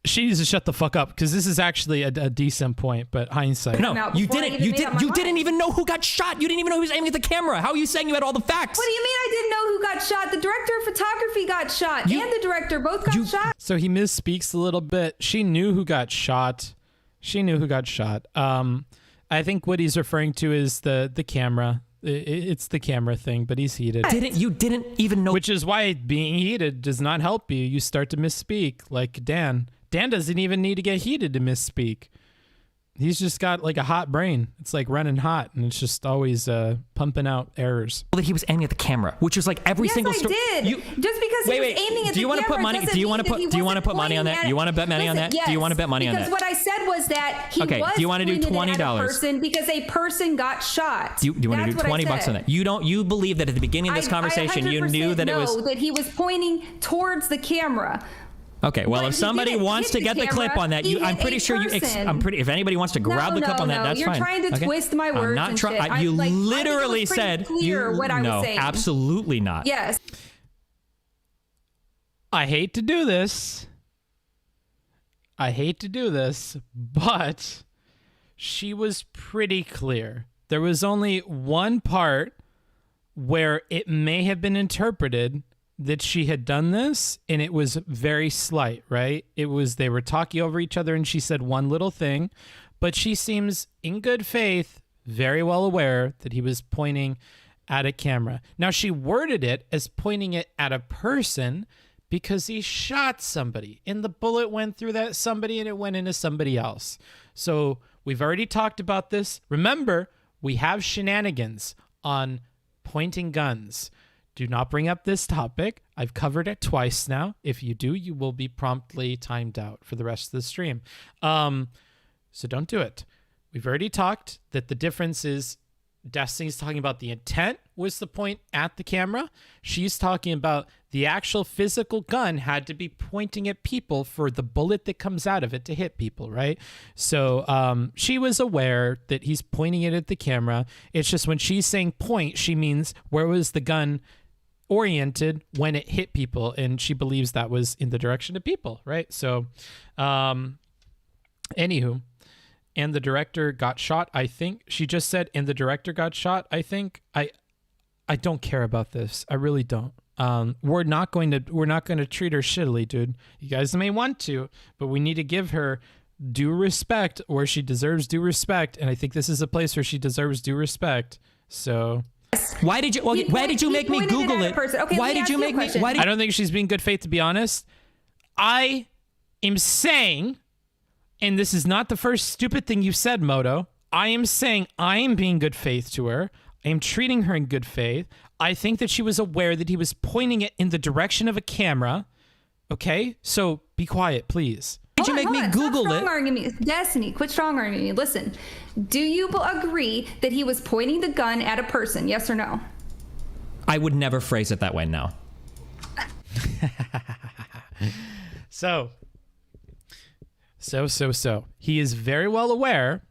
She needs to shut the fuck up because this is actually a decent point, but hindsight. No, you didn't. You didn't even know who got shot. You didn't even know who was aiming at the camera. How are you saying you had all the facts? What do you mean I didn't know who got shot? The director of photography got shot, and the director both got shot. So he misspeaks a little bit. She knew who got shot. I think what he's referring to is the camera. It's the camera thing, but he's heated. You didn't even know. Which is why being heated does not help you. You start to misspeak, like Dan. Dan doesn't even need to get heated to misspeak. He's just got like a hot brain. It's like running hot, and it's just always pumping out errors. That he was aiming at the camera, which was like every single story. Yes, I did. Just because he was aiming at the camera put money? Do you want to put money on that? Do you want to bet money on that? Yes, do you want to bet money on that? Because what I said was that he okay. was Do you want to do $20? Because a person got shot. Do you want to do $20 on that? You believe that at the beginning of this conversation you knew that it was that he was pointing towards the camera. Okay, well, but if somebody wants to get the clip on that, I'm pretty sure if anybody wants to grab the clip on that, that's fine. You're trying to twist my words. I'm not trying. You literally said what I was saying. Absolutely not. Yes. I hate to do this, but she was pretty clear. There was only one part where it may have been interpreted that she had done this, and it was very slight, right? It was they were talking over each other, and she said one little thing, but she seems in good faith, very well aware that he was pointing at a camera. Now, she worded it as pointing it at a person because he shot somebody, and the bullet went through that somebody, and it went into somebody else. So we've already talked about this. Remember, we have shenanigans on pointing guns. Do not bring up this topic. I've covered it twice now. If you do, you will be promptly timed out for the rest of the stream. So don't do it. We've already talked that the difference is Destiny's talking about the intent was the point at the camera. She's talking about the actual physical gun had to be pointing at people for the bullet that comes out of it to hit people, right? So she was aware that he's pointing it at the camera. It's just when she's saying point, she means where was the gun oriented when it hit people, and she believes that was in the direction of people, right? So anywho, and the director got shot, I think she just said, and the director got shot, I think. I don't care about this. I really don't. We're not going to treat her shittily, dude. You guys may want to, but we need to give her due respect where she deserves due respect, and I think this is a place where she deserves due respect. So why did you make me Google it? Okay, why did you make me? I don't think she's being good faith, to be honest. I am saying, and this is not the first stupid thing you've said, Moto. I am saying I am being good faith to her. I am treating her in good faith. I think that she was aware that he was pointing it in the direction of a camera. Okay? So be quiet, please. Did you make me Google it? Destiny, quit strong arguing me. Listen, do you agree that he was pointing the gun at a person? Yes or no? I would never phrase it that way, no. So. He is very well aware,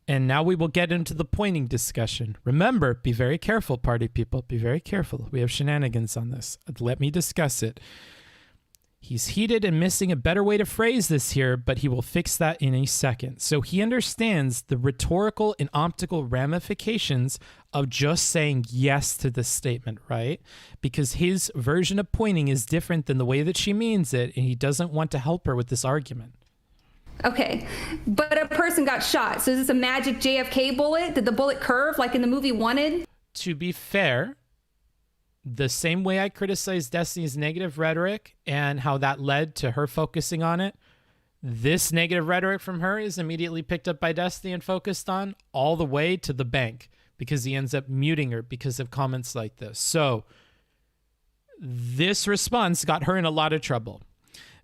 and now we will get into the pointing discussion. Remember, be very careful, party people. Be very careful. We have shenanigans on this. Let me discuss it. He's heated and missing a better way to phrase this here, but he will fix that in a second. So he understands the rhetorical and optical ramifications of just saying yes to this statement, right? Because his version of pointing is different than the way that she means it, and he doesn't want to help her with this argument. Okay, but a person got shot. So is this a magic JFK bullet? Did the bullet curve like in the movie Wanted? To be fair, the same way I criticized Destiny's negative rhetoric and how that led to her focusing on it, this negative rhetoric from her is immediately picked up by Destiny and focused on all the way to the bank because he ends up muting her because of comments like this. So this response got her in a lot of trouble.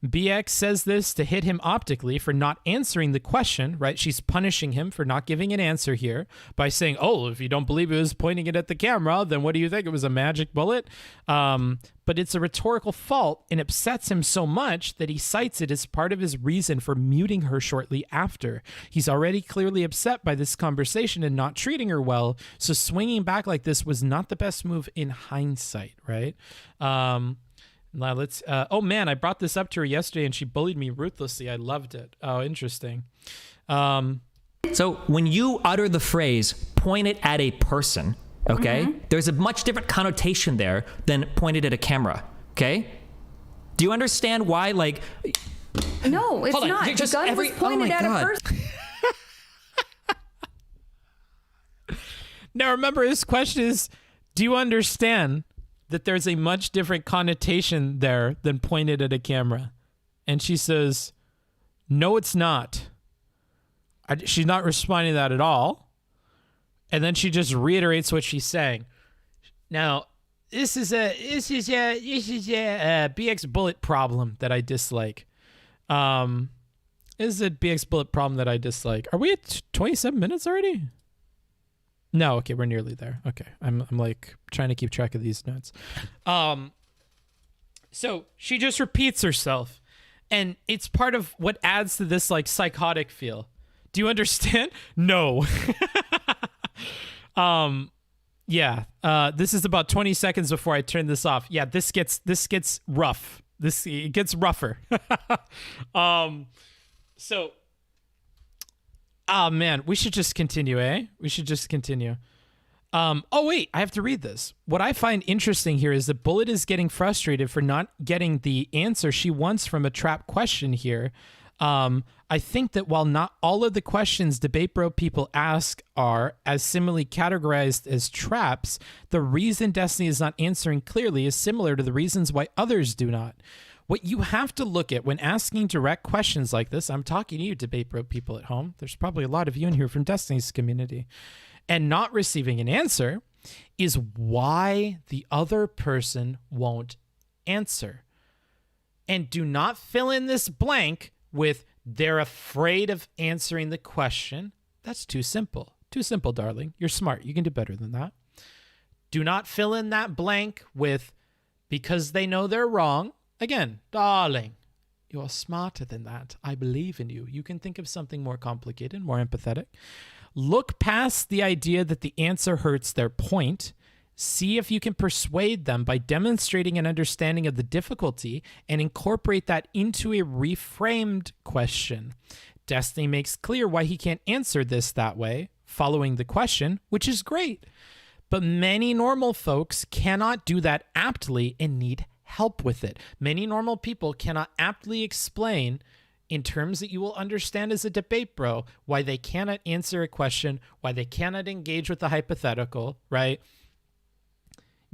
BX says this to hit him optically for not answering the question, right? She's punishing him for not giving an answer here by saying, oh, if you don't believe it was pointing it at the camera, then what do you think? It was a magic bullet? But it's a rhetorical fault and upsets him so much that he cites it as part of his reason for muting her shortly after. He's already clearly upset by this conversation and not treating her well, so swinging back like this was not the best move in hindsight, right? Now let's. Oh man, I brought this up to her yesterday, and she bullied me ruthlessly. I loved it. Oh, interesting. So when you utter the phrase "point it at a person," okay, there's a much different connotation there than "pointed at a camera." Okay, do you understand why? Like, No, it's Hold on, not. you're just the gun every- was oh pointed my at God. a person. Now remember, this question is: do you understand that there's a much different connotation there than pointed at a camera? And she says, "No, it's not." She's not responding to that at all. And then she just reiterates what she's saying. Now, this is a BXBullet problem that I dislike. This is a BXBullet problem that I dislike. Are we at 27 minutes already? No, okay, we're nearly there. Okay, I'm like trying to keep track of these notes. So she just repeats herself, and it's part of what adds to this like psychotic feel. Do you understand? No. Yeah. This is about 20 seconds before I turn this off. Yeah, this gets rough. It gets rougher. So, oh man, we should just continue, eh? We should just continue. Oh wait, I have to read this. What I find interesting here is that Bullet is getting frustrated for not getting the answer she wants from a trap question here. I think that while not all of the questions Debate Bro people ask are as similarly categorized as traps, the reason Destiny is not answering clearly is similar to the reasons why others do not. What you have to look at when asking direct questions like this, I'm talking to you, Debate Bro people at home. There's probably a lot of you in here from Destiny's community. And not receiving an answer is why the other person won't answer. And do not fill in this blank with "they're afraid of answering the question." That's too simple. Too simple, darling. You're smart. You can do better than that. Do not fill in that blank with "because they know they're wrong." Again, darling, you're smarter than that. I believe in you. You can think of something more complicated, more empathetic. Look past the idea that the answer hurts their point. See if you can persuade them by demonstrating an understanding of the difficulty and incorporate that into a reframed question. Destiny makes clear why he can't answer this that way, following the question, which is great. But many normal folks cannot do that aptly and need help with it. Many normal people cannot aptly explain in terms that you will understand as a debate bro why they cannot answer a question, why they cannot engage with the hypothetical, right?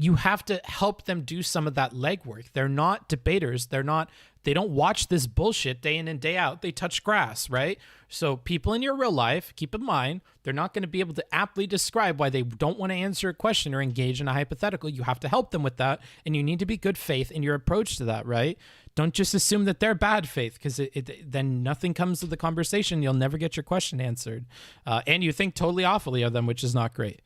You have to help them do some of that legwork. They're not debaters. They don't watch this bullshit day in and day out. They touch grass, right? So people in your real life, keep in mind, they're not going to be able to aptly describe why they don't want to answer a question or engage in a hypothetical. You have to help them with that, and you need to be good faith in your approach to that, right? Don't just assume that they're bad faith, because then nothing comes to the conversation. You'll never get your question answered. And you think totally awfully of them, which is not great.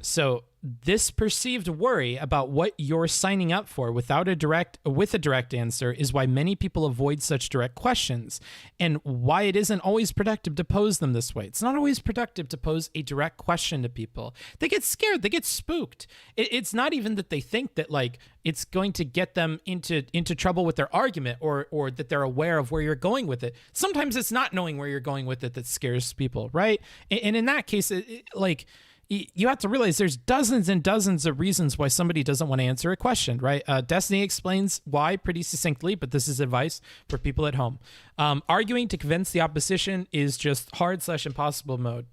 So this perceived worry about what you're signing up for with a direct answer is why many people avoid such direct questions, and why it isn't always productive to pose them this way. It's not always productive to pose a direct question to people. They get scared. They get spooked. It's not even that they think that like it's going to get them into trouble with their argument, or that they're aware of where you're going with it. Sometimes it's not knowing where you're going with it that scares people, right? And in that case, you have to realize there's dozens and dozens of reasons why somebody doesn't want to answer a question, right? Destiny explains why pretty succinctly, but this is advice for people at home. Arguing to convince the opposition is just hard/impossible mode.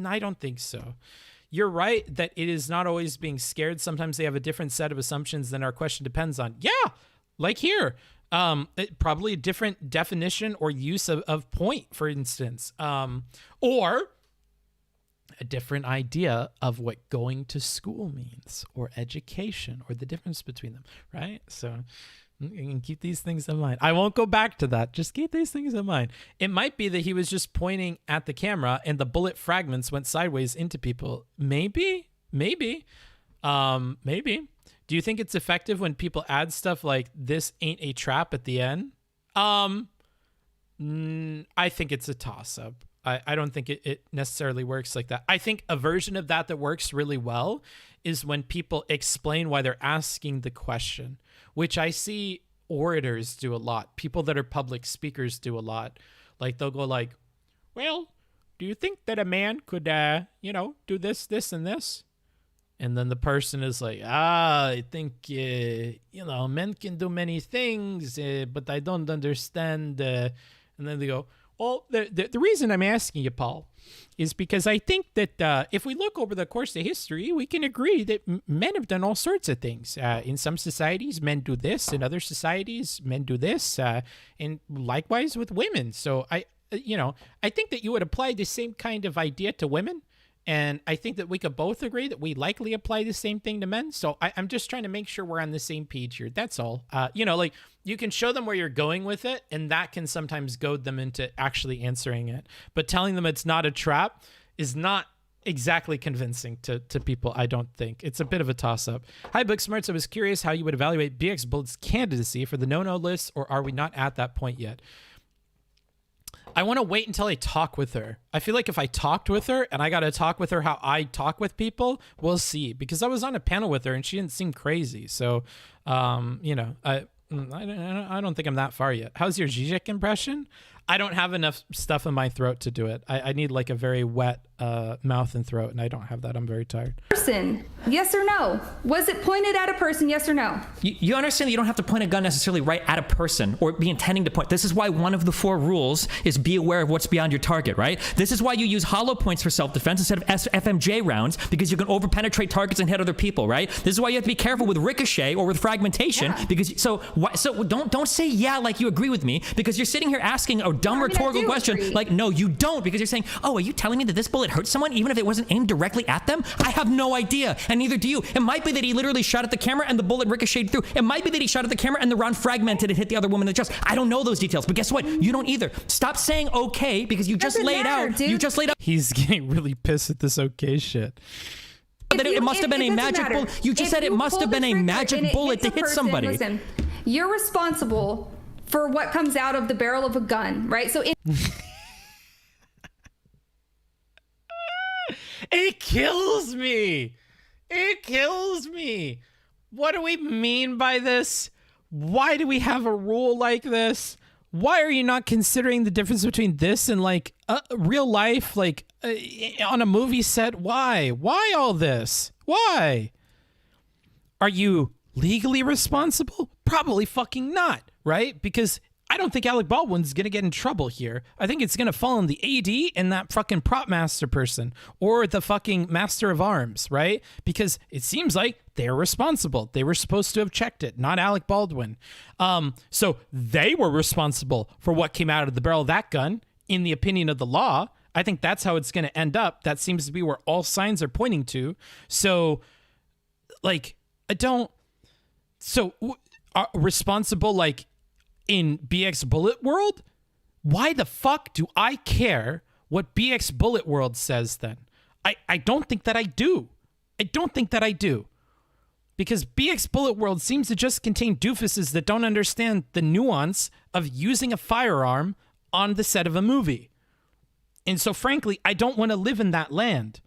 I don't think so. You're right that it is not always being scared. Sometimes they have a different set of assumptions than our question depends on. Yeah, like here. Probably a different definition or use of point, for instance. Or a different idea of what going to school means, or education, or the difference between them, right? So you can keep these things in mind. I won't go back to that. Just keep these things in mind. It might be that he was just pointing at the camera and the bullet fragments went sideways into people. Maybe. Do you think it's effective when people add stuff like "this ain't a trap" at the end? I think it's a toss-up. I don't think it necessarily works like that. I think a version of that works really well is when people explain why they're asking the question. which I see orators do a lot. People that are public speakers do a lot. Like they'll go like, well, do you think that a man could, do this, this, and this? And then the person is like, I think, men can do many things, but I don't understand. And then they go, well, the reason I'm asking you, Paul, is because I think that if we look over the course of history, we can agree that men have done all sorts of things. In some societies, men do this. In other societies, men do this. And likewise with women. So I think that you would apply the same kind of idea to women. And I think that we could both agree that we likely apply the same thing to men. So I'm just trying to make sure we're on the same page here. That's all. Like you can show them where you're going with it, and that can sometimes goad them into actually answering it. But telling them it's not a trap is not exactly convincing to people, I don't think. It's a bit of a toss-up. Hi, Booksmarts. I was curious how you would evaluate BXBullet's candidacy for the no-no list, or are we not at that point yet? I want to wait until I talk with her. I feel like if I talked with her and I got to talk with her how I talk with people, we'll see. Because I was on a panel with her and she didn't seem crazy. So, I don't think I'm that far yet. How's your Zizek impression? I don't have enough stuff in my throat to do it. I need like a very wet mouth and throat, and I don't have that. I'm very tired. Person, yes or no? Was it pointed at a person, yes or no? You understand that you don't have to point a gun necessarily right at a person or be intending to point. This is why one of the 4 rules is be aware of what's beyond your target, right? This is why you use hollow points for self-defense instead of FMJ rounds, because you can over-penetrate targets and hit other people, right? This is why you have to be careful with ricochet or with fragmentation, because so don't say yeah like you agree with me, because you're sitting here asking a dumb rhetorical question agree. Like, no, you don't, because you're saying, oh, are you telling me that this bullet hurt someone even if it wasn't aimed directly at them? I have no idea, and neither do you. It might be that he literally shot at the camera and the bullet ricocheted through. It might be that he shot at the camera and the round fragmented and hit the other woman in the chest. I don't know those details, but guess what? You don't either. Stop saying okay, because you just laid out. Dude. You just laid out. He's getting really pissed at this okay shit. That it must have been a magic bullet. You just said it must have been a magic bullet to hit somebody. Listen, you're responsible for what comes out of the barrel of a gun, right? So it kills me. It kills me. What do we mean by this? Why do we have a rule like this? Why are you not considering the difference between this and like real life, like on a movie set? Why? Why all this? Why? Are you legally responsible? Probably fucking not, right? Because I don't think Alec Baldwin's going to get in trouble here. I think it's going to fall on the AD and that fucking prop master person or the fucking master of arms, right? Because it seems like they're responsible. They were supposed to have checked it, not Alec Baldwin. So they were responsible for what came out of the barrel of that gun, in the opinion of the law. I think that's how it's going to end up. That seems to be where all signs are pointing to. So, like, responsible, like, in BXBullet world? Why the fuck do I care what BXBullet world says then? I don't think that I do. I don't think that I do. Because BXBullet world seems to just contain doofuses that don't understand the nuance of using a firearm on the set of a movie. And so frankly, I don't want to live in that land.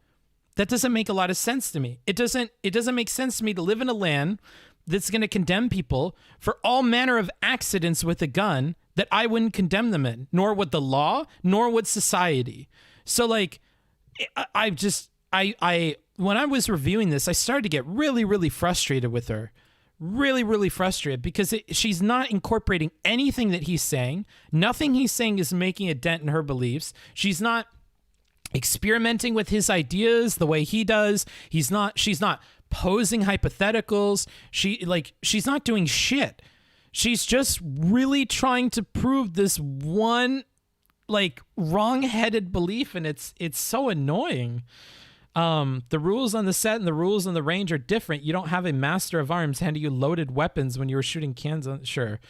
That doesn't make a lot of sense to me. It doesn't make sense to me to live in a land that's going to condemn people for all manner of accidents with a gun that I wouldn't condemn them in, nor would the law, nor would society. So like, when I was reviewing this, I started to get really, really frustrated with her. Really, really frustrated because she's not incorporating anything that he's saying. Nothing he's saying is making a dent in her beliefs. She's not experimenting with his ideas the way he does. She's not posing hypotheticals. She's not doing shit. She's just really trying to prove this one like wrong-headed belief, and it's so annoying. The rules on the set and the rules on the range are different. You don't have a master of arms handing you loaded weapons when you were shooting cans on. Sure.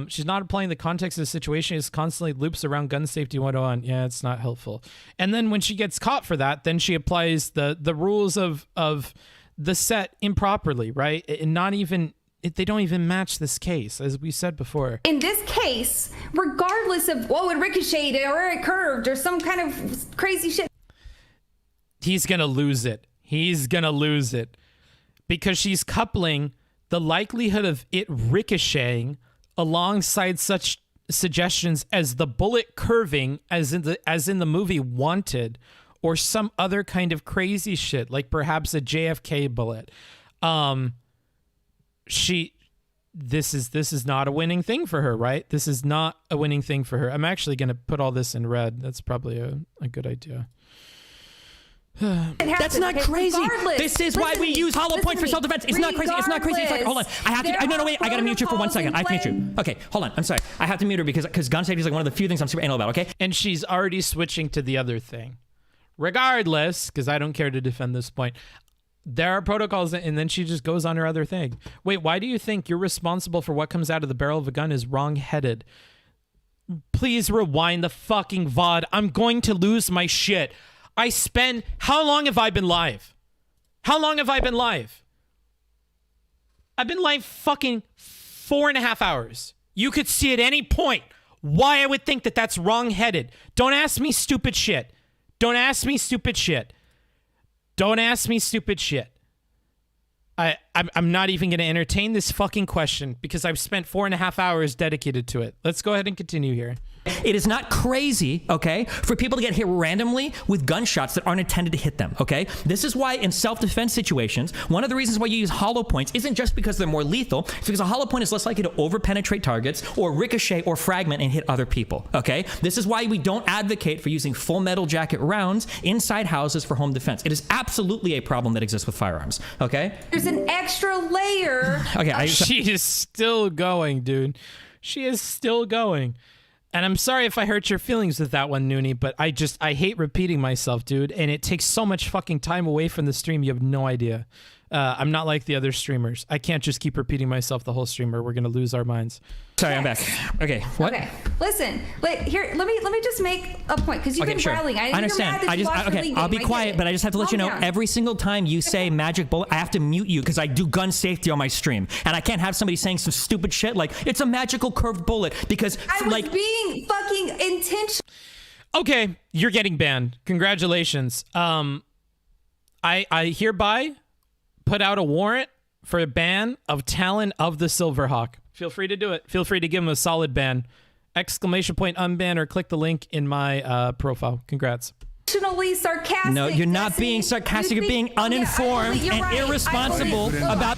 She's not applying the context of the situation. It's constantly loops around gun safety 101. Yeah, it's not helpful. And then when she gets caught for that, then she applies the rules of the set improperly, right? And not even, they don't even match this case, as we said before. In this case, regardless of, it ricocheted or it curved or some kind of crazy shit. He's going to lose it. He's going to lose it because she's coupling the likelihood of it ricocheting alongside such suggestions as the bullet curving as in the movie Wanted, or some other kind of crazy shit like perhaps a JFK bullet. This is not a winning thing for her, right? This is not a winning thing for her. I'm actually going to put all this in red. That's probably a good idea. That's not crazy. This is why we use hollow points for self-defense. It's not crazy. It's not crazy. It's like, hold on. I have to. No, wait. I gotta mute you for 1 second. I have to mute you. Okay, hold on. I'm sorry. I have to mute her because gun safety is like one of the few things I'm super anal about. Okay. And she's already switching to the other thing. Regardless, because I don't care to defend this point, there are protocols, and then she just goes on her other thing. Wait, why do you think you're responsible for what comes out of the barrel of a gun is wrong-headed? Please rewind the fucking VOD. I'm going to lose my shit. How long have I been live? How long have I been live? I've been live fucking 4.5 hours. You could see at any point why I would think that that's wrong-headed. Don't ask me stupid shit. Don't ask me stupid shit. Don't ask me stupid shit. I'm not even going to entertain this fucking question because I've spent 4.5 hours dedicated to it. Let's go ahead and continue here. It is not crazy, okay, for people to get hit randomly with gunshots that aren't intended to hit them, okay? This is why in self-defense situations, one of the reasons why you use hollow points isn't just because they're more lethal, it's because a hollow point is less likely to over-penetrate targets or ricochet or fragment and hit other people, okay? This is why we don't advocate for using full metal jacket rounds inside houses for home defense. It is absolutely a problem that exists with firearms, okay? There's an extra layer. Okay, she is still going, dude. She is still going. And I'm sorry if I hurt your feelings with that one, Noonie, but I hate repeating myself, dude. And it takes so much fucking time away from the stream, you have no idea. I'm not like the other streamers. I can't just keep repeating myself the whole stream or we're going to lose our minds. Sorry, I'm back. Okay, what? Okay, listen. Here, let me just make a point because you've been growling. I understand. I'll be quiet, but I just have to let you know every single time you say magic bullet, I have to mute you because I do gun safety on my stream, and I can't have somebody saying some stupid shit like it's a magical curved bullet because I was being fucking intentional. Okay, you're getting banned. Congratulations. I hereby put out a warrant for a ban of Talon of the Silverhawk. Feel free to do it. Feel free to give him a solid ban. ! Unban or click the link in my profile. Congrats. Sarcastic. No, you're not being sarcastic. You're being uninformed and irresponsible about.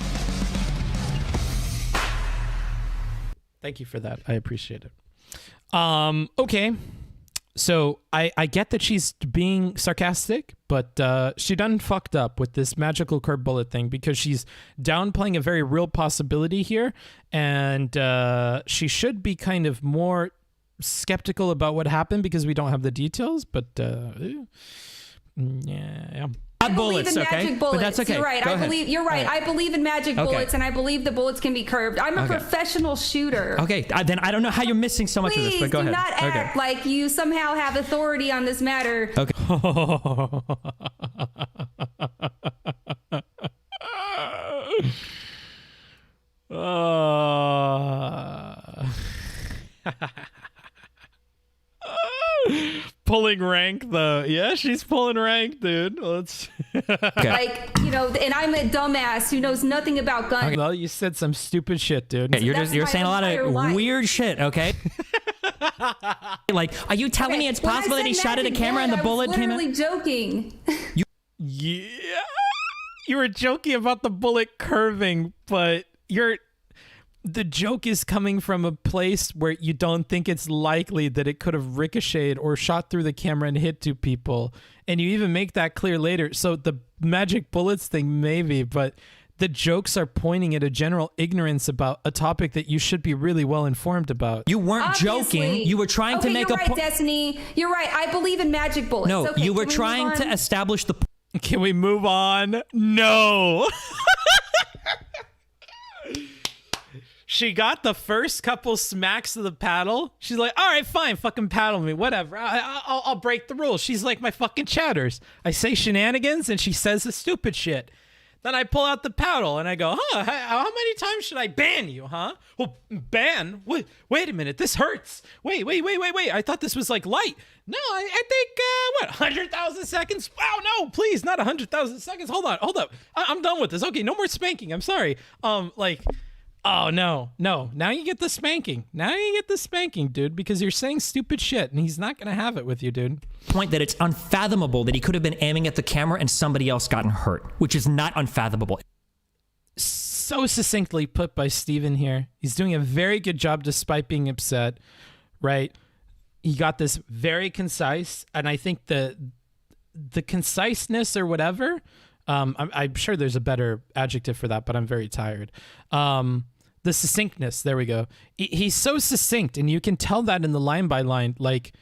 Thank you for that. I appreciate it. Okay. So I get that she's being sarcastic, but she done fucked up with this magical curved bullet thing because she's downplaying a very real possibility here, and she should be kind of more skeptical about what happened because we don't have the details. But yeah. I believe in magic bullets. But that's okay. You're right. You're right. I believe in magic bullets, and I believe the bullets can be curved. I'm a professional shooter. Okay, then I don't know how you're missing so much of this, but go ahead. Please do not act like you somehow have authority on this matter. Okay. Pulling rank though. Yeah, she's pulling rank, dude. Let's like, and I'm a dumbass who knows nothing about guns. Okay. Well, you said some stupid shit, dude. Okay, you're saying a lot of weird shit, okay? Like, are you telling me it's possible that he shot at a camera and the bullet came out? I was literally joking. Yeah. You were joking about the bullet curving, but the joke is coming from a place where you don't think it's likely that it could have ricocheted or shot through the camera and hit two people. And you even make that clear later. So the magic bullets thing, maybe, but the jokes are pointing at a general ignorance about a topic that you should be really well informed about. You weren't joking. You were trying to make a point. Destiny. You're right. I believe in magic bullets. No, you were trying to establish the. Can we move on? No. She got the first couple smacks of the paddle. She's like, all right, fine, fucking paddle me, whatever. I'll break the rules. She's like my fucking chatters. I say shenanigans and she says the stupid shit. Then I pull out the paddle and I go, how many times should I ban you, huh? Well, ban? Wait a minute, this hurts. Wait. I thought this was like light. No, I think, went 100,000 seconds. Wow, no, please, not 100,000 seconds. Hold up. I'm done with this. Okay, no more spanking. I'm sorry. Oh, no. Now you get the spanking. Dude, because you're saying stupid shit, and he's not going to have it with you, dude. Point that it's unfathomable that he could have been aiming at the camera and somebody else gotten hurt, which is not unfathomable. So succinctly put by Steven here. He's doing a very good job despite being upset, right? He got this very concise, and I think the conciseness or whatever, I'm sure there's a better adjective for that, but I'm very tired. The succinctness, there we go. He's so succinct, and you can tell that in the line by line, like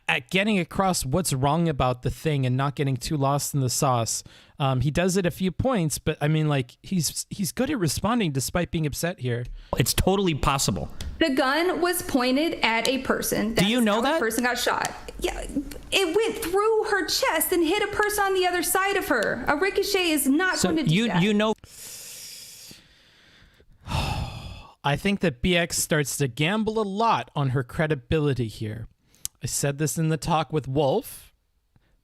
at getting across what's wrong about the thing and not getting too lost in the sauce. He does it a few points, but I mean, like, he's good at responding despite being upset here. It's totally possible. The gun was pointed at a person. Do you know that? The person got shot. Yeah, it went through her chest and hit a person on the other side of her. A ricochet is not going to do that. You know. I think that BX starts to gamble a lot on her credibility here. I said this in the talk with Wolf,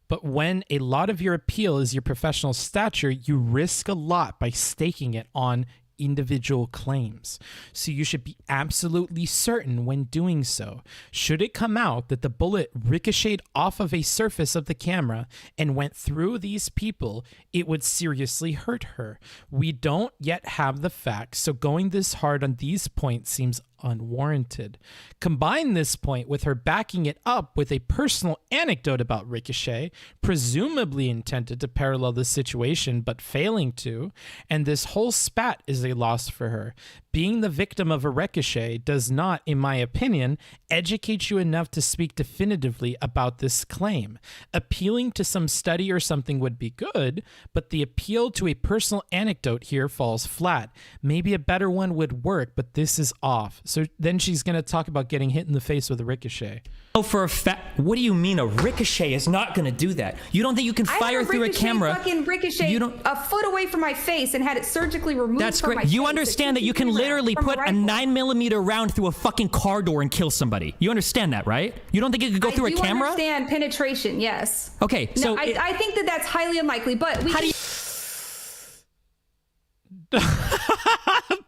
but when a lot of your appeal is your professional stature, you risk a lot by staking it on individual claims. So you should be absolutely certain when doing so. Should it come out that the bullet ricocheted off of a surface of the camera and went through these people, it would seriously hurt her. We don't yet have the facts, so going this hard on these points seems unwarranted. Combine this point with her backing it up with a personal anecdote about Ricochet, presumably intended to parallel the situation but failing to, and this whole spat is a loss for her. Being the victim of a Ricochet does not, in my opinion, educate you enough to speak definitively about this claim. Appealing to some study or something would be good, but the appeal to a personal anecdote here falls flat. Maybe a better one would work, but this is off. So then she's going to talk about getting hit in the face with a ricochet. Oh, for a fact. What do you mean a ricochet is not going to do that? You don't think you can fire through a camera? Fucking ricochet a foot away from my face and had it surgically removed. That's from great. my You face. understand that you can literally put a 9mm round through a fucking car door and kill somebody. You understand that, right? You don't think it could go through a camera? I do understand penetration, yes. Okay, so no, I think that that's highly unlikely, but we how do you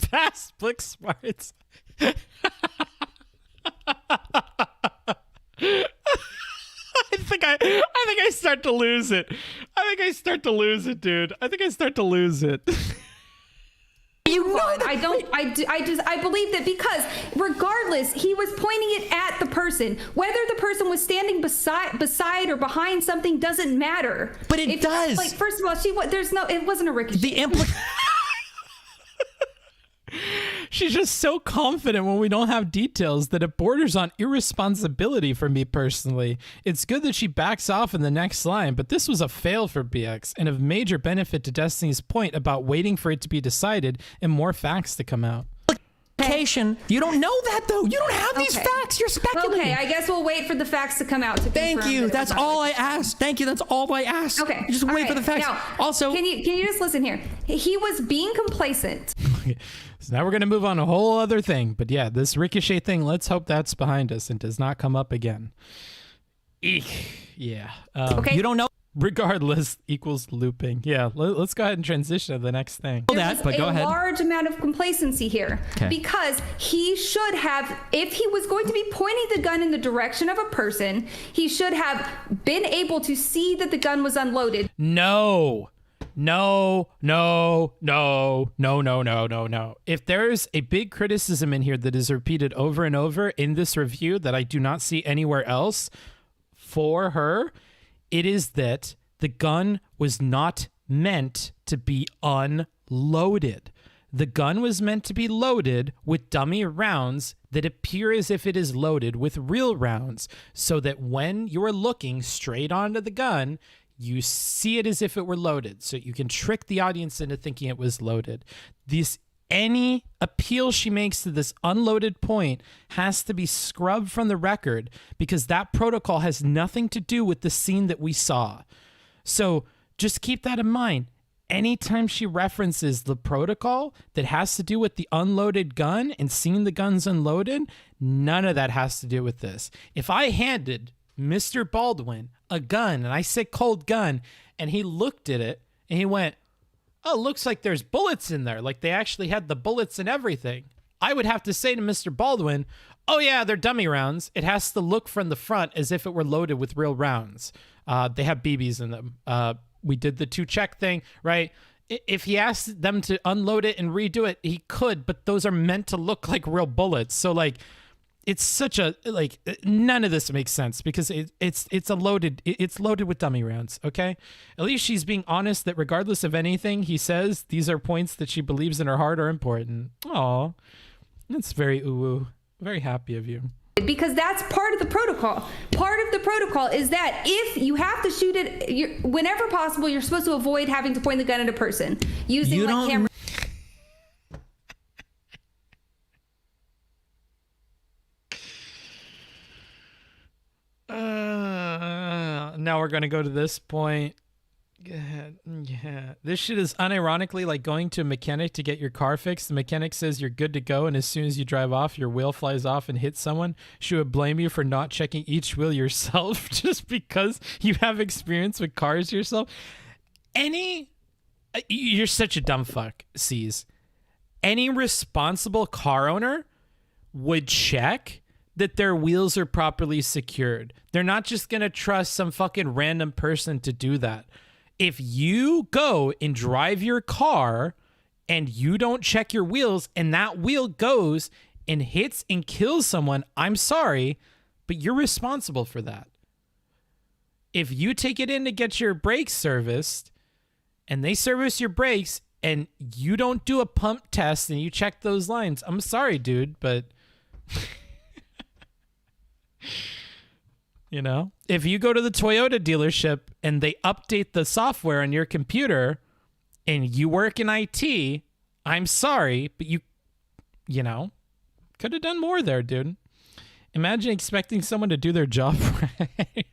Pass BXBullet. I think I start to lose it. Dude. I think I start to lose it. You know that. I believe that because regardless, he was pointing it at the person. Whether the person was standing beside or behind something doesn't matter. But it does. Like, first of all, it wasn't a ricochet. She's just so confident when we don't have details that it borders on irresponsibility for me personally. It's good that she backs off in the next line, but this was a fail for BX and of major benefit to Destiny's point about waiting for it to be decided and more facts to come out. You don't know that though. You don't have these facts. You're speculating. Okay, I guess we'll wait for the facts to come out. Thank you. That's all I asked. Thank you. That's all I asked. Okay. Just wait for the facts. Now, also, can you just listen here? He was being complacent. Okay. So now we're going to move on a whole other thing. But yeah, this ricochet thing, let's hope that's behind us and does not come up again. Eek. Yeah. Okay. You don't know. Regardless equals looping. Yeah, let's go ahead and transition to the next thing. There was go ahead. a large amount of complacency here because he should have, if he was going to be pointing the gun in the direction of a person, he should have been able to see that the gun was unloaded. No. If there's a big criticism in here that is repeated over and over in this review that I do not see anywhere else for her, it is that the gun was not meant to be unloaded. The gun was meant to be loaded with dummy rounds that appear as if it is loaded with real rounds, so that when you are looking straight onto the gun, you see it as if it were loaded, so you can trick the audience into thinking it was loaded. Any appeal she makes to this unloaded point has to be scrubbed from the record because that protocol has nothing to do with the scene that we saw. So just keep that in mind. Anytime she references the protocol that has to do with the unloaded gun and seeing the guns unloaded, none of that has to do with this. If I handed Mr. Baldwin a gun, and I said cold gun, and he looked at it and he went, oh, looks like there's bullets in there. Like they actually had the bullets and everything. I would have to say to Mr. Baldwin, oh yeah, they're dummy rounds. It has to look from the front as if it were loaded with real rounds. They have BBs in them. We did the 2-check thing, right? If he asked them to unload it and redo it, he could, but those are meant to look like real bullets. So like, it's such a, like, none of this makes sense because it's loaded with dummy rounds. Okay. At least she's being honest that regardless of anything he says, these are points that she believes in her heart are important. Aw, that's very ooh, very happy of you. Because that's part of the protocol. Part of the protocol is that if you have to shoot it, whenever possible, you're supposed to avoid having to point the gun at a person using like camera. Now we're gonna go to this point. Yeah, this shit is unironically like going to a mechanic to get your car fixed. The mechanic says you're good to go, and as soon as you drive off, your wheel flies off and hits someone. She would blame you for not checking each wheel yourself just because you have experience with cars yourself. You're such a dumb fuck, C's. Any responsible car owner would check that their wheels are properly secured. They're not just gonna trust some fucking random person to do that. If you go and drive your car and you don't check your wheels and that wheel goes and hits and kills someone, I'm sorry, but you're responsible for that. If you take it in to get your brakes serviced and they service your brakes and you don't do a pump test and you check those lines, I'm sorry, dude, but you know, if you go to the Toyota dealership and they update the software on your computer and you work in IT, I'm sorry, but you know, could have done more there, dude. Imagine expecting someone to do their job right.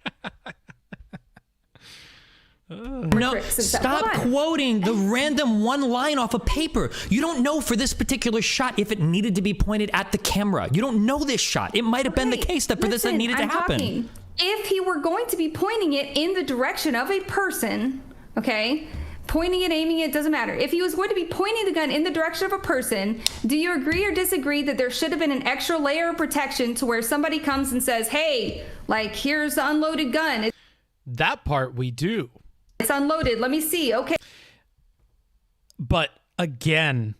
No, stop quoting the random one line off of paper. You don't know for this particular shot if it needed to be pointed at the camera. You don't know this shot. It might have been the case that for this it needed to happen. Talking. If he were going to be pointing it in the direction of a person, okay, pointing it, aiming it, doesn't matter. If he was going to be pointing the gun in the direction of a person, do you agree or disagree that there should have been an extra layer of protection to where somebody comes and says, hey, like, here's the unloaded gun. That part we do. It's unloaded. Let me see. Okay. But again,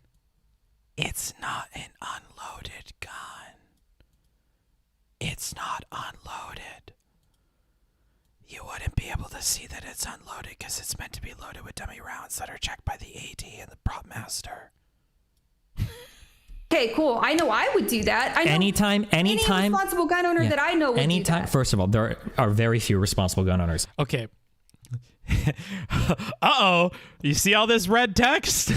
it's not an unloaded gun. It's not unloaded. You wouldn't be able to see that it's unloaded because it's meant to be loaded with dummy rounds that are checked by the AD and the prop master. Okay, cool. I know I would do that. I know anytime, any responsible gun owner that I know would do that. First of all, there are very few responsible gun owners. Okay. Uh-oh. You see all this red text?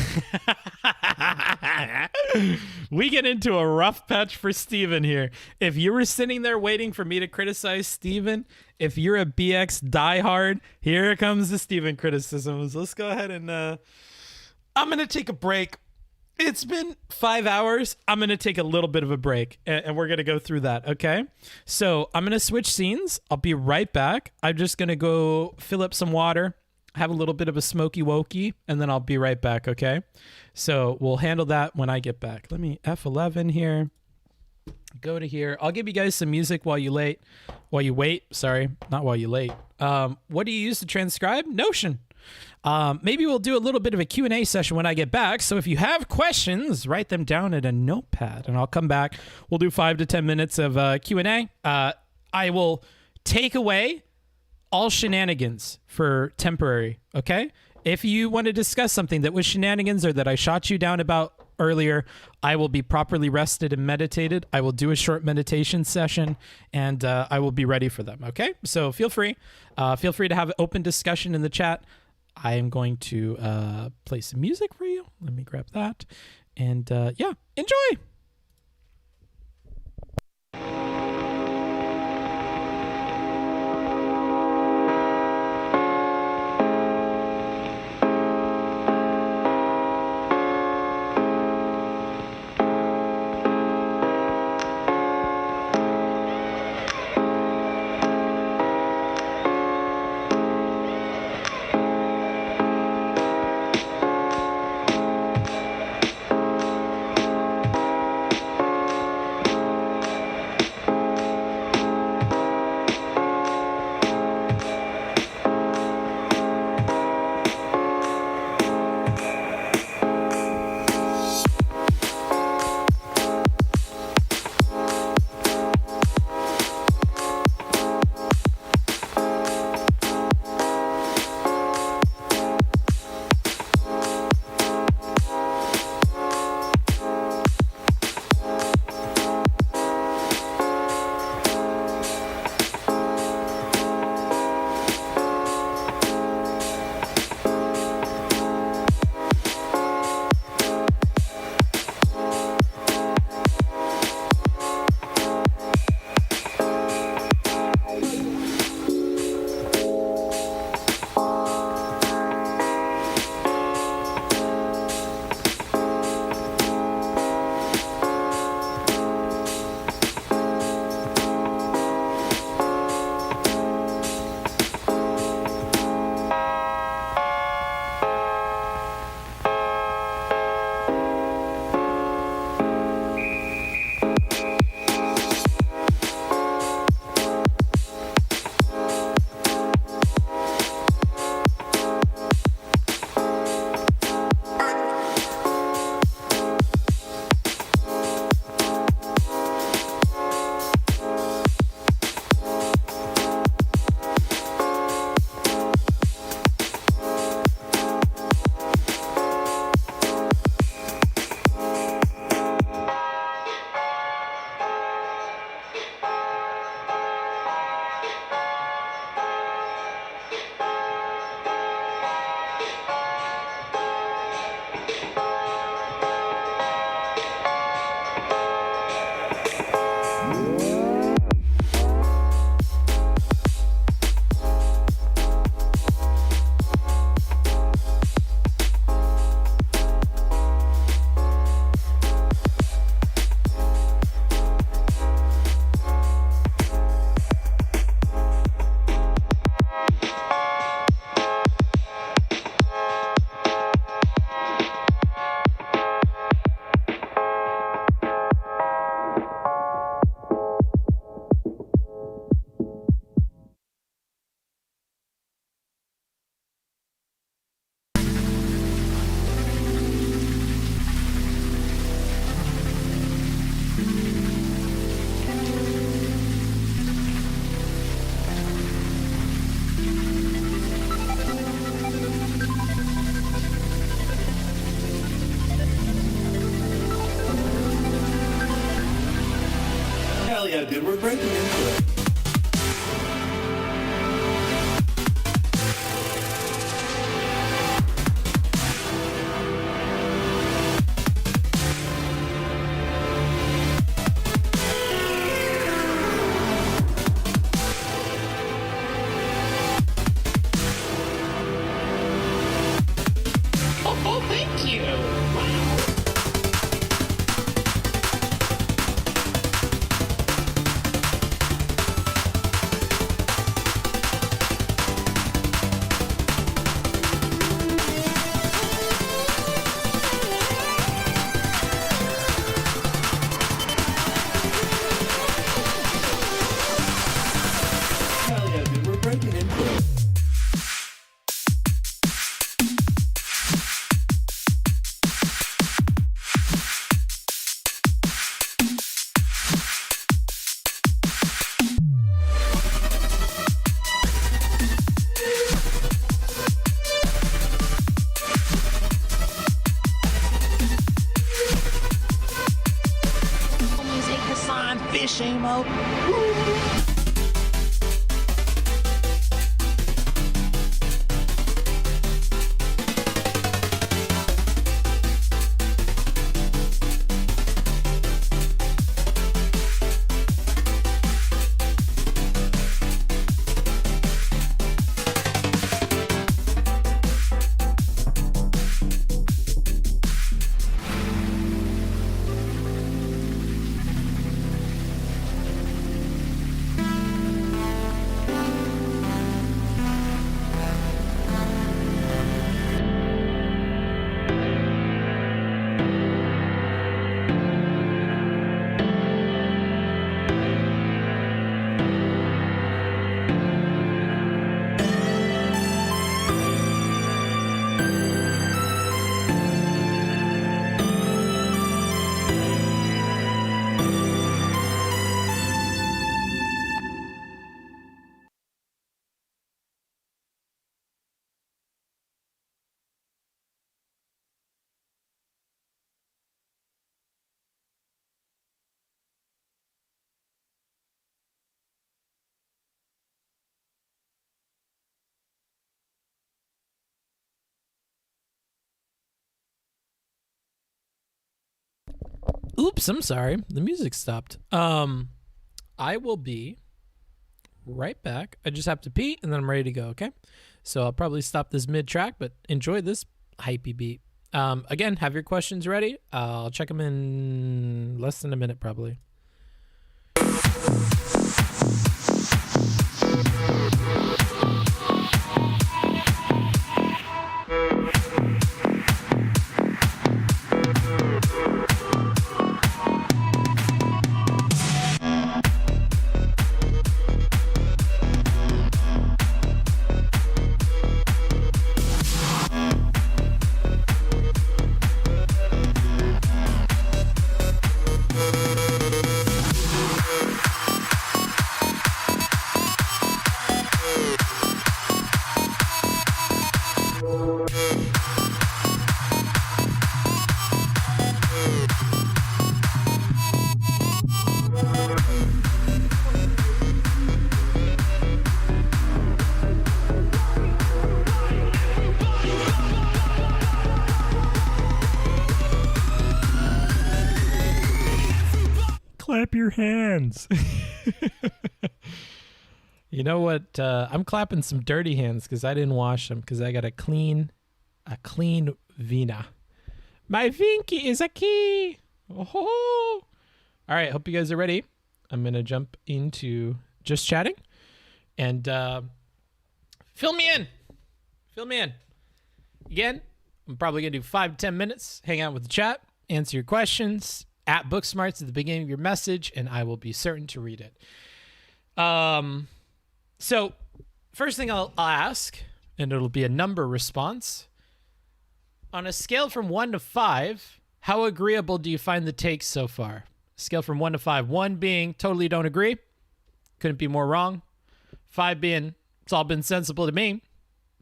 We get into a rough patch for Steven here. If you were sitting there waiting for me to criticize Steven, if you're a BX diehard, here comes the Steven criticisms. Let's go ahead and I'm going to take a break. It's been 5 hours. I'm going to take a little bit of a break, and we're going to go through that, okay? So I'm going to switch scenes. I'll be right back. I'm just going to go fill up some water, have a little bit of a smoky wokey, and then I'll be right back, okay? So we'll handle that when I get back. Let me F11 here. Go to here. I'll give you guys some music while you wait. Sorry, not while you late. What do you use to transcribe? Notion. Maybe we'll do a little bit of a Q&A session when I get back. So if you have questions, write them down in a notepad and I'll come back. We'll do 5 to 10 minutes of Q&A. I will take away all shenanigans for temporary, okay? If you want to discuss something that was shenanigans or that I shot you down about earlier, I will be properly rested and meditated. I will do a short meditation session and I will be ready for them, okay? So feel free to have an open discussion in the chat. I am going to play some music for you. Let me grab that. And yeah, enjoy. breaking into it. Hell yeah, dude, we're breaking into it. Music Hassan fishing mode. Oops, I'm sorry. The music stopped. I will be right back. I just have to pee and then I'm ready to go, okay? So I'll probably stop this mid-track, but enjoy this hypey beat. Again, have your questions ready. I'll check them in less than a minute probably. Clap your hands. You know what? I'm clapping some dirty hands because I didn't wash them because I got a clean Vina. My Vinky is a key. Oh. All right. Hope you guys are ready. I'm going to jump into just chatting and fill me in. Fill me in. Again, I'm probably going to do 5 to 10 minutes, hang out with the chat, answer your questions at Booksmarts at the beginning of your message, and I will be certain to read it. So first thing I'll ask, and it'll be a number response. On a scale from 1 to 5, how agreeable do you find the takes so far? Scale from 1 to 5. 1 being totally don't agree. Couldn't be more wrong. 5 being it's all been sensible to me.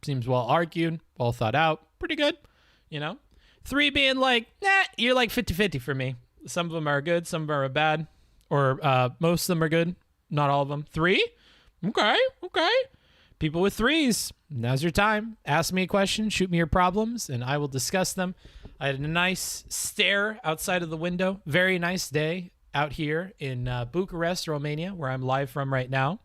Seems well argued, well thought out. Pretty good, you know. 3 being like, nah, you're like 50-50 for me. Some of them are good, some of them are bad. Or most of them are good, Not all of them. 3? Okay. People with 3s, now's your time. Ask me a question, shoot me your problems, and I will discuss them. I had a nice stare outside of the window. Very nice day out here in Bucharest, Romania, where I'm live from right now.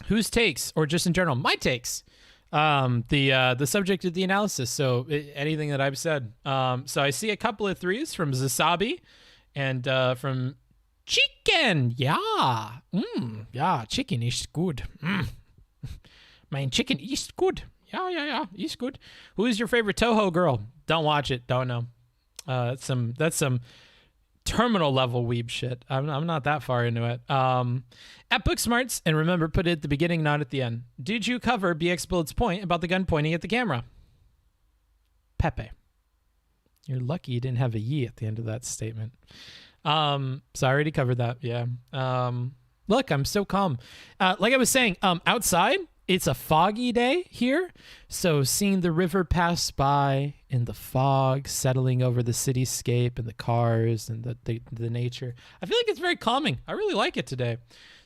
Whose takes, or just in general, my takes? The subject of the analysis. So anything that I've said. So I see a couple of 3s from Zasabi and from Chicken. Yeah. Yeah, chicken is good. Man, chicken is good. Yeah, is good. Who is your favorite Toho girl? Don't watch it. Don't know. That's some terminal level weeb shit. I'm not that far into it. At Booksmarts, and remember, put it at the beginning, not at the end. Did you cover BXBullet's point about the gun pointing at the camera? Pepe. You're lucky you didn't have a ye at the end of that statement. So I already covered that. Yeah. Look, I'm so calm. Like I was saying, outside, it's a foggy day here. So seeing the river pass by and the fog settling over the cityscape and the cars and the nature, I feel like it's very calming. I really like it today.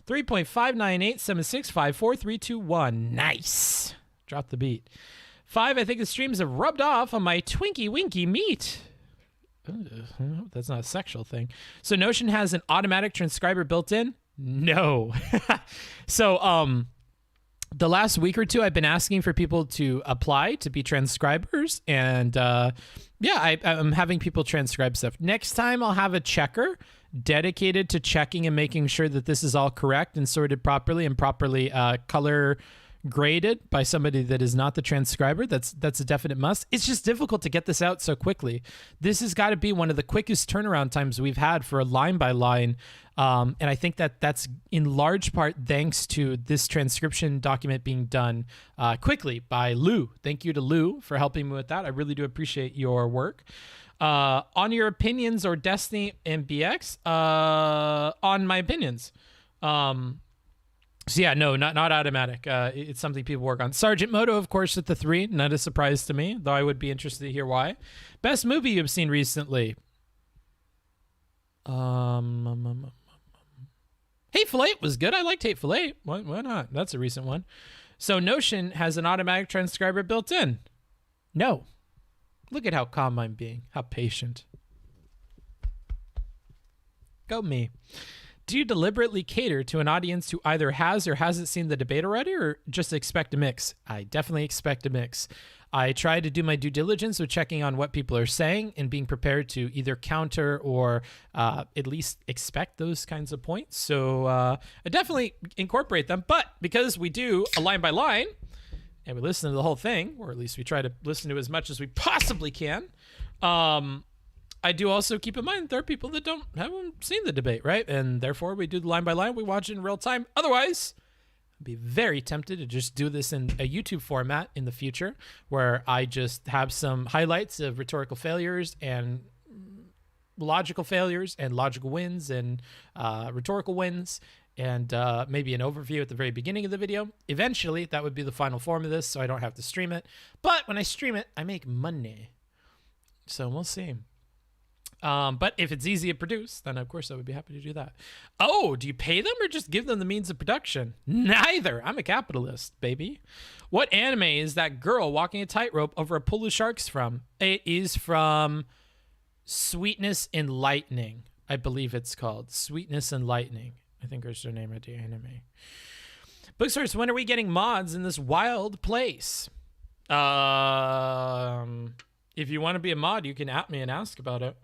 3.59876544321. Nice. Drop the beat. 5, I think the streams have rubbed off on my Twinkie Winky meat. Ooh, that's not a sexual thing. So Notion has an automatic transcriber built in? No. So, the last week or two, I've been asking for people to apply to be transcribers. And yeah, I'm having people transcribe stuff. Next time, I'll have a checker dedicated to checking and making sure that this is all correct and sorted properly and properly color graded by somebody that is not the transcriber. That's a definite must. It's just difficult to get this out so quickly. This has got to be one of the quickest turnaround times we've had for a line by line. And I think that's in large part thanks to this transcription document being done quickly by Lou. Thank you to Lou for helping me with that. I really do appreciate your work. On your opinions or Destiny and BX, on my opinions. So yeah, no, not automatic. It's something people work on. Sergeant Moto, of course, at the 3. Not a surprise to me, though I would be interested to hear why. Best movie you've seen recently? Hateful Eight was good. I liked Hateful Eight. Why not? That's a recent one. So Notion has an automatic transcriber built in. No. Look at how calm I'm being. How patient. Go me. Do you deliberately cater to an audience who either has or hasn't seen the debate already, or just expect a mix? I definitely expect a mix. I try to do my due diligence with checking on what people are saying and being prepared to either counter or at least expect those kinds of points. So I definitely incorporate them. But because we do a line by line and we listen to the whole thing, or at least we try to listen to as much as we possibly can, I do also keep in mind there are people that haven't seen the debate, right? And therefore we do the line by line. We watch it in real time. Otherwise, I'd be very tempted to just do this in a YouTube format in the future, where I just have some highlights of rhetorical failures and logical failures and logical wins and rhetorical wins, and maybe an overview at the very beginning of the video. Eventually, that would be the final form of this, so I don't have to stream it. But when I stream it, I make money. So we'll see. But if it's easy to produce, then of course I would be happy to do that. Oh, do you pay them or just give them the means of production? Neither. I'm a capitalist, baby. What anime is that girl walking a tightrope over a pool of sharks from? It is from Sweetness and Lightning. I believe it's called Sweetness and Lightning. I think there's their name of the anime. Bookstores, when are we getting mods in this wild place? If you want to be a mod, you can at me and ask about it.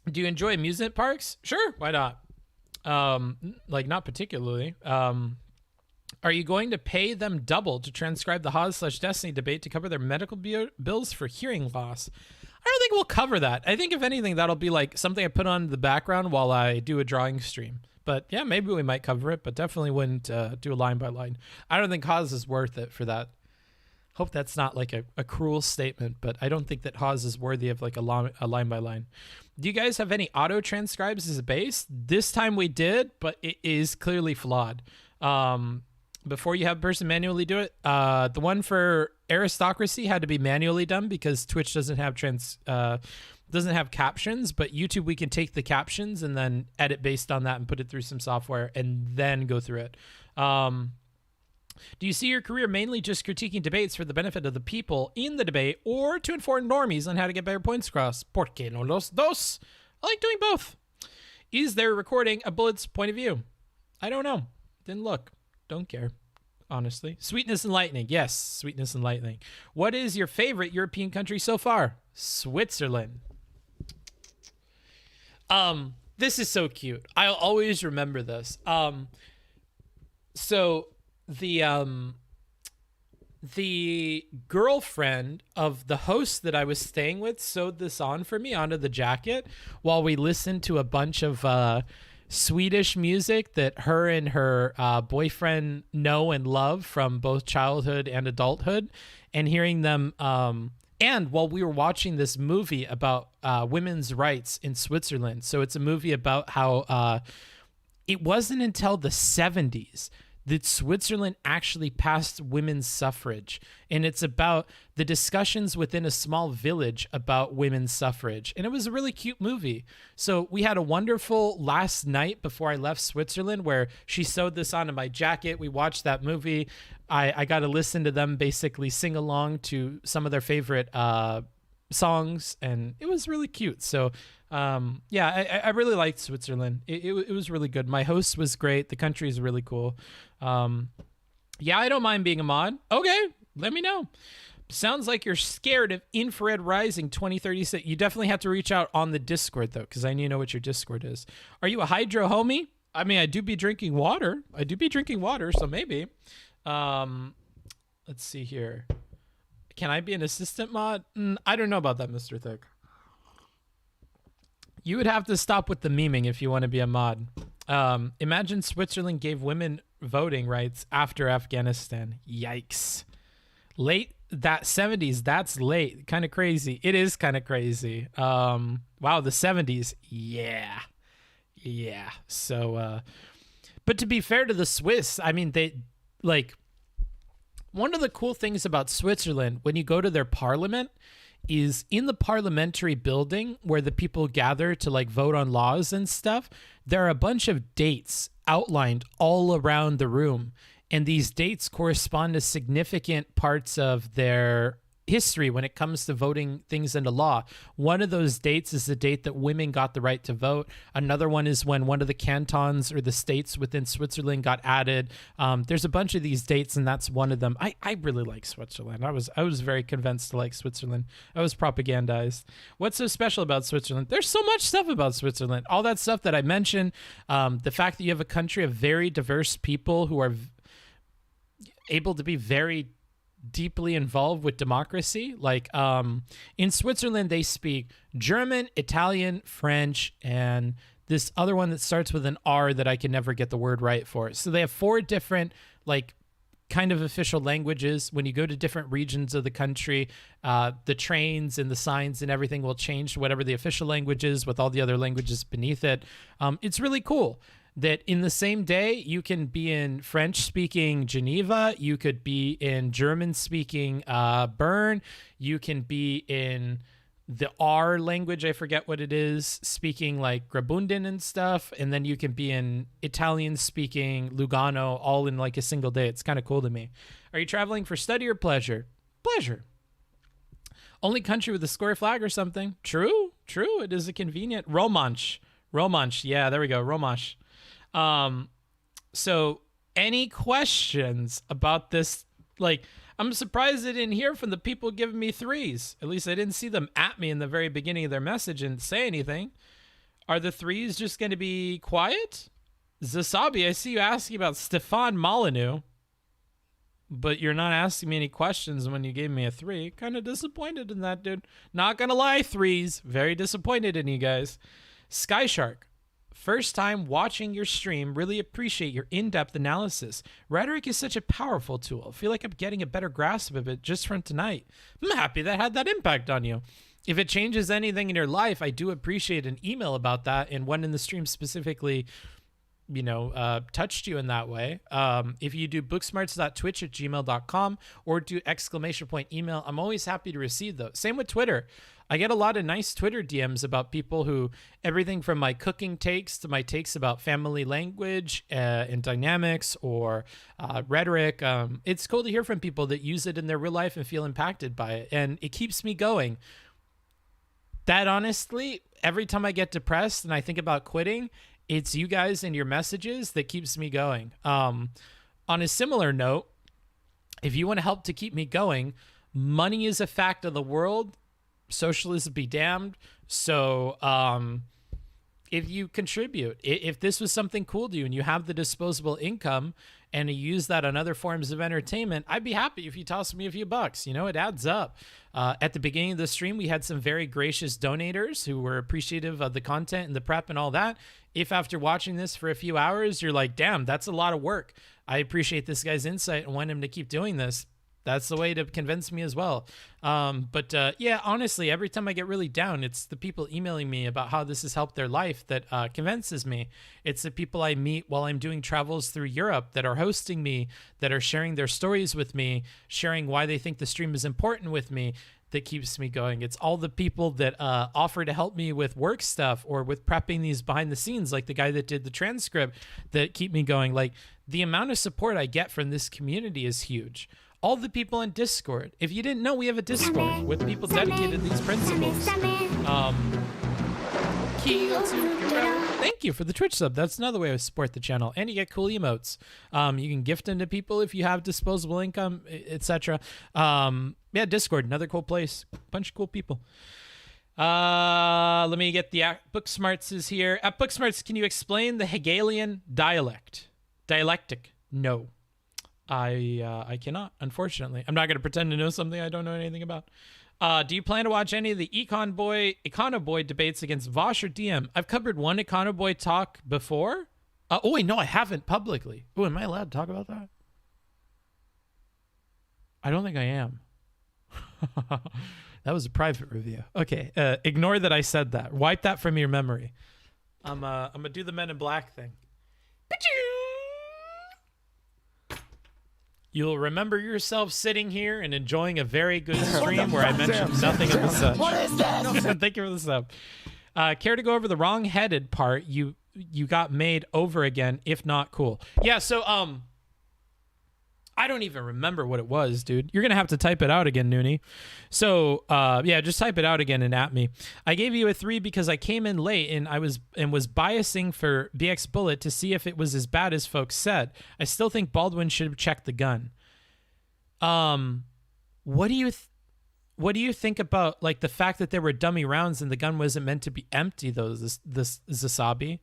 Do you enjoy amusement parks? Sure, why not? Like, not particularly. Are you going to pay them double to transcribe the Haas/Destiny debate to cover their medical bills for hearing loss? I don't think we'll cover that. I think, if anything, that'll be like something I put on in the background while I do a drawing stream. But yeah, maybe we might cover it, but definitely wouldn't do a line by line. I don't think Haas is worth it for that. Hope that's not like a cruel statement, but I don't think that Haas is worthy of like a line by line. Do you guys have any auto transcribes as a base? This time we did, but it is clearly flawed. Before you have a person manually do it, the one for Aristocracy had to be manually done because Twitch doesn't have doesn't have captions, but YouTube, we can take the captions and then edit based on that and put it through some software and then go through it. Do you see your career mainly just critiquing debates for the benefit of the people in the debate, or to inform normies on how to get better points across? ¿Por qué no los dos? I like doing both. Is there recording a Bullet's point of view? I don't know. Didn't look. Don't care. Honestly. Sweetness and lightning. Yes, sweetness and lightning. What is your favorite European country so far? Switzerland. This is so cute. I'll always remember this. So the girlfriend of the host that I was staying with sewed this on for me onto the jacket while we listened to a bunch of Swedish music that her and her boyfriend know and love from both childhood and adulthood, and hearing them and while we were watching this movie about women's rights in Switzerland. So it's a movie about how it wasn't until the 70s that Switzerland actually passed women's suffrage. And it's about the discussions within a small village about women's suffrage. And it was a really cute movie. So we had a wonderful last night before I left Switzerland where she sewed this onto my jacket. We watched that movie. I got to listen to them basically sing along to some of their favorite songs. And it was really cute. So yeah, I really liked Switzerland. It was really good. My host was great. The country is really cool. Yeah, I don't mind being a mod. Okay, let me know. Sounds like you're scared of Infrared Rising 2036. You definitely have to reach out on the Discord, though, because I need to know what your Discord is. Are you a hydro homie? I mean, I do be drinking water. So maybe. Let's see here. Can I be an assistant mod? I don't know about that, Mr. Thick. You would have to stop with the memeing if you want to be a mod. Imagine Switzerland gave women voting rights after Afghanistan. Yikes. Late that 70s, that's late. Kind of crazy. It is kind of crazy. Wow, the 70s. Yeah. So but to be fair to the Swiss, I mean, they like one of the cool things about Switzerland when you go to their parliament is in the parliamentary building where the people gather to like vote on laws and stuff. There are a bunch of dates outlined all around the room. And these dates correspond to significant parts of their history when it comes to voting things into law. One of those dates is the date that women got the right to vote. Another one is when one of the cantons or the states within Switzerland got added. There's a bunch of these dates, and that's one of them. I really like Switzerland. I was very convinced to like Switzerland. I was propagandized. What's so special about Switzerland? There's so much stuff about Switzerland. All that stuff that I mentioned, the fact that you have a country of very diverse people who are able to be very deeply involved with democracy. Like in Switzerland, they speak German, Italian, French, and this other one that starts with an R that I can never get the word right for. So they have 4 different like kind of official languages. When you go to different regions of the country, the trains and the signs and everything will change to whatever the official language is with all the other languages beneath it. It's really cool that in the same day, you can be in French-speaking Geneva, you could be in German-speaking Bern, you can be in the R language, I forget what it is, speaking like Graubünden and stuff, and then you can be in Italian-speaking Lugano all in like a single day. It's kind of cool to me. Are you traveling for study or pleasure? Pleasure. Only country with a square flag or something. True. It is a convenient. Romansh. Yeah, there we go. Romansh. So any questions about this? Like, I'm surprised I didn't hear from the people giving me 3s. At least I didn't see them at me in the very beginning of their message and say anything. Are the 3s just going to be quiet? Zasabi, I see you asking about Stefan Molyneux, but you're not asking me any questions when you gave me a 3. Kind of disappointed in that, dude. Not going to lie, 3s. Very disappointed in you guys. Skyshark. First time watching your stream, really appreciate your in-depth analysis. Rhetoric is such a powerful tool. I feel like I'm getting a better grasp of it just from tonight. I'm happy that had that impact on you. If it changes anything in your life, I do appreciate an email about that, and one in the stream specifically touched you in that way. If you do booksmarts.twitch@gmail.com or do !email, I'm always happy to receive those. Same with Twitter. I get a lot of nice Twitter DMs about people who, everything from my cooking takes to my takes about family language and dynamics or rhetoric. It's cool to hear from people that use it in their real life and feel impacted by it. And it keeps me going. That honestly, every time I get depressed and I think about quitting, it's you guys and your messages that keeps me going. On a similar note, if you want to help to keep me going, money is a fact of the world. Socialism be damned. So if you contribute, if this was something cool to you and you have the disposable income and you use that on other forms of entertainment, I'd be happy if you toss me a few bucks. It adds up. At the beginning of the stream, we had some very gracious donators who were appreciative of the content and the prep and all that. If after watching this for a few hours, you're like, damn, that's a lot of work. I appreciate this guy's insight and want him to keep doing this. That's the way to convince me as well. Yeah, honestly, every time I get really down, it's the people emailing me about how this has helped their life that convinces me. It's the people I meet while I'm doing travels through Europe that are hosting me, that are sharing their stories with me, sharing why they think the stream is important with me, that keeps me going. It's all the people that offer to help me with work stuff or with prepping these behind the scenes, like the guy that did the transcript, that keep me going. Like, the amount of support I get from this community is huge. All the people on Discord. If you didn't know, we have a Discord with people dedicated to these principles. Thank you for the Twitch sub. That's another way to support the channel. And you get cool emotes. You can gift them to people if you have disposable income, etc. Yeah, Discord, another cool place. Bunch of cool people. Let me get the Booksmarts is here. At Booksmarts, can you explain the Hegelian dialectic? No. I cannot, unfortunately. I'm not going to pretend to know something I don't know anything about. Do you plan to watch any of the Econoboy debates against Vosh or DM? I've covered one Econoboy talk before. Oh, wait, no, I haven't publicly. Oh, am I allowed to talk about that? I don't think I am. That was a private review. Okay, ignore that I said that. Wipe that from your memory. I'm gonna do the Men in Black thing. You'll remember yourself sitting here and enjoying a very good stream where I mentioned nothing of the such. What is that? Thank you for the sub. Care to go over the wrong-headed part? You got made over again, if not cool. Yeah, so I don't even remember what it was, dude. You're gonna have to type it out again, Noonie. So yeah, just type it out again and at me. I gave you a 3 because I came in late and I was biasing for BXBullet to see if it was as bad as folks said. I still think Baldwin should have checked the gun. What do you think about like the fact that there were dummy rounds and the gun wasn't meant to be empty though, this Zasabi?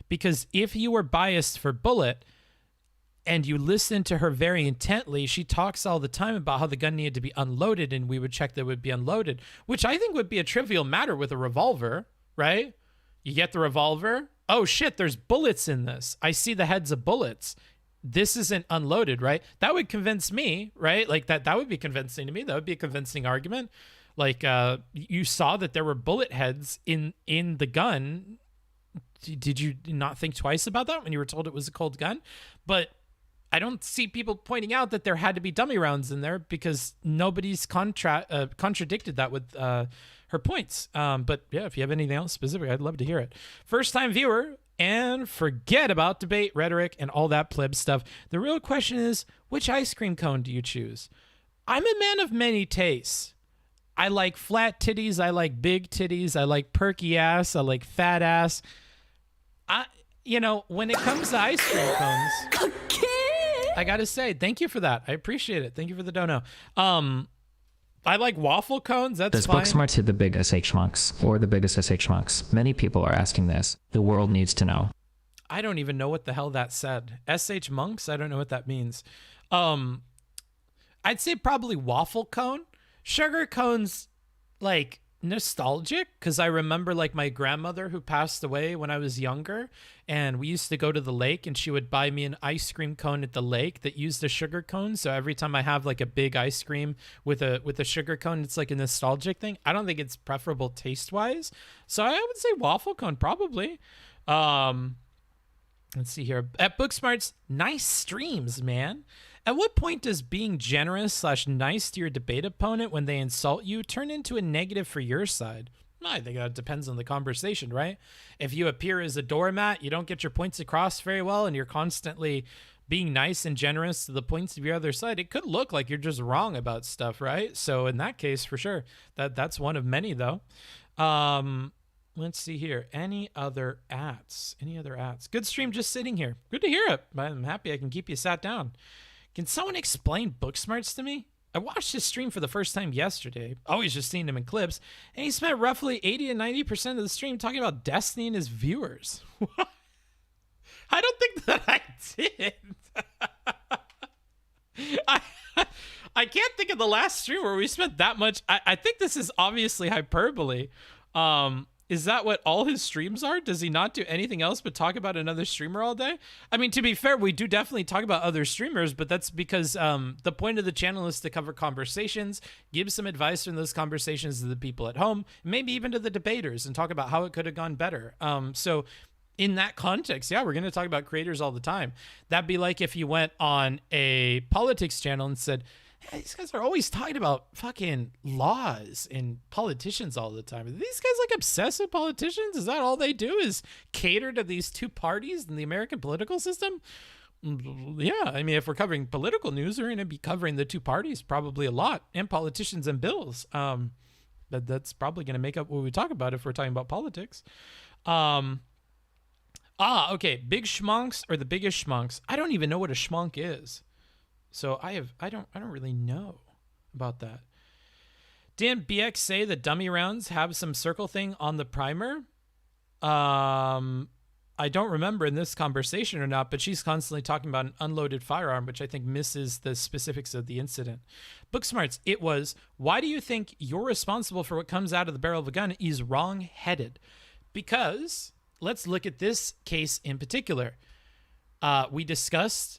Because if you were biased for Bullet and you listen to her very intently, she talks all the time about how the gun needed to be unloaded and we would check that it would be unloaded, which I think would be a trivial matter with a revolver, right? You get the revolver. Oh shit, there's bullets in this. I see the heads of bullets. This isn't unloaded, right? That would convince me, right? Like that would be convincing to me. That would be a convincing argument. Like you saw that there were bullet heads in the gun. Did you not think twice about that when you were told it was a cold gun? But I don't see people pointing out that there had to be dummy rounds in there because nobody's contradicted that with her points. But yeah, if you have anything else specific, I'd love to hear it. First time viewer, and forget about debate, rhetoric, and all that pleb stuff. The real question is, which ice cream cone do you choose? I'm a man of many tastes. I like flat titties. I like big titties. I like perky ass. I like fat ass. When it comes to ice cream cones, I gotta say, thank you for that. I appreciate it. Thank you for the dono. I like waffle cones. Does fine. Booksmarts hit the big SH monks or the biggest SH monks? Many people are asking this. The world needs to know. I don't even know what the hell that said. SH monks? I don't know what that means. I'd say probably waffle cone. Sugar cones, like, nostalgic, because I remember like my grandmother who passed away when I was younger, and we used to go to the lake and she would buy me an ice cream cone at the lake that used a sugar cone. So every time I have like a big ice cream with a sugar cone, it's like a nostalgic thing. I don't think it's preferable taste wise, so I would say waffle cone probably. Let's see here. At Booksmarts, nice streams, man. At what point does being generous / nice to your debate opponent when they insult you turn into a negative for your side? I think that depends on the conversation, right? If you appear as a doormat, you don't get your points across very well, and you're constantly being nice and generous to the points of your other side, it could look like you're just wrong about stuff, right? So in that case, for sure, that's one of many, though. Let's see here. Any other ats? Any other ats? Good stream, just sitting here. Good to hear it. I'm happy I can keep you sat down. Can someone explain Booksmarts to me? I watched his stream for the first time yesterday. Always just seeing him in clips. And he spent roughly 80 to 90% of the stream talking about Destiny and his viewers. I don't think that I did. I can't think of the last stream where we spent that much. I think this is obviously hyperbole. Is that what all his streams are? Does he not do anything else but talk about another streamer all day? I mean, to be fair, we do definitely talk about other streamers, but that's because the point of the channel is to cover conversations, give some advice from those conversations to the people at home, maybe even to the debaters, and talk about how it could have gone better. So in that context, yeah, we're going to talk about creators all the time. That'd be like if you went on a politics channel and said, hey, these guys are always talking about fucking laws and politicians all the time. Are these guys like obsessive politicians? Is that all they do is cater to these two parties in the American political system? Yeah, I mean, if we're covering political news, we're going to be covering the two parties probably a lot, and politicians and bills. That's probably going to make up what we talk about if we're talking about politics. Okay, big schmonks or the biggest schmonks. I don't even know what a schmonk is. So I don't really know about that. Didn't BX say the dummy rounds have some circle thing on the primer? I don't remember in this conversation or not, but she's constantly talking about an unloaded firearm, which I think misses the specifics of the incident. Booksmarts, it was, why do you think you're responsible for what comes out of the barrel of a gun is wrong-headed? Because let's look at this case in particular. We discussed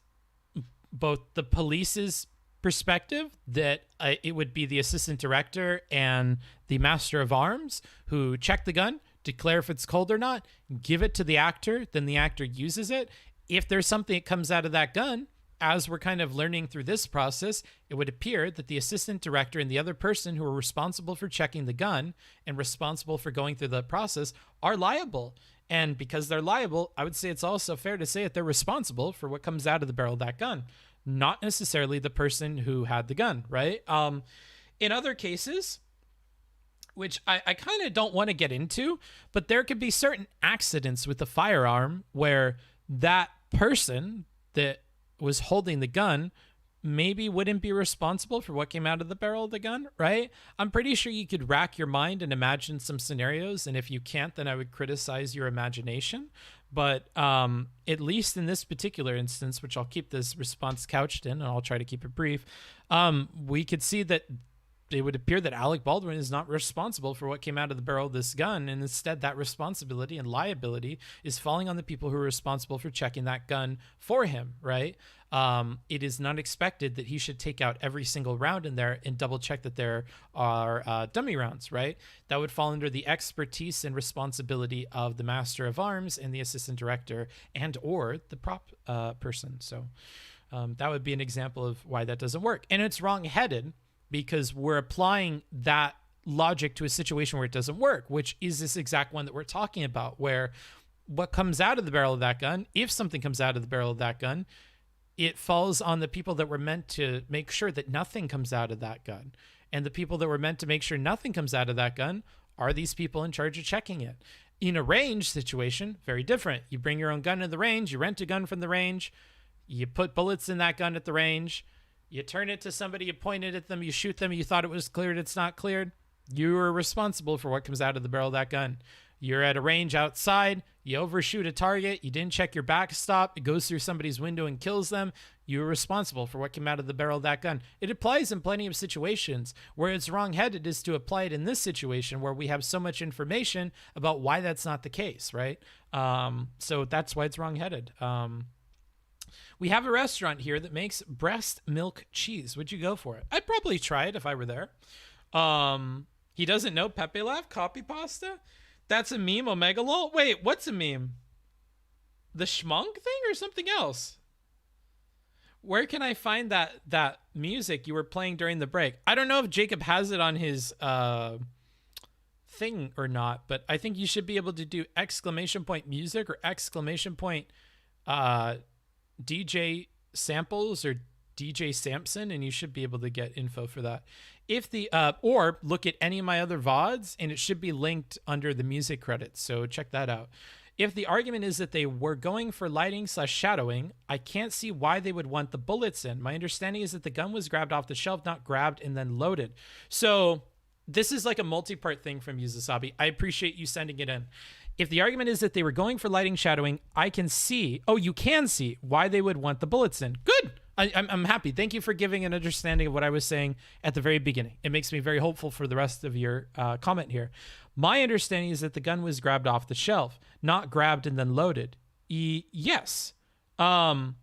both the police's perspective that it would be the assistant director and the master of arms who check the gun, declare if it's cold or not, give it to the actor, then the actor uses it. If there's something that comes out of that gun, as we're kind of learning through this process, it would appear that the assistant director and the other person who are responsible for checking the gun and responsible for going through the process are liable. And because they're liable, I would say it's also fair to say that they're responsible for what comes out of the barrel of that gun, not necessarily the person who had the gun, right? In other cases, which I kind of don't want to get into, but there could be certain accidents with the firearm where that person that was holding the gun maybe wouldn't be responsible for what came out of the barrel of the gun, right? I'm pretty sure you could rack your mind and imagine some scenarios, and if you can't, then I would criticize your imagination. But at least in this particular instance, which I'll keep this response couched in, and I'll try to keep it brief, we could see that it would appear that Alec Baldwin is not responsible for what came out of the barrel of this gun, and instead that responsibility and liability is falling on the people who are responsible for checking that gun for him, right? It is not expected that he should take out every single round in there and double check that there are dummy rounds, right? That would fall under the expertise and responsibility of the master of arms and the assistant director and or the prop person. So that would be an example of why that doesn't work. And it's wrong-headed because we're applying that logic to a situation where it doesn't work, which is this exact one that we're talking about, where what comes out of the barrel of that gun, if something comes out of the barrel of that gun, it falls on the people that were meant to make sure that nothing comes out of that gun. And the people that were meant to make sure nothing comes out of that gun are these people in charge of checking it. In a range situation, very different. You bring your own gun to the range, you rent a gun from the range, you put bullets in that gun at the range, you turn it to somebody, you point it at them, you shoot them, you thought it was cleared, it's not cleared. You are responsible for what comes out of the barrel of that gun. You're at a range outside, you overshoot a target, you didn't check your backstop, it goes through somebody's window and kills them. You're responsible for what came out of the barrel of that gun. It applies in plenty of situations. Where it's wrong-headed is to apply it in this situation where we have so much information about why that's not the case, right? So that's why it's wrong-headed. We have a restaurant here that makes breast milk cheese. Would you go for it? I'd probably try it if I were there. He doesn't know Pepe Laugh, copy pasta? That's a meme, Omega Lol? Wait, what's a meme? The schmunk thing or something else? Where can I find that music you were playing during the break? I don't know if Jacob has it on his thing or not, but I think you should be able to do !music or DJ samples or DJ Samson, and you should be able to get info for that. If the or look at any of my other VODs, and it should be linked under the music credits, so check that out. If the argument is that they were going for lighting / shadowing, I can't see why they would want the bullets in. My understanding is that the gun was grabbed off the shelf, not grabbed and then loaded. So this is like a multi-part thing from Yuzasabi. I appreciate you sending it in. If the argument is that they were going for lighting shadowing, I can see, you can see why they would want the bullets in. Good. I'm happy. Thank you for giving an understanding of what I was saying at the very beginning. It makes me very hopeful for the rest of your comment here. My understanding is that the gun was grabbed off the shelf, not grabbed and then loaded. Yes. Although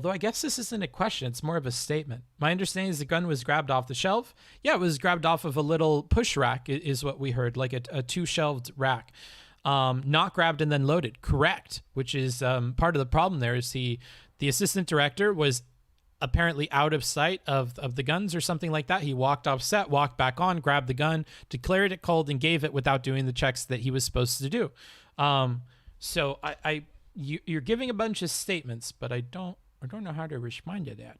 I guess this isn't a question, it's more of a statement. My understanding is the gun was grabbed off the shelf. Yeah, it was grabbed off of a little push rack is what we heard, like a two-shelved rack. Not grabbed and then loaded. Correct, which is part of the problem there is the assistant director was apparently out of sight of the guns or something like that. He walked off set, walked back on, grabbed the gun, declared it cold, and gave it without doing the checks that he was supposed to do. So you're giving a bunch of statements, but I don't know how to respond to that.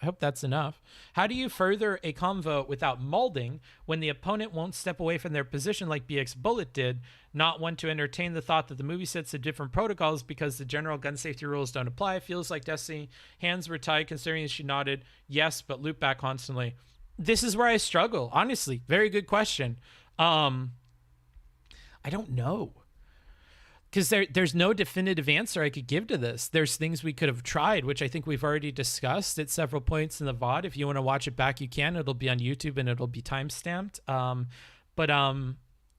I hope that's enough. How do you further a convo without molding when the opponent won't step away from their position like BXBullet did, not want to entertain the thought that the movie sets the different protocols because the general gun safety rules don't apply? It feels like Destiny hands were tied considering she nodded yes, but loop back constantly. This is where I struggle, honestly. Very good question. I don't know. Because there's no definitive answer I could give to this. There's things we could have tried, which I think we've already discussed at several points in the VOD. If you want to watch it back, you can. It'll be on YouTube and it'll be timestamped. But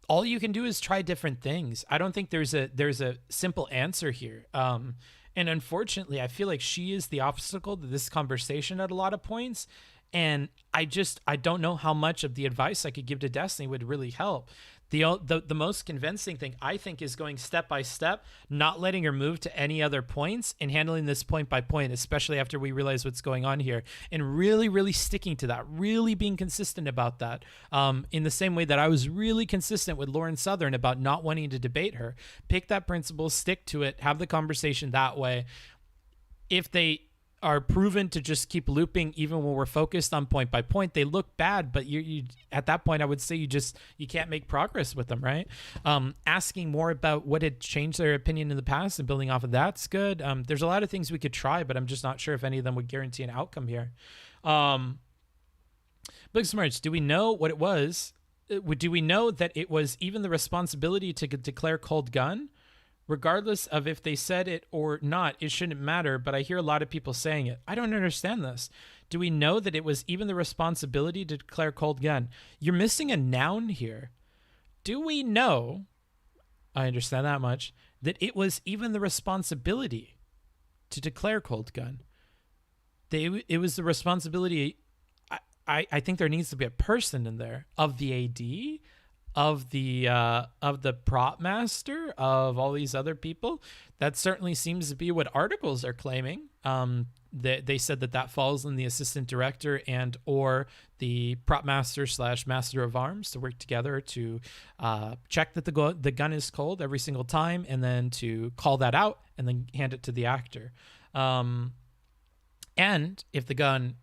all you can do is try different things. I don't think there's a simple answer here. And unfortunately, I feel like she is the obstacle to this conversation at a lot of points. And I don't know how much of the advice I could give to Destiny would really help. The most convincing thing I think is going step by step, not letting her move to any other points and handling this point by point, especially after we realize what's going on here, and really, really sticking to that, really being consistent about that. In the same way that I was really consistent with Lauren Southern about not wanting to debate her. Pick that principle, stick to it, have the conversation that way. If they are proven to just keep looping even when we're focused on point by point, they look bad, but you at that point I would say you can't make progress with them, right? Asking more about what had changed their opinion in the past and building off of that's good. There's a lot of things we could try, but I'm just not sure if any of them would guarantee an outcome here. Booksmarts, do we know what it was? Do we know that it was even the responsibility to declare cold gun? Regardless of if they said it or not, it shouldn't matter, but I hear a lot of people saying it. I don't understand this. Do we know that it was even the responsibility to declare cold gun? You're missing a noun here. Do we know, I understand that much, that it was even the responsibility to declare cold gun? It was the responsibility, I think there needs to be a person in there, of the AD, of the prop master, of all these other people. That certainly seems to be what articles are claiming. They said that falls in the assistant director and or the prop master / master of arms to work together to check that the gun is cold every single time, and then to call that out and then hand it to the actor. And if the gun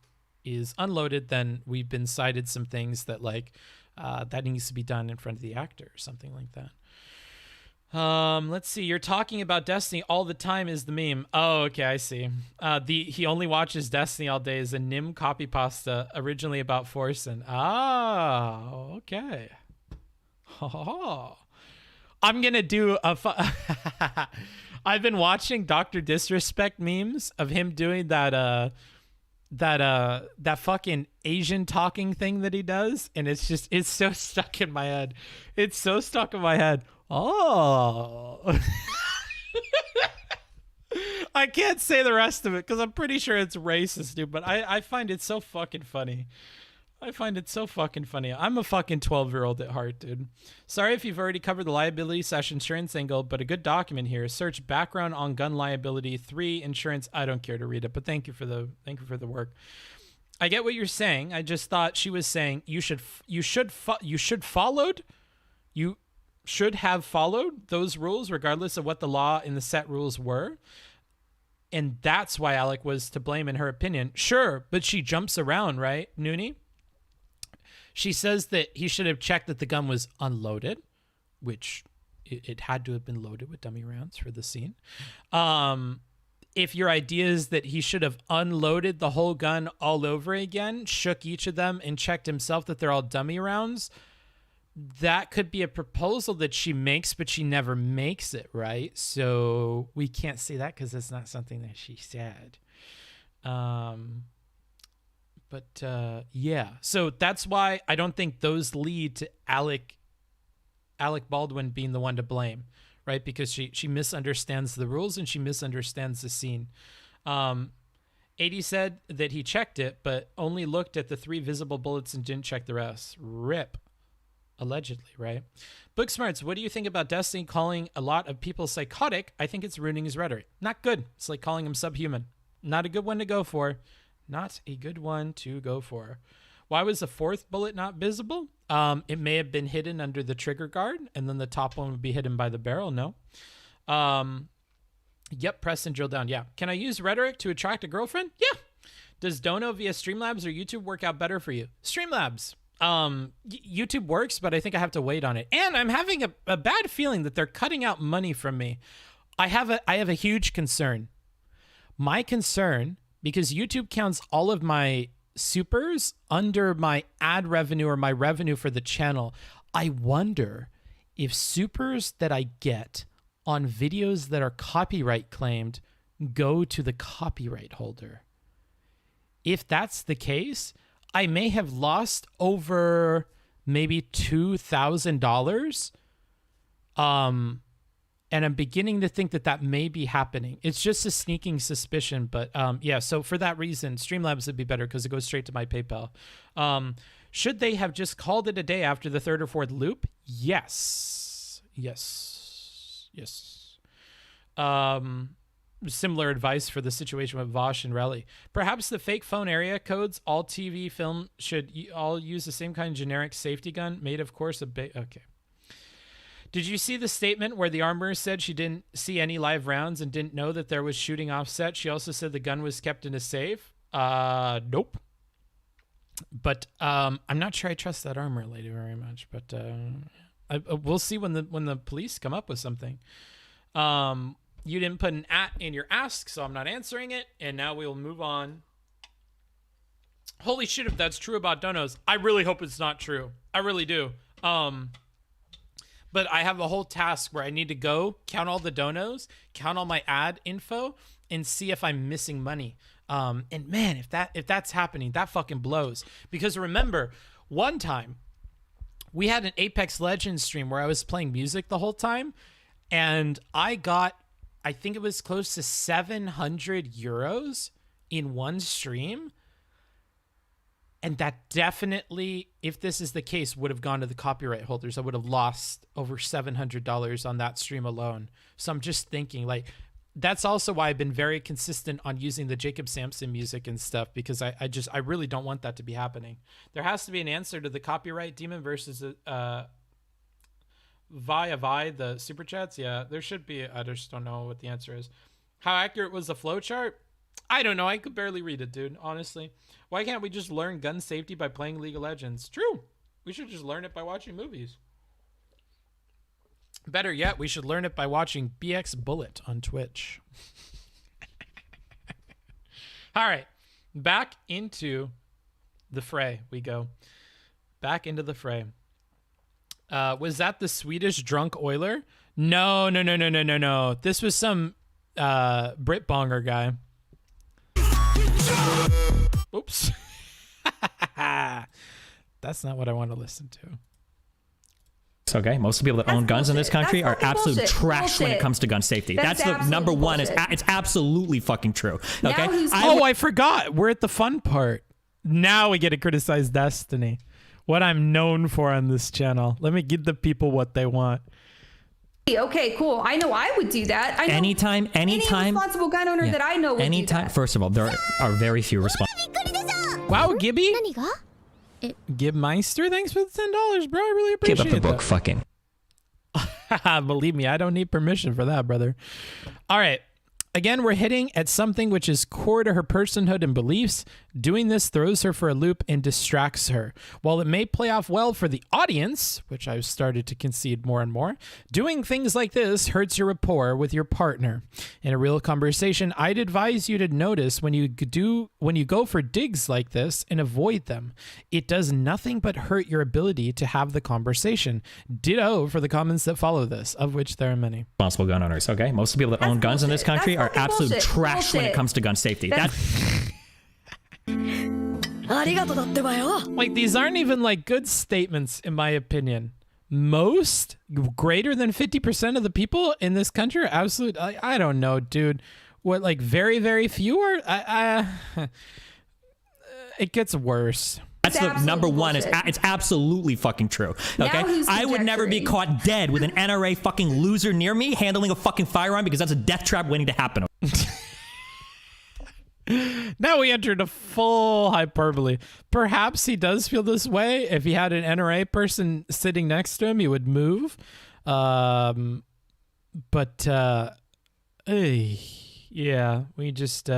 is unloaded, then we've been cited some things that that needs to be done in front of the actor or something like that. Let's see. You're talking about Destiny all the time is the meme. Oh, okay. I see. He only watches Destiny all day is a Nim copy pasta originally about Forsen. Oh, okay. Oh, I'm going to do I've been watching Dr. Disrespect memes of him doing that fucking Asian talking thing that he does, and it's so stuck in my head. It's so stuck in my head. Oh. I can't say the rest of it because I'm pretty sure it's racist, dude, but I find it so fucking funny. I find it so fucking funny. I'm a fucking 12-year-old at heart, dude. Sorry if you've already covered the liability/insurance angle, but a good document here. Search background on gun liability 3 insurance. I don't care to read it, but thank you for the work. I get what you're saying. I just thought she was saying you should have followed those rules regardless of what the law and the set rules were. And that's why Alec was to blame in her opinion. Sure, but she jumps around, right, Noonie? She says that he should have checked that the gun was unloaded, which it had to have been loaded with dummy rounds for the scene. If your idea is that he should have unloaded the whole gun all over again, shook each of them, and checked himself that they're all dummy rounds, that could be a proposal that she makes, but she never makes it, right? So we can't say that because it's not something that she said. Yeah. So that's why I don't think those lead to Alec Baldwin being the one to blame, right? Because she misunderstands the rules and she misunderstands the scene. 80 said that he checked it, but only looked at the 3 visible bullets and didn't check the rest. RIP. Allegedly, right? Booksmarts, what do you think about Destiny calling a lot of people psychotic? I think it's ruining his rhetoric. Not good. It's like calling him subhuman. Not a good one to go for. Not a good one to go for. Why was the 4th bullet not visible? It may have been hidden under the trigger guard, and then the top one would be hidden by the barrel. No. Yep, press and drill down. Yeah. Can I use rhetoric to attract a girlfriend? Yeah. Does Dono via Streamlabs or YouTube work out better for you? Streamlabs. YouTube works, but I think I have to wait on it. And I'm having a bad feeling that they're cutting out money from me. I have a huge concern. My concern, because YouTube counts all of my supers under my ad revenue or my revenue for the channel. I wonder if supers that I get on videos that are copyright claimed go to the copyright holder. If that's the case, I may have lost over maybe $2,000. And I'm beginning to think that may be happening. It's just a sneaking suspicion, but yeah, so for that reason, Streamlabs would be better because it goes straight to my PayPal. Should they have just called it a day after the 3rd or 4th loop? Yes. Similar advice for the situation with Vosh and Relly. Perhaps the fake phone area codes, all TV film should all use the same kind of generic safety gun made, of course, okay. Did you see the statement where the armorer said she didn't see any live rounds and didn't know that there was shooting offset? She also said the gun was kept in a safe. Nope. But I'm not sure I trust that armorer lady very much. But we'll see when the police come up with something. You didn't put an @ in your ask, so I'm not answering it. And now we'll move on. Holy shit, if that's true about donos, I really hope it's not true. I really do. But I have a whole task where I need to go count all the donos, count all my ad info, and see if I'm missing money. And man, if that's happening, that fucking blows. Because remember, one time we had an Apex Legends stream where I was playing music the whole time, and I got, I think it was close to 700 euros in one stream. And that definitely, if this is the case, would have gone to the copyright holders. I would have lost over $700 on that stream alone. So I'm just thinking, like, that's also why I've been very consistent on using the Jacob Sampson music and stuff, because I really don't want that to be happening. There has to be an answer to the copyright demon versus Vi, the super chats. Yeah, there should be. I just don't know what the answer is. How accurate was the flowchart? I don't know. I could barely read it, dude, honestly. Why can't we just learn gun safety by playing League of Legends? True. We should just learn it by watching movies. Better yet, we should learn it by watching BXBullet on Twitch. All right. Back into the fray we go. Back into the fray. Was that the Swedish drunk oiler? No. This was some Brit bonger guy. Oops. That's not what I want to listen to. It's okay. Most of the people that own guns in this country are absolute trash when it comes to gun safety. That's the number one. It's absolutely fucking true. Okay. I forgot. We're at the fun part. Now we get to criticize Destiny. What I'm known for on this channel. Let me give the people what they want. Okay, cool. I know I would do that. I know anytime. Any responsible gun owner that I know would do that. First of all, there are very few responsible. Wow, Gibby. Gibmeister, thanks for the $10, bro. I really appreciate it. Give up the book, fucking. Believe me, I don't need permission for that, brother. All right. Again, we're hitting at something which is core to her personhood and beliefs. Doing this throws her for a loop and distracts her. While it may play off well for the audience, which I've started to concede more and more, doing things like this hurts your rapport with your partner. In a real conversation, I'd advise you to notice when you go for digs like this and avoid them. It does nothing but hurt your ability to have the conversation. Ditto for the comments that follow this, of which there are many. Responsible gun owners, okay? Most of the people that own guns in this country are absolute trash when it comes to gun safety. Like, these aren't even like good statements, in my opinion. Most, greater than 50% of the people in this country are absolute. I don't know, dude. What, like, very, very few are? It gets worse. That's the number one. It's absolutely fucking true. Okay, I would never be caught dead with an NRA fucking loser near me handling a fucking firearm because that's a death trap waiting to happen. Now we entered a full hyperbole. Perhaps he does feel this way. If he had an NRA person sitting next to him, he would move. Yeah, we just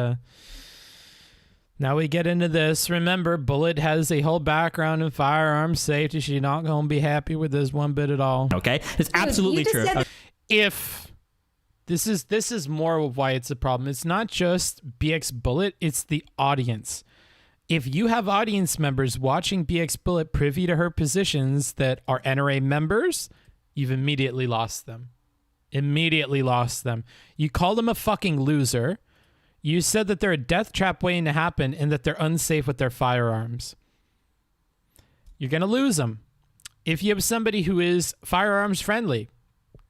now we get into this. Remember, Bullet has a whole background in firearms safety. She's not going to be happy with this one bit at all. Okay, it's absolutely true. If this is more of why it's a problem. It's not just BXBullet, it's the audience. If you have audience members watching BXBullet privy to her positions that are NRA members, you've immediately lost them. Immediately lost them. You call them a fucking loser. You said that they're a death trap waiting to happen and that they're unsafe with their firearms. You're going to lose them. If you have somebody who is firearms friendly,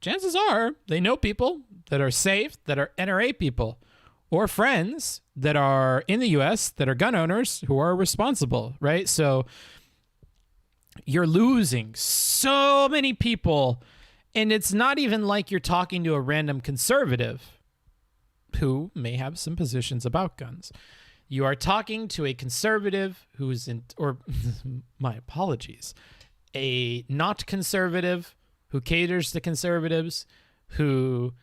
chances are they know people that are safe, that are NRA people, or friends that are in the US that are gun owners who are responsible, right? So you're losing so many people, and it's not even like you're talking to a random conservative who may have some positions about guns. You are talking to a conservative who's in, or my apologies, a not conservative who caters to conservatives, who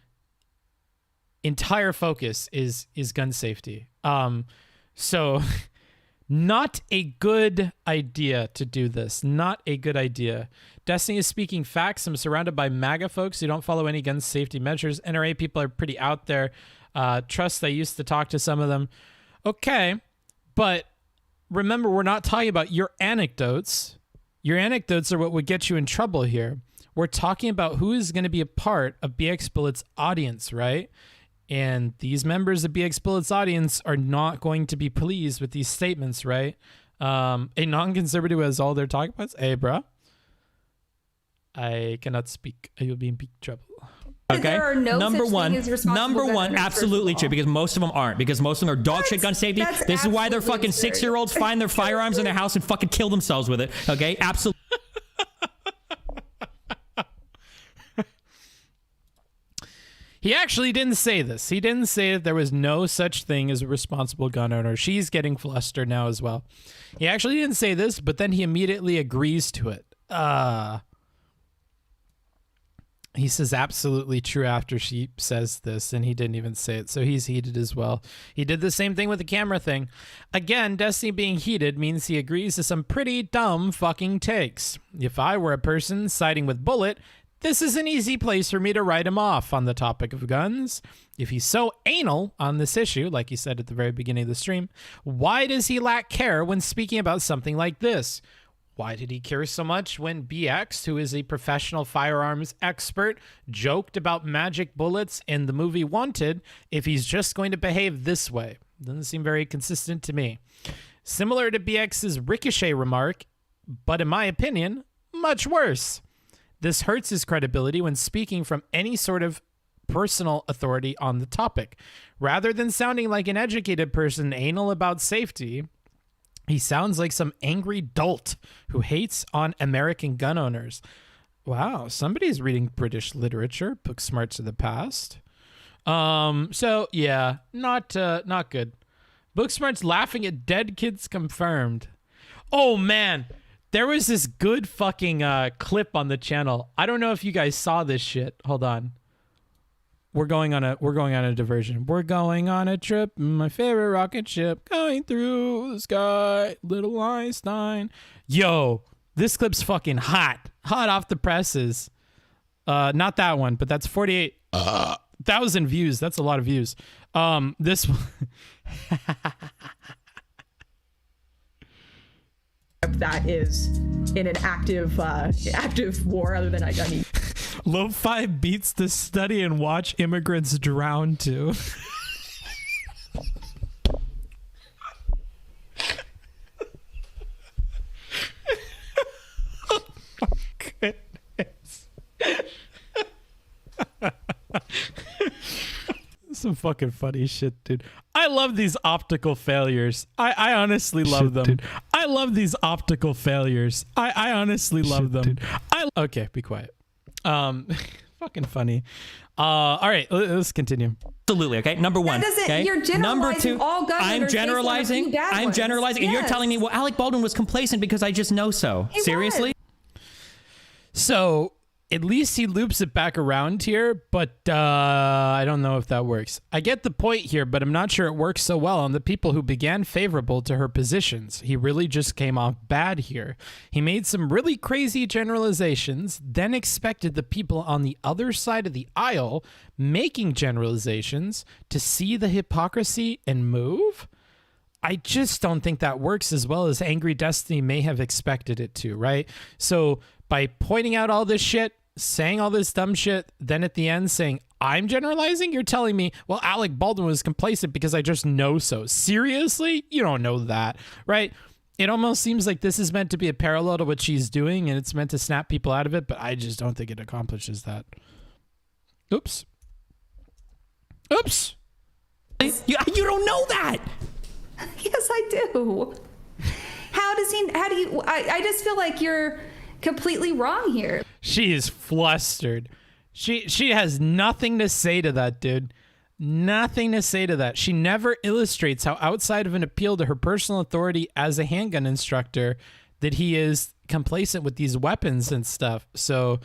entire focus is gun safety. So not a good idea to do this. Not a good idea. Destiny is speaking facts. I'm surrounded by MAGA folks who don't follow any gun safety measures. NRA people are pretty out there. Trust, I used to talk to some of them. Okay, but remember, we're not talking about your anecdotes. Your anecdotes are what would get you in trouble here. We're talking about who is going to be a part of BXBullet's audience, right? And these members of BXBullet's audience are not going to be pleased with these statements, right? A non-conservative has all they're talking about. Hey, bro, I cannot speak. I will be in big trouble. Okay. Number one, absolutely true, because most of them aren't. Because most of them are dog shit gun safety. This is why their fucking 6-year-olds find their firearms in their house and fucking kill themselves with it. Okay, absolutely. He actually didn't say this. He didn't say that there was no such thing as a responsible gun owner. She's getting flustered now as well. He actually didn't say this, but then he immediately agrees to it. He says absolutely true after she says this, and he didn't even say it, so he's heated as well. He did the same thing with the camera thing. Again, Destiny being heated means he agrees to some pretty dumb fucking takes. If I were a person siding with Bullet, this is an easy place for me to write him off on the topic of guns. If he's so anal on this issue, like he said at the very beginning of the stream, why does he lack care when speaking about something like this? Why did he care so much when BX, who is a professional firearms expert, joked about magic bullets in the movie Wanted if he's just going to behave this way? Doesn't seem very consistent to me. Similar to BX's ricochet remark, but in my opinion, much worse. This hurts his credibility when speaking from any sort of personal authority on the topic. Rather than sounding like an educated person anal about safety, He sounds like some angry dolt who hates on American gun owners. Wow, somebody's reading British literature. Book smarts of the past. So yeah, not good. Book smarts laughing at dead kids confirmed. Oh man, there was this good fucking clip on the channel. I don't know if you guys saw this shit. Hold on. We're going on a diversion. We're going on a trip. My favorite rocket ship going through the sky. Little Einstein. Yo, this clip's fucking hot. Hot off the presses. Not that one, but that's 48,000 views. That's a lot of views. This one. That is in an active war other than I mean. Lo-fi beats to study and watch immigrants drown to. Oh my goodness. Some fucking funny shit, dude. I love these optical failures. I honestly love them. Dude. I love these optical failures. I honestly love them. Dude. Okay, be quiet. Fucking funny. All right, let's continue. Absolutely. Okay. Number one. Okay. You're generalizing Number two. all gun I'm owners generalizing. based on a few bad I'm generalizing, and you're telling me, well, Alec Baldwin was complacent because I just know so. He Seriously? So at least he loops it back around here, but I don't know if that works. I get the point here, but I'm not sure it works so well on the people who began favorable to her positions. He really just came off bad here. He made some really crazy generalizations, then expected the people on the other side of the aisle making generalizations to see the hypocrisy and move. I just don't think that works as well as Angry Destiny may have expected it to, right? So by pointing out all this shit, saying all this dumb shit, then at the end saying, I'm generalizing? You're telling me, well, Alec Baldwin was complacent because I just know so. Seriously? You don't know that, right? It almost seems like this is meant to be a parallel to what she's doing and it's meant to snap people out of it, but I just don't think it accomplishes that. Oops. Oops. You don't know that. Yes, I do. How do you, I just feel like you're completely wrong here. She is flustered. She has nothing to say to that, dude. Nothing to say to that. She never illustrates how outside of an appeal to her personal authority as a handgun instructor that he is complacent with these weapons and stuff. So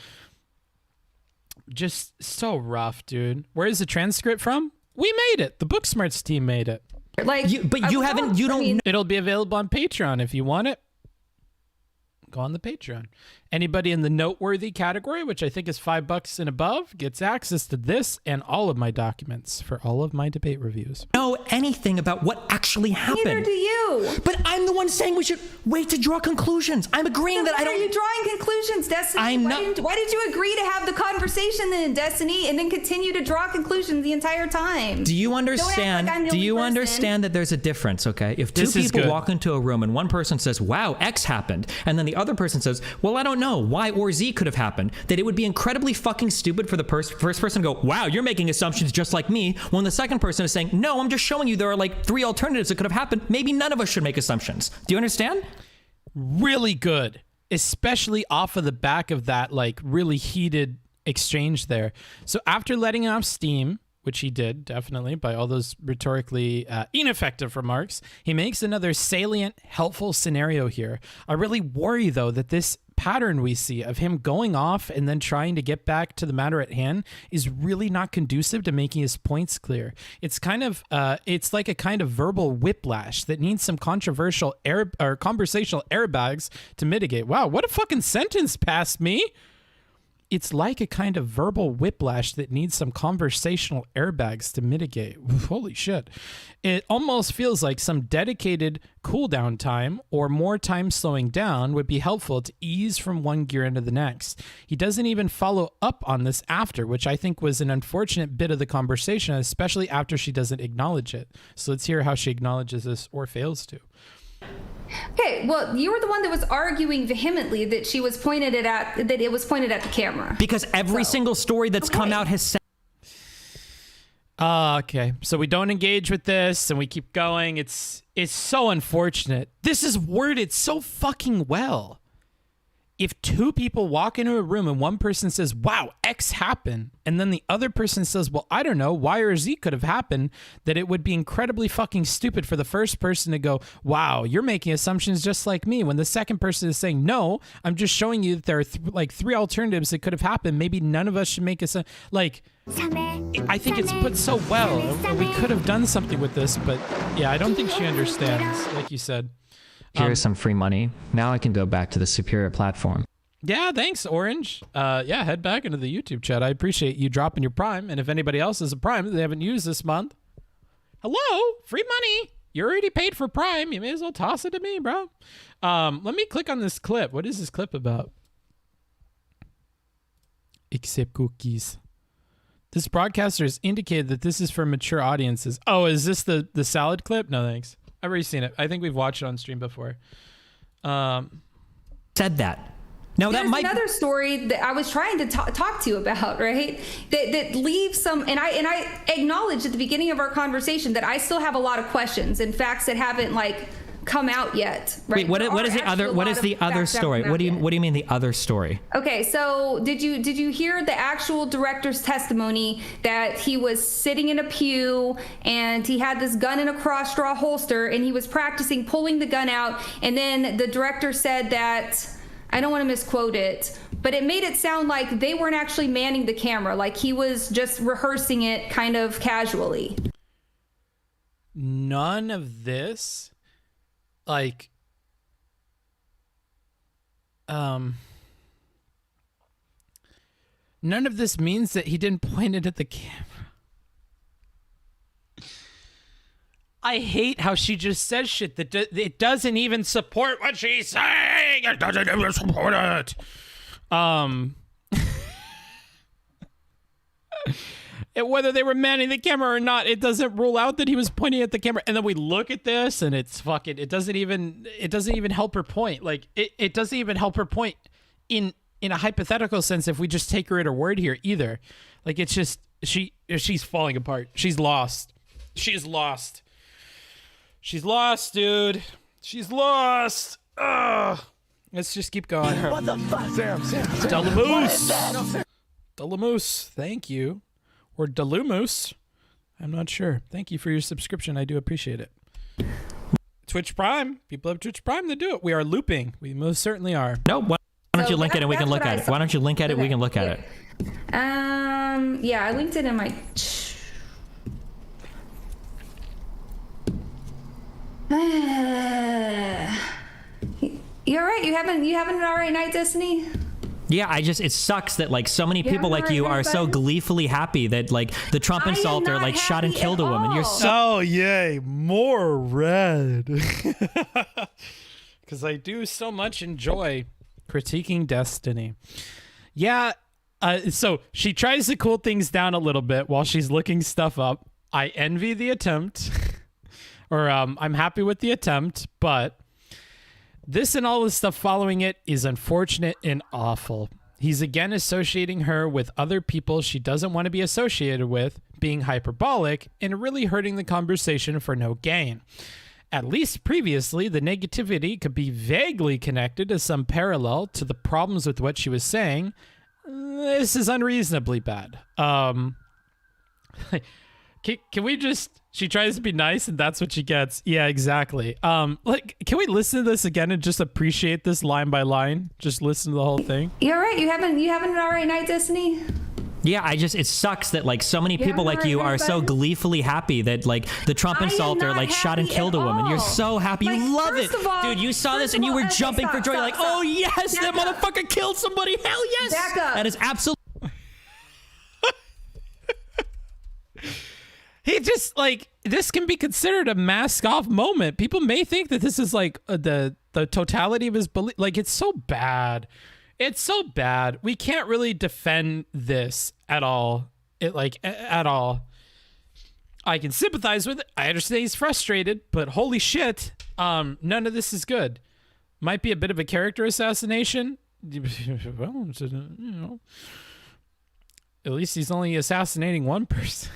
just so rough, dude. Where is the transcript from? We made it. The Booksmarts team made it. Like, It'll be available on Patreon if you want it. Go on the Patreon. Anybody in the noteworthy category, which I think is $5 and above, gets access to this and all of my documents for all of my debate reviews. Know anything about what actually happened? Neither do you. But I'm the one saying we should wait to draw conclusions. I'm agreeing that I don't. Why are you drawing conclusions, Destiny? Why did you agree to have the conversation then, Destiny, and then continue to draw conclusions the entire time? Do you understand? Do you understand that there's a difference? Okay, if two people walk into a room and one person says, "Wow, X happened," and then the other person says, "Well, I don't know, Y or Z could have happened," that it would be incredibly fucking stupid for the first person to go, "Wow, you're making assumptions just like me," when the second person is saying, "No, I'm just showing you there are like 3 alternatives that could have happened. Maybe none of us should make assumptions." Do you understand? Really good, especially off of the back of that like really heated exchange there. So after letting off steam, which he did definitely by all those rhetorically ineffective remarks, he makes another salient, helpful scenario here. I really worry though that this pattern we see of him going off and then trying to get back to the matter at hand is really not conducive to making his points clear. It's kind of it's like a kind of verbal whiplash that needs some controversial conversational airbags to mitigate. Wow, what a fucking sentence past me. It's like a kind of verbal whiplash that needs some conversational airbags to mitigate. Holy shit. It almost feels like some dedicated cooldown time or more time slowing down would be helpful to ease from one gear into the next. He doesn't even follow up on this after, which I think was an unfortunate bit of the conversation, especially after she doesn't acknowledge it. So let's hear how she acknowledges this or fails to. Okay, well, you were the one that was arguing vehemently that she was pointed at, that it was pointed at the camera. Because every single story that's come out has said. Okay, so we don't engage with this and we keep going. It's so unfortunate. This is worded so fucking well. If two people walk into a room and one person says, wow, X happened, and then the other person says, well, I don't know, Y or Z could have happened, that it would be incredibly fucking stupid for the first person to go, wow, you're making assumptions just like me, when the second person is saying, no, I'm just showing you that there are three alternatives that could have happened. Maybe none of us should make like, I think it's put so well. We could have done something with this, but yeah, I don't think she understands, like you said. Here's some free money. Now I can go back to the superior platform. Yeah, thanks, Orange. Yeah, head back into the YouTube chat. I appreciate you dropping your Prime. And if anybody else has a Prime that they haven't used this month, hello, free money. You already paid for Prime. You may as well toss it to me, bro. Let me click on this clip. What is this clip about? Accept cookies. This broadcaster has indicated that this is for mature audiences. Oh, is this the salad clip? No, thanks. I've already seen it. I think we've watched it on stream before. Said that. Now There's that might another story that I was trying to talk to you about, right? That leaves some, and I acknowledged at the beginning of our conversation that I still have a lot of questions and facts that haven't come out yet. Right? Wait, what is the other? What is the other story? What do you mean the other story? Okay, so did you hear the actual director's testimony that he was sitting in a pew and he had this gun in a cross-draw holster and he was practicing pulling the gun out, and then the director said that, I don't want to misquote it, but it made it sound like they weren't actually manning the camera, like he was just rehearsing it kind of casually. None of this, none of this means that he didn't point it at the camera. I hate how she just says shit that it doesn't even support what she's saying. It doesn't even support it. Whether they were manning the camera or not, it doesn't rule out that he was pointing at the camera. And then we look at this and it's fucking, it doesn't even help her point. It doesn't even help her point in a hypothetical sense if we just take her at her word here either. It's just, she's falling apart. She's lost. She's lost. She's lost, dude. She's lost. Ugh. Let's just keep going. What the fuck? Sam. Delamoose. Delamoose, thank you. Or Delumoose. I'm not sure. Thank you for your subscription. I do appreciate it. Twitch Prime. People have Twitch Prime that do it. We are looping. We most certainly are. No, why don't you link it and we can look at it? Why don't you link at it? We can look at it. Yeah, I linked it in my... You all right? You having an all right night, Destiny? Yeah, it sucks that so many people like you are so gleefully happy that the Trump insulter shot and killed a woman. You're so... Oh, yay. More red. Because I do so much enjoy critiquing Destiny. Yeah, so she tries to cool things down a little bit while she's looking stuff up. I envy the attempt. Or I'm happy with the attempt, but... this and all the stuff following it is unfortunate and awful. He's again associating her with other people she doesn't want to be associated with, being hyperbolic, and really hurting the conversation for no gain. At least previously, the negativity could be vaguely connected to some parallel to the problems with what she was saying. This is unreasonably bad. Can we just... She tries to be nice and that's what she gets. Yeah, exactly. Can we listen to this again and just appreciate this line by line? Just listen to the whole thing. You all right? You having an all right night, Destiny? Yeah, it sucks that like so many people like you are so gleefully happy that like the Trump insulter like shot and killed a woman. You're so happy. Like, you love it. all, dude, you saw this and you were jumping for joy. Like, oh yes, that motherfucker killed somebody. Hell yes. Back up. That is absolutely. He just like, this can be considered a mask off moment. People may think that this is like the totality of his belief. Like, it's so bad. It's so bad. We can't really defend this at all. At all. I can sympathize with it. I understand he's frustrated, but holy shit, none of this is good. Might be a bit of a character assassination. Well, you know, at least he's only assassinating one person.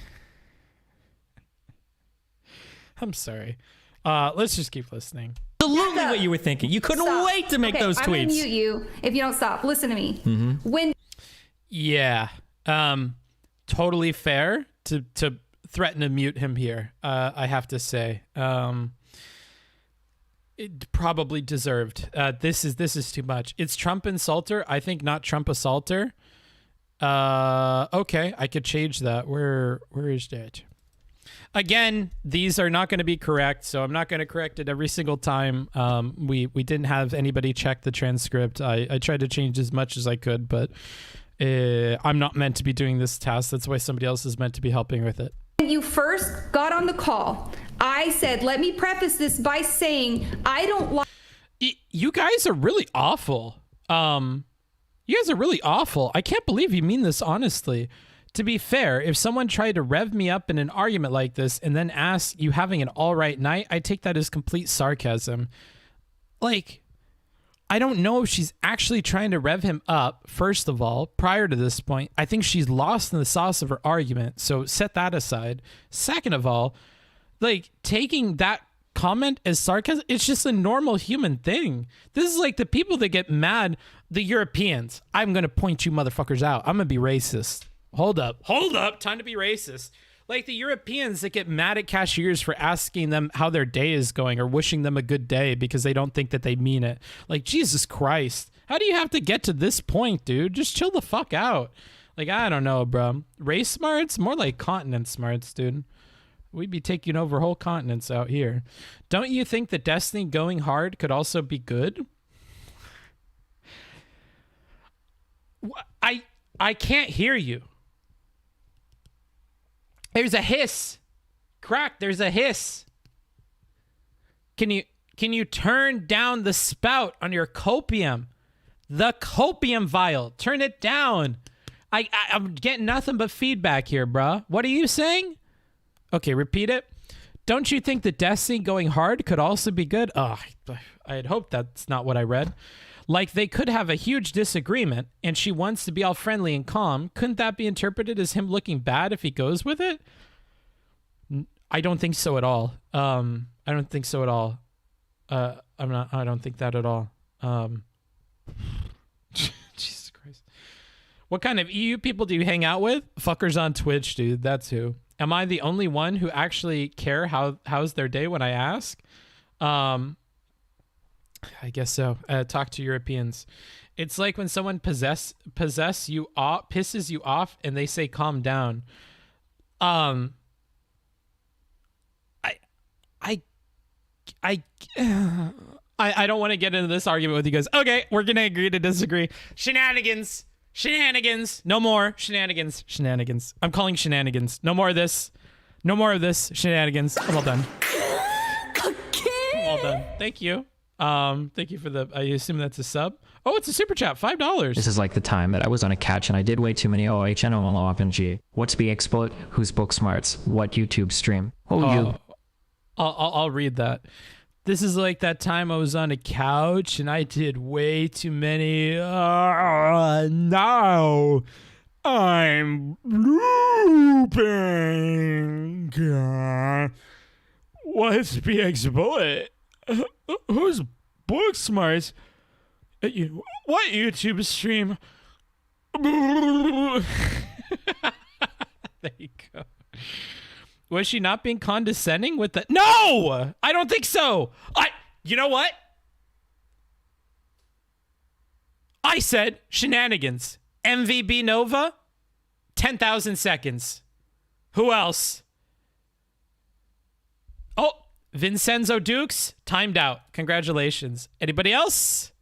I'm sorry. Let's just keep listening. Absolutely what you were thinking. You couldn't wait to make those tweets. I'm gonna mute you if you don't stop. Listen to me. When Yeah. Totally fair to threaten to mute him here. I have to say. It probably deserved. This is too much. It's Trump insulter. I think not Trump assaulter. Okay, I could change that. Where is that? Again, these are not going to be correct, so I'm not going to correct it every single time. We didn't have anybody check the transcript. I tried to change as much as I could, but I'm not meant to be doing this task. That's why somebody else is meant to be helping with it. When you first got on the call, I said, let me preface this by saying I don't like. You guys are really awful. You guys are really awful. I can't believe you mean this honestly. To be fair, if someone tried to rev me up in an argument like this and then ask you having an all right night, I take that as complete sarcasm. Like, I don't know if she's actually trying to rev him up, first of all, prior to this point. I think she's lost in the sauce of her argument, so set that aside. Second of all, like, taking that comment as sarcasm, it's just a normal human thing. This is like the people that get mad, the Europeans. I'm going to point you motherfuckers out. I'm going to be racist. Hold up, time to be racist. Like the Europeans that get mad at cashiers for asking them how their day is going or wishing them a good day because they don't think that they mean it. Like, Jesus Christ. How do you have to get to this point, dude? Just chill the fuck out. Like, I don't know, bro. Race smarts? More like continent smarts, dude. We'd be taking over whole continents out here. Don't you think that Destiny going hard could also be good? I can't hear you. There's a hiss. Crack, there's a hiss. Can you turn down the spout on your copium? The copium vial. Turn it down. I'm getting nothing but feedback here, bruh. What are you saying? Okay, repeat it. Don't you think the Destiny going hard could also be good? Oh, I had hoped that's not what I read. Like, they could have a huge disagreement, and she wants to be all friendly and calm. Couldn't that be interpreted as him looking bad if he goes with it? I don't think so at all. I don't think so at all. I don't think that at all. Jesus Christ. What kind of EU people do you hang out with? Fuckers on Twitch, dude. That's who. Am I the only one who actually care how's their day when I ask? I guess so. Talk to Europeans. It's like when someone pisses you off and they say calm down. I don't want to get into this argument with you guys. Okay, we're gonna agree to disagree. Shenanigans. No more shenanigans. I'm calling shenanigans. No more of this. Shenanigans. I'm all done. Okay. I'm all done. Thank you. Thank you for the, I assume that's a sub. Oh, it's a super chat, $5. This is like the time that I was on a couch and I did way too many OH and OMG. What's BXBullet? Who's Booksmarts? What YouTube stream? You. I'll read that. This is like that time I was on a couch and I did way too many. Now I'm looping. What's BXBullet? Who's Booksmarts? What YouTube stream? There you go. Was she not being condescending with the... No! I don't think so. You know what? I said shenanigans. MVB Nova, 10,000 seconds. Who else? Oh, Vincenzo Dukes, timed out. Congratulations. Anybody else?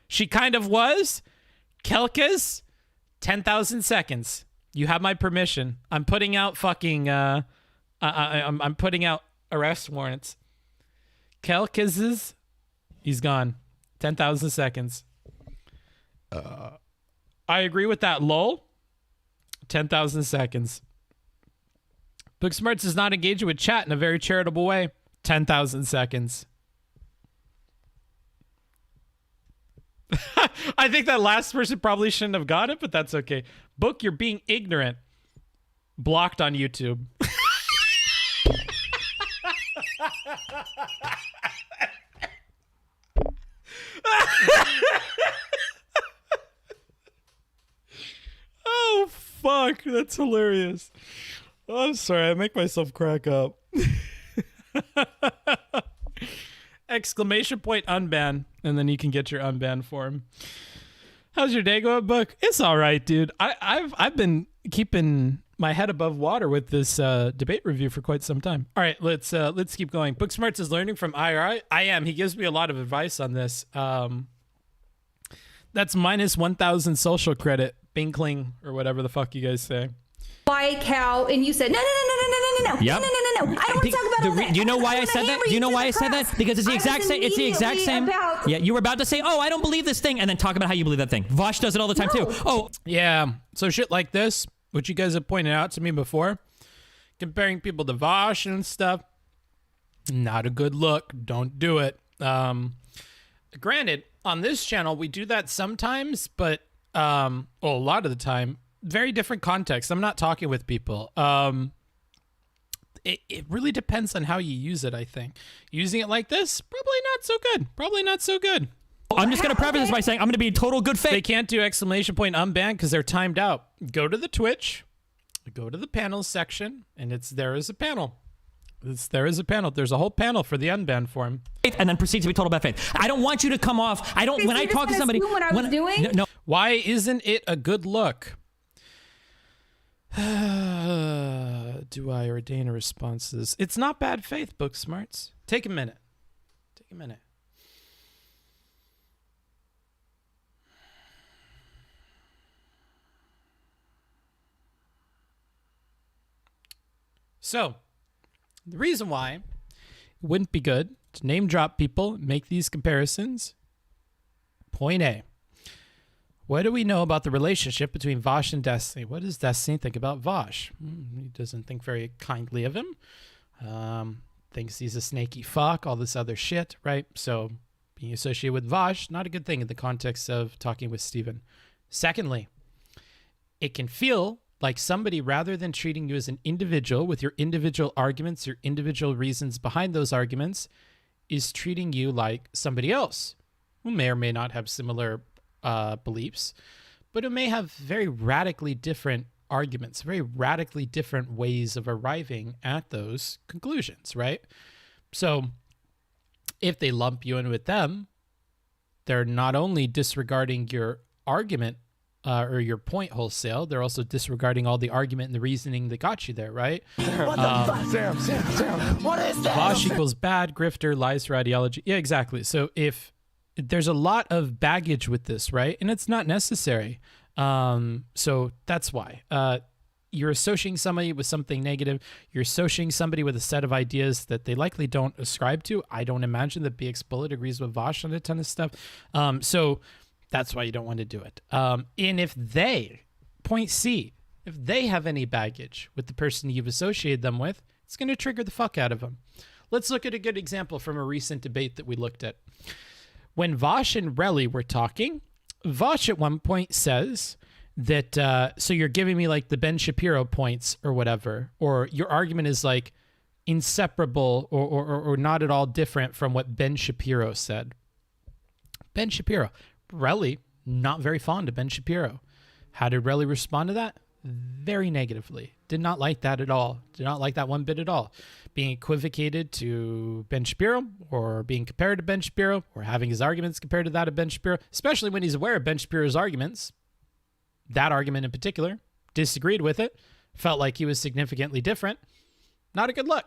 She kind of was. Kelkas, 10,000 seconds. You have my permission. I'm putting out fucking, I'm putting out arrest warrants. Kelkas's, he's gone. 10,000 seconds. I agree with that, lol. 10,000 seconds. Booksmarts is not engaging with chat in a very charitable way. 10,000 seconds. I think that last person probably shouldn't have got it, but that's okay. Book, you're being ignorant. Blocked on YouTube. Oh, fuck. That's hilarious. Oh, I'm sorry. I make myself crack up. Exclamation point unban, and then you can get your unban form. How's your day going, Book? It's all right, dude. I've been keeping my head above water with this debate review for quite some time. All right, let's keep going. Booksmarts is learning from IRI. I am. He gives me a lot of advice on this. That's minus 1,000 social credit, Binkling, or whatever the fuck you guys say. Like how, and you said no. Yep. No. I don't want to talk about all that. Do you know why I said that? Do you know why I said that? Because it's the exact same. It's the exact same. Yeah, you were about to say, "Oh, I don't believe this thing," and then talk about how you believe that thing. Vosh does it all the time too. Oh, yeah. So shit like this, which you guys have pointed out to me before, comparing people to Vosh and stuff, not a good look. Don't do it. Granted, on this channel we do that sometimes, but a lot of the time, very different context. I'm not talking with people. It really depends on how you use it, I think. Using it like this, probably not so good. Probably not so good. I'm just going to preface this by saying I'm going to be total good faith. They can't do exclamation point unban because they're timed out. Go to the Twitch, go to the panels section, and it's there as a panel. There is a panel. There's a whole panel for the unban form. And then proceed to be total bad faith. I don't want you to come off. I don't. When I talk to somebody. No. Why isn't it a good look? Do I ordain a response to this? It's not bad faith, Booksmarts. Take a minute. Take a minute. So, the reason why it wouldn't be good to name drop people, make these comparisons. Point A. What do we know about the relationship between Vosh and Destiny? What does Destiny think about Vosh? He doesn't think very kindly of him. Thinks he's a snaky fuck, all this other shit, right? So being associated with Vosh, not a good thing in the context of talking with Steven. Secondly, it can feel like somebody, rather than treating you as an individual with your individual arguments, your individual reasons behind those arguments, is treating you like somebody else who may or may not have similar beliefs, but who may have very radically different arguments, very radically different ways of arriving at those conclusions, right? So if they lump you in with them, they're not only disregarding your argument or your point wholesale, they're also disregarding all the argument and the reasoning that got you there, right? What the fuck? Sam, what is that? Vosh equals bad, grifter, lies for ideology. Yeah, exactly. So if there's a lot of baggage with this, right? And it's not necessary. So that's why. You're associating somebody with something negative. You're associating somebody with a set of ideas that they likely don't ascribe to. I don't imagine that BXBullet agrees with Vosh on a ton of stuff. So that's why you don't want to do it. And if they, point C, if they have any baggage with the person you've associated them with, it's going to trigger the fuck out of them. Let's look at a good example from a recent debate that we looked at. When Vosh and Relly were talking, Vosh at one point says that, so you're giving me like the Ben Shapiro points or whatever, or your argument is like inseparable or not at all different from what Ben Shapiro said. Ben Shapiro. Relly, not very fond of Ben Shapiro. How did Relly respond to that? Very negatively. Did not like that at all. Did not like that one bit at all. Being equivocated to Ben Shapiro, or being compared to Ben Shapiro, or having his arguments compared to that of Ben Shapiro, especially when he's aware of Ben Shapiro's arguments, that argument in particular, disagreed with it, felt like he was significantly different. Not a good look,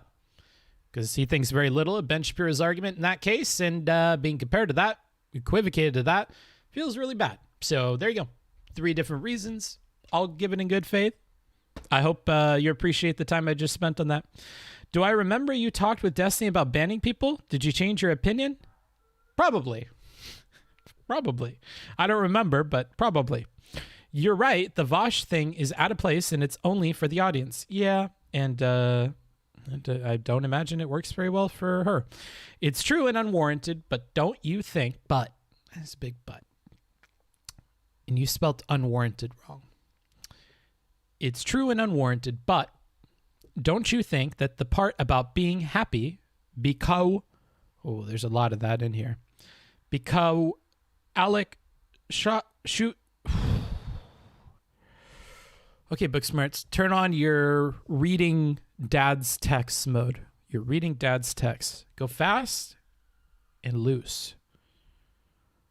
because he thinks very little of Ben Shapiro's argument in that case, and being compared to that, equivocated to that, feels really bad. So there you go. 3 different reasons, all given in good faith. I hope you appreciate the time I just spent on that. Do I remember you talked with Destiny about banning people? Did you change your opinion? Probably. Probably. I don't remember, but probably. You're right. The Vosh thing is out of place and it's only for the audience. Yeah. And I don't imagine it works very well for her. It's true and unwarranted, but don't you think, but, that's a big but. And you spelt unwarranted wrong. It's true and unwarranted, but don't you think that the part about being happy, because, oh, there's a lot of that in here. Because Alec shoot. Okay, Booksmarts, turn on your reading dad's text mode. You're reading dad's text. Go fast and loose.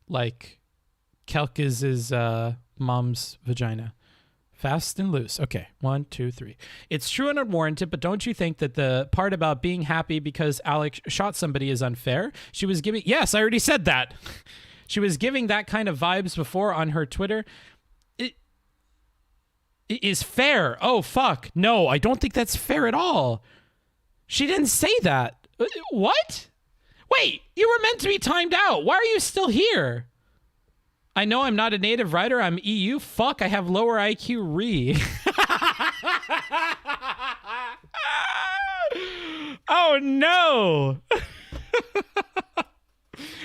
Like Kelk is his mom's vagina. Fast and loose. Okay, 1, 2, 3. It's true and unwarranted, but don't you think that the part about being happy because Alec shot somebody is unfair? She was giving... Yes, I already said that. She was giving that kind of vibes before on her Twitter. It is fair. Oh, fuck. No, I don't think that's fair at all. She didn't say that. What? Wait, you were meant to be timed out. Why are you still here? I know I'm not a native writer. I'm EU. Fuck, I have lower IQ re. Oh, no.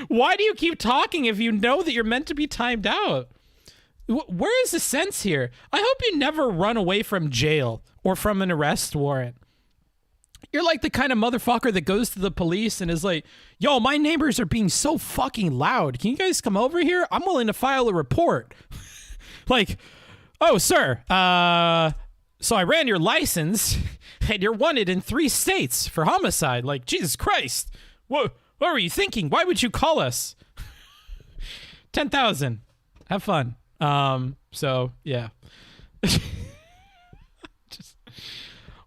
Why do you keep talking if you know that you're meant to be timed out? Where is the sense here? I hope you never run away from jail or from an arrest warrant. You're like the kind of motherfucker that goes to the police and is like, yo, my neighbors are being so fucking loud. Can you guys come over here? I'm willing to file a report. Like, oh, sir, so I ran your license and you're wanted in 3 states for homicide. Like, Jesus Christ. What were you thinking? Why would you call us? 10,000. Have fun. So, yeah.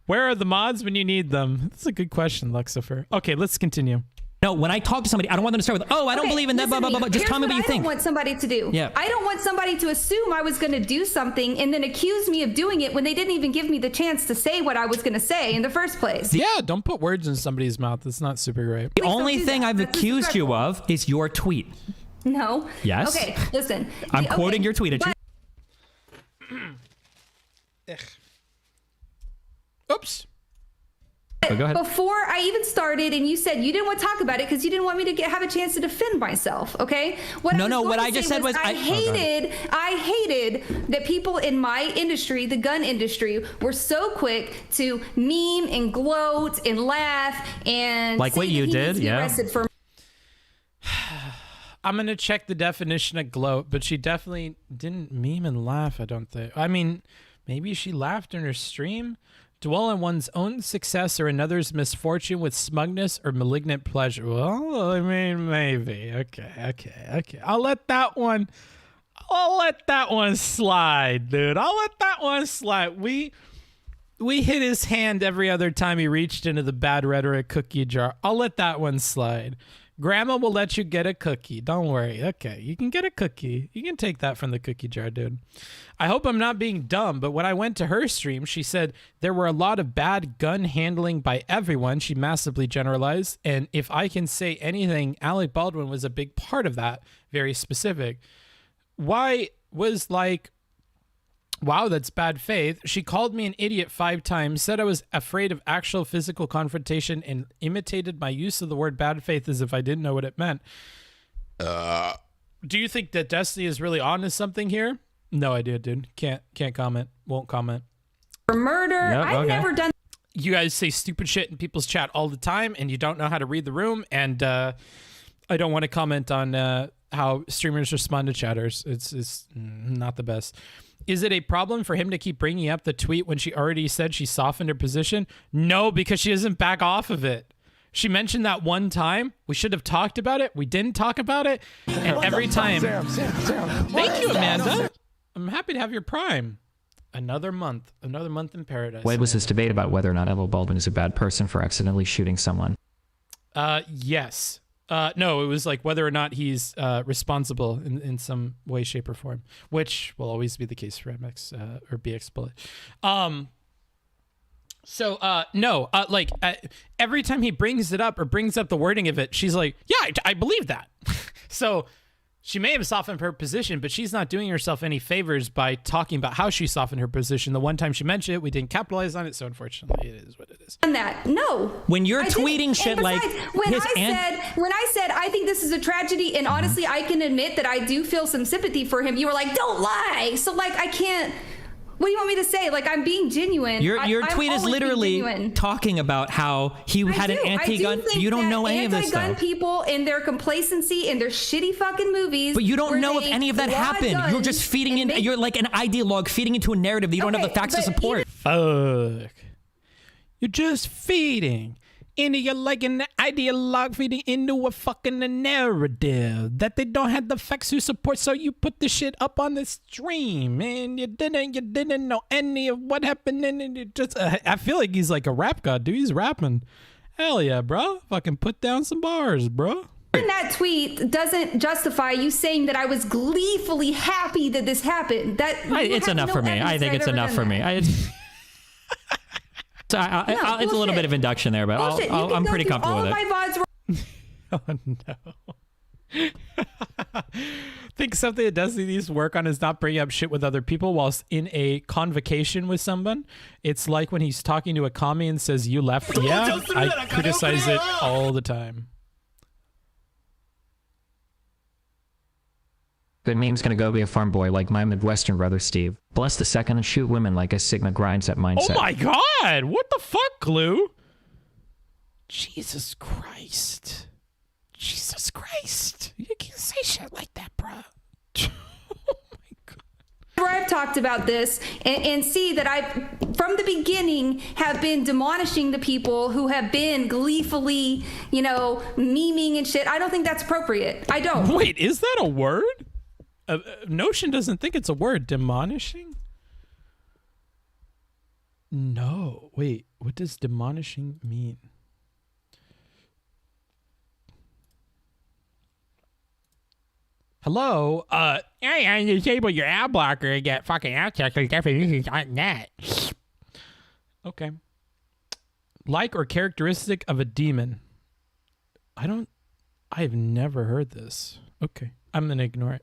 Where are the mods when you need them? That's a good question, Luxifer. Okay, let's continue. No, when I talk to somebody, I don't want them to start with, oh, I don't believe in that, blah, blah, blah, blah. Just tell me what you think. I don't want somebody to do. Yeah. I don't want somebody to assume I was going to do something and then accuse me of doing it when they didn't even give me the chance to say what I was going to say in the first place. Yeah, don't put words in somebody's mouth. That's not super great. The only thing I've accused you of is your tweet. No. Yes. Okay, listen. I'm quoting your tweet at you. Oops. Oh, go ahead. Before I even started, and you said you didn't want to talk about it because you didn't want me to have a chance to defend myself. Okay? What I just said was I hated that people in my industry, the gun industry, were so quick to meme and gloat and laugh and like what you did. Yeah. I'm going to check the definition of gloat, but she definitely didn't meme and laugh, I don't think. I mean, maybe she laughed in her stream. Dwell on one's own success or another's misfortune with smugness or malignant pleasure. Well, I mean, maybe. Okay. I'll let that one slide, dude. I'll let that one slide. We hit his hand every other time he reached into the bad rhetoric cookie jar. I'll let that one slide. Grandma will let you get a cookie. Don't worry. Okay, you can get a cookie. You can take that from the cookie jar, dude. I hope I'm not being dumb, but when I went to her stream, she said there were a lot of bad gun handling by everyone. She massively generalized. And if I can say anything, Alec Baldwin was a big part of that, very specific. Why was like, wow, that's bad faith. She called me an idiot 5 times, said I was afraid of actual physical confrontation, and imitated my use of the word bad faith as if I didn't know what it meant. Do you think that Destiny is really on to something here? No idea, dude. Can't comment. Won't comment. For murder, Yep, I've never done. You guys say stupid shit in people's chat all the time, and you don't know how to read the room, and I don't want to comment on how streamers respond to chatters. It's not the best. Is it a problem for him to keep bringing up the tweet when she already said she softened her position? No, because she doesn't back off of it. She mentioned that one time. We should have talked about it. We didn't talk about it. And every time. Sam. Thank you, Amanda. I'm happy to have your Prime. Another month in paradise. What was this debate about whether or not Alec Baldwin is a bad person for accidentally shooting someone? Yes. No, it was like whether or not he's responsible in some way, shape, or form, which will always be the case for MX or BXBullet. No, every time he brings it up or brings up the wording of it, she's like, yeah, I believe that. So she may have softened her position, but she's not doing herself any favors by talking about how she softened her position. The one time she mentioned it, we didn't capitalize on it, so unfortunately, it is what it is. And that, no. When you're tweeting shit like when I said I think this is a tragedy, and honestly, I can admit that I do feel some sympathy for him. You were like, don't lie. So like, I can't. What do you want me to say? Like, I'm being genuine. Your I'm tweet is always being literally genuine. talking about how he had an anti-gun. You don't know any of this anti-gun stuff. people in their complacency in their shitty fucking movies. But you don't know if any of that happened. You're just feeding in. You're like an ideologue feeding into a narrative that you don't have the facts to support. Fuck. You're just feeding into you're like an ideologue feeding into a fucking narrative that they don't have the facts to support, so you put the shit up on the stream and you didn't know any of what happened, and it just I feel like he's like a rap god, dude. He's rapping. Hell yeah, bro. Fucking put down some bars, bro. That tweet doesn't justify you saying that I was gleefully happy that this happened. It's enough for me. I think it's enough for me. It's a little bit of induction there, but I'm pretty comfortable with it. Oh no. Think something that Destiny needs to work on is not bringing up shit with other people whilst in a convocation with someone. It's like when he's talking to a commie and says, "You left." Yeah, I criticize it all the time. The meme's gonna go be a farm boy like my Midwestern brother Steve. Bless the second and shoot women like a Sigma grindset mindset. Oh my god! What the fuck, Glue? Jesus Christ. Jesus Christ. You can't say shit like that, bro. I've talked about this and see that I, from the beginning, have been demolishing the people who have been gleefully, you know, memeing and shit. I don't think that's appropriate. I don't. Wait, is that a word? Notion doesn't think it's a word. Demolishing? No. Wait, what does demolishing mean? Hello? Hey, you disable your ad blocker and get fucking ad checkers definitions on that. Okay. Like or characteristic of a demon. I've never heard this. Okay. I'm gonna ignore it.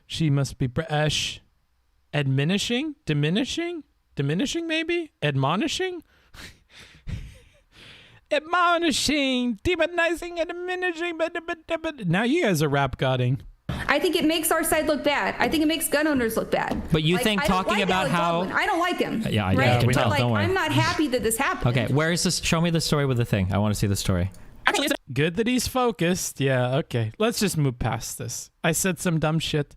She must be admonishing? Diminishing? Diminishing maybe? Admonishing? Admonishing, demonizing, and diminishing. Now you guys are rap godding. I think it makes our side look bad. I think it makes gun owners look bad. But you think talking about how Baldwin. I don't like him. Yeah, I can tell. Don't worry. I'm not happy that this happened. Okay, where is this? Show me the story with the thing. I want to see the story. Good that he's focused. Yeah, okay. Let's just move past this. I said some dumb shit.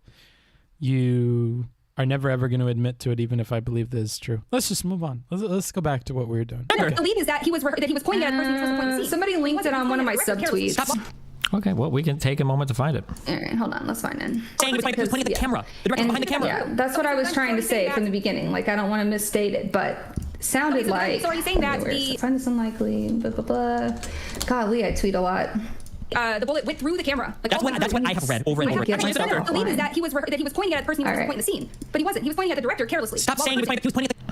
You are never ever going to admit to it, even if I believe this is true. Let's just move on. Let's go back to what we were doing. I believe is that he was pointing at a person he was supposed to point to see. Somebody linked it on one of my subtweets. Okay, well, we can take a moment to find it. All right, hold on. Let's find it. Saying he was pointing at the camera. The director behind the camera. Yeah, that's what I was trying to say from the beginning. Like, I don't want to misstate it, but sounded like. So are you saying that the find this unlikely? Blah blah blah. Golly, I tweet a lot. The bullet went through the camera. Like, that's what I have read over and over. I believe is that he was pointing at a person he was pointing at the scene, but he wasn't. He was pointing at the director carelessly. Stop saying he was pointing at the.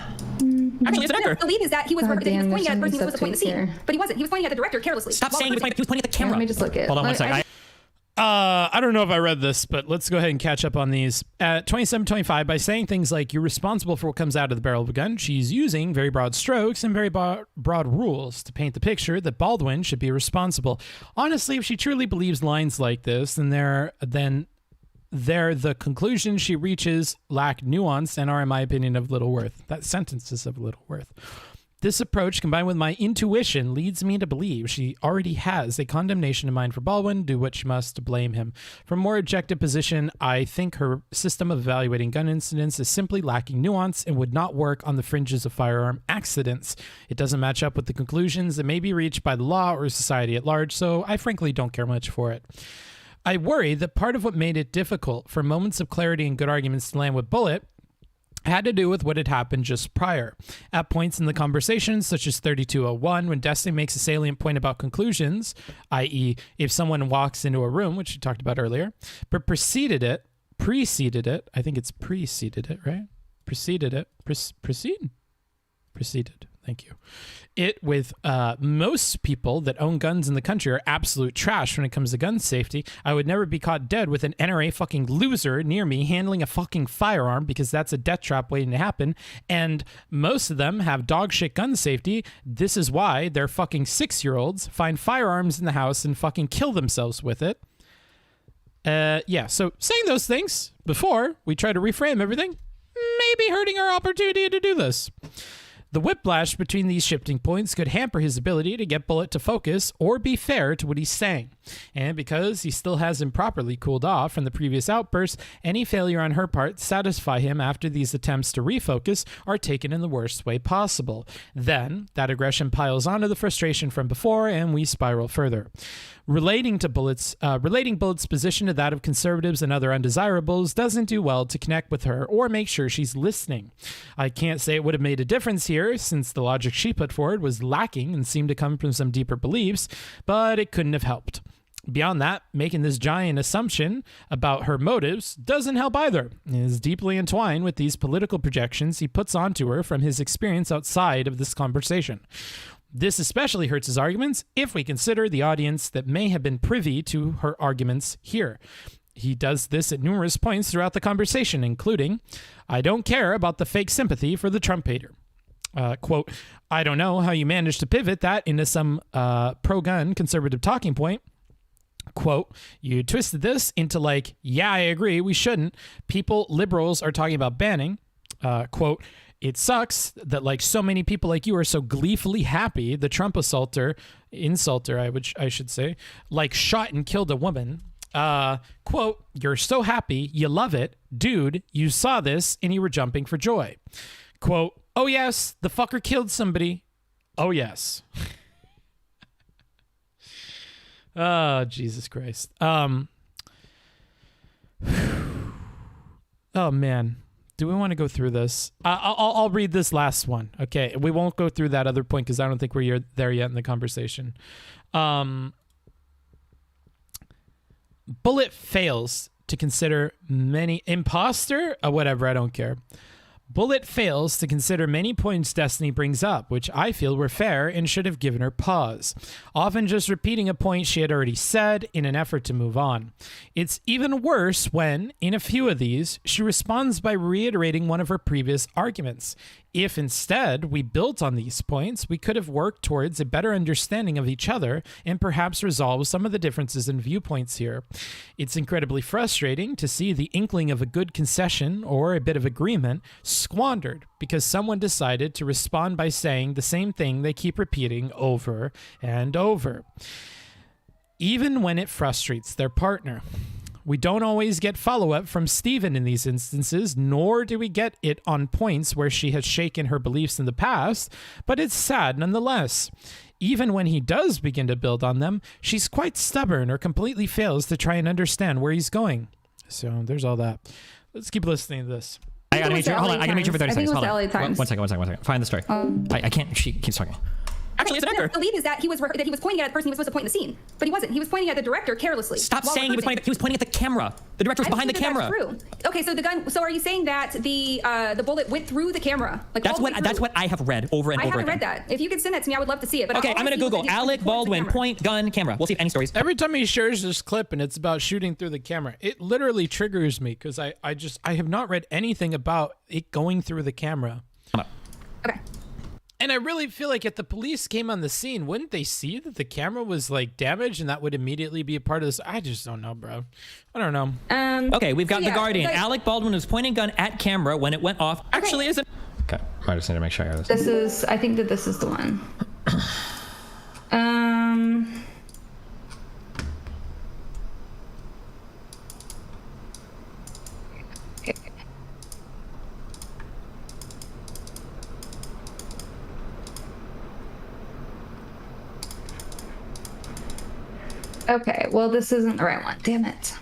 Actually, I believe is that he was pointing at a person he was supposed to point at the scene, but he wasn't. He was pointing at the director carelessly. Stop saying he was pointing at the camera. Let me just look at. Hold on one second. I don't know if I read this, but let's go ahead and catch up on these. At 2725, by saying things like you're responsible for what comes out of the barrel of a gun, she's using very broad strokes and very broad rules to paint the picture that Baldwin should be responsible. Honestly, if she truly believes lines like this, then the conclusions she reaches lack nuance and are, in my opinion, of little worth. That sentence is of little worth. This approach, combined with my intuition, leads me to believe she already has a condemnation in mind for Baldwin, do what she must to blame him. From a more objective position, I think her system of evaluating gun incidents is simply lacking nuance and would not work on the fringes of firearm accidents. It doesn't match up with the conclusions that may be reached by the law or society at large, so I frankly don't care much for it. I worry that part of what made it difficult for moments of clarity and good arguments to land with Bullet had to do with what had happened just prior. At points in the conversation, such as 3201, when Destiny makes a salient point about conclusions, i.e. if someone walks into a room, which you talked about earlier, but preceded it, I think it's preceded it, right? Preceded, thank you. It with most people that own guns in the country are absolute trash when it comes to gun safety. I would never be caught dead with an NRA fucking loser near me handling a fucking firearm because that's a death trap waiting to happen. And most of them have dog shit gun safety. This is why their fucking 6-year-olds find firearms in the house and fucking kill themselves with it. Yeah, so saying those things before we try to reframe everything maybe hurting our opportunity to do this. The whiplash between these shifting points could hamper his ability to get Bullet to focus or be fair to what he's saying. And because he still hasn't properly cooled off from the previous outburst, any failure on her part to satisfy him after these attempts to refocus are taken in the worst way possible. Then, that aggression piles onto the frustration from before, and we spiral further. Relating Bullet's position to that of conservatives and other undesirables doesn't do well to connect with her or make sure she's listening. I can't say it would have made a difference here, since the logic she put forward was lacking and seemed to come from some deeper beliefs, but it couldn't have helped. Beyond that, making this giant assumption about her motives doesn't help either. It is deeply entwined with these political projections he puts onto her from his experience outside of this conversation. This especially hurts his arguments if we consider the audience that may have been privy to her arguments here. He does this at numerous points throughout the conversation, including, I don't care about the fake sympathy for the Trump hater. Quote, I don't know how you managed to pivot that into some pro-gun conservative talking point. Quote, you twisted this into like, yeah, I agree, we shouldn't. Liberals are talking about banning. Quote, it sucks that like so many people like you are so gleefully happy the Trump insulter, I should say, like shot and killed a woman. Quote, you're so happy, you love it. Dude, you saw this and you were jumping for joy. Quote, oh yes, the fucker killed somebody. Oh yes. Oh, Jesus Christ. Oh man. Do we want to go through this? I'll read this last one. Okay. We won't go through that other point because I don't think we're there yet in the conversation. Bullet fails to consider many imposter or whatever. I don't care. Bullet fails to consider many points Destiny brings up, which I feel were fair and should have given her pause, often just repeating a point she had already said in an effort to move on. It's even worse when, in a few of these, she responds by reiterating one of her previous arguments. If instead we built on these points, we could have worked towards a better understanding of each other and perhaps resolve some of the differences in viewpoints here. It's incredibly frustrating to see the inkling of a good concession or a bit of agreement squandered because someone decided to respond by saying the same thing they keep repeating over and over, even when it frustrates their partner. We don't always get follow-up from Steven in these instances, nor do we get it on points where she has shaken her beliefs in the past, but it's sad nonetheless. Even when he does begin to build on them, she's quite stubborn or completely fails to try and understand where he's going. So there's all that. Let's keep listening to this. I gotta make sure. Hold on. I gotta make sure for 30 seconds. Hold on. Times. One second. Find the story. I can't. She keeps talking. Actually, it's an actor. The lead is that he was pointing at the person he was supposed to point in the scene, but he wasn't. He was pointing at the director carelessly. Stop saying he was pointing at the camera. The director was behind the camera. That's true. Okay, so the gun. So are you saying that the bullet went through the camera? Like that's what I have read over and over again. I haven't read that. If you could send that to me, I would love to see it. But okay, I'm gonna Google Alec Baldwin point gun camera. We'll see if any stories. Every time he shares this clip and it's about shooting through the camera, it literally triggers me because I have not read anything about it going through the camera. Okay. And I really feel like if the police came on the scene, wouldn't they see that the camera was like damaged and that would immediately be a part of this? I just don't know, bro. I don't know. Okay, we've got The Guardian. Alec Baldwin was pointing gun at camera when it went off. Actually, isn't. Okay, I just need to make sure I hear this. I think that this is the one. Okay, well, this isn't the right one. Damn it.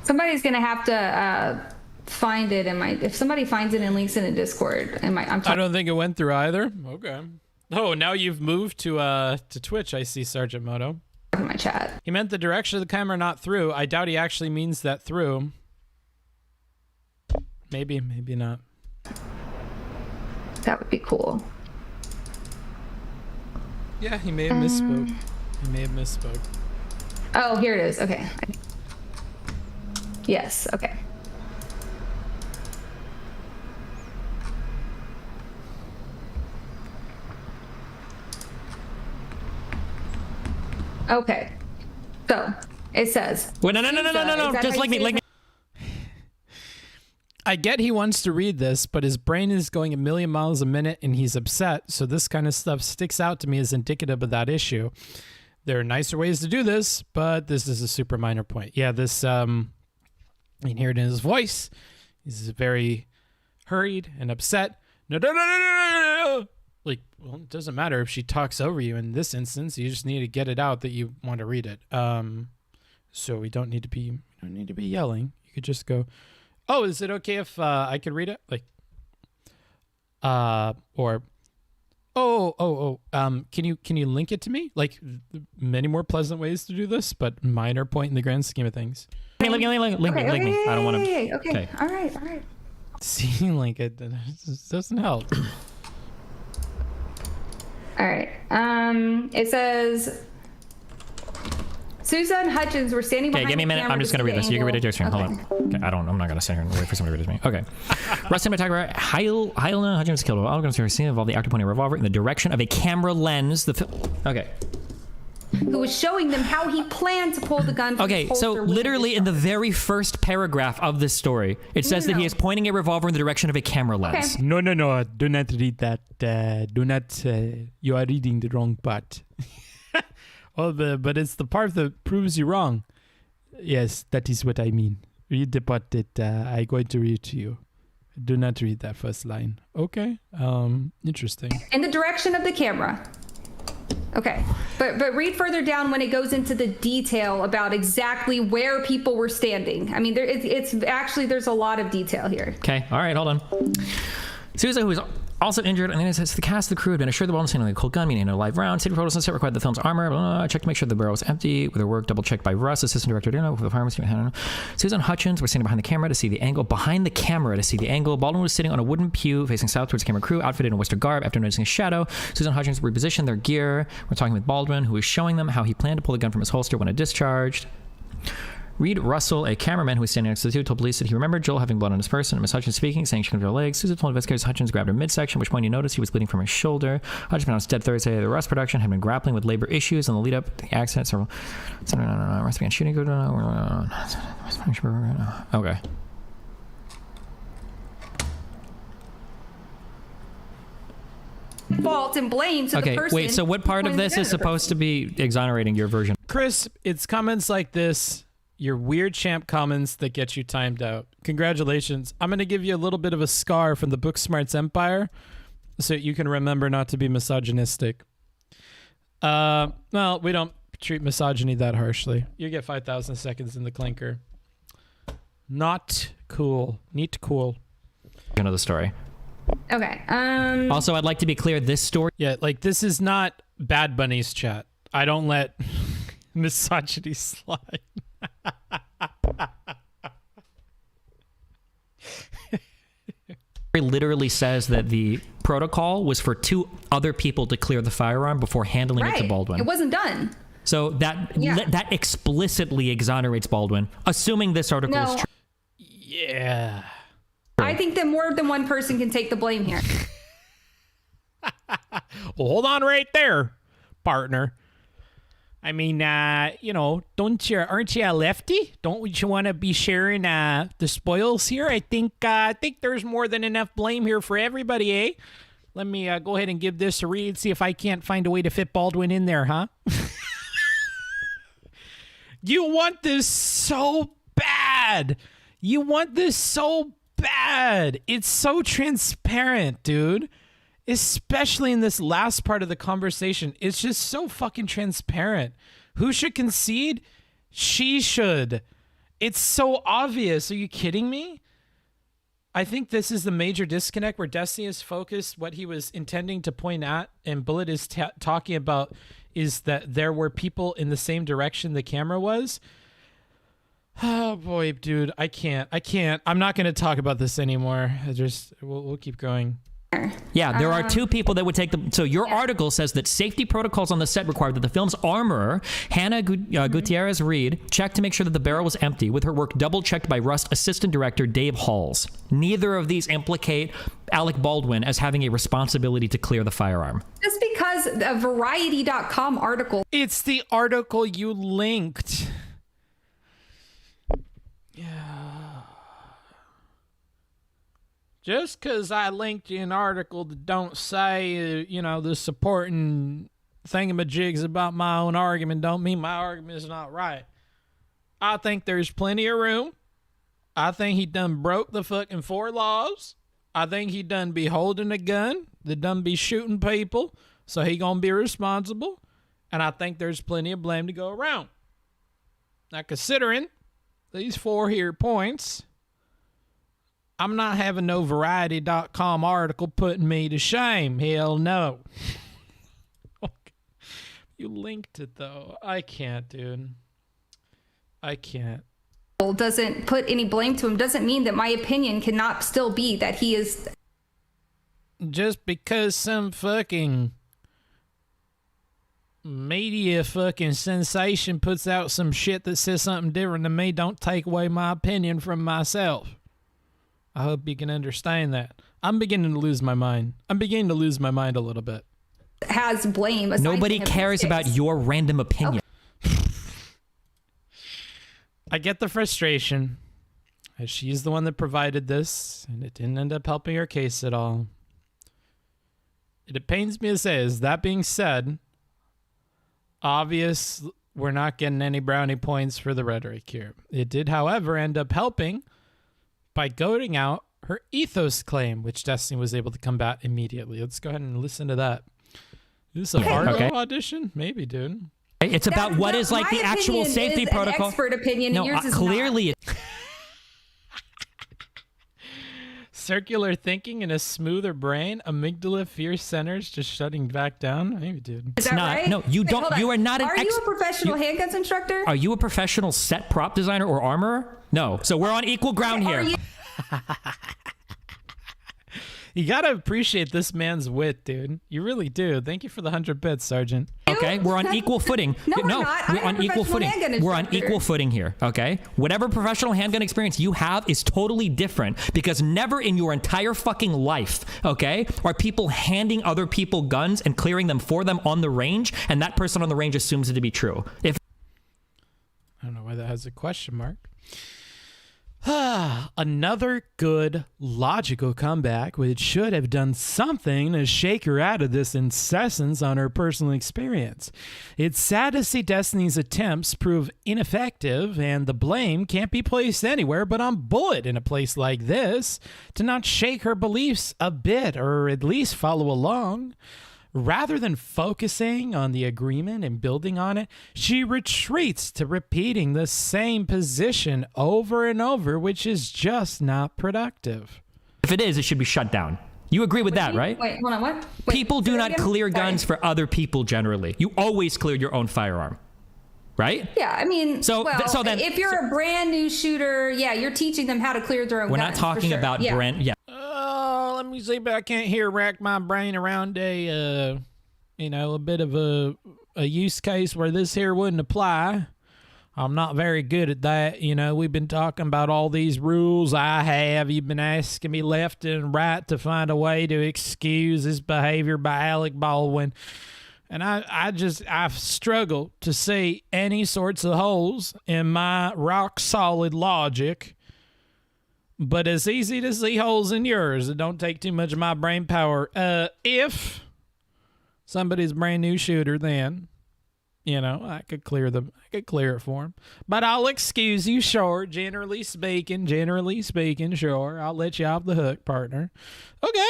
Somebody's gonna have to find it in my. If somebody finds it and links it in Discord, I don't think it went through either. Okay. Oh, now you've moved to Twitch. I see, Sergeant Moto. In my chat. He meant the direction of the camera, not through. I doubt he actually means that through. Maybe not. That would be cool. Yeah, he may have misspoke. Oh, here it is. Okay. Yes, okay. Okay. So, It says. Wait, no. Just like me. I get he wants to read this, but his brain is going a million miles a minute and he's upset. So this kind of stuff sticks out to me as indicative of that issue. There are nicer ways to do this, but this is a super minor point. Yeah, this, you can hear it in his voice. He's very hurried and upset. No. Like, well, it doesn't matter if she talks over you in this instance. You just need to get it out that you want to read it. So we don't need to be yelling. You could just go, oh, is it okay if I could read it? Like, or, can you link it to me? Like, many more pleasant ways to do this, but minor point in the grand scheme of things. Hey, link me. I don't want to. Okay. All right. See, like, it doesn't help. All right. It says Susan Hutchins were standing behind. Okay, give me a minute. I'm just gonna read this. You can read it your turn. Hold on. Okay, I'm not gonna sit here and wait for somebody to read it to me. Okay. Russ cinematographer Hyla Hutchins killed while going to a scene involved the actor pointing a revolver in the direction of a camera lens. Okay. Who was showing them how he planned to pull the gun from his holster. So literally in the very first paragraph of this story, it says that he is pointing a revolver in the direction of a camera lens. Okay. No. Do not read that. Do not. You are reading the wrong part. But it's the part that proves you wrong. Yes, that is what I mean. Read the part that I'm going to read to you. Do not read that first line. Okay. Interesting. In the direction of the camera. Okay, but read further down when it goes into the detail about exactly where people were standing. I mean, it's actually, there's a lot of detail here. Okay, all right, hold on. Susan, who is also injured, and then it says the cast of the crew had been assured the Baldwin standing like a cold gun, meaning no live round. Safety protocols on set required the film's armor. Checked to make sure the barrel was empty. With her work double checked by Russ, assistant director Dino, with the pharmacy. Susan Hutchins was standing behind the camera to see the angle. Behind the camera to see the angle. Baldwin was sitting on a wooden pew facing south towards the camera crew, outfitted in Western garb. After noticing a shadow, Susan Hutchins repositioned their gear. We're talking with Baldwin, who was showing them how he planned to pull the gun from his holster when it discharged. Reed Russell, a cameraman who was standing next to the two, told police that he remembered Joel having blood on his person. Miss Hutchins speaking, saying she couldn't feel her legs. Susan told investigators Hutchins grabbed her midsection, at which point he noticed he was bleeding from his shoulder. Hutchins announced dead Thursday. The Russ production had been grappling with labor issues in the lead up to the accident. Several Russ began shooting. Okay. Fault and blame to the person. Wait, so what part of this is supposed to be exonerating your version? Chris, it's comments like this, your weird champ comments that get you timed out. Congratulations. I'm going to give you a little bit of a scar from the Booksmarts empire so you can remember not to be misogynistic. Well, we don't treat misogyny that harshly. You get 5,000 seconds in the clinker. Not cool. Neat cool. End of the story. Okay. Also, I'd like to be clear, this story... Yeah, like, this is not Bad Bunny's chat. I don't let misogyny slide. It literally says that the protocol was for two other people to clear the firearm before handling it to Baldwin. It wasn't done. So that explicitly exonerates Baldwin, assuming this article is true. Yeah. I think that more than one person can take the blame here. Well, hold on right there, partner. I mean, aren't you a lefty? Don't you want to be sharing the spoils here? I think there's more than enough blame here for everybody, eh? Let me go ahead and give this a read, see if I can't find a way to fit Baldwin in there, huh? You want this so bad. You want this so bad. It's so transparent, dude. Especially in this last part of the conversation. It's just so fucking transparent. Who should concede? She should. It's so obvious. Are you kidding me? I think this is the major disconnect where Destiny is focused. What he was intending to point at and Bullet is talking about is that there were people in the same direction the camera was. Oh boy, dude, I can't. I'm not going to talk about this anymore. We'll keep going. Yeah, there are two people that would take the... So your article says that safety protocols on the set required that the film's armorer, Hannah Gutierrez Reed, check to make sure that the barrel was empty, with her work double-checked by Rust assistant director Dave Halls. Neither of these implicate Alec Baldwin as having a responsibility to clear the firearm. Just because a Variety.com article... It's the article you linked. Just because I linked you an article that don't say, the supporting thingamajigs about my own argument don't mean my argument is not right. I think there's plenty of room. I think he done broke the fucking 4 laws. I think he done be holding a gun. That done be shooting people. So he gonna be responsible. And I think there's plenty of blame to go around. Now, considering these 4 here points, I'm not having no Variety.com article putting me to shame. Hell no. You linked it, though. I can't, dude. I can't. Doesn't put any blame to him doesn't mean that my opinion cannot still be that he is. Just because some fucking media fucking sensation puts out some shit that says something different to me, don't take away my opinion from myself. I hope you can understand that. I'm beginning to lose my mind. I'm beginning to lose my mind a little bit. Has blame. Nobody cares about your random opinion. Okay. I get the frustration. She's the one that provided this, and it didn't end up helping her case at all. It pains me to say, as that being said, obvious we're not getting any brownie points for the rhetoric here. It did, however, end up helping by goading out her ethos claim, which Destiny was able to combat immediately. Let's go ahead and listen to that. Is this a Fargo audition? Maybe, dude. It's about what is like the actual safety protocol. Expert opinion. No, yours is clearly. Circular thinking in a smoother brain, amygdala fear centers just shutting back down. Maybe, dude. Is that not. right? No, you Wait, don't. You are not an. Are you a professional handguns instructor? Are you a professional set prop designer or armorer? No. So we're on equal ground here. You gotta appreciate this man's wit, dude. You really do. Thank you for the 100 bits, Sergeant. Okay, we're on equal footing. No, we're not. We're on equal footing. We're on equal footing here, okay? Whatever professional handgun experience you have is totally different because never in your entire fucking life, okay, are people handing other people guns and clearing them for them on the range, and that person on the range assumes it to be true. If I don't know why that has a question mark. Another good, logical comeback, which should have done something to shake her out of this incessance on her personal experience. It's sad to see Destiny's attempts prove ineffective, and the blame can't be placed anywhere but on Bullet in a place like this, to not shake her beliefs a bit, or at least follow along. Rather than focusing on the agreement and building on it, she retreats to repeating the same position over and over, which is just not productive. If it is, it should be shut down. You agree with that, right? Wait, hold on, what? People do not clear guns for other people generally. You always clear your own firearm. Right? Yeah, I mean, so then, if you're a brand new shooter, yeah, you're teaching them how to clear their own guns. We're not talking about brand, let me see, but I can't rack my brain around a bit of a use case where this here wouldn't apply. I'm not very good at that. We've been talking about all these rules you've been asking me left and right to find a way to excuse this behavior by Alec Baldwin. And I've struggled to see any sorts of holes in my rock solid logic. But it's easy to see holes in yours. It don't take too much of my brain power. If somebody's a brand new shooter, then, I could clear it for them. But I'll excuse you, sure. Generally speaking, sure. I'll let you off the hook, partner. Okay.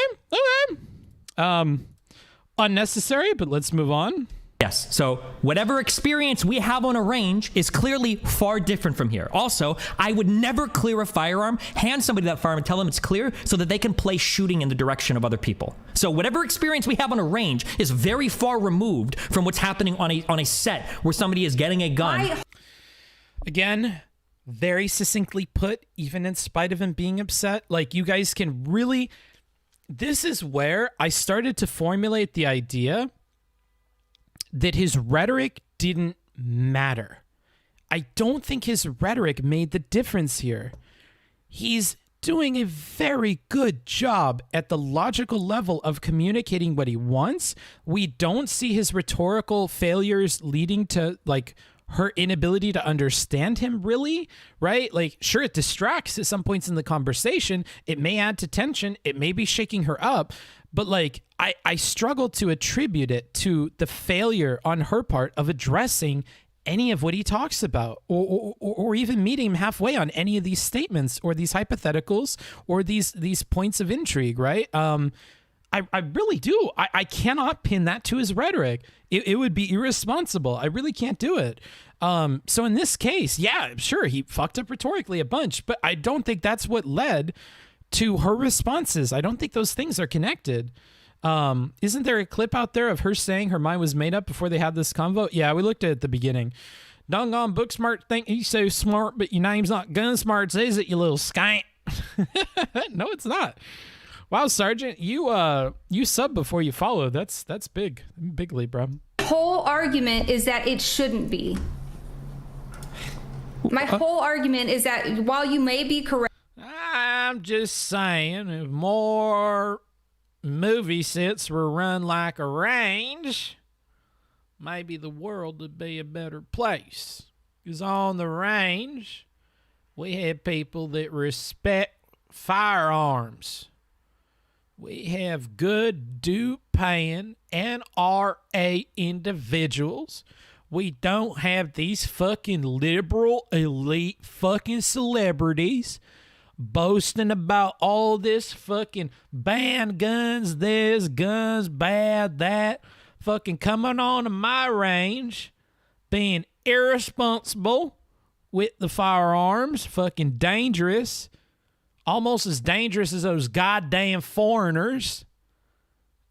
Unnecessary, but let's move on. Yes. So whatever experience we have on a range is clearly far different from here. Also, I would never clear a firearm, hand somebody that firearm and tell them it's clear so that they can play shooting in the direction of other people. So whatever experience we have on a range is very far removed from what's happening on a set where somebody is getting a gun. Again, very succinctly put, even in spite of him being upset. Like, you guys can really... This is where I started to formulate the idea that his rhetoric didn't matter. I don't think his rhetoric made the difference here. He's doing a very good job at the logical level of communicating what he wants. We don't see his rhetorical failures leading to, like, her inability to understand him, really, right? Like, sure, it distracts at some points in the conversation. It may add to tension. It may be shaking her up. But, like, I struggle to attribute it to the failure on her part of addressing any of what he talks about, or even meeting him halfway on any of these statements or these hypotheticals or these points of intrigue, right? I really do. I cannot pin that to his rhetoric. It would be irresponsible. I really can't do it. So in this case, yeah, sure, he fucked up rhetorically a bunch, but I don't think that's what led to her responses. I don't think those things are connected. Isn't there a clip out there of her saying her mind was made up before they had this convo? Yeah, we looked at it at the beginning. Doggone Booksmart think he's so smart, but your name's not Gunsmarts, is it, you little skink? No, it's not. Wow, Sergeant, you sub before you follow. That's big. Bigly, bro. Whole argument is that it shouldn't be. My whole argument is that while you may be correct, I'm just saying, if more movie sets were run like a range, maybe the world would be a better place. Because on the range, we have people that respect firearms. We have good, due-paying NRA individuals. We don't have these fucking liberal, elite fucking celebrities boasting about all this fucking ban guns, this, guns, bad, that, fucking coming on to my range, being irresponsible with the firearms, fucking dangerous, almost as dangerous as those goddamn foreigners.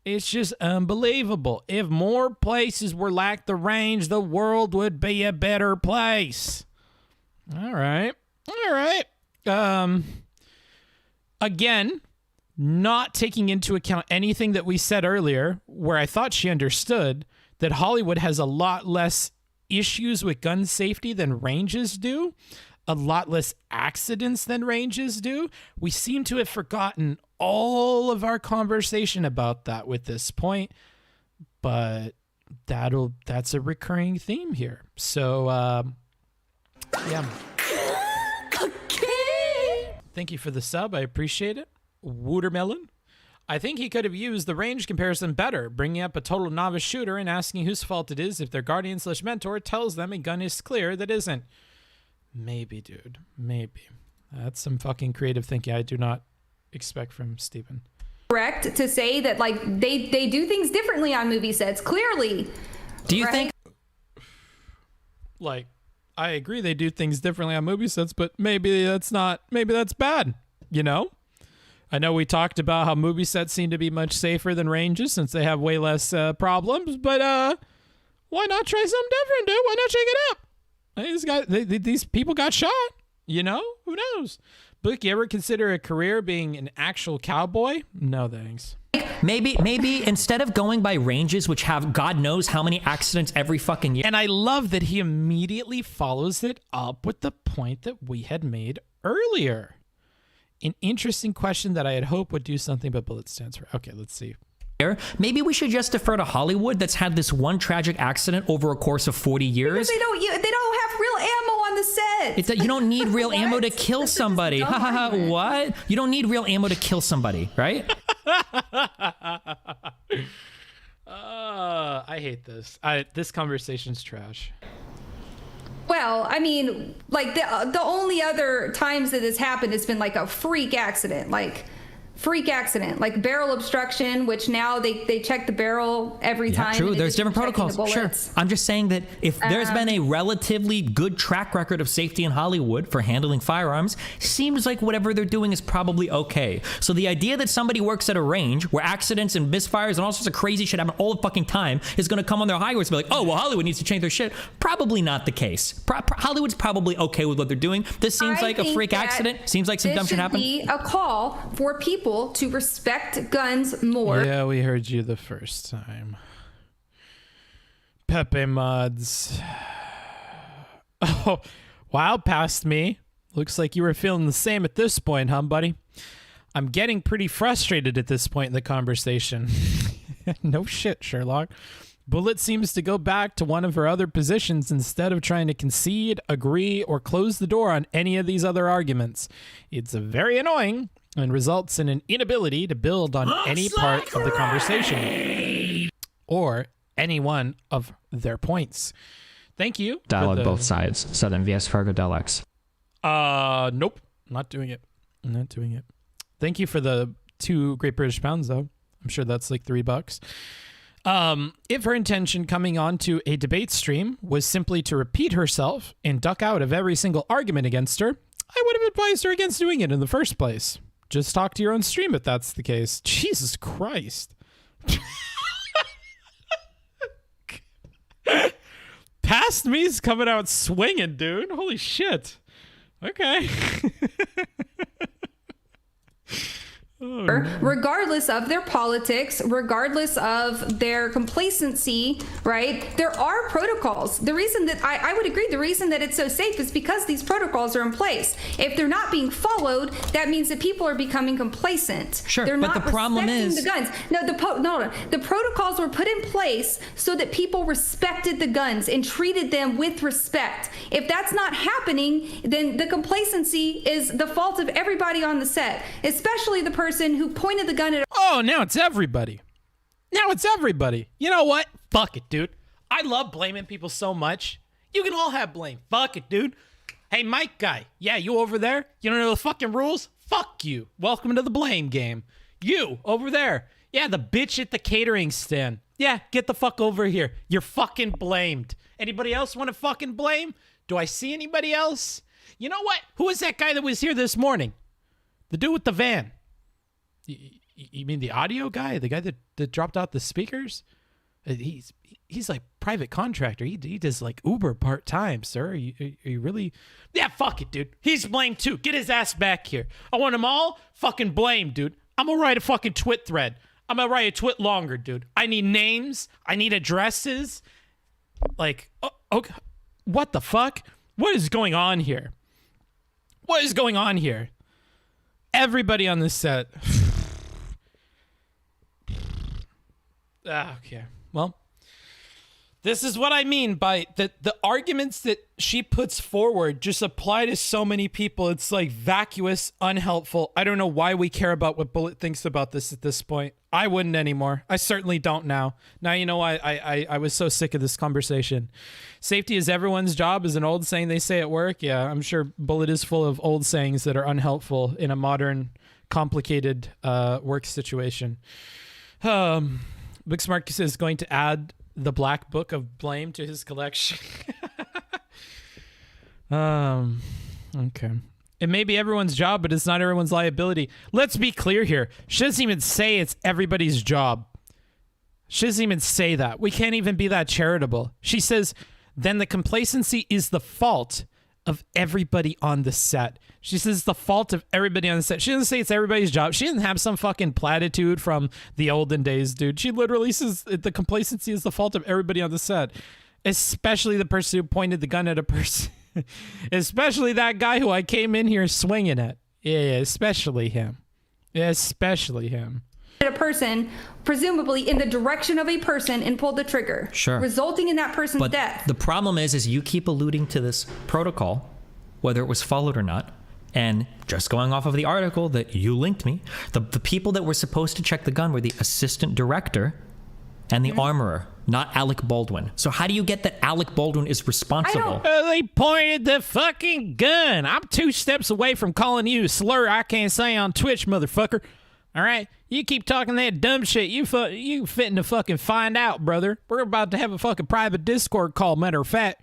It's just unbelievable. If more places were like the range, the world would be a better place. All right. Again, not taking into account anything that we said earlier, where I thought she understood that Hollywood has a lot less issues with gun safety than ranges do, a lot less accidents than ranges do. We seem to have forgotten all of our conversation about that with this point, but that's a recurring theme here. So, yeah. Thank you for the sub. I appreciate it. Wootermelon. I think he could have used the range comparison better, bringing up a total novice shooter and asking whose fault it is if their guardian/mentor tells them a gun is clear that isn't. Maybe, dude. Maybe. That's some fucking creative thinking I do not expect from Steven. correct to say that like they do things differently on movie sets, clearly. Do you think? Like, I agree they do things differently on movie sets, but maybe that's bad, you know? I know we talked about how movie sets seem to be much safer than ranges since they have way less problems, but why not try something different, dude? Why not shake it up? These people got shot, you know? Who knows? Book, you ever consider a career being an actual cowboy? No, thanks. Maybe instead of going by ranges, which have God knows how many accidents every fucking year. And I love that he immediately follows it up with the point that we had made earlier. An interesting question that I had hoped would do something, but bullet stands for. Okay, let's see. Maybe we should just defer to Hollywood that's had this one tragic accident over a course of 40 years. Because they don't have real ammo on the set. It's that you don't need real ammo to kill somebody. What? You don't need real ammo to kill somebody, right? I hate this. This conversation's trash. Well, I mean, like the only other times that this happened has been like a freak accident, like barrel obstruction, which now they check the barrel every time. True. There's different protocols. Sure. I'm just saying that if there's been a relatively good track record of safety in Hollywood for handling firearms, seems like whatever they're doing is probably okay. So the idea that somebody works at a range where accidents and misfires and all sorts of crazy shit happen all the fucking time is going to come on their high horse and be like, oh, well, Hollywood needs to change their shit. Probably not the case. Hollywood's probably okay with what they're doing. This seems like a freak accident. Seems like some dumb shit happened. This should be a call for people to respect guns more. Yeah, we heard you the first time. Pepe Mods. Oh, wow, past me. Looks like you were feeling the same at this point, huh, buddy? I'm getting pretty frustrated at this point in the conversation. No shit, Sherlock. Bullet seems to go back to one of her other positions instead of trying to concede, agree, or close the door on any of these other arguments. It's very annoying and results in an inability to build on any part of the conversation or any one of their points. Thank you. Dialogue both sides. Southern vs. Fargo Del X. Nope. Not doing it. Not doing it. Thank you for the 2 Great British Pounds, though. I'm sure that's like $3. If her intention coming onto a debate stream was simply to repeat herself and duck out of every single argument against her, I would have advised her against doing it in the first place. Just talk to your own stream if that's the case. Jesus Christ. Past me's coming out swinging, dude. Holy shit. Okay. Regardless of their politics, regardless of their complacency, right? There are protocols. The reason that I would agree, the reason that it's so safe is because these protocols are in place. If they're not being followed, that means that people are becoming complacent. Sure, they're but not the problem is the guns. No, the protocols were put in place so that people respected the guns and treated them with respect. If that's not happening, then the complacency is the fault of everybody on the set, especially the person who pointed the gun at. Oh, now it's everybody. Now it's everybody. You know what? Fuck it, dude. I love blaming people so much. You can all have blame. Fuck it, dude. Hey, Mike guy. Yeah, you over there? You don't know the fucking rules? Fuck you. Welcome to the blame game. You over there. Yeah, the bitch at the catering stand. Yeah, get the fuck over here. You're fucking blamed. Anybody else want to fucking blame? Do I see anybody else? You know what? Who is that guy that was here this morning? The dude with the van. You mean the audio guy? The guy that dropped out the speakers? He's like private contractor. He does like Uber part-time, sir. Are you really? Yeah, fuck it, dude. He's blamed too. Get his ass back here. I want them all fucking blamed, dude. I'm gonna write a fucking twit thread. I'm gonna write a twit longer, dude. I need names. I need addresses. Like, okay. What the fuck? What is going on here? What is going on here? Everybody on this set. Okay. Well, this is what I mean by the arguments that she puts forward just apply to so many people. It's like vacuous, unhelpful. I don't know why we care about what Bullet thinks about this at this point. I wouldn't anymore. I certainly don't now. Now you know why I was so sick of this conversation. Safety is everyone's job is an old saying they say at work. Yeah, I'm sure Bullet is full of old sayings that are unhelpful in a modern, complicated work situation. Booksmarts is going to add the Black Book of Blame to his collection. Okay. It may be everyone's job, but it's not everyone's liability. Let's be clear here. She doesn't even say it's everybody's job. She doesn't even say that. We can't even be that charitable. She says, then the complacency is the fault of everybody on the set. She says it's the fault of everybody on the set. She doesn't say it's everybody's job. She doesn't have some fucking platitude from the olden days, dude. She literally says the complacency is the fault of everybody on the set, especially the person who pointed the gun at a person. Especially that guy who I came in here swinging at. Yeah, especially him. Yeah, especially him. A person, presumably in the direction of a person, and pulled the trigger. Sure. Resulting in that person's death. The problem is you keep alluding to this protocol, whether it was followed or not. And just going off of the article that you linked me, the people that were supposed to check the gun were the assistant director and the armorer, not Alec Baldwin. So how do you get that Alec Baldwin is responsible? They pointed the fucking gun. I'm 2 steps away from calling you a slur I can't say on Twitch, motherfucker. All right? You keep talking that dumb shit. You fitting to fucking find out, brother. We're about to have a fucking private Discord call, matter of fact.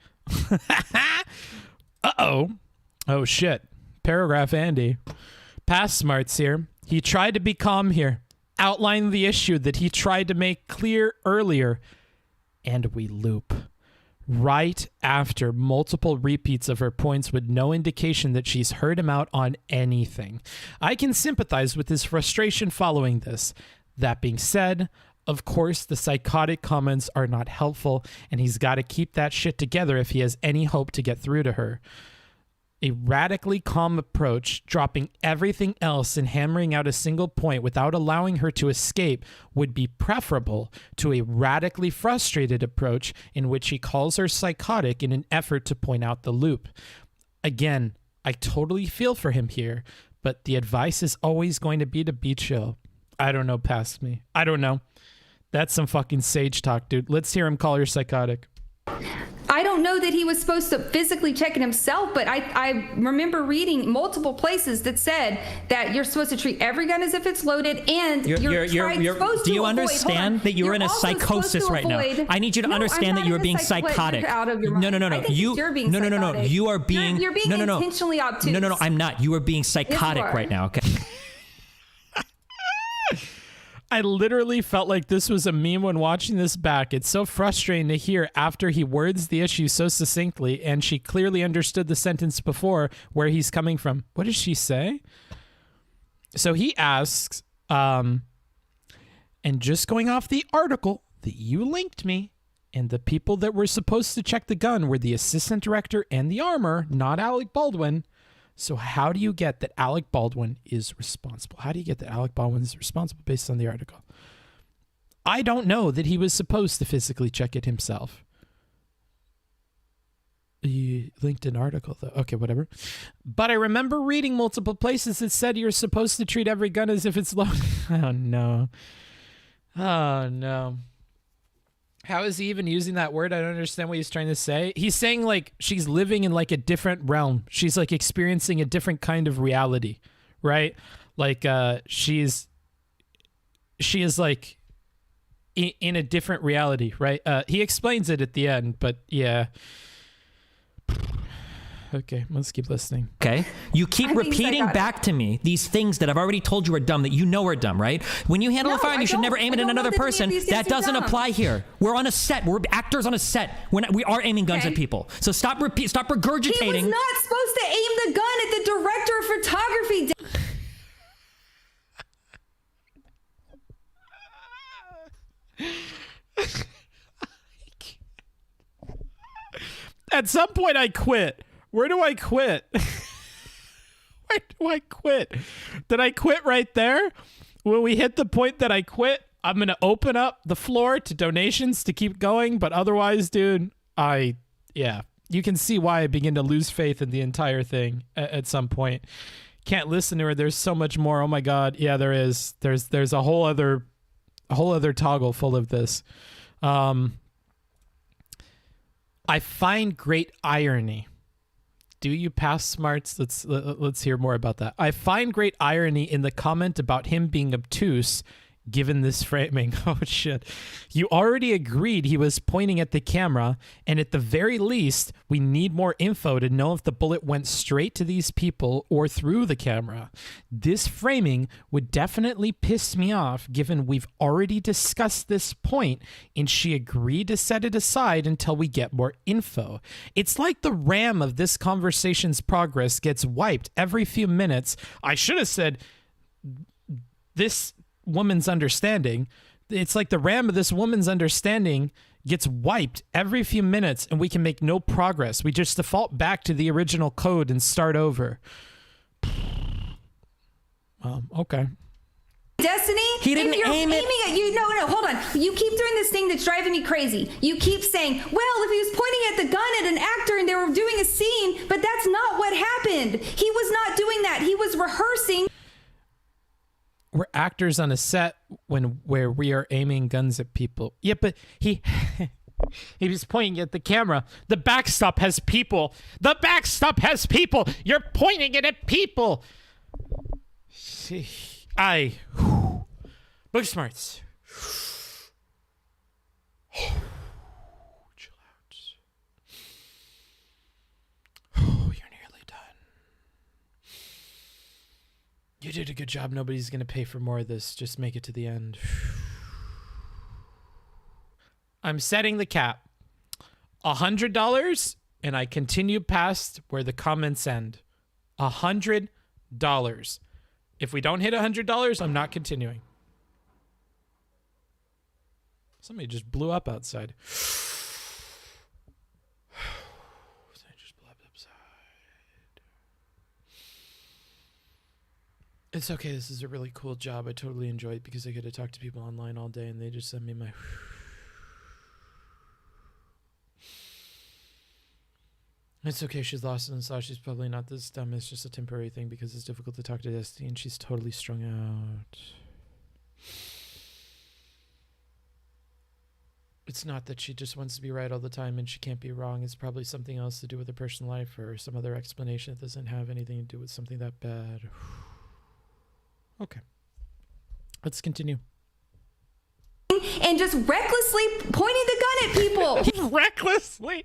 Uh-oh. Oh, shit. Paragraph Andy. Past smarts here. He tried to be calm here. Outline the issue that he tried to make clear earlier. And we loop. Right after multiple repeats of her points with no indication that she's heard him out on anything. I can sympathize with his frustration following this. That being said, of course, the psychotic comments are not helpful, and he's got to keep that shit together if he has any hope to get through to her. A radically calm approach, dropping everything else and hammering out a single point without allowing her to escape, would be preferable to a radically frustrated approach in which he calls her psychotic in an effort to point out the loop. Again, I totally feel for him here, but the advice is always going to be chill. I don't know, past me. I don't know. That's some fucking sage talk, dude. Let's hear him call her psychotic. I don't know that he was supposed to physically check it himself, but I remember reading multiple places that said that you're supposed to treat every gun as if it's loaded, and you're supposed to. Do you understand that you're in a psychosis right now? I need you to understand that you are being psychotic. No. You're being psychotic. You are being. You're being intentionally obtuse. No. I'm not. You are being psychotic right now. Okay. I literally felt like this was a meme when watching this back. It's so frustrating to hear after he words the issue so succinctly, and she clearly understood the sentence before where he's coming from. What does she say? So he asks, and just going off the article that you linked me, and the people that were supposed to check the gun were the assistant director and the armor, not Alec Baldwin. So how do you get that Alec Baldwin is responsible? How do you get that Alec Baldwin is responsible based on the article? I don't know that he was supposed to physically check it himself. You linked an article, though. Okay, whatever. But I remember reading multiple places that said you're supposed to treat every gun as if it's loaded. Oh, no. Oh, no. How is he even using that word? I don't understand what he's trying to say. He's saying like she's living in like a different realm. She's like experiencing a different kind of reality, right? Like she is like in a different reality, right? He explains it at the end, but yeah. Okay, let's keep listening. Okay. You keep repeating back to me these things that I've already told you are dumb, that you know are dumb, right? When you handle a firearm, you should never aim it at another person. That doesn't apply here. We're on a set. We're actors on a set. We are aiming guns at people. So stop regurgitating. He was not supposed to aim the gun at the director of photography. At some point, I quit. Where do I quit? Where do I quit? Did I quit right there? When we hit the point that I quit, I'm going to open up the floor to donations to keep going. But otherwise, dude, yeah, you can see why I begin to lose faith in the entire thing at some point. Can't listen to her. There's so much more. Oh my God. Yeah, there is. There's a whole other toggle full of this. I find great irony. Do you pass smarts? Let's hear more about that. I find great irony in the comment about him being obtuse given this framing. Oh shit. You already agreed he was pointing at the camera, and at the very least, we need more info to know if the bullet went straight to these people or through the camera. This framing would definitely piss me off given we've already discussed this point and she agreed to set it aside until we get more info. It's like the RAM of this conversation's progress gets wiped every few minutes. I should have said this woman's understanding. It's like the RAM of this woman's understanding gets wiped every few minutes and we can make no progress. We just default back to the original code and start over. Okay. Destiny, he didn't if you're aim it. At you, no, hold on. You keep doing this thing that's driving me crazy. You keep saying, well, if he was pointing at the gun at an actor and they were doing a scene, but that's not what happened. He was not doing that. He was rehearsing. We're actors on a set where we are aiming guns at people. Yeah, but he was pointing at the camera. The backstop has people. The backstop has people. You're pointing it at people. Book smarts. Chill out. You're nearly done. You did a good job. Nobody's going to pay for more of this. Just make it to the end. I'm setting the cap. $100, and I continue past where the comments end. $100. If we don't hit $100, I'm not continuing. Somebody just blew up outside. Somebody just blew up outside. It's okay. This is a really cool job. I totally enjoy it because I get to talk to people online all day and they just send me my... It's okay. She's lost in the sauce. She's probably not this dumb. It's just a temporary thing because it's difficult to talk to Destiny and she's totally strung out. It's not that she just wants to be right all the time and she can't be wrong. It's probably something else to do with her personal life or some other explanation that doesn't have anything to do with something that bad. Okay. Let's continue. And just recklessly pointing the gun at people. Recklessly?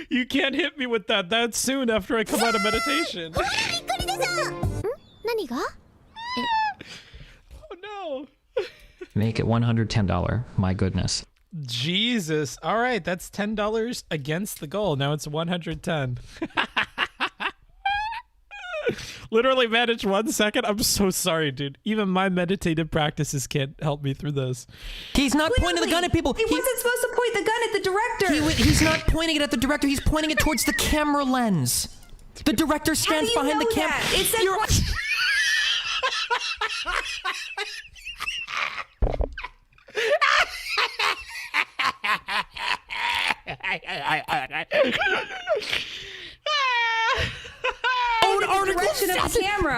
You can't hit me with that soon after I come out of meditation. Oh no. Make it $110. My goodness. Jesus. All right, that's $10 against the goal. Now it's 110. Literally managed 1 second. I'm so sorry, dude. Even my meditative practices can't help me through this. He's not pointing the gun at people. He wasn't supposed to point the gun at the director. He's not pointing it at the director. He's pointing it towards the camera lens. The director stands behind the camera. It said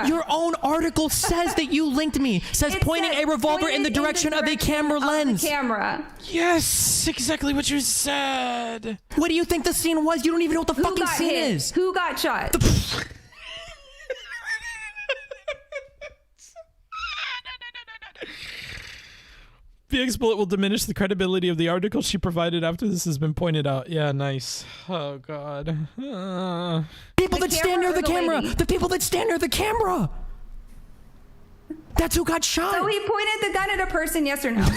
Your own article says that you linked me. Says pointing a revolver in the direction of a camera lens. Yes, exactly what you said. What do you think the scene was? You don't even know what the fucking scene is. Who got shot? BXBullet will diminish the credibility of the article she provided after this has been pointed out. Yeah, nice. Oh, God. People that stand near the camera. The people that stand near the camera. That's who got shot. So he pointed the gun at a person, yes or no?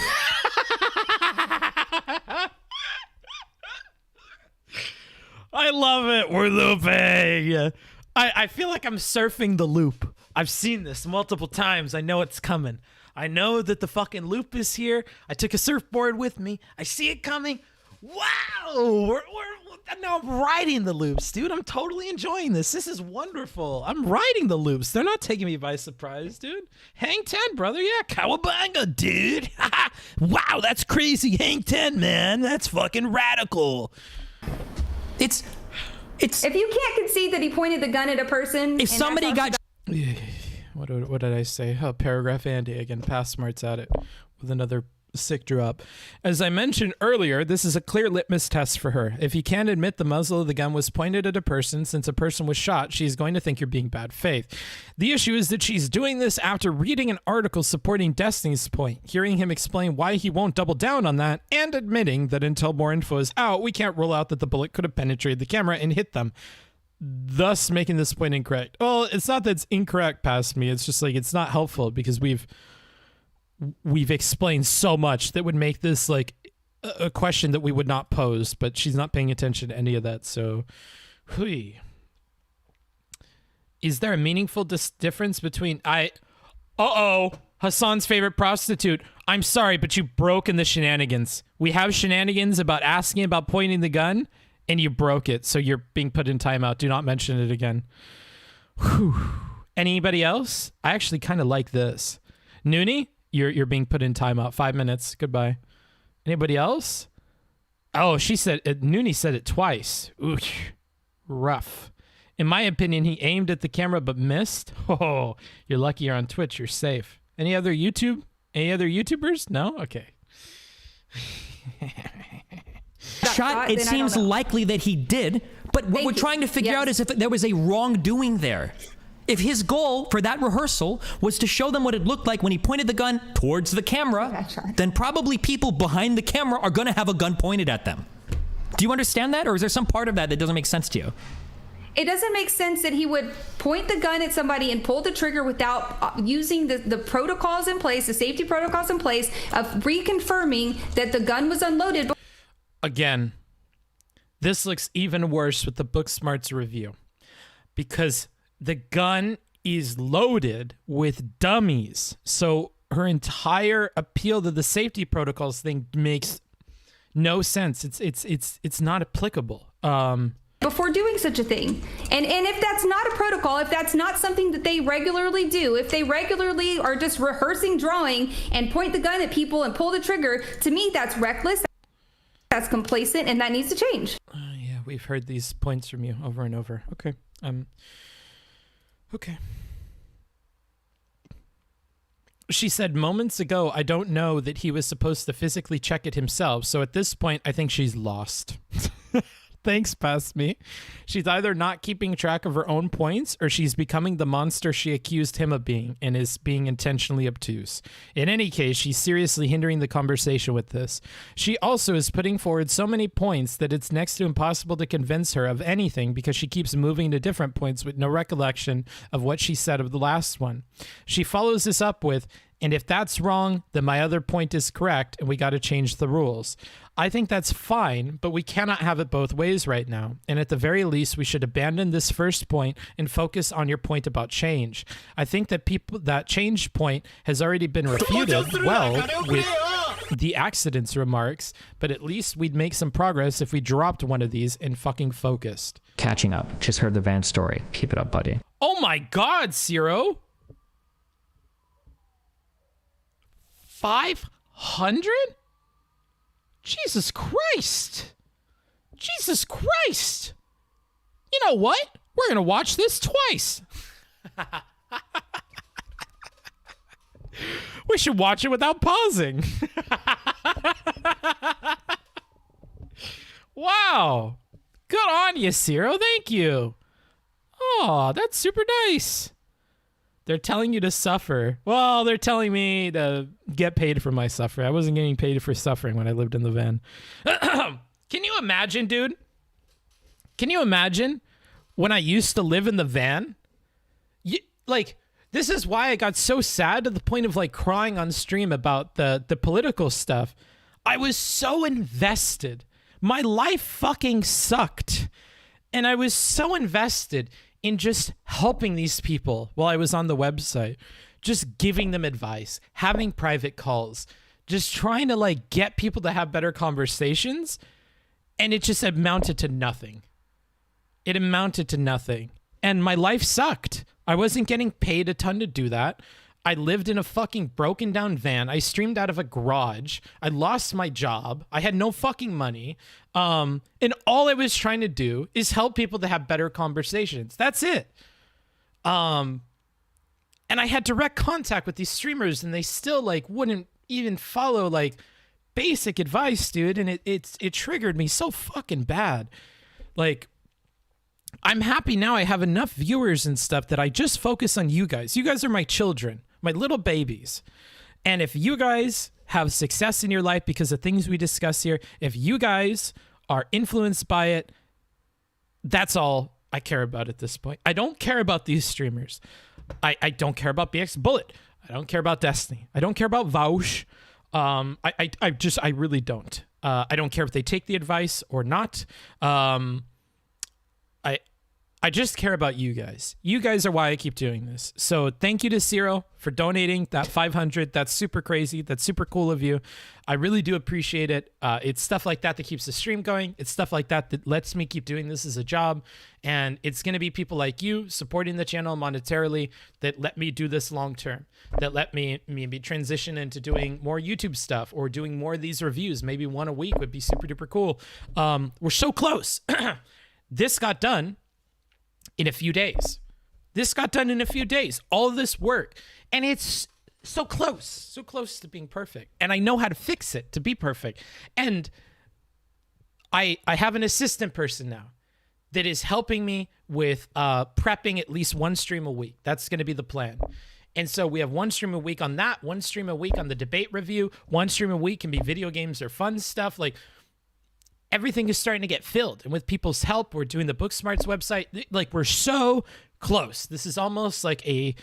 I love it. We're looping. I feel like I'm surfing the loop. I've seen this multiple times. I know it's coming. I know that the fucking loop is here. I took a surfboard with me. I see it coming. Wow. Now I'm riding the loops, dude. I'm totally enjoying this. This is wonderful. I'm riding the loops. They're not taking me by surprise, dude. Hang 10, brother. Yeah, cowabunga, dude. Wow, that's crazy. Hang 10, man. That's fucking radical. It's. If you can't concede that he pointed the gun at a person. If somebody got. What did I say? Oh, paragraph Andy again. Past smarts at it with another sick drop. As I mentioned earlier, this is a clear litmus test for her. If you can't admit the muzzle of the gun was pointed at a person since a person was shot, she's going to think you're being bad faith. The issue is that she's doing this after reading an article supporting Destiny's point, hearing him explain why he won't double down on that, and admitting that until more info is out, we can't rule out that the bullet could have penetrated the camera and hit them, thus making this point incorrect. Well, it's not that it's incorrect past me. It's just like it's not helpful because we've explained so much that would make this like a question that we would not pose, but she's not paying attention to any of that. So, hui. Is there a meaningful difference between Hassan's favorite prostitute? I'm sorry, but you broke in the shenanigans. We have shenanigans about asking about pointing the gun, and you broke it, so you're being put in timeout. Do not mention it again. Whew. Anybody else? I actually kind of like this. Noonie, you're being put in timeout. 5 minutes. Goodbye. Anybody else? Oh, she said it. Noonie said it twice. Ooh, rough. In my opinion, he aimed at the camera but missed. Oh, you're lucky you're on Twitch. You're safe. Any other YouTubers? No? Okay. Shot, it seems likely that he did, but what we're trying to figure out is if there was a wrongdoing there. If his goal for that rehearsal was to show them what it looked like when he pointed the gun towards the camera, then probably people behind the camera are going to have a gun pointed at them. Do you understand that? Or is there some part of that that doesn't make sense to you? It doesn't make sense that he would point the gun at somebody and pull the trigger without using the protocols in place, the safety protocols in place of reconfirming that the gun was unloaded. Again, this looks even worse with the Booksmarts review because the gun is loaded with dummies. So her entire appeal to the safety protocols thing makes no sense. It's not applicable. before doing such a thing. And if that's not a protocol, if that's not something that they regularly do, if they regularly are just rehearsing drawing and point the gun at people and pull the trigger, to me that's reckless, that's complacent, and that needs to change. Yeah, we've heard these points from you over and over. Okay. Okay. She said moments ago, I don't know that he was supposed to physically check it himself. So at this point, I think she's lost. Thanks, past me. She's either not keeping track of her own points or she's becoming the monster she accused him of being and is being intentionally obtuse. In any case, she's seriously hindering the conversation with this. She also is putting forward so many points that it's next to impossible to convince her of anything because she keeps moving to different points with no recollection of what she said of the last one. She follows this up with, and if that's wrong, then my other point is correct and we got to change the rules. I think that's fine, but we cannot have it both ways right now. And at the very least, we should abandon this first point and focus on your point about change. I think that that change point has already been refuted well with the accidents remarks, but at least we'd make some progress if we dropped one of these and fucking focused. Catching up. Just heard the van story. Keep it up, buddy. Oh my God, Zero. 500? Jesus Christ. Jesus Christ. You know what? We're going to watch this twice. We should watch it without pausing. Wow. Good on you, Zero. Thank you. Oh, that's super nice. They're telling you to suffer. Well, they're telling me to get paid for my suffering. I wasn't getting paid for suffering when I lived in the van. Can you imagine, dude? Can you imagine when I used to live in the van? This is why I got so sad to the point of like crying on stream about the political stuff. I was so invested. My life fucking sucked. And I was so invested in just helping these people while I was on the website, just giving them advice, having private calls, just trying to like get people to have better conversations. And it just amounted to nothing. It amounted to nothing. And my life sucked. I wasn't getting paid a ton to do that. I lived in a fucking broken down van. I streamed out of a garage. I lost my job. I had no fucking money. And all I was trying to do is help people to have better conversations. That's it. And I had direct contact with these streamers and they still like wouldn't even follow like basic advice, dude. And it triggered me so fucking bad. Like, I'm happy now I have enough viewers and stuff that I just focus on you guys. You guys are my children, my little babies. And if you guys have success in your life because of things we discuss here, if you guys are influenced by it, that's all I care about at this point. I don't care about these streamers. I don't care about BXBullet. I don't care about Destiny. I don't care about Vaush. I really don't. I don't care if they take the advice or not. I just care about you guys. You guys are why I keep doing this. So thank you to Zero for donating that 500. That's super crazy. That's super cool of you. I really do appreciate it. It's stuff like that that keeps the stream going. It's stuff like that that lets me keep doing this as a job. And it's going to be people like you supporting the channel monetarily that let me do this long term, that let me transition into doing more YouTube stuff or doing more of these reviews. Maybe one a week would be super duper cool. We're so close. This got done in a few days. This got done in a few days. All of this work. And it's so close to being perfect. And I know how to fix it to be perfect. And I have an assistant person now that is helping me with prepping at least one stream a week. That's going to be the plan. And so we have one stream a week on that, one stream a week on the debate review, one stream a week can be video games or fun stuff. Like, everything is starting to get filled. And with people's help, we're doing the Booksmarts website. Like, we're so close. This is almost like a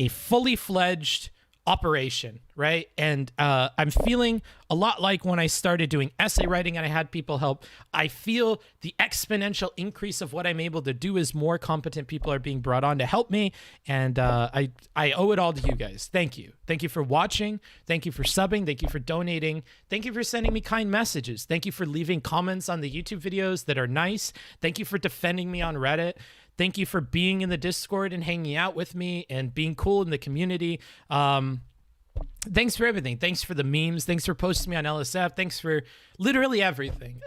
fully fledged, operation, right? And I'm feeling a lot like when I started doing essay writing and I had people help. I feel the exponential increase of what I'm able to do as more competent people are being brought on to help me. And I owe it all to you guys. Thank you. Thank you for watching. Thank you for subbing. Thank you for donating. Thank you for sending me kind messages. Thank you for leaving comments on the YouTube videos that are nice. Thank you for defending me on Reddit. Thank you for being in the Discord and hanging out with me and being cool in the community. Thanks for everything. Thanks for the memes. Thanks for posting me on LSF. Thanks for literally everything.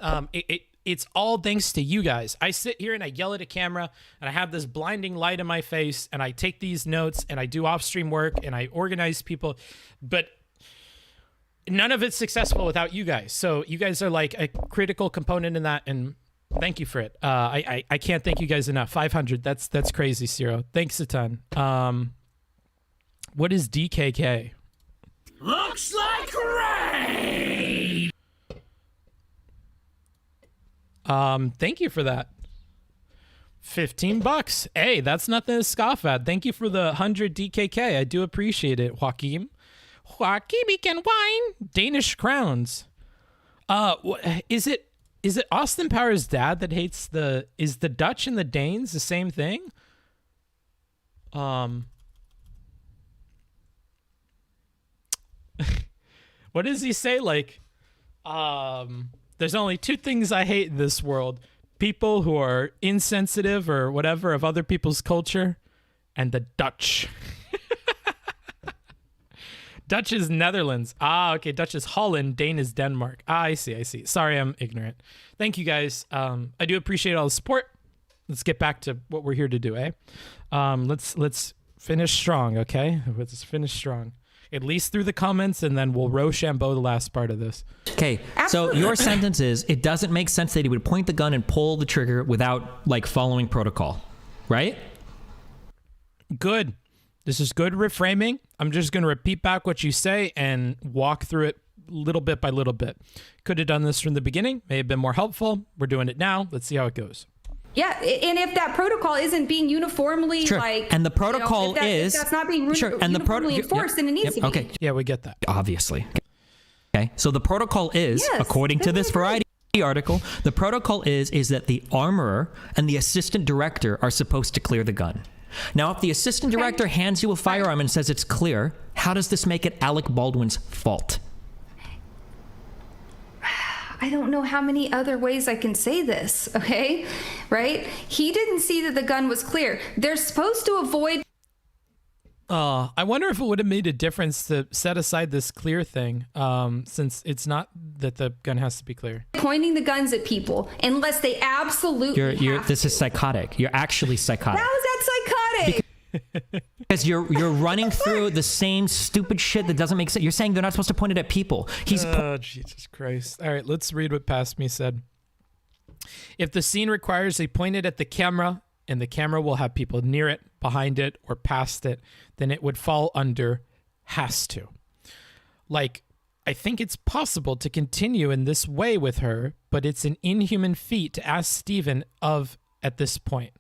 It's all thanks to you guys. I sit here and I yell at a camera and I have this blinding light in my face and I take these notes and I do off-stream work and I organize people, but none of it's successful without you guys. So you guys are like a critical component in that, and thank you for it. I can't thank you guys enough. 500. That's crazy, Ciro. Thanks a ton. What is DKK? Looks like rain. Thank you for that. $15. Hey, that's nothing to scoff at. Thank you for the 100 DKK. I do appreciate it, Joaquim. Joaquim can wine. Danish crowns. Is it Austin Powers' dad that hates is the Dutch and the Danes the same thing? What does he say? Like, there's only two things I hate in this world: people who are insensitive or whatever of other people's culture, and the Dutch. Dutch is Netherlands. Ah, okay. Dutch is Holland. Dane is Denmark. Ah, I see. Sorry, I'm ignorant. Thank you guys. I do appreciate all the support. Let's get back to what we're here to do, eh? Let's finish strong, okay? Let's finish strong. At least through the comments, and then we'll Rochambeau the last part of this. Okay, so your sentence is, it doesn't make sense that he would point the gun and pull the trigger without, like, following protocol, right? Good. This is good reframing. I'm just going to repeat back what you say and walk through it little bit by little bit. Could have done this from the beginning. May have been more helpful. We're doing it now. Let's see how it goes. Yeah, and if that protocol isn't being uniformly and the protocol if that's not being uniformly enforced, then it needs to be. Okay. Yeah, we get that. Obviously. Okay. So the protocol is, according to this Variety article, the protocol is that the armorer and the assistant director are supposed to clear the gun. Now, if the assistant director hands you a firearm and says it's clear, how does this make it Alec Baldwin's fault? I don't know how many other ways I can say this, okay? Right? He didn't see that the gun was clear. They're supposed to avoid... I wonder if it would have made a difference to set aside this clear thing, since it's not that the gun has to be clear. Pointing the guns at people unless they absolutely This is psychotic. You're actually psychotic. How is that psychotic? Because you're running through the same stupid shit that doesn't make sense. You're saying they're not supposed to point it at people. Oh, Jesus Christ. All right, let's read what Past Me said. If the scene requires they point it at the camera, and the camera will have people near it, behind it, or past it, then it would fall under has to. Like, I think it's possible to continue in this way with her, but it's an inhuman feat to ask Steven of at this point.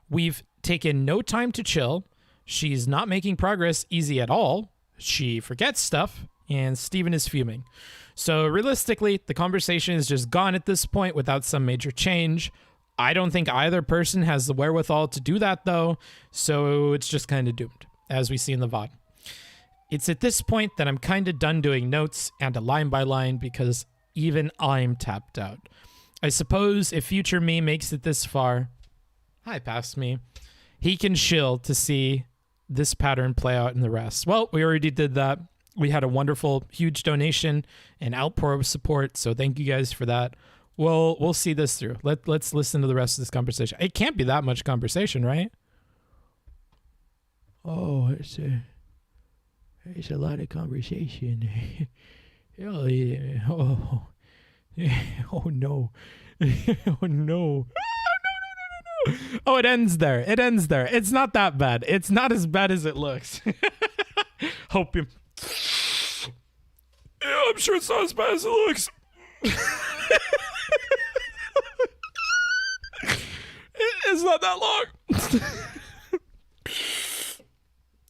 We've taken no time to chill. She's not making progress easy at all. She forgets stuff, and Steven is fuming. So realistically, the conversation is just gone at this point without some major change. I don't think either person has the wherewithal to do that, though, so it's just kind of doomed, as we see in the VOD. It's at this point that I'm kind of done doing notes and a line by line because even I'm tapped out. I suppose if future me makes it this far, hi, Past Me, he can chill to see this pattern play out in the rest. Well, we already did that. We had a wonderful, huge donation and outpour of support, so thank you guys for that. We'll see this through. Let's listen to the rest of this conversation. It can't be that much conversation, right? Oh, it's a lot of conversation. Oh, yeah. Oh no. Oh no. Oh, it ends there. It ends there. It's not that bad. It's not as bad as it looks. Hope you. Yeah, I'm sure it's not as bad as it looks. It's not that long.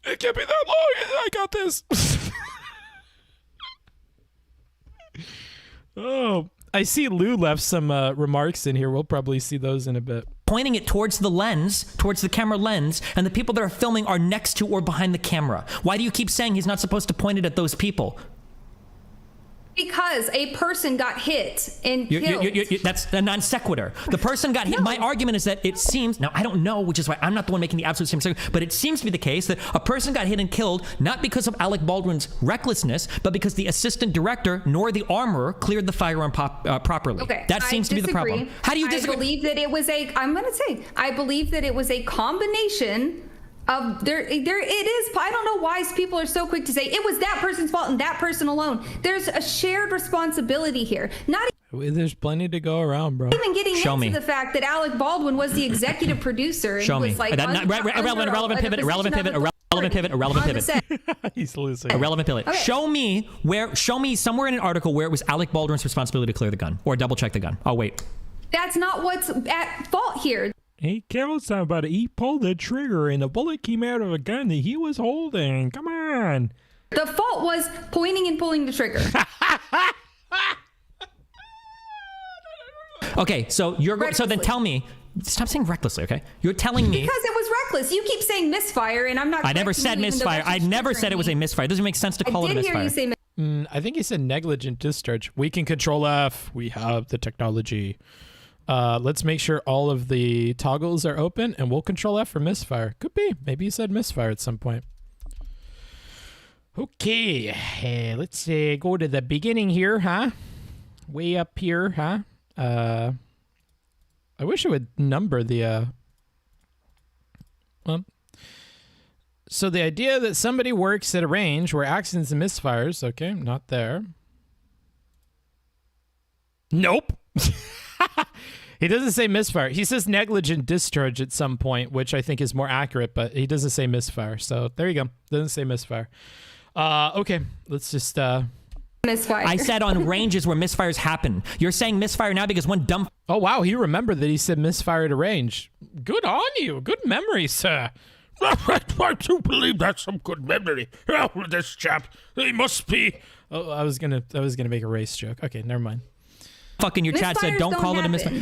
It can't be that long. I got this. Oh, I see Lou left some remarks in here. We'll probably see those in a bit. Pointing it towards the lens, towards the camera lens, and the people that are filming are next to or behind the camera. Why do you keep saying he's not supposed to point it at those people? Because a person got hit and killed. That's a non sequitur. The person got hit. My argument is that it seems, now I don't know, which is why I'm not the one making the absolute same statement, but it seems to be the case that a person got hit and killed not because of Alec Baldwin's recklessness, but because the assistant director nor the armorer cleared the firearm properly. Okay, that seems to be the problem. How do you disagree? I believe that it was I believe that it was a combination of there it is. I don't know why people are so quick to say it was that person's fault and that person alone. There's a shared responsibility here. There's plenty to go around, bro. Even getting into the fact that Alec Baldwin was the executive producer and was like irrelevant pivot. He's losing. Irrelevant pivot. Okay. Show me somewhere in an article where it was Alec Baldwin's responsibility to clear the gun or double check the gun. I'll wait. That's not what's at fault here. He killed somebody. He pulled the trigger and the bullet came out of a gun that he was holding. Come on. The fault was pointing and pulling the trigger. Okay, so so then tell me. Stop saying recklessly, okay? You're telling me because it was reckless. You keep saying misfire, and I'm not. I never said misfire. I never said it was a misfire. It doesn't make sense to call it a misfire. I did hear you say. I think he said negligent discharge. We can control F. We have the technology. Let's make sure all of the toggles are open, and we'll control F for misfire. Could be. Maybe he said misfire at some point. Okay, let's go to the beginning here, huh? Way up here, huh? I wish it would number the, so the idea that somebody works at a range where accidents and misfires, okay, not there. Nope. He doesn't say misfire. He says negligent discharge at some point, which I think is more accurate, but he doesn't say misfire. So there you go. Doesn't say misfire. Okay, let's just, misfire. I said on ranges where misfires happen. You're saying misfire now because one dumb. Oh, wow. He remembered that he said misfire at a range. Good on you. Good memory, sir. I do believe that's some good memory. Oh, this chap, he must be. Oh, I was gonna make a race joke. Okay, never mind. Fucking your chat said don't call it a misfire.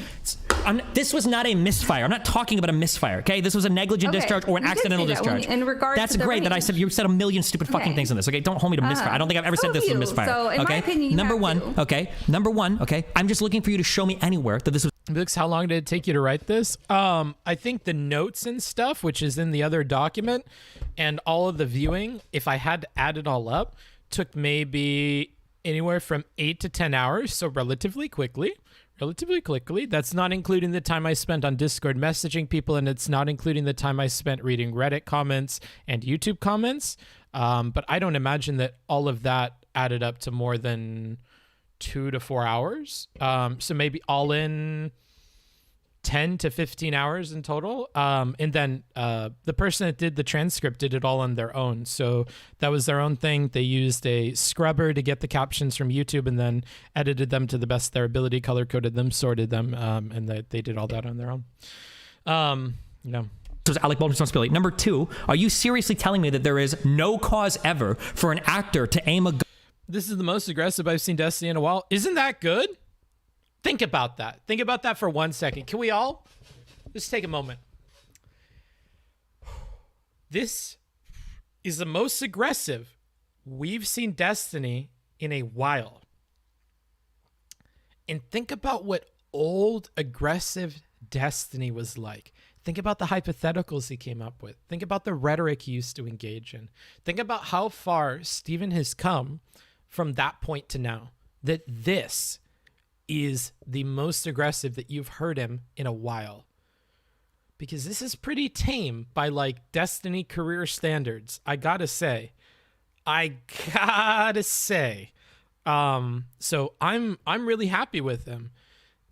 This was not a misfire. I'm not talking about a misfire, okay? This was a negligent discharge or an accidental discharge. In regards That's to great that I said you said a million stupid fucking things in this, okay? Don't hold me to misfire. I don't think I've ever said this was a misfire. So in okay? my opinion, Number one, okay? I'm just looking for you to show me anywhere that this was. Bix, how long did it take you to write this? I think the notes and stuff, which is in the other document, and all of the viewing, if I had to add it all up, took maybe anywhere from 8 to 10 hours, so relatively quickly. That's not including the time I spent on Discord messaging people, and it's not including the time I spent reading Reddit comments and YouTube comments. But I don't imagine that all of that added up to more than 2 to 4 hours. So maybe all in 10 to 15 hours in total. And then the person that did the transcript did it all on their own. So that was their own thing. They used a scrubber to get the captions from YouTube and then edited them to the best of their ability, color coded them, sorted them, and they did all that on their own. This was Alec Baldwin's responsibility. Number two, are you seriously telling me that there is no cause ever for an actor to aim a gun? This is the most aggressive I've seen Destiny in a while. Isn't that good? Think about that. Think about that for 1 second. Can we all just take a moment? This is the most aggressive we've seen Destiny in a while. And think about what old aggressive Destiny was like. Think about the hypotheticals he came up with. Think about the rhetoric he used to engage in. Think about how far Steven has come from that point to now. That this is the most aggressive that you've heard him in a while. Because this is pretty tame by like Destiny career standards. I gotta say. So I'm really happy with him.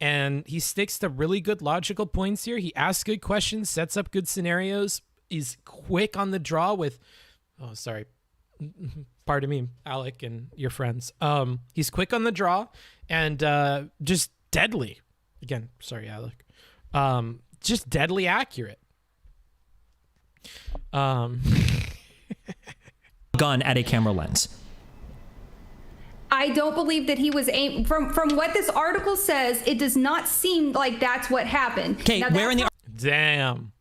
And he sticks to really good logical points here. He asks good questions, sets up good scenarios. He's quick on the draw with, oh, sorry. Pardon me, Alec and your friends. He's quick on the draw and just deadly. Again, sorry, Alec. Just deadly accurate. Gun at a camera lens. I don't believe that he was from what this article says. It does not seem like that's what happened. Okay, where in the Damn.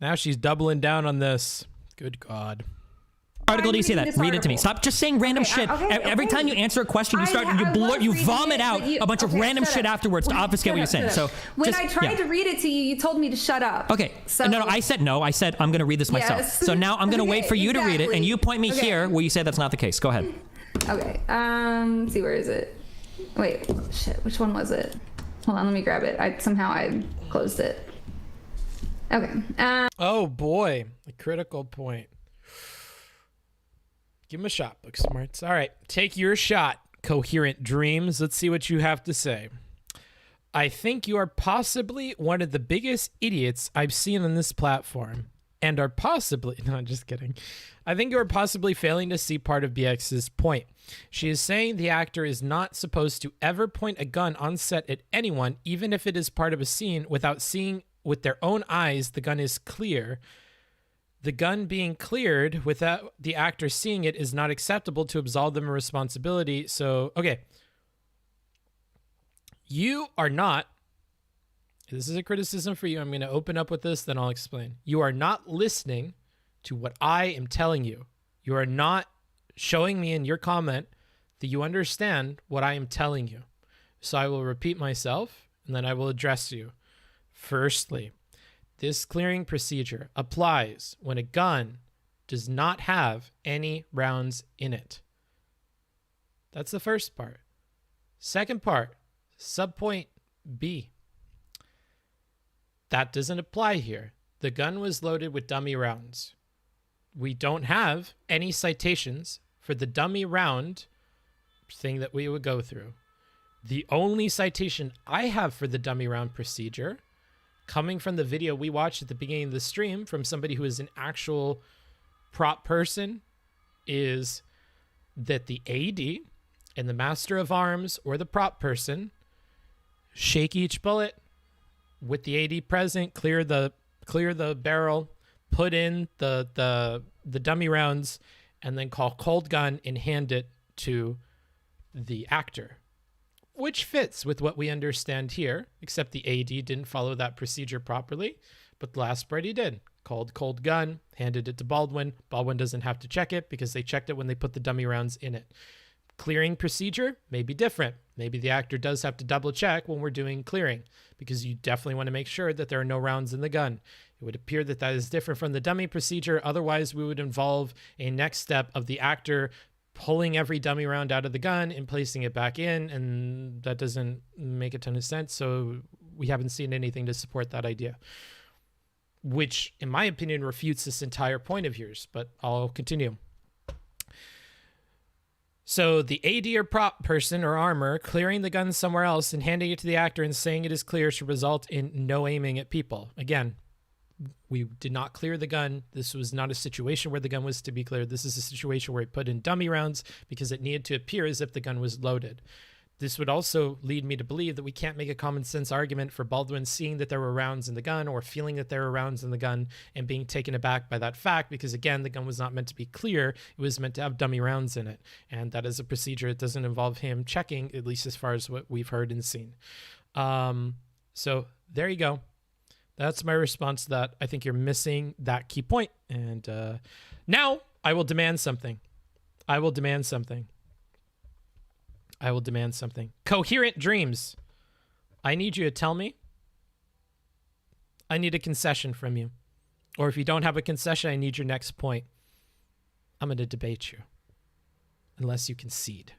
Now she's doubling down on this. Good God. article do you say that? Read it to me. Stop just saying random shit. Every time you answer a question, you vomit out a bunch of random shit afterwards to obfuscate what you're saying. So when I tried to read it to you, you told me to shut up. Okay. So, no, I said no. I said I'm going to read this myself. Yes. So now I'm going to wait for you to read it, and you point me here where you say that's not the case. Go ahead. Okay. Let's see, where is it? Wait, shit. Which one was it? Hold on, let me grab it. Somehow I closed it. Okay. Oh boy, a critical point. Give him a shot, Booksmarts. All right, take your shot, Coherent Dreams. Let's see what you have to say. I think you are possibly one of the biggest idiots I've seen on this platform, and are possibly, no, just kidding. I think you are possibly failing to see part of BX's point. She is saying the actor is not supposed to ever point a gun on set at anyone, even if it is part of a scene, without seeing with their own eyes the gun is clear. The gun being cleared without the actor seeing it is not acceptable to absolve them of responsibility. So, okay. You are not, this is a criticism for you. I'm going to open up with this, then I'll explain. You are not listening to what I am telling you. You are not showing me in your comment that you understand what I am telling you. So I will repeat myself, and then I will address you. Firstly, this clearing procedure applies when a gun does not have any rounds in it. That's the first part. Second part, subpoint B. That doesn't apply here. The gun was loaded with dummy rounds. We don't have any citations for the dummy round thing that we would go through. The only citation I have for the dummy round procedure, coming from the video we watched at the beginning of the stream from somebody who is an actual prop person, is that the AD and the master of arms or the prop person shake each bullet with the AD present, clear the barrel, put in the dummy rounds, and then call cold gun and hand it to the actor. Which fits with what we understand here, except the AD didn't follow that procedure properly, but the last part he did. Called cold gun, handed it to Baldwin. Baldwin doesn't have to check it because they checked it when they put the dummy rounds in it. Clearing procedure may be different. Maybe the actor does have to double check when we're doing clearing, because you definitely want to make sure that there are no rounds in the gun. It would appear that that is different from the dummy procedure. Otherwise, we would involve a next step of the actor pulling every dummy round out of the gun and placing it back in, and that doesn't make a ton of sense. So we haven't seen anything to support that idea, which in my opinion refutes this entire point of yours, but I'll continue. So the AD or prop person or armor clearing the gun somewhere else and handing it to the actor and saying it is clear should result in no aiming at people. Again, we did not clear the gun. This was not a situation where the gun was to be cleared. This is a situation where he put in dummy rounds because it needed to appear as if the gun was loaded. This would also lead me to believe that we can't make a common sense argument for Baldwin seeing that there were rounds in the gun or feeling that there were rounds in the gun and being taken aback by that fact, because again, the gun was not meant to be clear. It was meant to have dummy rounds in it. And that is a procedure. It doesn't involve him checking, at least as far as what we've heard and seen. So there you go. That's my response to that. I think you're missing that key point. And now I will demand something. I will demand something. Coherent Dreams. I need you to tell me. I need a concession from you. Or if you don't have a concession, I need your next point. I'm going to debate you. Unless you concede.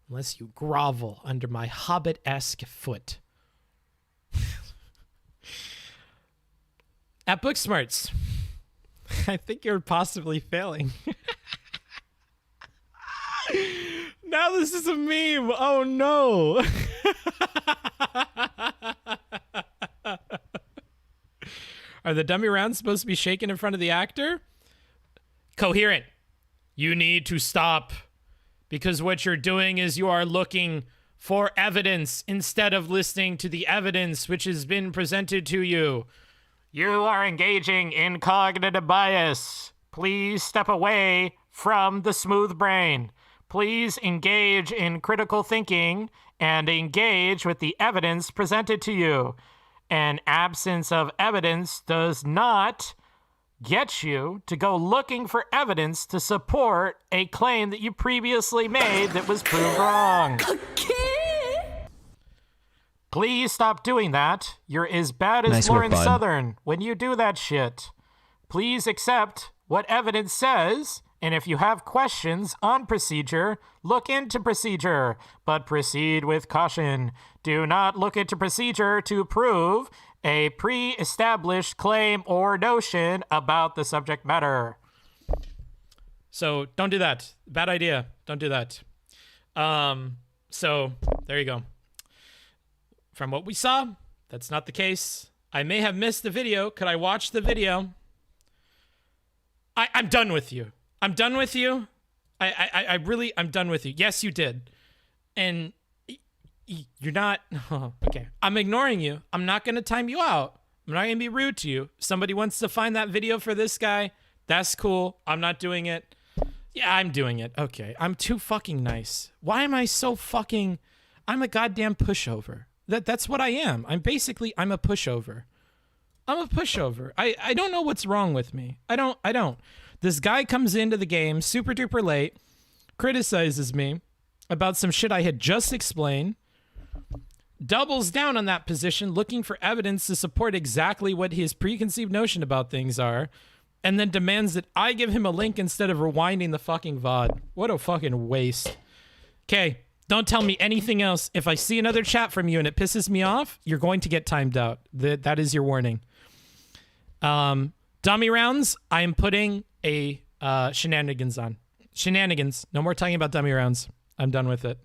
Unless you grovel under my hobbit-esque foot. At Booksmarts, I think you're possibly failing. Now this is a meme. Oh no. Are the dummy rounds supposed to be shaken in front of the actor? Coherent. You need to stop. Because what you're doing is you are looking for evidence instead of listening to the evidence which has been presented to you. You are engaging in cognitive bias. Please step away from the smooth brain. Please engage in critical thinking and engage with the evidence presented to you. An absence of evidence does not get you to go looking for evidence to support a claim that you previously made that was proved wrong. Please stop doing that. You're as bad as Nice work, Lauren bud. Southern when you do that shit. Please accept what evidence says, and if you have questions on procedure, look into procedure, but proceed with caution. Do not look into procedure to prove a pre-established claim or notion about the subject matter. So don't do that. Bad idea. Don't do that. So there you go. From what we saw, that's not the case. I may have missed the video. Could I watch the video? I'm done with you. I'm done with you. I'm done with you. Yes, you did. And you're not. Oh, okay. I'm ignoring you. I'm not going to time you out. I'm not going to be rude to you. If somebody wants to find that video for this guy, that's cool. I'm not doing it. Yeah, I'm doing it. Okay. I'm too fucking nice. Why am I so fucking... I'm a goddamn pushover. That's what I am. I'm a pushover. I'm a pushover. I don't know what's wrong with me. I don't. This guy comes into the game super duper late, criticizes me about some shit I had just explained, doubles down on that position, looking for evidence to support exactly what his preconceived notion about things are, and then demands that I give him a link instead of rewinding the fucking VOD. What a fucking waste. Okay. Don't tell me anything else. If I see another chat from you and it pisses me off, you're going to get timed out. That is your warning. Dummy rounds, I am putting a shenanigans on. Shenanigans. No more talking about dummy rounds. I'm done with it.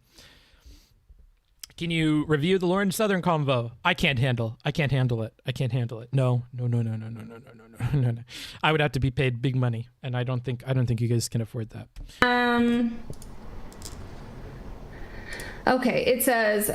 Can you review the Lauren Southern convo? I can't handle it. No. I would have to be paid big money, and I don't think you guys can afford that. Okay, it says,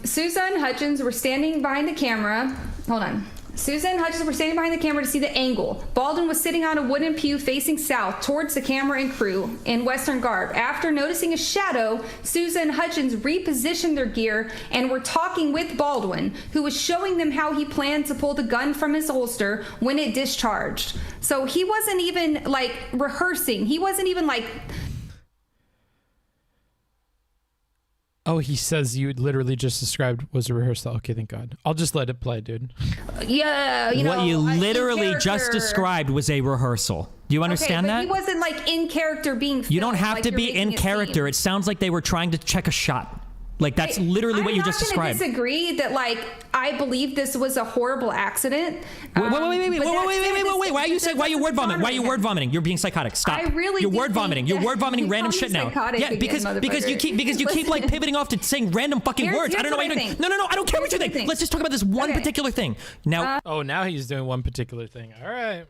Susan and Hutchins were standing behind the camera. Hold on. Susan and Hutchins were standing behind the camera to see the angle. Baldwin was sitting on a wooden pew facing south towards the camera and crew in Western garb. After noticing a shadow, Susan and Hutchins repositioned their gear and were talking with Baldwin, who was showing them how he planned to pull the gun from his holster when it discharged. So he wasn't even, like, rehearsing. He wasn't even, like... Oh, he says you literally just described was a rehearsal. Okay, thank God. I'll just let it play, dude. Yeah, what you literally just described was a rehearsal. Do you understand that? He wasn't like in character being filmed. You don't have to be in character. It sounds like they were trying to check a shot. Like, that's literally what you just described. I'm not going to disagree that, like, I believe this was a horrible accident. Wait. Why are you word vomiting? Why are you word vomiting? You're being psychotic. Stop. I really You're word vomiting. You're word vomiting random shit now. Yeah, because you keep like pivoting off to saying random fucking words. I don't know why you're doing. No, I don't care what you think. Let's just talk about this one particular thing. Now. Oh, now he's doing one particular thing. All right.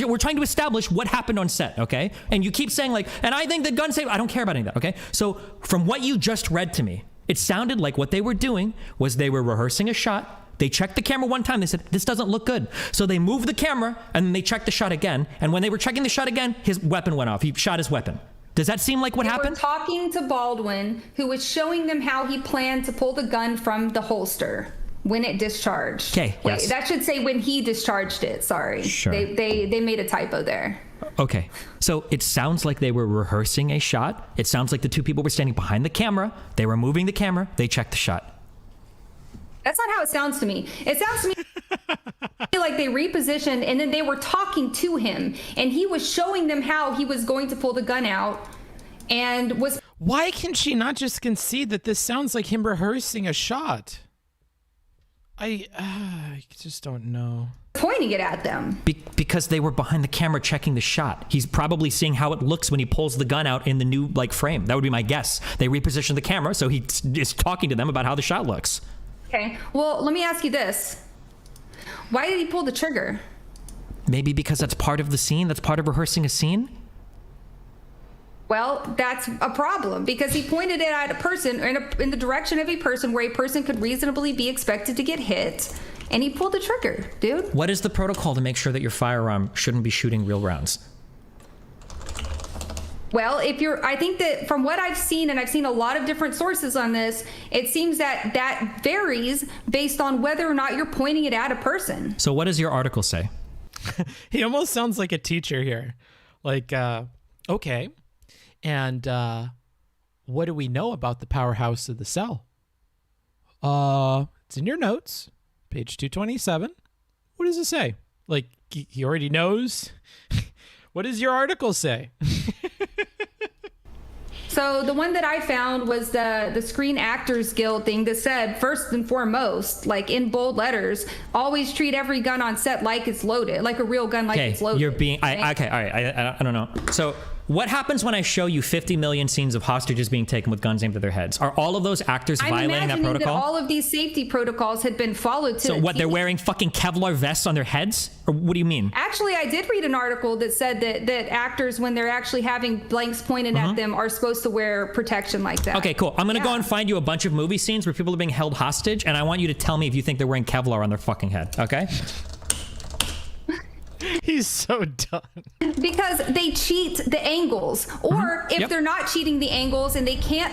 We're trying to establish what happened on set, okay? And you keep saying, like, and I think the gun safe. I don't care about any of that, okay? So from what you just read to me, it sounded like what they were doing was they were rehearsing a shot. They checked the camera one time. They said, this doesn't look good. So they moved the camera, and then they checked the shot again. And when they were checking the shot again, his weapon went off. He shot his weapon. Does that seem like what happened? They were talking to Baldwin, who was showing them how he planned to pull the gun from the holster when it discharged. Okay, yes. Wait, that should say when he discharged it. Sorry. Sure. They made a typo there. Okay, so it sounds like they were rehearsing a shot. It sounds like the two people were standing behind the camera. They were moving the camera. They checked the shot. That's not how it sounds to me. It sounds to me like they repositioned and then they were talking to him and he was showing them how he was going to pull the gun out and was... Why can she not just concede that this sounds like him rehearsing a shot? I just don't know. Pointing it at them. Because they were behind the camera checking the shot. He's probably seeing how it looks when he pulls the gun out in the new frame. That would be my guess. They repositioned the camera, so he is talking to them about how the shot looks. Okay. Well, let me ask you this. Why did he pull the trigger? Maybe because that's part of the scene. That's part of rehearsing a scene. Well, that's a problem because he pointed it at a person in the direction of a person where a person could reasonably be expected to get hit, and he pulled the trigger, dude. What is the protocol to make sure that your firearm shouldn't be shooting real rounds? Well, I think that from what I've seen, and I've seen a lot of different sources on this, it seems that that varies based on whether or not you're pointing it at a person. So what does your article say? He almost sounds like a teacher here. Like, okay. And what do we know about the powerhouse of the cell? It's in your notes, page 227. What does it say? Like, he already knows? What does your article say? So the one that I found was the Screen Actors Guild thing that said, first and foremost, like in bold letters, always treat every gun on set like it's loaded, like a real gun, like it's loaded. You're being, okay, all right, I don't know. So what happens when I show you 50 million scenes of hostages being taken with guns aimed at their heads? Are all of those actors violating that protocol? That all of these safety protocols had been followed to So what, they're wearing fucking Kevlar vests on their heads? Or what do you mean? Actually, I did read an article that said that actors, when they're actually having blanks pointed at them, are supposed to wear protection like that. Okay, cool. I'm going to go and find you a bunch of movie scenes where people are being held hostage, and I want you to tell me if you think they're wearing Kevlar on their fucking head, okay? He's so done. Because they cheat the angles, or if they're not cheating the angles and they can't,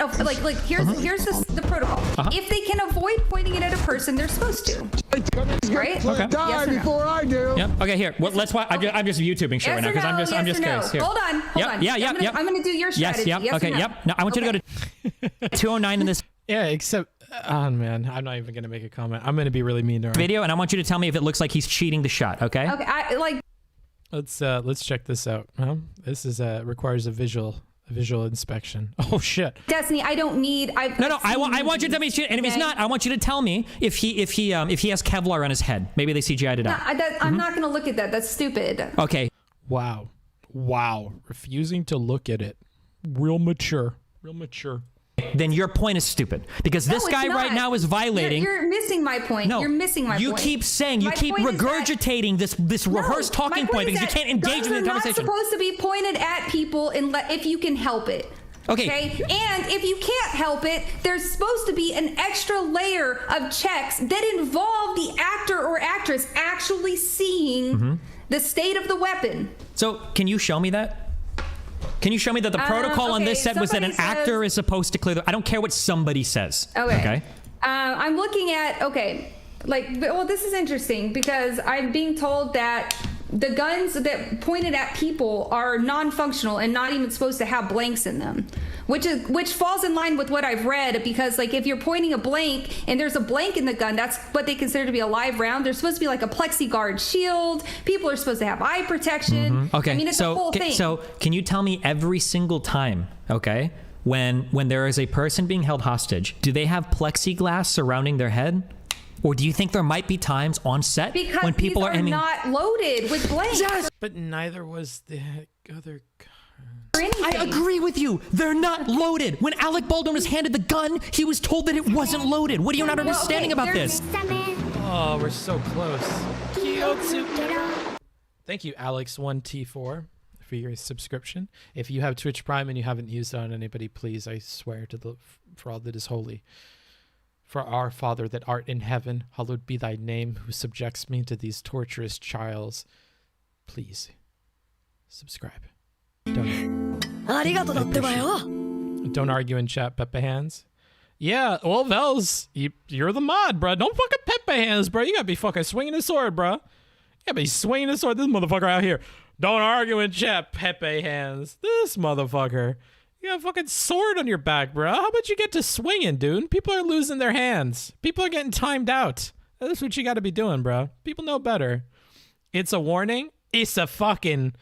here's the protocol. If they can avoid pointing it at a person, they're supposed to. Right? Okay. Die Yes or no? before I do. Yep. Okay, here. Well, let's watch. I'm just YouTubing shit right now because I'm just curious. Here. Hold on. I'm gonna do your strategy. Yes. Yes Okay. or no? Yep. No, I want you to go to 209 in this Yeah, except, oh man, I'm not even going to make a comment. I'm going to be really mean to her. video, and I want you to tell me if it looks like he's cheating the shot, okay? Okay, Let's check this out. This is requires a visual inspection. Oh shit. Destiny, I don't need. No. I want you to tell me he's cheating, and if he's not, I want you to tell me if he has Kevlar on his head. Maybe they CGI'd it out. I'm not gonna look at that. That's stupid. Okay. Wow. Refusing to look at it. Real mature. Then your point is stupid because this guy right now is violating. You're missing my point. No, you're missing my point. You keep saying, you keep regurgitating this rehearsed talking point because you can't engage in the conversation. Guns are not supposed to be pointed at people if you can help it. Okay. And if you can't help it, there's supposed to be an extra layer of checks that involve the actor or actress actually seeing the state of the weapon. So can you show me that? Can you show me that the protocol on this set was that an actor is supposed to clear the... I don't care what somebody says. Okay. I'm looking at... Okay. This is interesting because I'm being told that the guns that pointed at people are non-functional and not even supposed to have blanks in them, which falls in line with what I've read, because if you're pointing a blank and there's a blank in the gun, that's what they consider to be a live round. There's supposed to be like a plexiguard shield. People are supposed to have eye protection. Okay. I mean, it's a whole thing. So can you tell me every single time, okay, when there is a person being held hostage, do they have plexiglass surrounding their head? Or do you think there might be times on set when people are aiming? Not loaded with blanks. Yes, but neither was the other. I agree with you. They're not loaded. When Alec Baldwin was handed the gun, he was told that it wasn't loaded. What are you not understanding about this? Oh, we're so close. Thank you, Alex1T4, for your subscription. If you have Twitch Prime and you haven't used it on anybody, please, I swear for all that is holy. For our Father that art in heaven, hallowed be thy name, who subjects me to these torturous trials. Please, subscribe. Don't argue in chat, Pepe Hands. Yeah, well, Vels, you're the mod, bro. Don't fucking Pepe Hands, bro. You gotta be fucking swinging a sword, bro. You gotta be swinging a sword. This motherfucker out here. Don't argue in chat, Pepe Hands. This motherfucker. You got a fucking sword on your back, bro. How about you get to swinging, dude? People are losing their hands. People are getting timed out. That's what you got to be doing, bro. People know better. It's a warning. It's a fucking...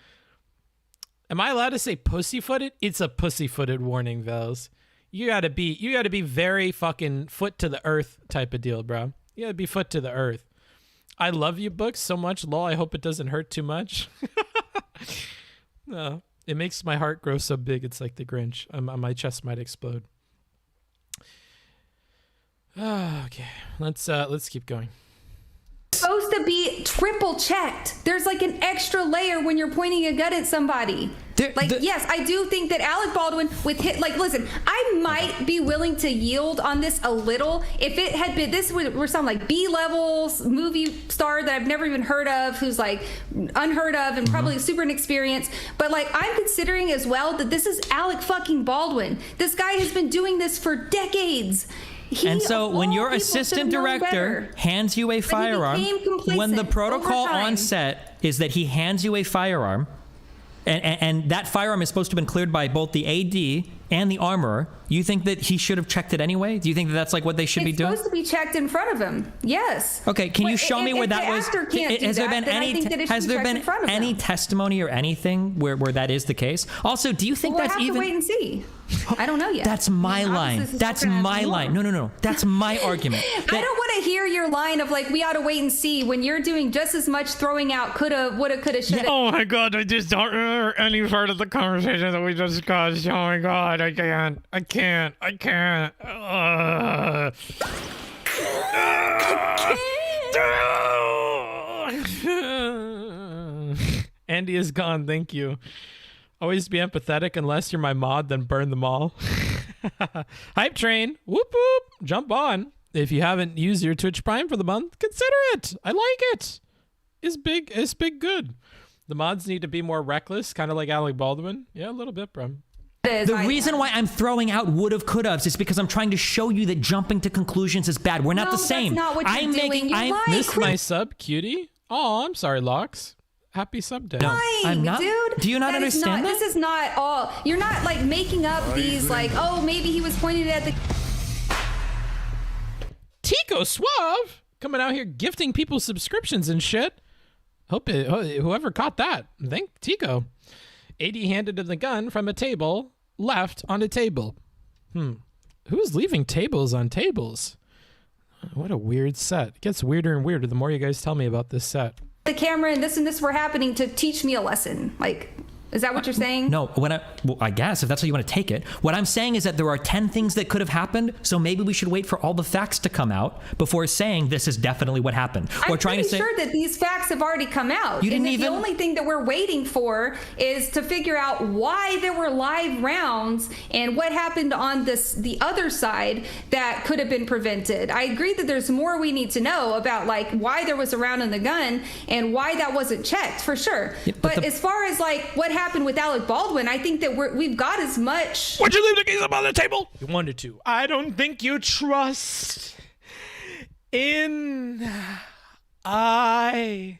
Am I allowed to say pussyfooted? It's a pussyfooted warning, Vels. You gotta be very fucking foot to the earth type of deal, bro. You gotta be foot to the earth. I love you, books, so much. Lol, I hope it doesn't hurt too much. No. It makes my heart grow so big, it's like the Grinch. My chest might explode. Okay, let's keep going. Supposed to be triple checked. There's like an extra layer when you're pointing a gun at somebody. Yes, I do think that Alec Baldwin listen, I might be willing to yield on this a little if it had been, this were some like B-levels movie star that I've never even heard of, who's like unheard of and probably super inexperienced. But like, I'm considering as well that this is Alec fucking Baldwin. This guy has been doing this for decades. And so when your assistant director hands you a firearm, when the protocol on set is that he hands you a firearm, and that firearm is supposed to have been cleared by both the AD and the armorer, you think that he should have checked it anyway? Do you think that that's like what they should be doing? It's supposed to be checked in front of him. Yes. Okay, can you show me where that was? Has there been any testimony or anything where that is the case? Also, do you think that's even? We'll have to wait and see. I don't know yet. That's my line. That's my line. No. That's my argument. I don't want to hear your line of like, we ought to wait and see, when you're doing just as much throwing out coulda, woulda, coulda, shoulda. Oh my God, I just don't remember any part of the conversation that we just discussed. Oh my God, I can't. Andy is gone, thank you. Always be empathetic, unless you're my mod, then burn them all. Hype train, whoop whoop, jump on. If you haven't used your Twitch Prime for the month, consider it. I like it. It's big good. The mods need to be more reckless, kind of like Alec Baldwin. Yeah, a little bit, bro. The reason why I'm throwing out would've, could've's is because I'm trying to show you that jumping to conclusions is bad. We're not the same. That's not what you're doing. Missed my sub, cutie. Oh, I'm sorry, Locks. Happy sub day. No, I'm not. Dude, do you not understand that? This is not all. You're not like making up these like, oh, maybe he was pointed at the. Tico Suave coming out here gifting people subscriptions and shit. Hope whoever caught that. Thank Tico. AD handed him the gun from a table, left on a table. Who's leaving tables on tables? What a weird set. It gets weirder and weirder the more you guys tell me about this set. The camera and this were happening to teach me a lesson. Like, is that what you're saying? No, I guess if that's how you want to take it. What I'm saying is that there are 10 things that could have happened, so maybe we should wait for all the facts to come out before saying this is definitely what happened. I'm pretty sure that these facts have already come out. The only thing that we're waiting for is to figure out why there were live rounds and what happened on the other side that could have been prevented. I agree that there's more we need to know about like why there was a round in the gun and why that wasn't checked for sure. Yeah, but as far as like what happened with Alec Baldwin, I think that we've got as much. Would you leave the keys up on the table? You wanted to. I don't think you trust in I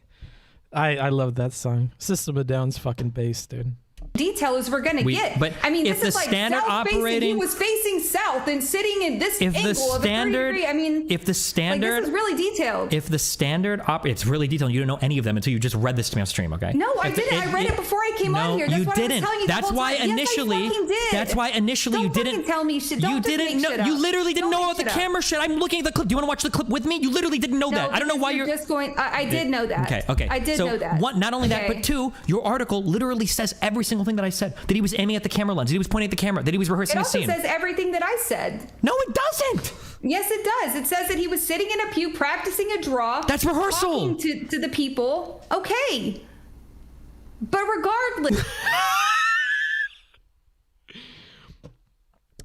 love that song. System of Down's fucking bass, dude. Detail as we're gonna get. But I mean, if this is the like standard south operating, he was facing south and sitting in this if angle the standard, of a 30 degree. I mean, if the standard, like, this is really detailed. If the standard it's really detailed. You don't know any of them until you just read this to me on stream, okay? No, I didn't. I read it before I came on here. That's you didn't. That's why initially. Yes, I fucking did. That's why initially you didn't tell me shit. Don't you didn't know. You literally didn't know about the camera shit. I'm looking at the clip. Do you want to watch the clip with me? You literally didn't know that. I don't know why you're just going. I did know that. Okay. I did know that. One, not only that, but two, your article literally says every single thing that I said. That he was aiming at the camera lens. That he was pointing at the camera. That he was rehearsing a scene. It also says everything that I said. No, it doesn't. Yes, it does. It says that he was sitting in a pew practicing a draw. That's rehearsal. Talking to the people. Okay. But regardless.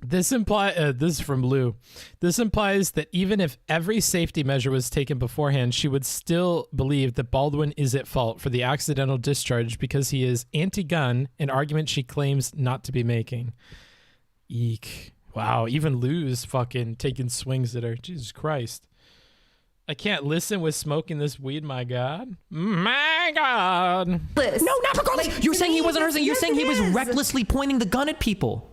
This is from Lou. This implies that even if every safety measure was taken beforehand, she would still believe that Baldwin is at fault for the accidental discharge because he is anti-gun, an argument she claims not to be making. Eek. Wow, even Lou's fucking taking swings at her. Jesus Christ. I can't listen with smoking this weed, my God. My God. No, not regardless. Like, you're saying he wasn't rehearsing. You're saying he was recklessly pointing the gun at people.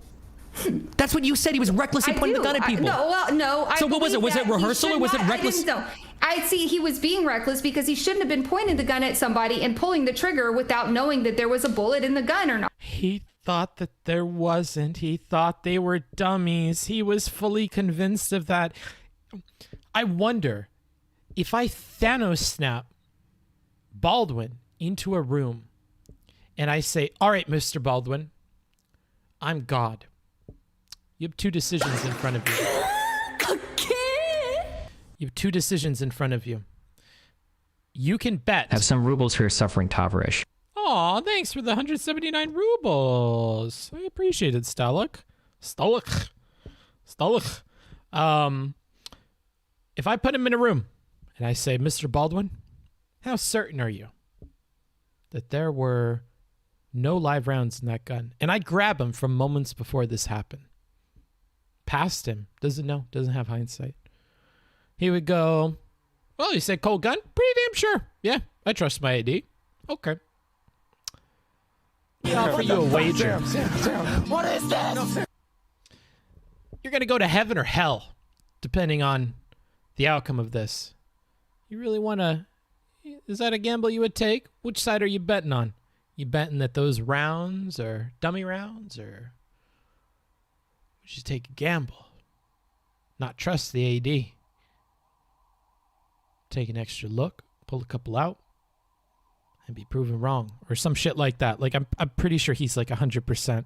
That's what you said. He was recklessly pointing the gun at people. No. So what was it? Was it rehearsal or was it reckless? I see he was being reckless because he shouldn't have been pointing the gun at somebody and pulling the trigger without knowing that there was a bullet in the gun or not. He thought that there wasn't. He thought they were dummies. He was fully convinced of that. I wonder if I Thanos snap Baldwin into a room and I say, all right, Mr. Baldwin, I'm God. You have two decisions in front of you. You have two decisions in front of you. you can bet. Have some rubles for your suffering Tavarish. Aw, thanks for the 179 rubles. I appreciate it, Stalek. Stalek. If I put him in a room and I say, Mr. Baldwin, how certain are you that there were no live rounds in that gun? And I grab him from moments before this happened. Past him. Doesn't know. Doesn't have hindsight. He would go, well, you said cold gun? Pretty damn sure. Yeah, I trust my AD. Okay. I'll offer you a wager. What is this? You're going to go to heaven or hell, depending on the outcome of this. You really want to... Is that a gamble you would take? Which side are you betting on? You betting that those rounds are dummy rounds, or would you take a gamble? Not trust the AD. Take an extra look, pull a couple out, and be proven wrong, or some shit like that. Like, I'm pretty sure he's like 100%.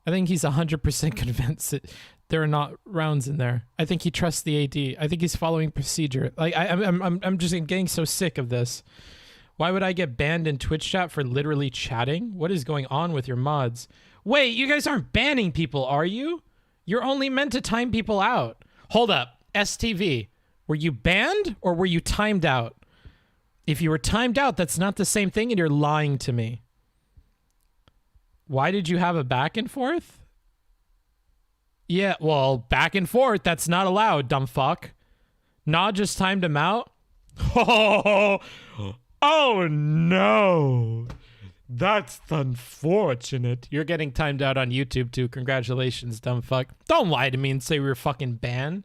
I think he's 100% convinced that there are not rounds in there. I think he trusts the AD. I think he's following procedure. Like, I'm just getting so sick of this. Why would I get banned in Twitch chat for literally chatting? What is going on with your mods? Wait, you guys aren't banning people, are you? You're only meant to time people out. Hold up, STV. Were you banned or were you timed out? If you were timed out, that's not the same thing, and you're lying to me. Why did you have a back and forth? Yeah, well, back and forth, that's not allowed, dumb fuck. Nah just timed him out? Oh no. That's unfortunate. You're getting timed out on YouTube too. Congratulations, dumb fuck. Don't lie to me and say we were fucking banned.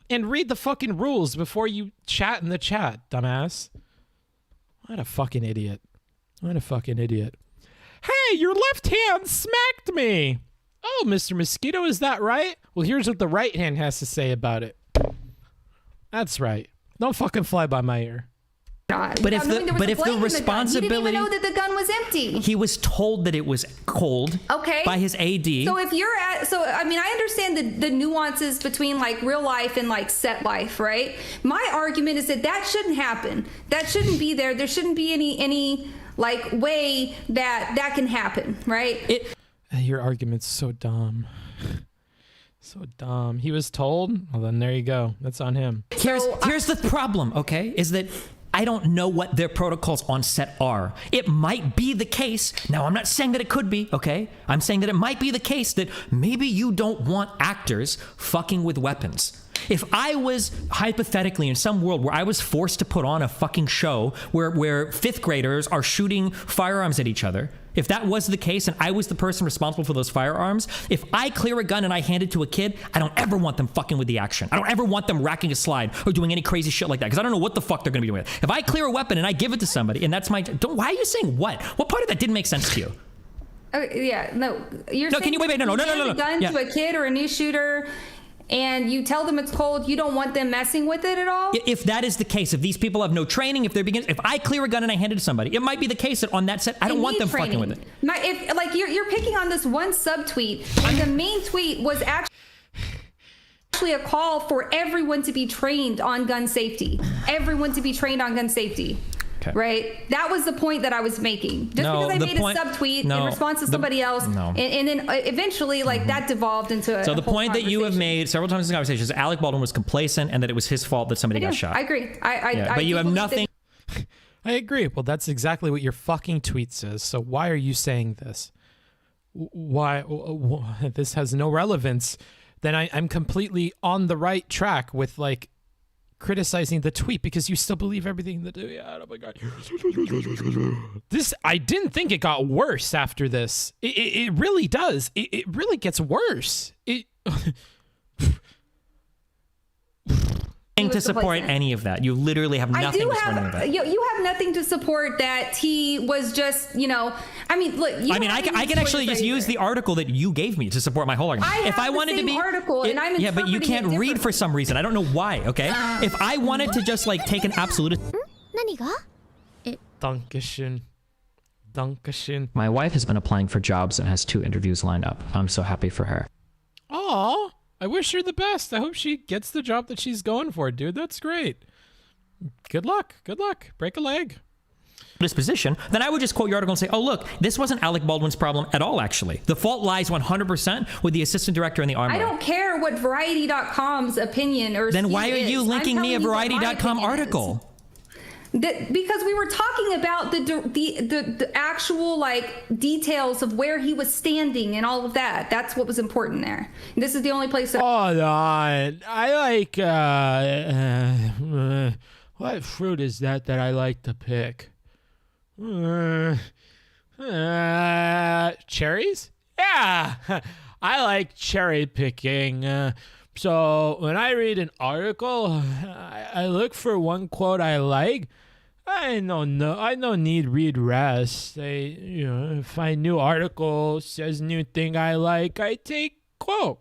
And read the fucking rules before you chat in the chat, dumbass. What a fucking idiot. What a fucking idiot. Hey, your left hand smacked me. Oh, Mr. Mosquito, is that right? Well, here's what the right hand has to say about it. That's right. Don't fucking fly by my ear. But if the responsibility, he didn't even know that the gun was empty. He was told that it was cold. Okay. By his AD. So if you're I mean, I understand the nuances between like real life and like set life, right? My argument is that shouldn't happen. That shouldn't be there. There shouldn't be any like way that can happen, right? Your argument's so dumb. So dumb. He was told. Well, then there you go. That's on him. Here's the problem. Okay, is that I don't know what their protocols on set are. It might be the case. Now, I'm not saying that it could be, okay? I'm saying that it might be the case that maybe you don't want actors fucking with weapons. If I was hypothetically in some world where I was forced to put on a fucking show where fifth graders are shooting firearms at each other, if that was the case and I was the person responsible for those firearms, if I clear a gun and I hand it to a kid, I don't ever want them fucking with the action. I don't ever want them racking a slide or doing any crazy shit like that because I don't know what the fuck they're gonna be doing with it. If I clear a weapon and I give it to somebody and that's my... why are you saying what? What part of that didn't make sense to you? Yeah, no. You're saying can you wait? No. A gun to a kid or a new shooter, and you tell them it's cold, you don't want them messing with it at all? If that is the case, if these people have no training, if I clear a gun and I hand it to somebody, it might be the case that on that set, I don't want them fucking with it. If like you're picking on this one subtweet, and the main tweet was actually a call for everyone to be trained on gun safety. Everyone to be trained on gun safety. Okay. Right? That was the point that I was making. Just because I made a subtweet in response to somebody else, and then eventually, like, that devolved into a So the point that you have made several times in the conversation is that Alec Baldwin was complacent and that it was his fault that somebody got shot. I agree. But you have nothing... I agree. Well, that's exactly what your fucking tweet says. So why are you saying this? Why? This has no relevance. Then I'm completely on the right track with, like, criticizing the tweet because you still believe everything that oh my god, I didn't think it got worse after this. It really does. It really gets worse. To support any of that. You literally have nothing to support any of that. You have nothing to support that he was just, I mean, look. I can actually just use the article that you gave me to support my whole argument. If I wanted to be article, and I'm but you can't read for some reason. I don't know why. Okay, if I wanted to just like take an absolute. Dankeschön. My wife has been applying for jobs and has 2 interviews lined up. I'm so happy for her. Aw. I wish her the best. I hope she gets the job that she's going for, dude. That's great. good luck. Good luck. Break a leg. Disposition, then I would just quote your article and say, oh, look, this wasn't Alec Baldwin's problem at all, actually. The fault lies 100% with the assistant director and the armorer. I don't care what Variety.com's opinion or then why are you linking me a Variety.com article? Because we were talking about the actual like details of where he was standing and all of that. That's what was important there. And this is the only place that. Hold on. I like what fruit is that I like to pick? Cherries? Yeah, I like cherry picking. So when I read an article, I look for one quote I like. I don't need read rest. If I new article says new thing I like, I take quote.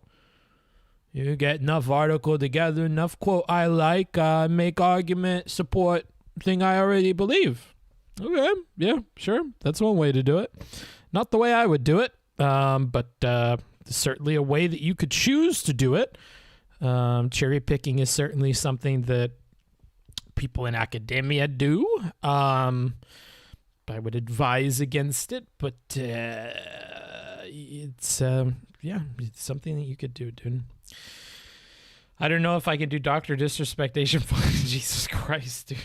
You get enough article together, enough quote I like, make argument, support thing I already believe. Okay, yeah, sure. That's one way to do it. Not the way I would do it, but certainly a way that you could choose to do it. Cherry picking is certainly something that people in academia do. I would advise against it, but it's something that you could do, dude. I don't know if I can do Dr. Disrespectation. Jesus Christ, dude.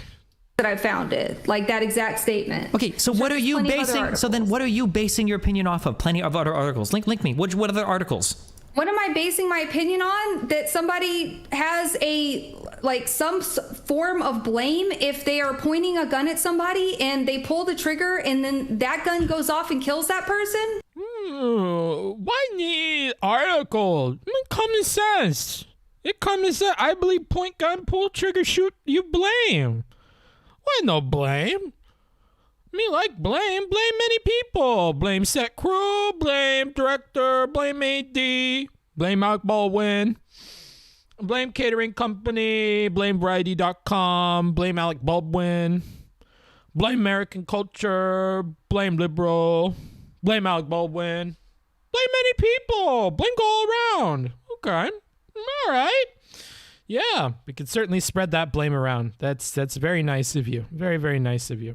That I found it, like that exact statement. Okay, so what are you basing? So then, what are you basing your opinion off of? Plenty of other articles. Link me. What other articles? What am I basing my opinion on? That somebody has some form of blame if they are pointing a gun at somebody and they pull the trigger and then that gun goes off and kills that person? Why need article? Common sense. Common sense. I believe point gun, pull trigger, shoot, you blame. Why no blame? Me like blame many people. Blame set crew, blame director, blame AD, blame Alec Baldwin, blame catering company, blame Variety.com, blame Alec Baldwin, blame American culture, blame liberal, blame Alec Baldwin, blame many people, blame go all around. Okay, all right. Yeah, we could certainly spread that blame around. That's very nice of you. Very, very nice of you.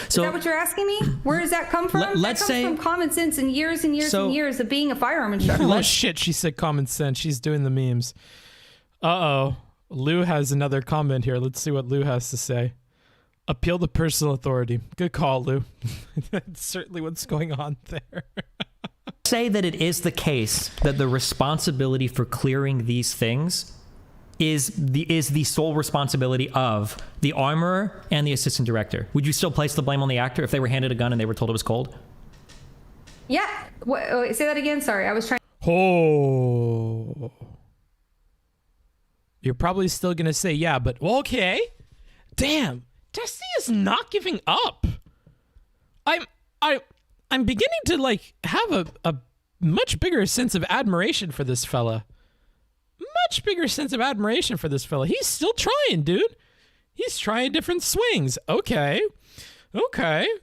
So, is that what you're asking me? Where does that come from? That comes from common sense and years and years and years of being a firearm instructor. Oh shit, she said common sense. She's doing the memes. Uh-oh. Lou has another comment here. Let's see what Lou has to say. Appeal to personal authority. Good call, Lou. That's certainly what's going on there. Say that it is the case that the responsibility for clearing these things is the sole responsibility of the armorer and the assistant director. Would you still place the blame on the actor if they were handed a gun and they were told it was cold? Yeah. Wait, say that again. Sorry, I was trying. Oh. You're probably still gonna say yeah, but okay. Damn, Dusty is not giving up. I'm beginning to have a much bigger sense of admiration for this fella. Much bigger sense of admiration for this fella. He's still trying, dude. He's trying different swings. Okay.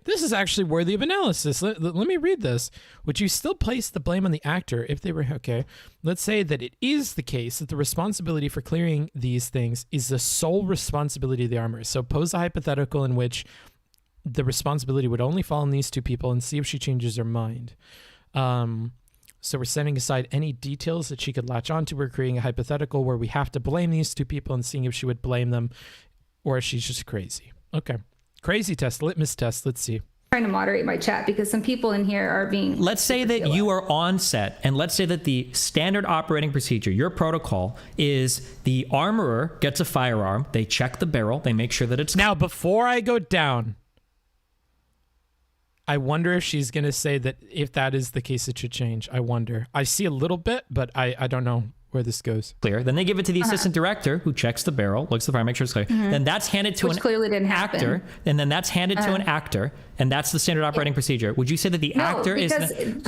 This is actually worthy of analysis. Let me read this. Would you still place the blame on the actor if they were... Okay. Let's say that it is the case that the responsibility for clearing these things is the sole responsibility of the armorer. So pose a hypothetical in which the responsibility would only fall on these two people and see if she changes her mind. So we're setting aside any details that she could latch onto. We're creating a hypothetical where we have to blame these two people and seeing if she would blame them or if she's just crazy. Okay. Crazy test, litmus test. Let's see. Trying to moderate my chat because some people in here are being... Let's say that you are on set and let's say that the standard operating procedure, your protocol is the armorer gets a firearm. They check the barrel. They make sure that it's... Now, before I go down, I wonder if she's going to say that if that is the case, it should change. I wonder. I see a little bit, but I don't know where this goes. Clear. Then they give it to the assistant director who checks the barrel, looks at the fire, makes sure it's clear. Then that's handed to clearly didn't actor. Happen. And then that's handed to an actor. And that's the standard operating procedure. Would you say that the actor is...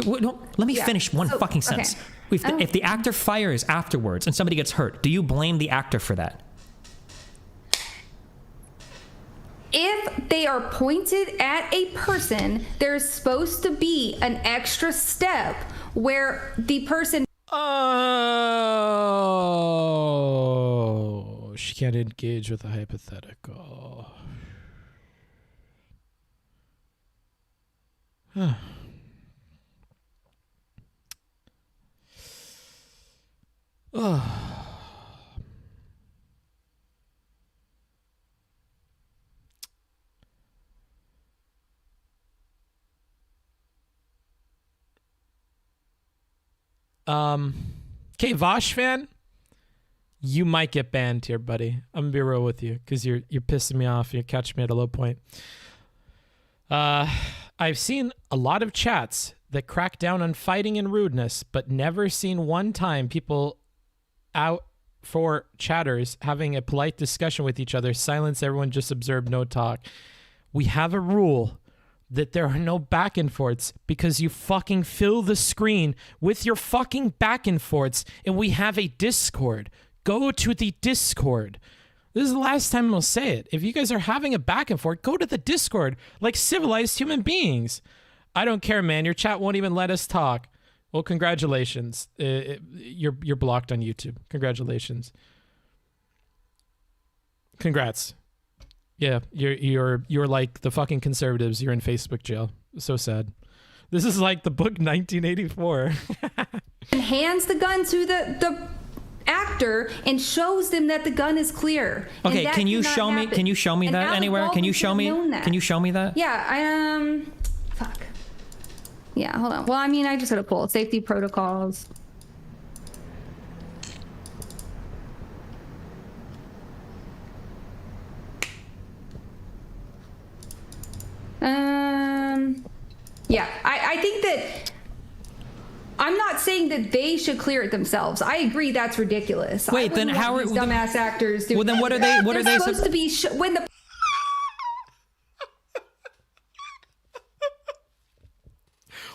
No, let me finish one fucking sentence. Okay. If the actor fires afterwards and somebody gets hurt, do you blame the actor for that? If they are pointed at a person, there's supposed to be an extra step where the person... Oh, she can't engage with a hypothetical. Okay, Vosh fan, you might get banned here, buddy. I'm gonna be real with you because you're pissing me off. You're catching me at a low point. I've seen a lot of chats that crack down on fighting and rudeness, but never seen one time people out for chatters having a polite discussion with each other, silence everyone, just observe, no talk. We have a rule that there are no back and forths because you fucking fill the screen with your fucking back and forths, and we have a Discord. Go to the Discord. This is the last time I'll say it. If you guys are having a back and forth, go to the Discord like civilized human beings. I don't care, man. Your chat won't even let us talk. Well, congratulations. You're blocked on YouTube. Congratulations. Congrats. Yeah, you're like the fucking conservatives. You're in Facebook jail. So sad. This is like the book 1984. And hands the gun to the actor and shows them that the gun is clear. Okay, can you show me? Can you show me that anywhere? Can you show me? Can you show me that? Yeah, fuck. Yeah, hold on. Well, I mean, I just gotta pull safety protocols. Yeah, I think that I'm not saying that they should clear it themselves. I agree that's ridiculous. Wait, then how are these dumbass actors doing? Well, then what are they? What are they supposed to be? When the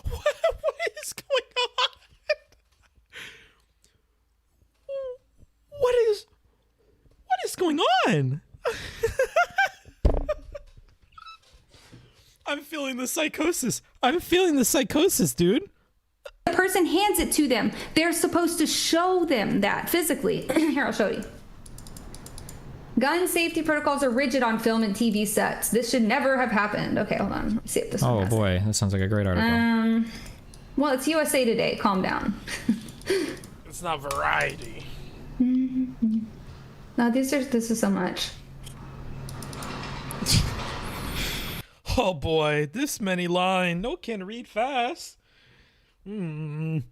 What is going on? What is going on? I'm feeling the psychosis. I'm feeling the psychosis, dude. The person hands it to them, they're supposed to show them that physically. Here, I'll show you. Gun safety protocols are rigid on film and TV sets. This should never have happened. Okay, hold on. Let's see if this one has boy, that sounds like a great article. Well, it's USA Today. Calm down. It's not Variety. No, this is so much. Oh boy, this many line. No can read fast. Need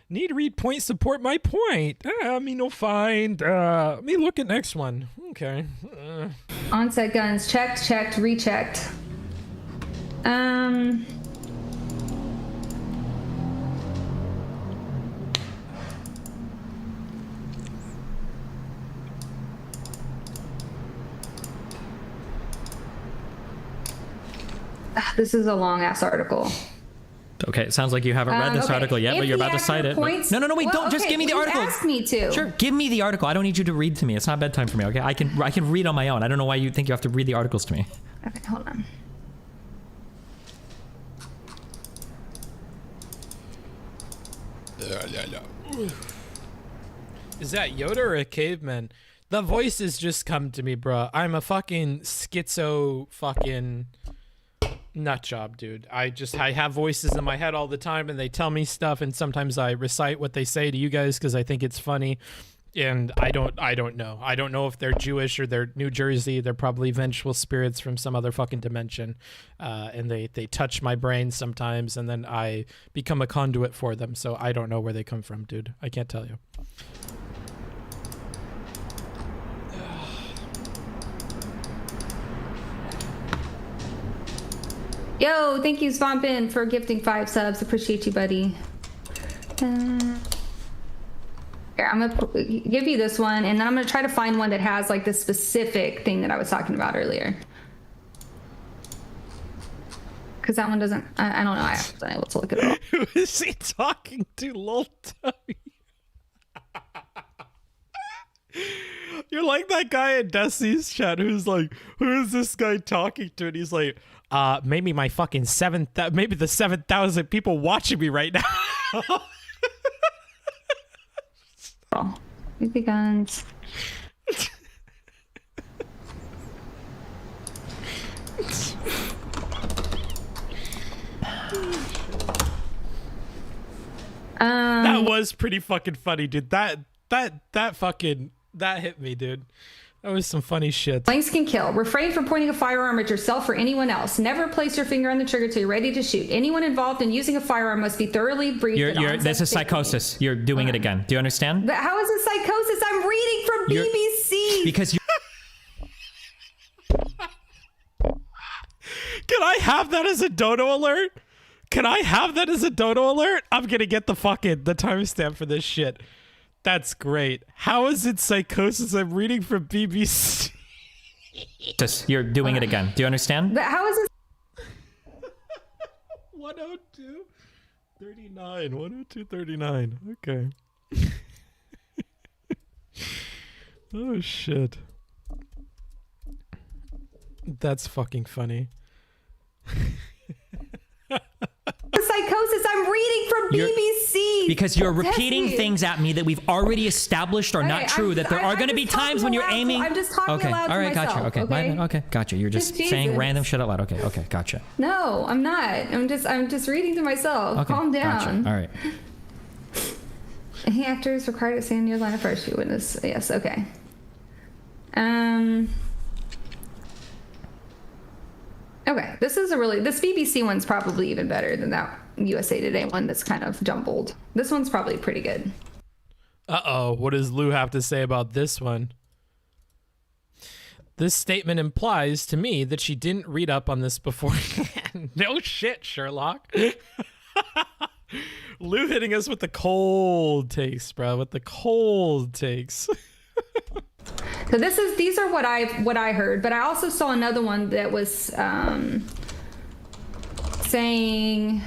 read point support my point. Me no find. Me look at next one. Okay. Onset guns checked, rechecked. This is a long ass article. Okay, it sounds like you haven't read this article yet, but you're about to cite it. No, wait, don't just give me the article. Ask me to. Sure, give me the article. I don't need you to read to me. It's not bedtime for me, okay? I can read on my own. I don't know why you think you have to read the articles to me. Okay, hold on. Is that Yoda or a caveman? The voices just come to me, bro. I'm a fucking schizo fucking nut job, dude. I have voices in my head all the time and they tell me stuff, and sometimes I recite what they say to you guys because I think it's funny. And I don't know. I don't know if they're Jewish or they're New Jersey. They're probably vengeful spirits from some other fucking dimension. And they touch my brain sometimes, and then I become a conduit for them. So I don't know where they come from, dude. I can't tell you. Yo, thank you, Swampin, for gifting 5 subs. Appreciate you, buddy. Here, I'm gonna give you this one, and then I'm gonna try to find one that has like the specific thing that I was talking about earlier. Because that one doesn't, I don't know, I haven't been able to look it up. Who is he talking to, lol Tubby? You're like that guy in Destiny's chat who's like, who is this guy talking to? And he's like, maybe my fucking maybe the 7,000 people watching me right now. BB guns. That was pretty fucking funny, dude. That hit me, dude. That was some funny shit. Blanks can kill. Refrain from pointing a firearm at yourself or anyone else. Never place your finger on the trigger till you're ready to shoot. Anyone involved in using a firearm must be thoroughly briefed. This is psychosis. You're doing it again. Do you understand? But how is it psychosis? I'm reading from BBC. Because you. Can I have that as a dodo alert? Can I have that as a dodo alert? I'm gonna get the timestamp for this shit. That's great. How is it psychosis? I'm reading from BBC. You're doing it again. Do you understand? But how is it? 102.39. 102.39. Okay. Oh shit. That's fucking funny. Psychosis. I'm reading from BBC. Because you're repeating things at me that we've already established are not true. That there are going to be times when you're aiming. I'm just talking aloud all right, to myself. gotcha. Okay, gotcha. You're just saying random shit out loud. Okay, gotcha. No, I'm not. I'm just reading to myself. Okay, Calm down. Gotcha. All right. Any actors required to stand near the line of fire to witness? Yes. Okay. Okay, this BBC one's probably even better than that USA Today one that's kind of jumbled. This one's probably pretty good. Uh-oh, what does Lou have to say about this one? This statement implies to me that she didn't read up on this beforehand. No shit, Sherlock. Lou hitting us with the cold takes, bro, with the cold takes. So these are what I heard, but I also saw another one that was saying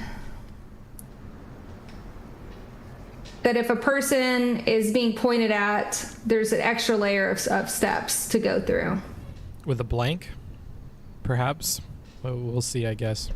that if a person is being pointed at, there's an extra layer of steps to go through. With a blank, perhaps. Well, we'll see, I guess.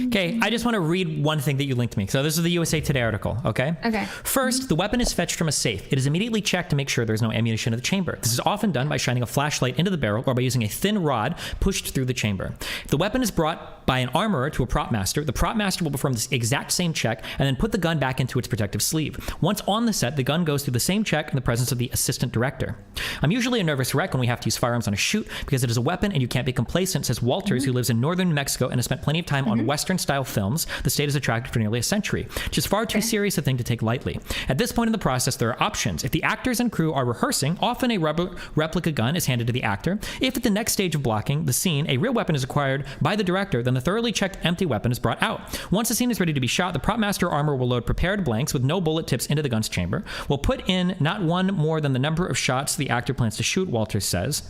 Okay, I just want to read one thing that you linked to me. So this is the USA Today article, okay? Okay. First, the weapon is fetched from a safe. It is immediately checked to make sure there's no ammunition in the chamber. This is often done by shining a flashlight into the barrel or by using a thin rod pushed through the chamber. If the weapon is brought by an armorer to a prop master, the prop master will perform this exact same check and then put the gun back into its protective sleeve. Once on the set, the gun goes through the same check in the presence of the assistant director. I'm usually a nervous wreck when we have to use firearms on a shoot because it is a weapon and you can't be complacent, says Walters, who lives in northern New Mexico and has spent plenty of time on Western-style films the state has attracted for nearly a century, which is far too serious a thing to take lightly. At this point in the process, there are options. If the actors and crew are rehearsing, often a replica gun is handed to the actor. If at the next stage of blocking the scene, a real weapon is acquired by the director, then the thoroughly checked empty weapon is brought out. Once the scene is ready to be shot, the prop master armor will load prepared blanks with no bullet tips into the gun's chamber. Will put in not one more than the number of shots the actor plans to shoot, Walters says.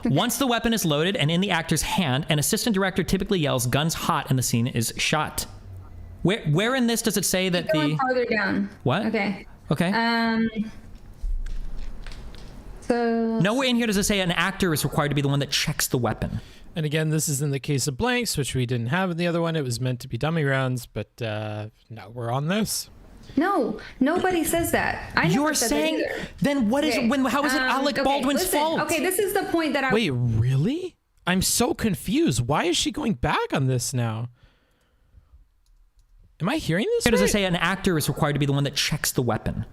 Once the weapon is loaded and in the actor's hand, an assistant director typically yells "guns hot" and the scene is shot. Where in this does it say that Going farther down. What? Okay. So nowhere in here does it say an actor is required to be the one that checks the weapon. And again, this is in the case of blanks, which we didn't have in the other one. It was meant to be dummy rounds, but now we're on this. No, nobody says that. You're saying that either. Then what is how is it Alec Baldwin's fault? Okay, this is the point that I wait. Really? I'm so confused. Why is she going back on this now? Am I hearing this? Where does it say an actor is required to be the one that checks the weapon?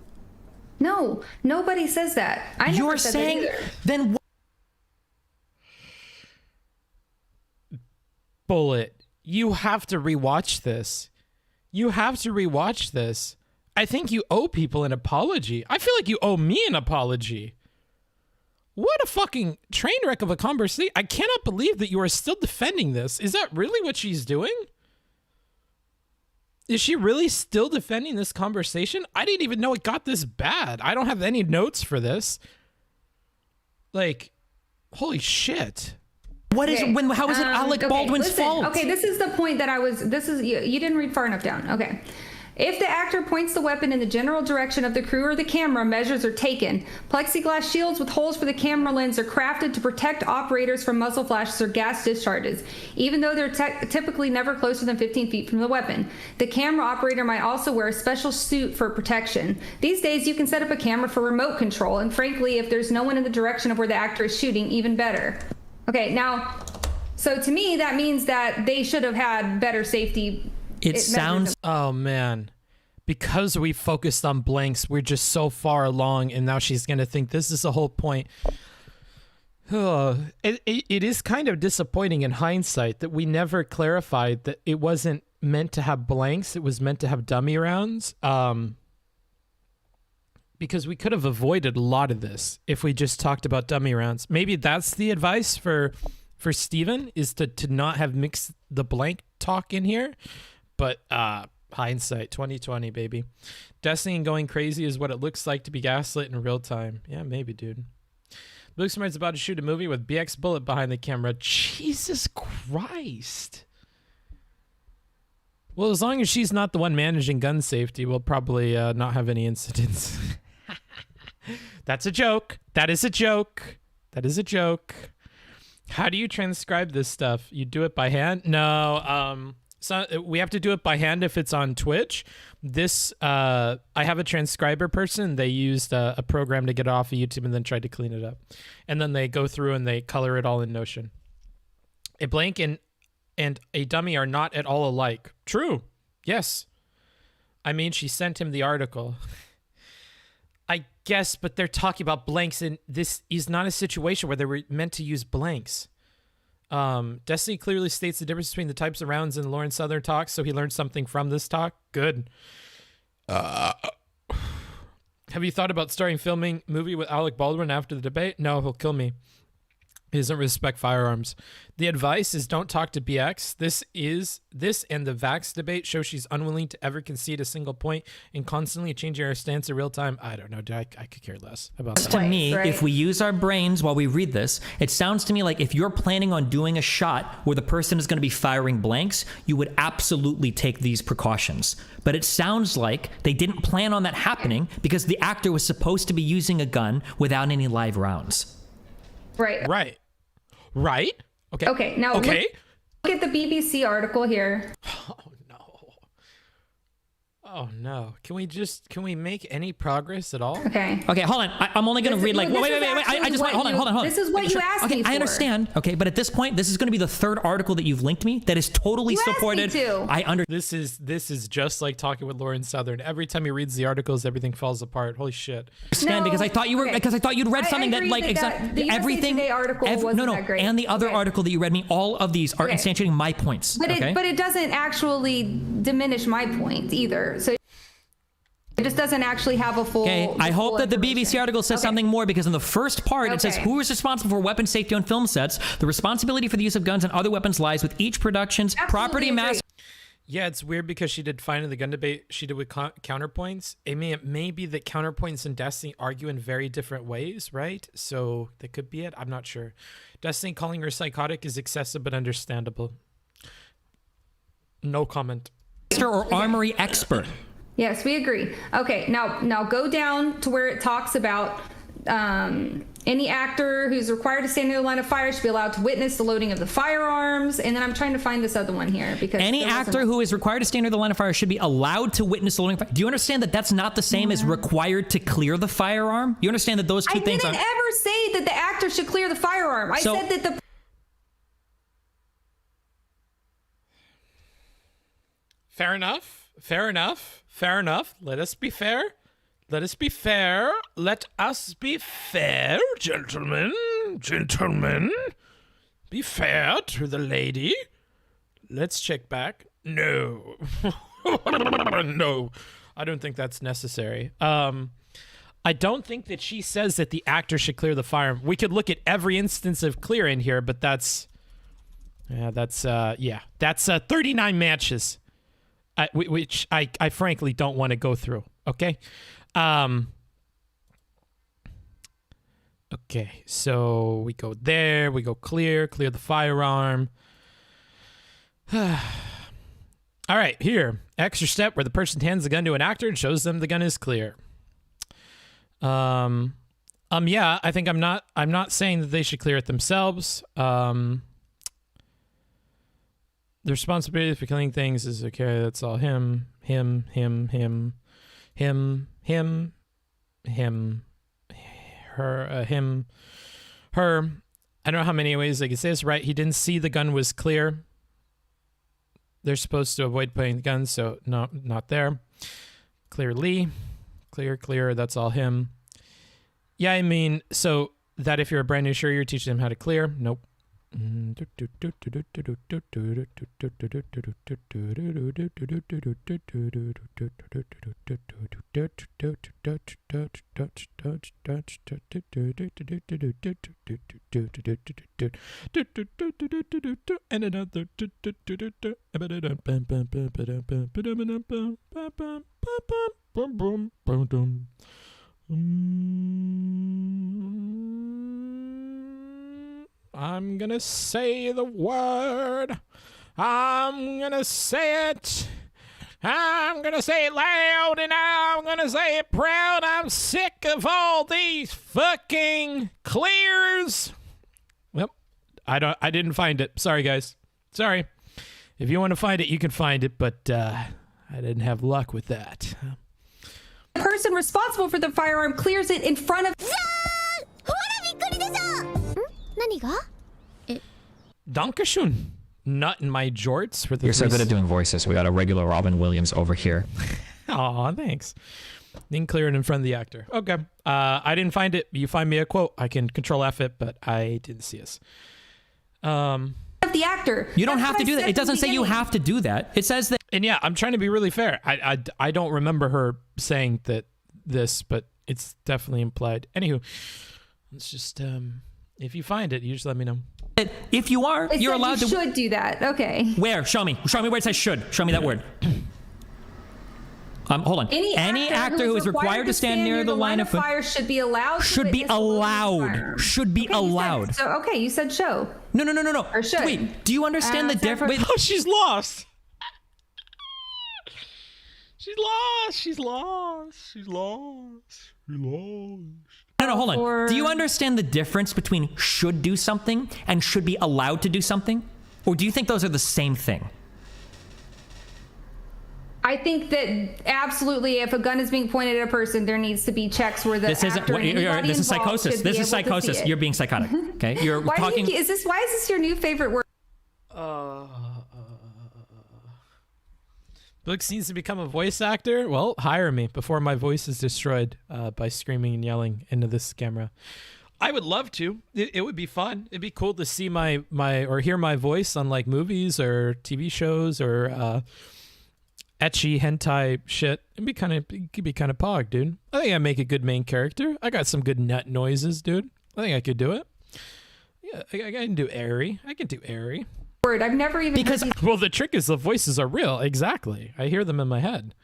No, nobody says that. You're saying then. Bullet, you have to rewatch this. You have to rewatch this. I think you owe people an apology. I feel like you owe me an apology. What a fucking train wreck of a conversation. I cannot believe that you are still defending this. Is that really what she's doing? Is she really still defending this conversation? I didn't even know it got this bad. I don't have any notes for this. Like, holy shit. What is how is it Alec Baldwin's fault? Okay, this is the point that you didn't read far enough down. Okay. If the actor points the weapon in the general direction of the crew or the camera, measures are taken. Plexiglass shields with holes for the camera lens are crafted to protect operators from muzzle flashes or gas discharges, even though they're typically never closer than 15 feet from the weapon. The camera operator might also wear a special suit for protection. These days, you can set up a camera for remote control, and frankly, if there's no one in the direction of where the actor is shooting, even better. Okay, now, so to me, that means that they should have had better safety. It sounds... Oh, man. Because we focused on blanks, we're just so far along, and now she's going to think this is the whole point. It is kind of disappointing in hindsight that we never clarified that it wasn't meant to have blanks, it was meant to have dummy rounds. Because we could have avoided a lot of this if we just talked about dummy rounds. Maybe that's the advice for Steven, is to not have mixed the blank talk in here. But hindsight, 2020, baby. Destiny and going crazy is what it looks like to be gaslit in real time. Yeah, maybe, dude. Booksmart's about to shoot a movie with BXBullet behind the camera. Jesus Christ. Well, as long as she's not the one managing gun safety, we'll probably not have any incidents. That's a joke. That is a joke. That is a joke. How do you transcribe this stuff? You do it by hand? No. So we have to do it by hand if it's on Twitch. This, I have a transcriber person. They used a program to get it off of YouTube and then tried to clean it up. And then they go through and they color it all in Notion. A blank and a dummy are not at all alike. True. Yes. I mean, she sent him the article. I guess, but they're talking about blanks, and this is not a situation where they were meant to use blanks. Destiny clearly states the difference between the types of rounds in Lauren Southern talk, so he learned something from this talk. Good. Have you thought about starting filming movie with Alec Baldwin after the debate? No, he'll kill me. He doesn't respect firearms. The advice is don't talk to BX. This and the Vax debate show she's unwilling to ever concede a single point and constantly changing her stance in real time. I don't know. I could care less about that. To me, if we use our brains while we read this, it sounds to me like if you're planning on doing a shot where the person is going to be firing blanks, you would absolutely take these precautions. But it sounds like they didn't plan on that happening because the actor was supposed to be using a gun without any live rounds. Right. Okay. Okay. Now look at the BBC article here. Oh no. Can we make any progress at all? Okay. Okay, hold on. I'm only going to read like, wait. I just want, hold on. This is what you asked me for. I understand. Okay, but at this point, this is going to be the third article that you've linked me that is totally supported. This is just like talking with Lauren Southern. Every time he reads the articles, everything falls apart. Holy shit. Because I thought you were, because I thought you'd read something that like everything. The article wasn't that great. And the other article that you read me, all of these are instantiating my points. But it doesn't actually diminish my point either. So it just doesn't actually have a full... Okay, I hope that the BBC article says something more, because in the first part, it says, who is responsible for weapon safety on film sets? The responsibility for the use of guns and other weapons lies with each production's property master. Yeah, it's weird because she did fine in the gun debate she did with counterpoints. I mean, it may be that counterpoints and Destiny argue in very different ways, right? So that could be it. I'm not sure. Destiny calling her psychotic is excessive but understandable. No comment. Or armory expert. Yes, we agree. Okay, now go down to where it talks about any actor who's required to stand near the line of fire should be allowed to witness the loading of the firearms. And then I'm trying to find this other one here, because any actor who is required to stand near the line of fire should be allowed to witness the loading of fire. Do you understand that that's not the same as required to clear the firearm? You understand that those two things are... I didn't ever say that the actor should clear the firearm. I said that the... Fair enough. Fair enough. Fair enough. Let us be fair. Let us be fair. Let us be fair, gentlemen. Gentlemen. Be fair to the lady. Let's check back. No. No. I don't think that's necessary. I don't think that she says that the actor should clear the firearm. We could look at every instance of clear in here, but that's... Yeah, that's 39 matches. Which I frankly don't want to go through. Okay. Okay. So we go there. We go clear the firearm. I All right, here. Extra step where the person hands the gun to an actor and shows them the gun is clear. Yeah, I think I'm not saying that they should clear it themselves. The responsibility for killing things is okay, that's all him, her. I don't know how many ways they could say this, right? He didn't see the gun was clear. They're supposed to avoid playing the gun, so no, not there. Clearly. Clear, that's all him. Yeah, I mean, so that if you're a brand new shooter, you're teaching them how to clear. Nope. And another. I'm gonna say the word. I'm gonna say it. I'm gonna say it loud and I'm gonna say it proud. I'm sick of all these fucking clears. Well, I didn't find it. Sorry, guys. Sorry. If you want to find it, you can find it, but I didn't have luck with that. The person responsible for the firearm clears it in front of. Dankeschön. Nut in my jorts for the. You're so good at doing voices. We got a regular Robin Williams over here. Aw, thanks. Didn't clear it in front of the actor. Okay. I didn't find it. You find me a quote. I can control F it, but I didn't see us. The actor. You don't have to do that. It doesn't say you have to do that. It says that. And yeah, I'm trying to be really fair. I don't remember her saying that this, but it's definitely implied. Anywho, let's just if you find it, you just let me know. If you are, you're allowed to. You should do that. Okay. Where? Show me. Show me where it says should. Show me that word. Hold on. Any actor who is required to stand near the line of fire should be allowed. Should be allowed. Should be allowed. So okay, you said show. No. Or should. Wait, do you understand the difference? Oh, she's lost. She's lost. No, hold on. Do you understand the difference between should do something and should be allowed to do something? Or do you think those are the same thing? I think that absolutely, if a gun is being pointed at a person, there needs to be checks where the this is psychosis. This is psychosis. You're being psychotic. Okay, you're talking. Why is this your new favorite word? Books needs to become a voice actor. Well, hire me before my voice is destroyed by screaming and yelling into this camera. I would love to. It would be fun. It'd be cool to see my or hear my voice on like movies or TV shows or etchy hentai shit. It could be kind of pog, dude. I think I make a good main character. I got some good nut noises, dude. I think I could do it. Yeah, I can do airy. I can do airy. Word. I've never even well, the trick is the voices are real. Exactly. I hear them in my head.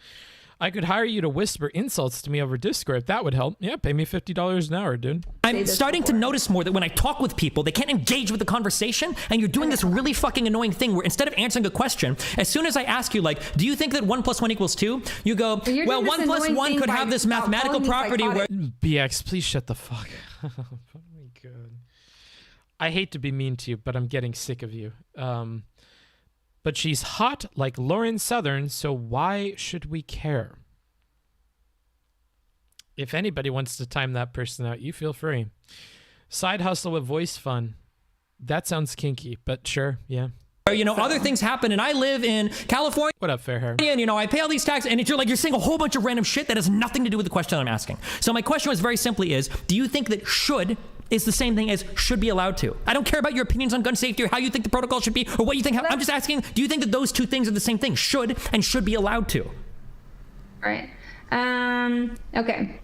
I could hire you to whisper insults to me over Discord. That would help. Yeah, pay me $50 an hour, dude. I'm starting to notice more that when I talk with people, they can't engage with the conversation, and you're doing this really fucking annoying thing where instead of answering a question, as soon as I ask you, like, do you think that 1 + 1 = 2? You go, well, 1 + 1 could have this mathematical property where... BX, please shut the fuck up. Oh my God. I hate to be mean to you, but I'm getting sick of you. But she's hot like Lauren Southern, so why should we care? If anybody wants to time that person out, you feel free. Side hustle with voice fun. That sounds kinky, but sure, yeah. You know, other things happen, and I live in California. What up, fair hair? And, you know, I pay all these taxes, and you're saying a whole bunch of random shit that has nothing to do with the question I'm asking. So my question was very simply is, do you think that should is the same thing as should be allowed to? I don't care about your opinions on gun safety or how you think the protocol should be or what you think. I'm just asking, do you think that those two things are the same thing? Should and should be allowed to? Right. Okay.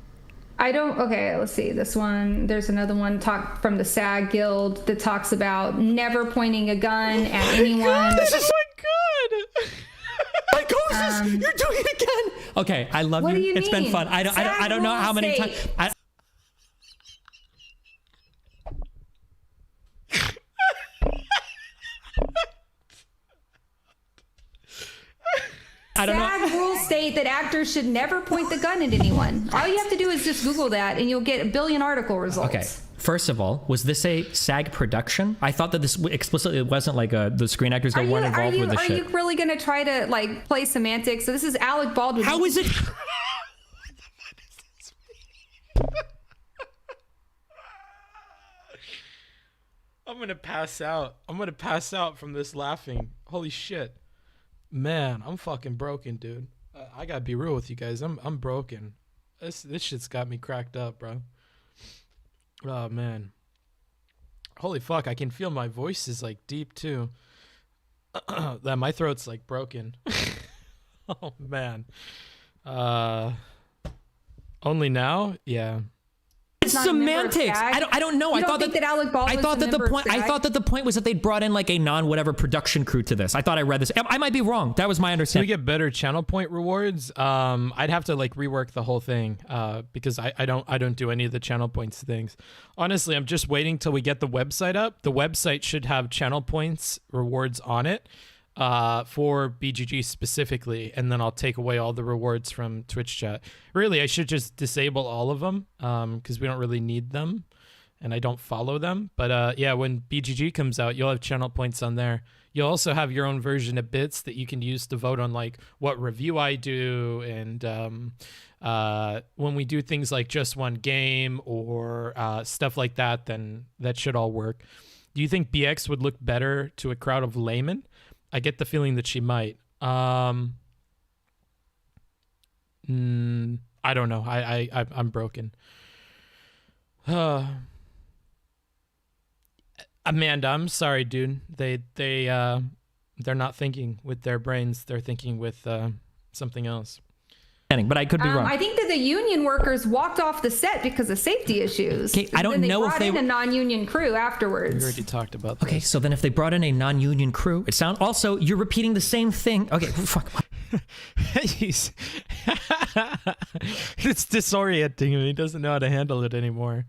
Okay, let's see. This one, there's another one from the SAG Guild that talks about never pointing a gun at anyone. God, this is so good. Psychosis, you're doing it again. Okay, I love what you. Do you it's mean? Been fun. I don't know how many times. I don't know. SAG rules state that actors should never point the gun at anyone. All you have to do is just Google that, and you'll get a billion article results. Okay. First of all, was this a SAG production? I thought that this explicitly wasn't like the Screen Actors Guild weren't involved with this shit. Are you really gonna try to like play semantics? So this is Alec Baldwin. How is it? I'm gonna pass out. I'm gonna pass out from this laughing. Holy shit, man! I'm fucking broken, dude. I gotta be real with you guys. I'm broken. This shit's got me cracked up, bro. Oh man. Holy fuck! I can feel my voice is like deep too. That my throat's like broken. Oh man. Only now? Yeah. It's semantics. I don't know. I thought that Alec Baldwin. I thought that the point was that they brought in like a non-whatever production crew to this. I thought I read this. I might be wrong. That was my understanding. Do we get better channel point rewards? I'd have to like rework the whole thing because I don't do any of the channel points things. Honestly, I'm just waiting till we get the website up. The website should have channel points rewards on it for BGG specifically, and then I'll take away all the rewards from Twitch chat. Really, I should just disable all of them because we don't really need them and I don't follow them. But yeah, when BGG comes out, you'll have channel points on there. You'll also have your own version of bits that you can use to vote on like what review I do, and when we do things like just one game or stuff like that, then that should all work. Do you think BX would look better to a crowd of laymen? I get the feeling that she might. I don't know. I'm broken. Amanda, I'm sorry, dude. They're not thinking with their brains. They're thinking with something else. But I could be wrong. I think that the union workers walked off the set because of safety issues. Okay, I don't know if they brought in a non-union crew afterwards. We already talked about that. Okay, so then if they brought in a non-union crew, it sounds also you're repeating the same thing. Okay, fuck. It's disorienting him. He doesn't know how to handle it anymore.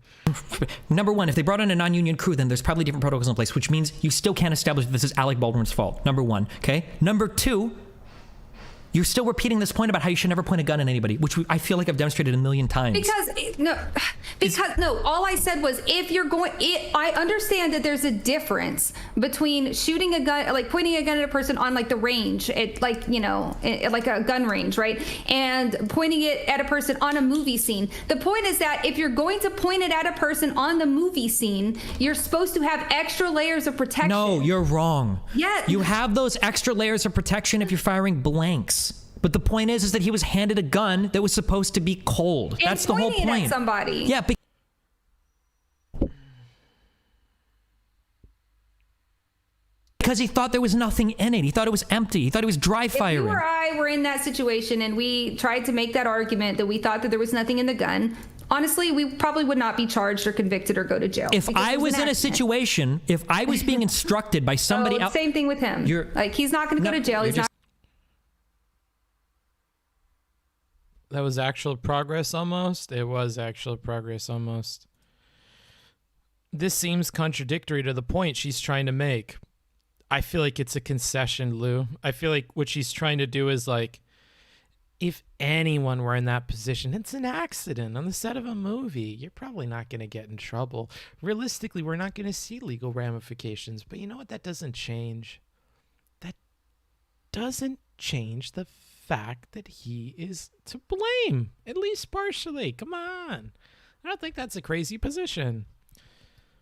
Number one, if they brought in a non-union crew, then there's probably different protocols in place, which means you still can't establish that this is Alec Baldwin's fault. Number one, okay? Number two, you're still repeating this point about how you should never point a gun at anybody, which I feel like I've demonstrated a million times. No, all I said was if you're going, I understand that there's a difference between shooting a gun, like pointing a gun at a person on like the range, like a gun range, right? And pointing it at a person on a movie scene. The point is that if you're going to point it at a person on the movie scene, you're supposed to have extra layers of protection. No, you're wrong. Yeah. You have those extra layers of protection if you're firing blanks. But the point is that he was handed a gun that was supposed to be cold. That's the whole point. Pointing it at somebody. Yeah, because he thought there was nothing in it. He thought it was empty. He thought it was dry firing. If you or I were in that situation and we tried to make that argument that we thought that there was nothing in the gun, honestly, we probably would not be charged or convicted or go to jail. If I was in a situation, if I was being instructed by somebody else. Same thing with him. He's not going to go to jail. He's not. That was actual progress almost. It was actual progress almost. This seems contradictory to the point she's trying to make. I feel like it's a concession, Lou. I feel like what she's trying to do is like, if anyone were in that position, it's an accident on the set of a movie. You're probably not going to get in trouble. Realistically, we're not going to see legal ramifications. But you know what? That doesn't change. That doesn't change the fact that he is to blame, at least partially. Come on. I don't think that's a crazy position.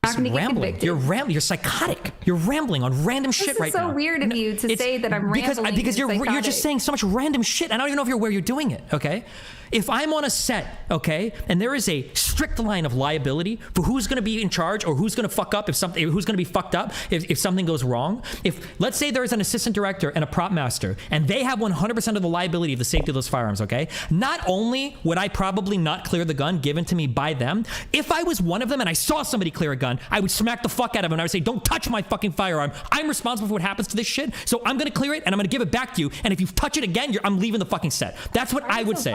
Rambling. You're psychotic. You're rambling on random shit right now. This is so weird of you to say that I'm rambling. Because you're just saying so much random shit, and I don't even know if you're where you're doing it, okay? If I'm on a set, okay, and there is a strict line of liability for who's going to be in charge or who's going to fuck up who's going to be fucked up if something goes wrong. If, let's say there's an assistant director and a prop master, and they have 100% of the liability of the safety of those firearms, okay? Not only would I probably not clear the gun given to me by them, if I was one of them and I saw somebody clear a gun, I would smack the fuck out of him and I would say, don't touch my fucking firearm. I'm responsible for what happens to this shit. So I'm going to clear it and I'm going to give it back to you. And if you touch it again, I'm leaving the fucking set. That's what I would say.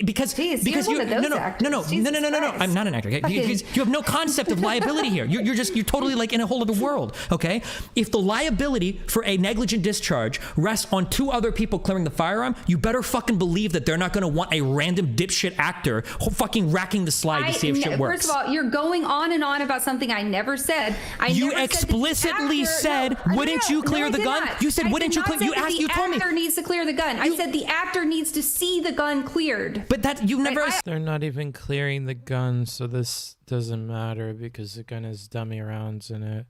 Because you no. I'm not an actor. Okay? You have no concept of liability here. You're totally like in a whole other world. Okay. If the liability for a negligent discharge rests on 2 other people clearing the firearm, you better fucking believe that they're not going to want a random dipshit actor fucking racking the slide to see if shit works. First of all, you're going on and on about something I never said. You explicitly said, wouldn't you clear the gun? You said, wouldn't you clear? You asked. You told me. The actor needs to clear the gun. I said the actor needs to see the gun cleared. But that you never. They're not even clearing the gun, so this doesn't matter because the gun has dummy rounds in it.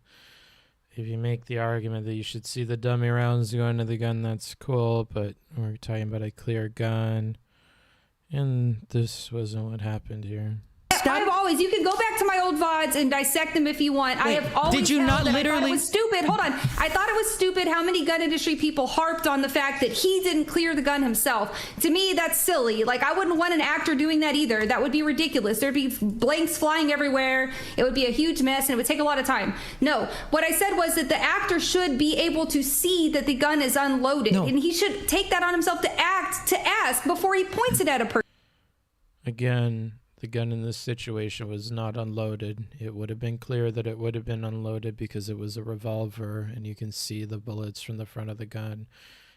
If you make the argument that you should see the dummy rounds go into the gun, that's cool, but we're talking about a clear gun, and this wasn't what happened here. I've always, you can go back to my old VODs and dissect them if you want. Wait, I have always did you not literally? I thought it was stupid. Hold on. I thought it was stupid how many gun industry people harped on the fact that he didn't clear the gun himself. To me, that's silly. Like, I wouldn't want an actor doing that either. That would be ridiculous. There'd be blanks flying everywhere. It would be a huge mess and it would take a lot of time. No, what I said was that the actor should be able to see that the gun is unloaded. No. And he should take that on himself to ask before he points it at a person. Again, the gun in this situation was not unloaded. It would have been clear that it would have been unloaded because it was a revolver and you can see the bullets from the front of the gun.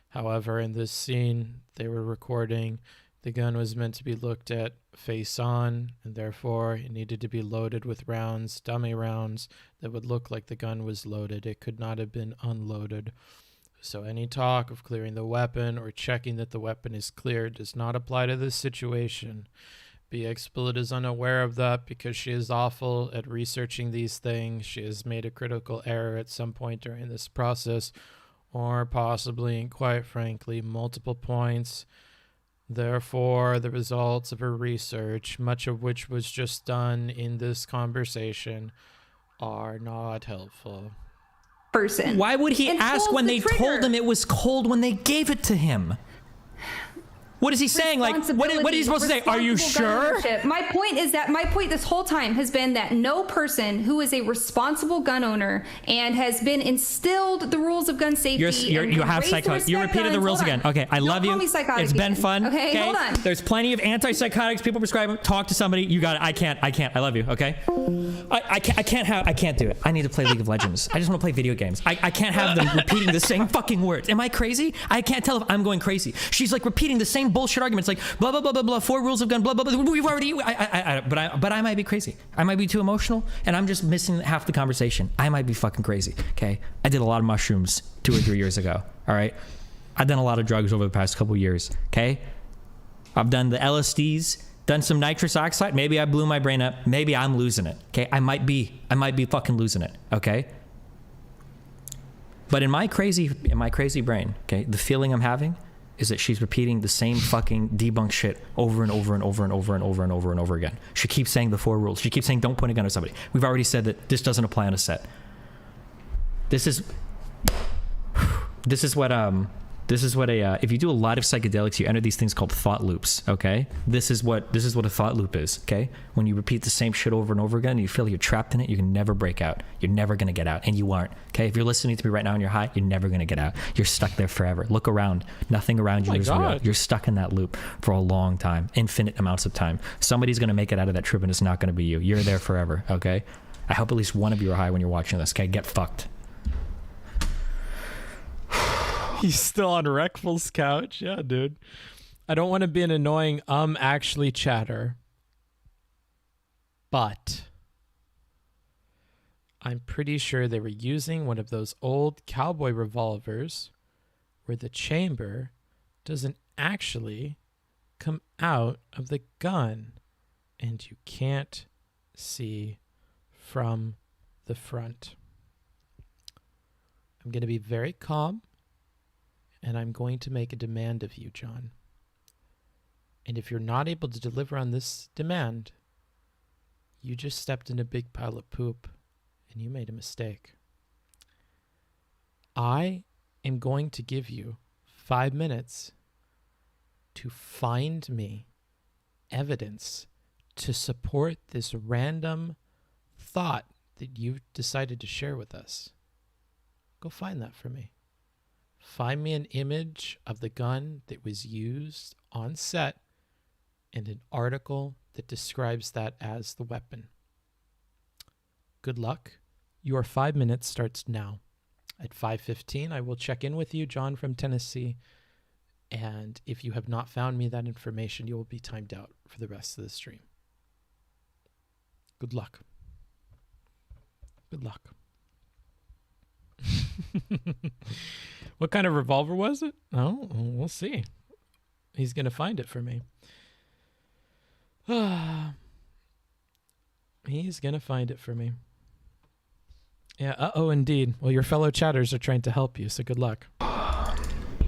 However, in this scene they were recording, the gun was meant to be looked at face on, and therefore it needed to be loaded with rounds, dummy rounds, that would look like the gun was loaded. It could not have been unloaded. So any talk of clearing the weapon or checking that the weapon is cleared does not apply to this situation. BXBullet is unaware of that because she is awful at researching these things. She has made a critical error at some point during this process, or possibly, and quite frankly, multiple points. Therefore, the results of her research, much of which was just done in this conversation, are not helpful. Person. Why would he ask when they told him it was cold when they gave it to him? What is he saying? Like, what is he supposed to say? Are you sure? My point is that my point this whole time has been that no person who is a responsible gun owner and has been instilled the rules of gun safety. You have psychotic. You repeated the rules again. Okay, I love you. It's been fun. Okay, hold on. There's plenty of antipsychotics. People prescribe them. Talk to somebody. You got it. I can't. I love you. Okay. I can't do it. I need to play League of Legends. I just want to play video games. I can't have them repeating the same fucking words. Am I crazy? I can't tell if I'm going crazy. She's like repeating the same bullshit arguments, like blah blah blah blah blah. 4 rules of gun. Blah blah blah. We've already. But I might be crazy. I might be too emotional, and I'm just missing half the conversation. I might be fucking crazy. Okay. I did a lot of mushrooms 2 or 3 years ago. All right. I've done a lot of drugs over the past couple years. Okay. I've done the LSDs. Done some nitrous oxide. Maybe I blew my brain up. Maybe I'm losing it. Okay. I might be fucking losing it. Okay. But in my crazy brain, okay, the feeling I'm having is that she's repeating the same fucking debunk shit over and over and over and over and over and over and over again. She keeps saying the 4 rules. She keeps saying don't point a gun at somebody. We've already said that this doesn't apply on a set. This is what if you do a lot of psychedelics, you enter these things called thought loops. Okay, this is what a thought loop is. Okay, when you repeat the same shit over and over again, and you feel you're trapped in it, you can never break out. You're never gonna get out, and you aren't. Okay, if you're listening to me right now and you're high, you're never gonna get out. You're stuck there forever. Look around. Nothing around you is real. You're stuck in that loop for a long time, infinite amounts of time. Somebody's gonna make it out of that trip, and it's not gonna be you. You're there forever. Okay, I hope at least one of you are high when you're watching this. Okay, get fucked. He's still on Reckful's couch. Yeah, dude. I don't want to be an annoying actually chatter. But I'm pretty sure they were using one of those old cowboy revolvers where the chamber doesn't actually come out of the gun and you can't see from the front. I'm going to be very calm. And I'm going to make a demand of you, John. And if you're not able to deliver on this demand, you just stepped in a big pile of poop and you made a mistake. I am going to give you 5 minutes to find me evidence to support this random thought that you've decided to share with us. Go find that for me. Find me an image of the gun that was used on set and an article that describes that as the weapon. Good luck. Your 5 minutes starts now. At 5:15, I will check in with you, John from Tennessee. And if you have not found me that information, you will be timed out for the rest of the stream. Good luck. Good luck. What kind of revolver was it? Oh, we'll see. He's going to find it for me. He's going to find it for me. Yeah, indeed. Well, your fellow chatters are trying to help you, so good luck.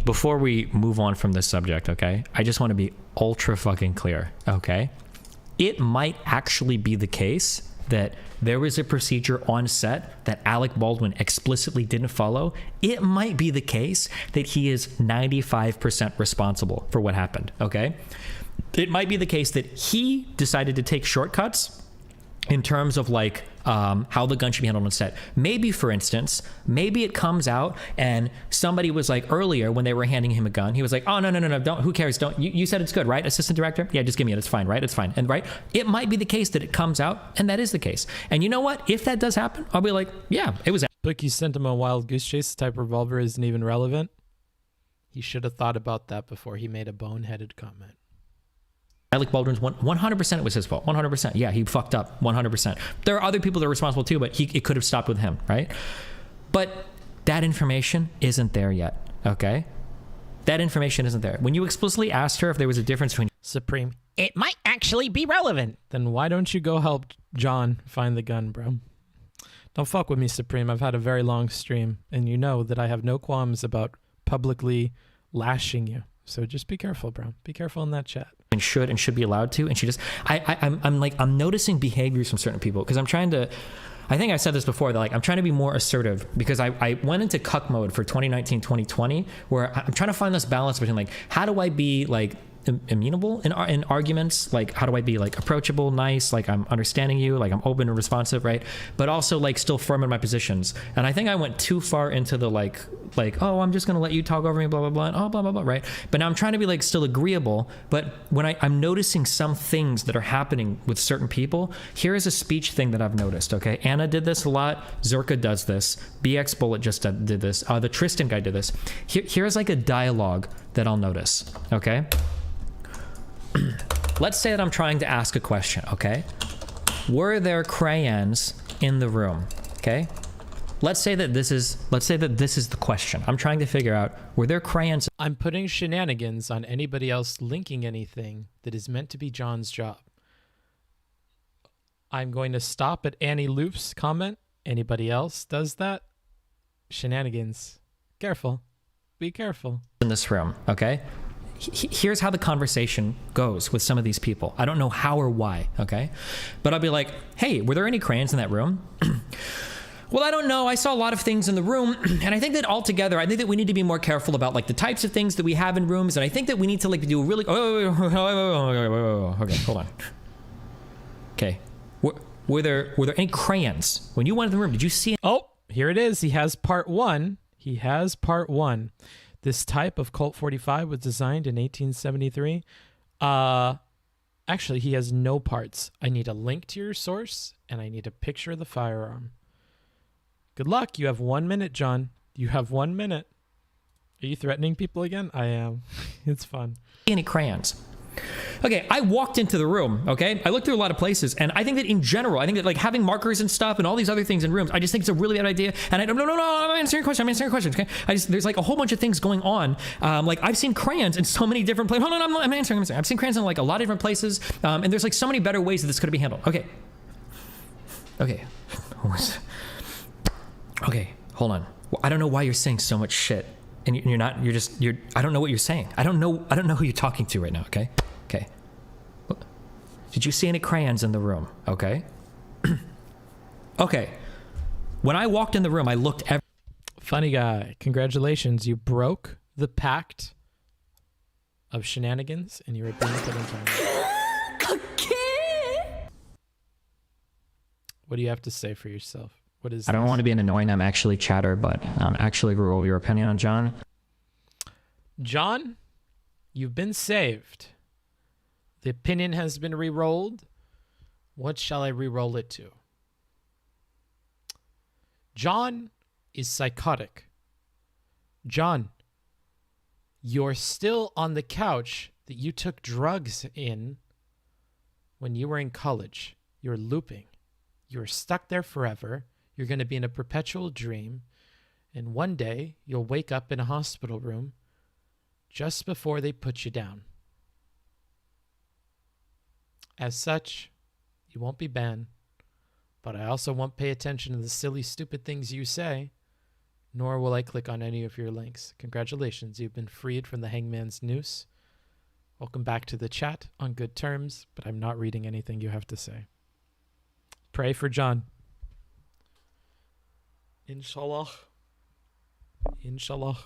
Before we move on from this subject, okay, I just want to be ultra fucking clear, okay? It might actually be the case that there was a procedure on set that Alec Baldwin explicitly didn't follow. It might be the case that he is 95% responsible for what happened, okay? It might be the case that he decided to take shortcuts in terms of like how the gun should be handled on set. Maybe, for instance, maybe it comes out and somebody was like earlier when they were handing him a gun, he was like, oh, no, don't, who cares? Don't, you said it's good, right? Assistant director? Yeah, just give me it. It's fine, right? It's fine. And right? It might be the case that it comes out and that is the case. And you know what? If that does happen, I'll be like, yeah, it was. But you sent him a wild goose chase type revolver isn't even relevant. He should have thought about that before he made a boneheaded comment. Alec Baldwin's 100% it was his fault. 100%. Yeah, he fucked up. 100%. There are other people that are responsible too, but it could have stopped with him, right? But that information isn't there yet, okay? That information isn't there. When you explicitly asked her if there was a difference between Supreme, it might actually be relevant. Then why don't you go help John find the gun, bro? Don't fuck with me, Supreme. I've had a very long stream, and you know that I have no qualms about publicly lashing you. So just be careful, bro. Be careful in that chat. And should be allowed to, and she just I'm noticing behaviors from certain people because I'm trying to, I think I said this before, that like I'm trying to be more assertive because I went into cuck mode for 2019 2020 where I'm trying to find this balance between like how do I be like amenable in arguments, like how do I be like approachable, nice, like I'm understanding you, like I'm open and responsive, right? But also like still firm in my positions. And I think I went too far into the like oh, I'm just gonna let you talk over me, blah blah blah, and oh blah blah blah, right? But now I'm trying to be like still agreeable. But when I'm noticing some things that are happening with certain people, here is a speech thing that I've noticed. Okay, Anna did this a lot. Zerka does this. BXBullet just did this. The Tristan guy did this. Here's like a dialogue that I'll notice. Okay. Let's say that I'm trying to ask a question, okay? Were there crayons in the room, okay? Let's say that this is the question. I'm trying to figure out, were there crayons? I'm putting shenanigans on anybody else linking anything that is meant to be John's job. I'm going to stop at Annie Loop's comment. Anybody else does that? Shenanigans. Careful. Be careful. In this room, okay? Here's how the conversation goes with some of these people. I don't know how or why, okay? But I'll be like, hey, were there any crayons in that room? Well, I don't know. I saw a lot of things in the room. And I think that altogether, I think that we need to be more careful about like the types of things that we have in rooms. And I think that we need to like do a really, okay, hold on. Okay. Were there any crayons? When you went in the room, did you see? Oh, here it is. He has part one. He has part one. This type of Colt 45 was designed in 1873. Actually, he has no parts. I need a link to your source, and I need a picture of the firearm. Good luck. You have 1 minute, John. You have 1 minute. Are you threatening people again? I am. It's fun. Any crayons? Okay, I walked into the room, okay? I looked through a lot of places, and I think that in general, I think that like having markers and stuff and all these other things in rooms, I just think it's a really bad idea. And no, I'm answering your question, okay? There's like a whole bunch of things going on. Like I've seen crayons in so many different places. No, I'm answering. I've seen crayons in like a lot of different places, and there's like so many better ways that this could be handled. Okay, hold on. Well, I don't know why you're saying so much shit. And you're I don't know what you're saying. I don't know who you're talking to right now, okay? Okay. Did you see any crayons in the room? Okay. Okay. When I walked in the room, I looked Funny guy. Congratulations. You broke the pact of shenanigans and you were being put in time. What do you have to say for yourself? What is I don't want to be an annoying, I'm actually chatter, but actually, Rule, your opinion on John? John, you've been saved. The opinion has been re-rolled. What shall I re-roll it to? John is psychotic. John, you're still on the couch that you took drugs in when you were in college. You're looping. You're stuck there forever. You're going to be in a perpetual dream. And one day, you'll wake up in a hospital room just before they put you down. As such, you won't be banned, but I also won't pay attention to the silly, stupid things you say, nor will I click on any of your links. Congratulations, you've been freed from the hangman's noose. Welcome back to the chat on good terms, but I'm not reading anything you have to say. Pray for John. Inshallah. Inshallah.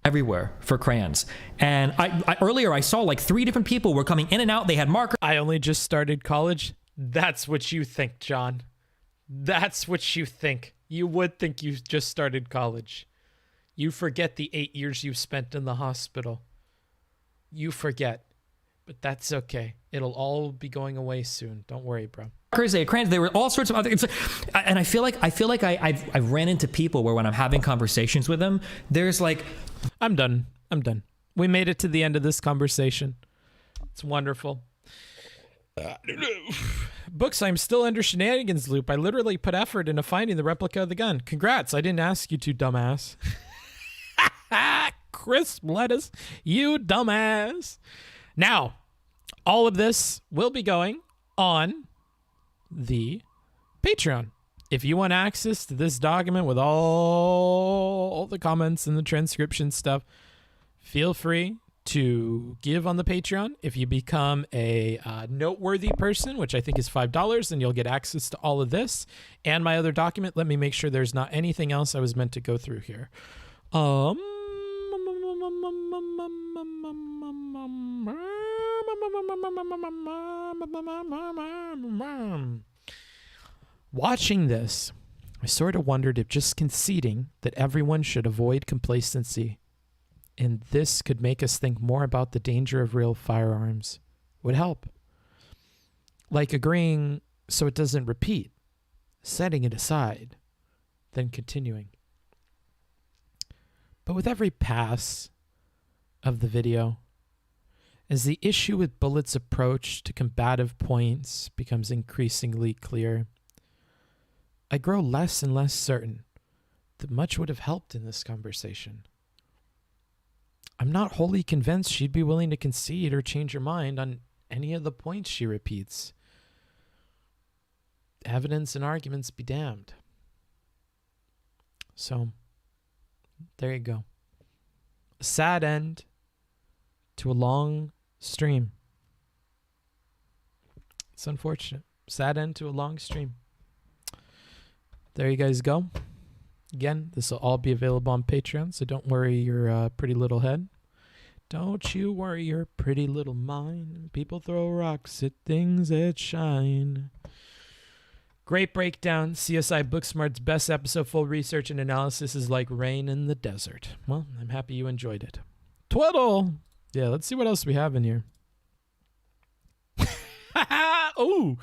Everywhere for crayons. And I earlier I saw like 3 different people were coming in and out. They had markers. I only just started college. That's what you think, John. That's what you think. You would think you just started college. You forget the 8 years you spent in the hospital. You forget. But that's okay. It'll all be going away soon. Don't worry, bro. They had crayons. There were all sorts of other. It's like, and I feel like I've ran into people where when I'm having conversations with them, there's like, I'm done. We made it to the end of this conversation. It's wonderful. Books, I'm still under shenanigans loop. I literally put effort into finding the replica of the gun. Congrats. I didn't ask you to, dumbass. Crisp lettuce, you dumbass. Now, all of this will be going on the Patreon. If you want access to this document with all the comments and the transcription stuff, feel free to give on the Patreon. If you become a noteworthy person, which I think is $5, then you'll get access to all of this and my other document. Let me make sure there's not anything else I was meant to go through here. Watching this, I sort of wondered if just conceding that everyone should avoid complacency and this could make us think more about the danger of real firearms would help. Like agreeing so it doesn't repeat, setting it aside, then continuing. But with every pass of the video, as the issue with Bullet's approach to combative points becomes increasingly clear, I grow less and less certain that much would have helped in this conversation. I'm not wholly convinced she'd be willing to concede or change her mind on any of the points she repeats. Evidence and arguments be damned. So, there you go. A sad end to a long stream. It's unfortunate. Sad end to a long stream. There you guys go. Again, this will all be available on Patreon, so don't worry your pretty little head. Don't you worry your pretty little mind. People throw rocks at things that shine. Great breakdown. CSI Booksmart's best episode. Full research and analysis is like rain in the desert. Well, I'm happy you enjoyed it. Twiddle! Yeah, let's see what else we have in here. Ooh!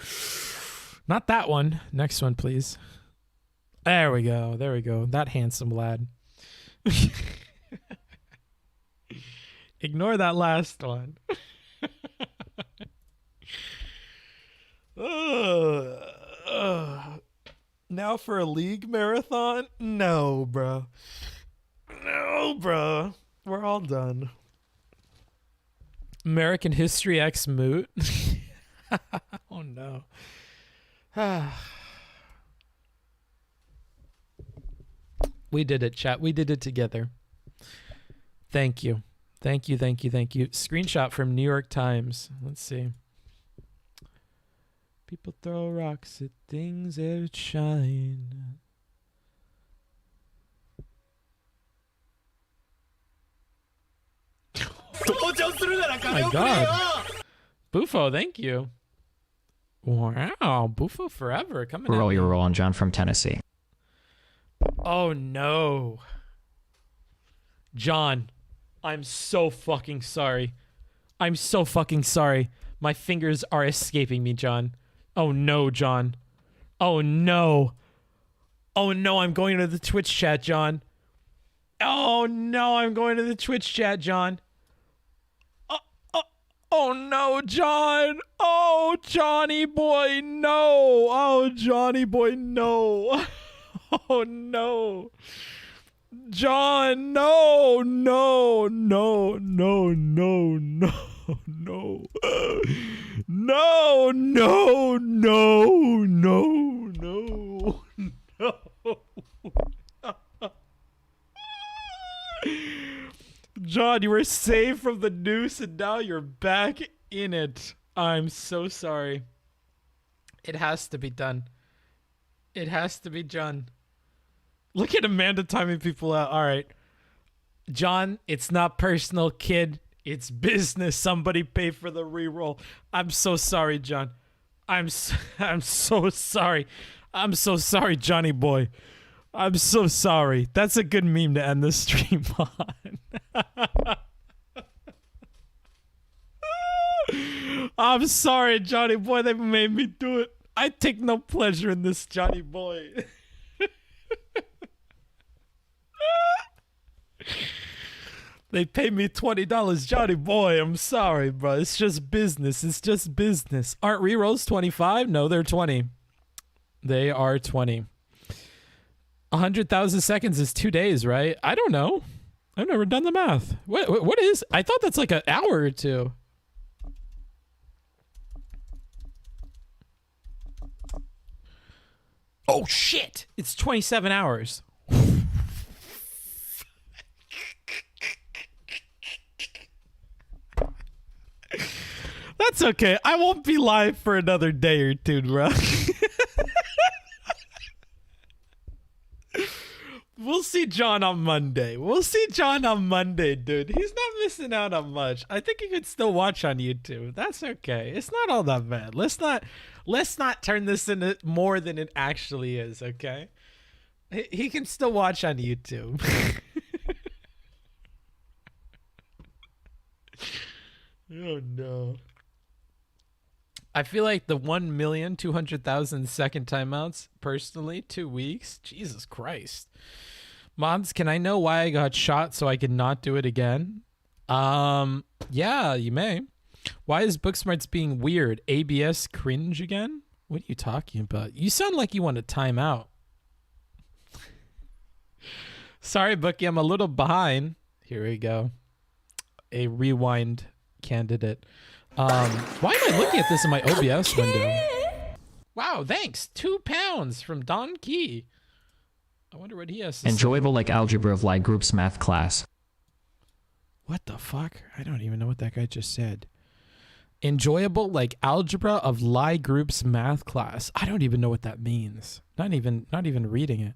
Not that one. Next one, please. There we go. There we go. That handsome lad. Ignore that last one. Now for a league marathon? No, bro. No, bro. We're all done. American History X Moot. Oh, no. We did it, chat. We did it together. Thank you. Thank you, thank you, thank you. Screenshot from New York Times. Let's see. People throw rocks at things that shine. Oh my God. Bufo, thank you. Wow, Bufo forever coming. Roll your roll on John from Tennessee. Oh no, John, I'm so fucking sorry. I'm so fucking sorry. My fingers are escaping me, John. Oh no, John. Oh no. Oh no, I'm going to the Twitch chat, John. Oh no, I'm going to the Twitch chat, John. Oh no, John. Oh, Johnny boy, no. Oh, Johnny boy, no. Oh no. John, no, no, no, no, no, no, no. No, no, no, no, no, no. John, you were saved from the noose and now you're back in it. I'm so sorry. It has to be done. It has to be done. Look at Amanda timing people out. All right. John, it's not personal, kid. It's business. Somebody pay for the reroll. I'm so sorry, John. I'm so sorry. I'm so sorry, Johnny boy. I'm so sorry. That's a good meme to end the stream on. I'm sorry, Johnny boy. They made me do it. I take no pleasure in this, Johnny boy. They paid me $20, Johnny boy. I'm sorry, bro. It's just business. It's just business. Aren't rerolls 25? No, they're 20. They are 20. 100,000 seconds is 2 days, right? I don't know. I've never done the math. What is? I thought that's like an hour or two. Oh shit! It's 27 hours. That's okay. I won't be live for another day or two, bro. We'll see John on Monday. We'll see John on Monday, dude. He's not missing out on much. I think he could still watch on YouTube. That's okay. It's not all that bad. Let's not turn this into more than it actually is, okay? He can still watch on YouTube. Oh no. I feel like the 1,200,000 second timeouts, personally, 2 weeks. Jesus Christ. Mods, can I know why I got shot so I can not do it again? Yeah, you may. Why is Booksmarts being weird? ABS cringe again? What are you talking about? You sound like you want to time out. Sorry, Bookie, I'm a little behind. Here we go. A rewind candidate. Why am I looking at this in my OBS window? Wow, thanks. £2 from Don Key. I wonder what he has to Enjoyable like algebra of Lie group's math class. What the fuck? I don't even know what that guy just said. Enjoyable like algebra of Lie group's math class. I don't even know what that means. Not even reading it.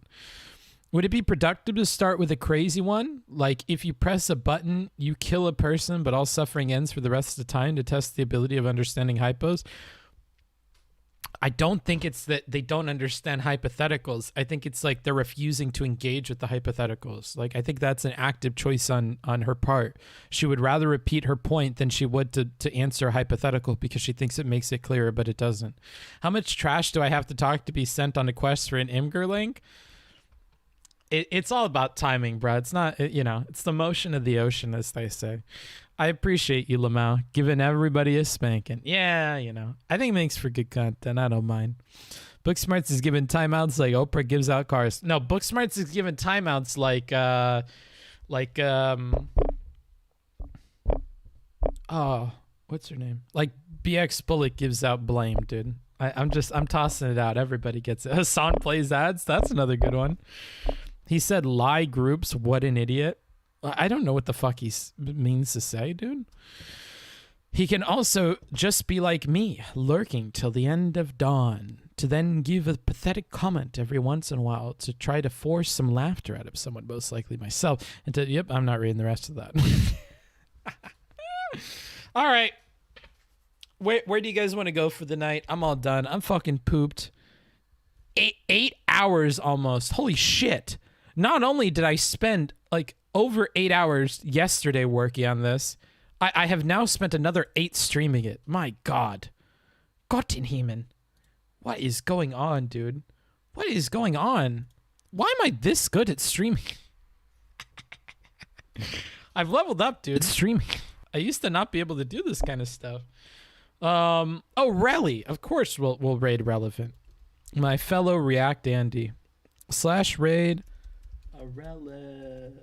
Would it be productive to start with a crazy one? Like if you press a button, you kill a person, but all suffering ends for the rest of the time to test the ability of understanding hypos? I don't think it's that they don't understand hypotheticals. I think it's like they're refusing to engage with the hypotheticals. Like I think that's an active choice on her part. She would rather repeat her point than she would to answer a hypothetical because she thinks it makes it clearer, but it doesn't. How much trash do I have to talk to be sent on a quest for an Imgur link? It's all about timing, bro. It's not, it's the motion of the ocean, as they say. I appreciate you, Lamau, giving everybody a spanking. Yeah, I think it makes for good content. I don't mind. Booksmarts is giving timeouts like Oprah gives out cars. No, Booksmarts is giving timeouts what's her name? Like BXBullet gives out blame, dude. I'm tossing it out. Everybody gets it. Hassan plays ads. That's another good one. He said lie groups. What an idiot. I don't know what the fuck he means to say, dude. He can also just be like me, lurking till the end of dawn, to then give a pathetic comment every once in a while to try to force some laughter out of someone, most likely myself. And yep, I'm not reading the rest of that. All right. Where do you guys want to go for the night? I'm all done. I'm fucking pooped. 8 hours almost. Holy shit. Not only did I spend like over 8 hours yesterday working on this, I have now spent another 8 streaming it. My God. Gottenheimen. What is going on, dude? What is going on? Why am I this good at streaming? I've leveled up, dude. Streaming. I used to not be able to do this kind of stuff. Oh, Relly. Of course we'll raid Relevant. My fellow React Andy. / raid. Irrelevant.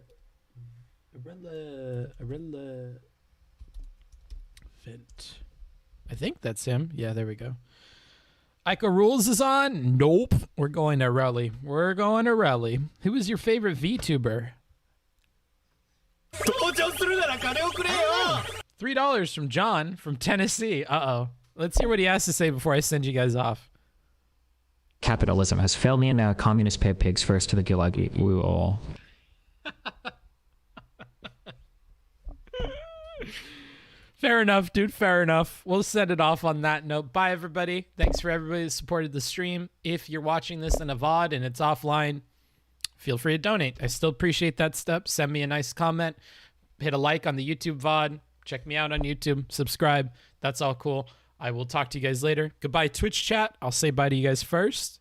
I think that's him. Yeah, there we go. Ica Rules is on? Nope. We're going to Relly. We're going to Relly. Who is your favorite VTuber? $3 from John from Tennessee. Uh-oh. Let's hear what he has to say before I send you guys off. Capitalism has failed me, and now communists pay pigs first to the gulag. We will all. Fair enough, dude. Fair enough. We'll send it off on that note. Bye, everybody. Thanks for everybody that supported the stream. If you're watching this in a VOD and it's offline, feel free to donate. I still appreciate that step. Send me a nice comment. Hit a like on the YouTube VOD. Check me out on YouTube. Subscribe. That's all cool. I will talk to you guys later. Goodbye, Twitch chat. I'll say bye to you guys first.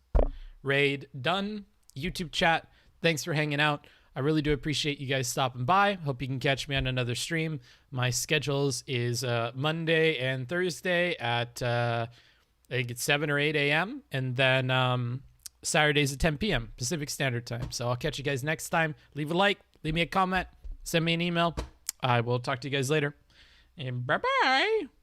Raid done. YouTube chat. Thanks for hanging out. I really do appreciate you guys stopping by. Hope you can catch me on another stream. My schedules is Monday and Thursday at I think it's 7 or 8 a.m. and then Saturdays at 10 p.m. Pacific Standard Time. So I'll catch you guys next time. Leave a like, leave me a comment, send me an email. I will talk to you guys later. And bye-bye.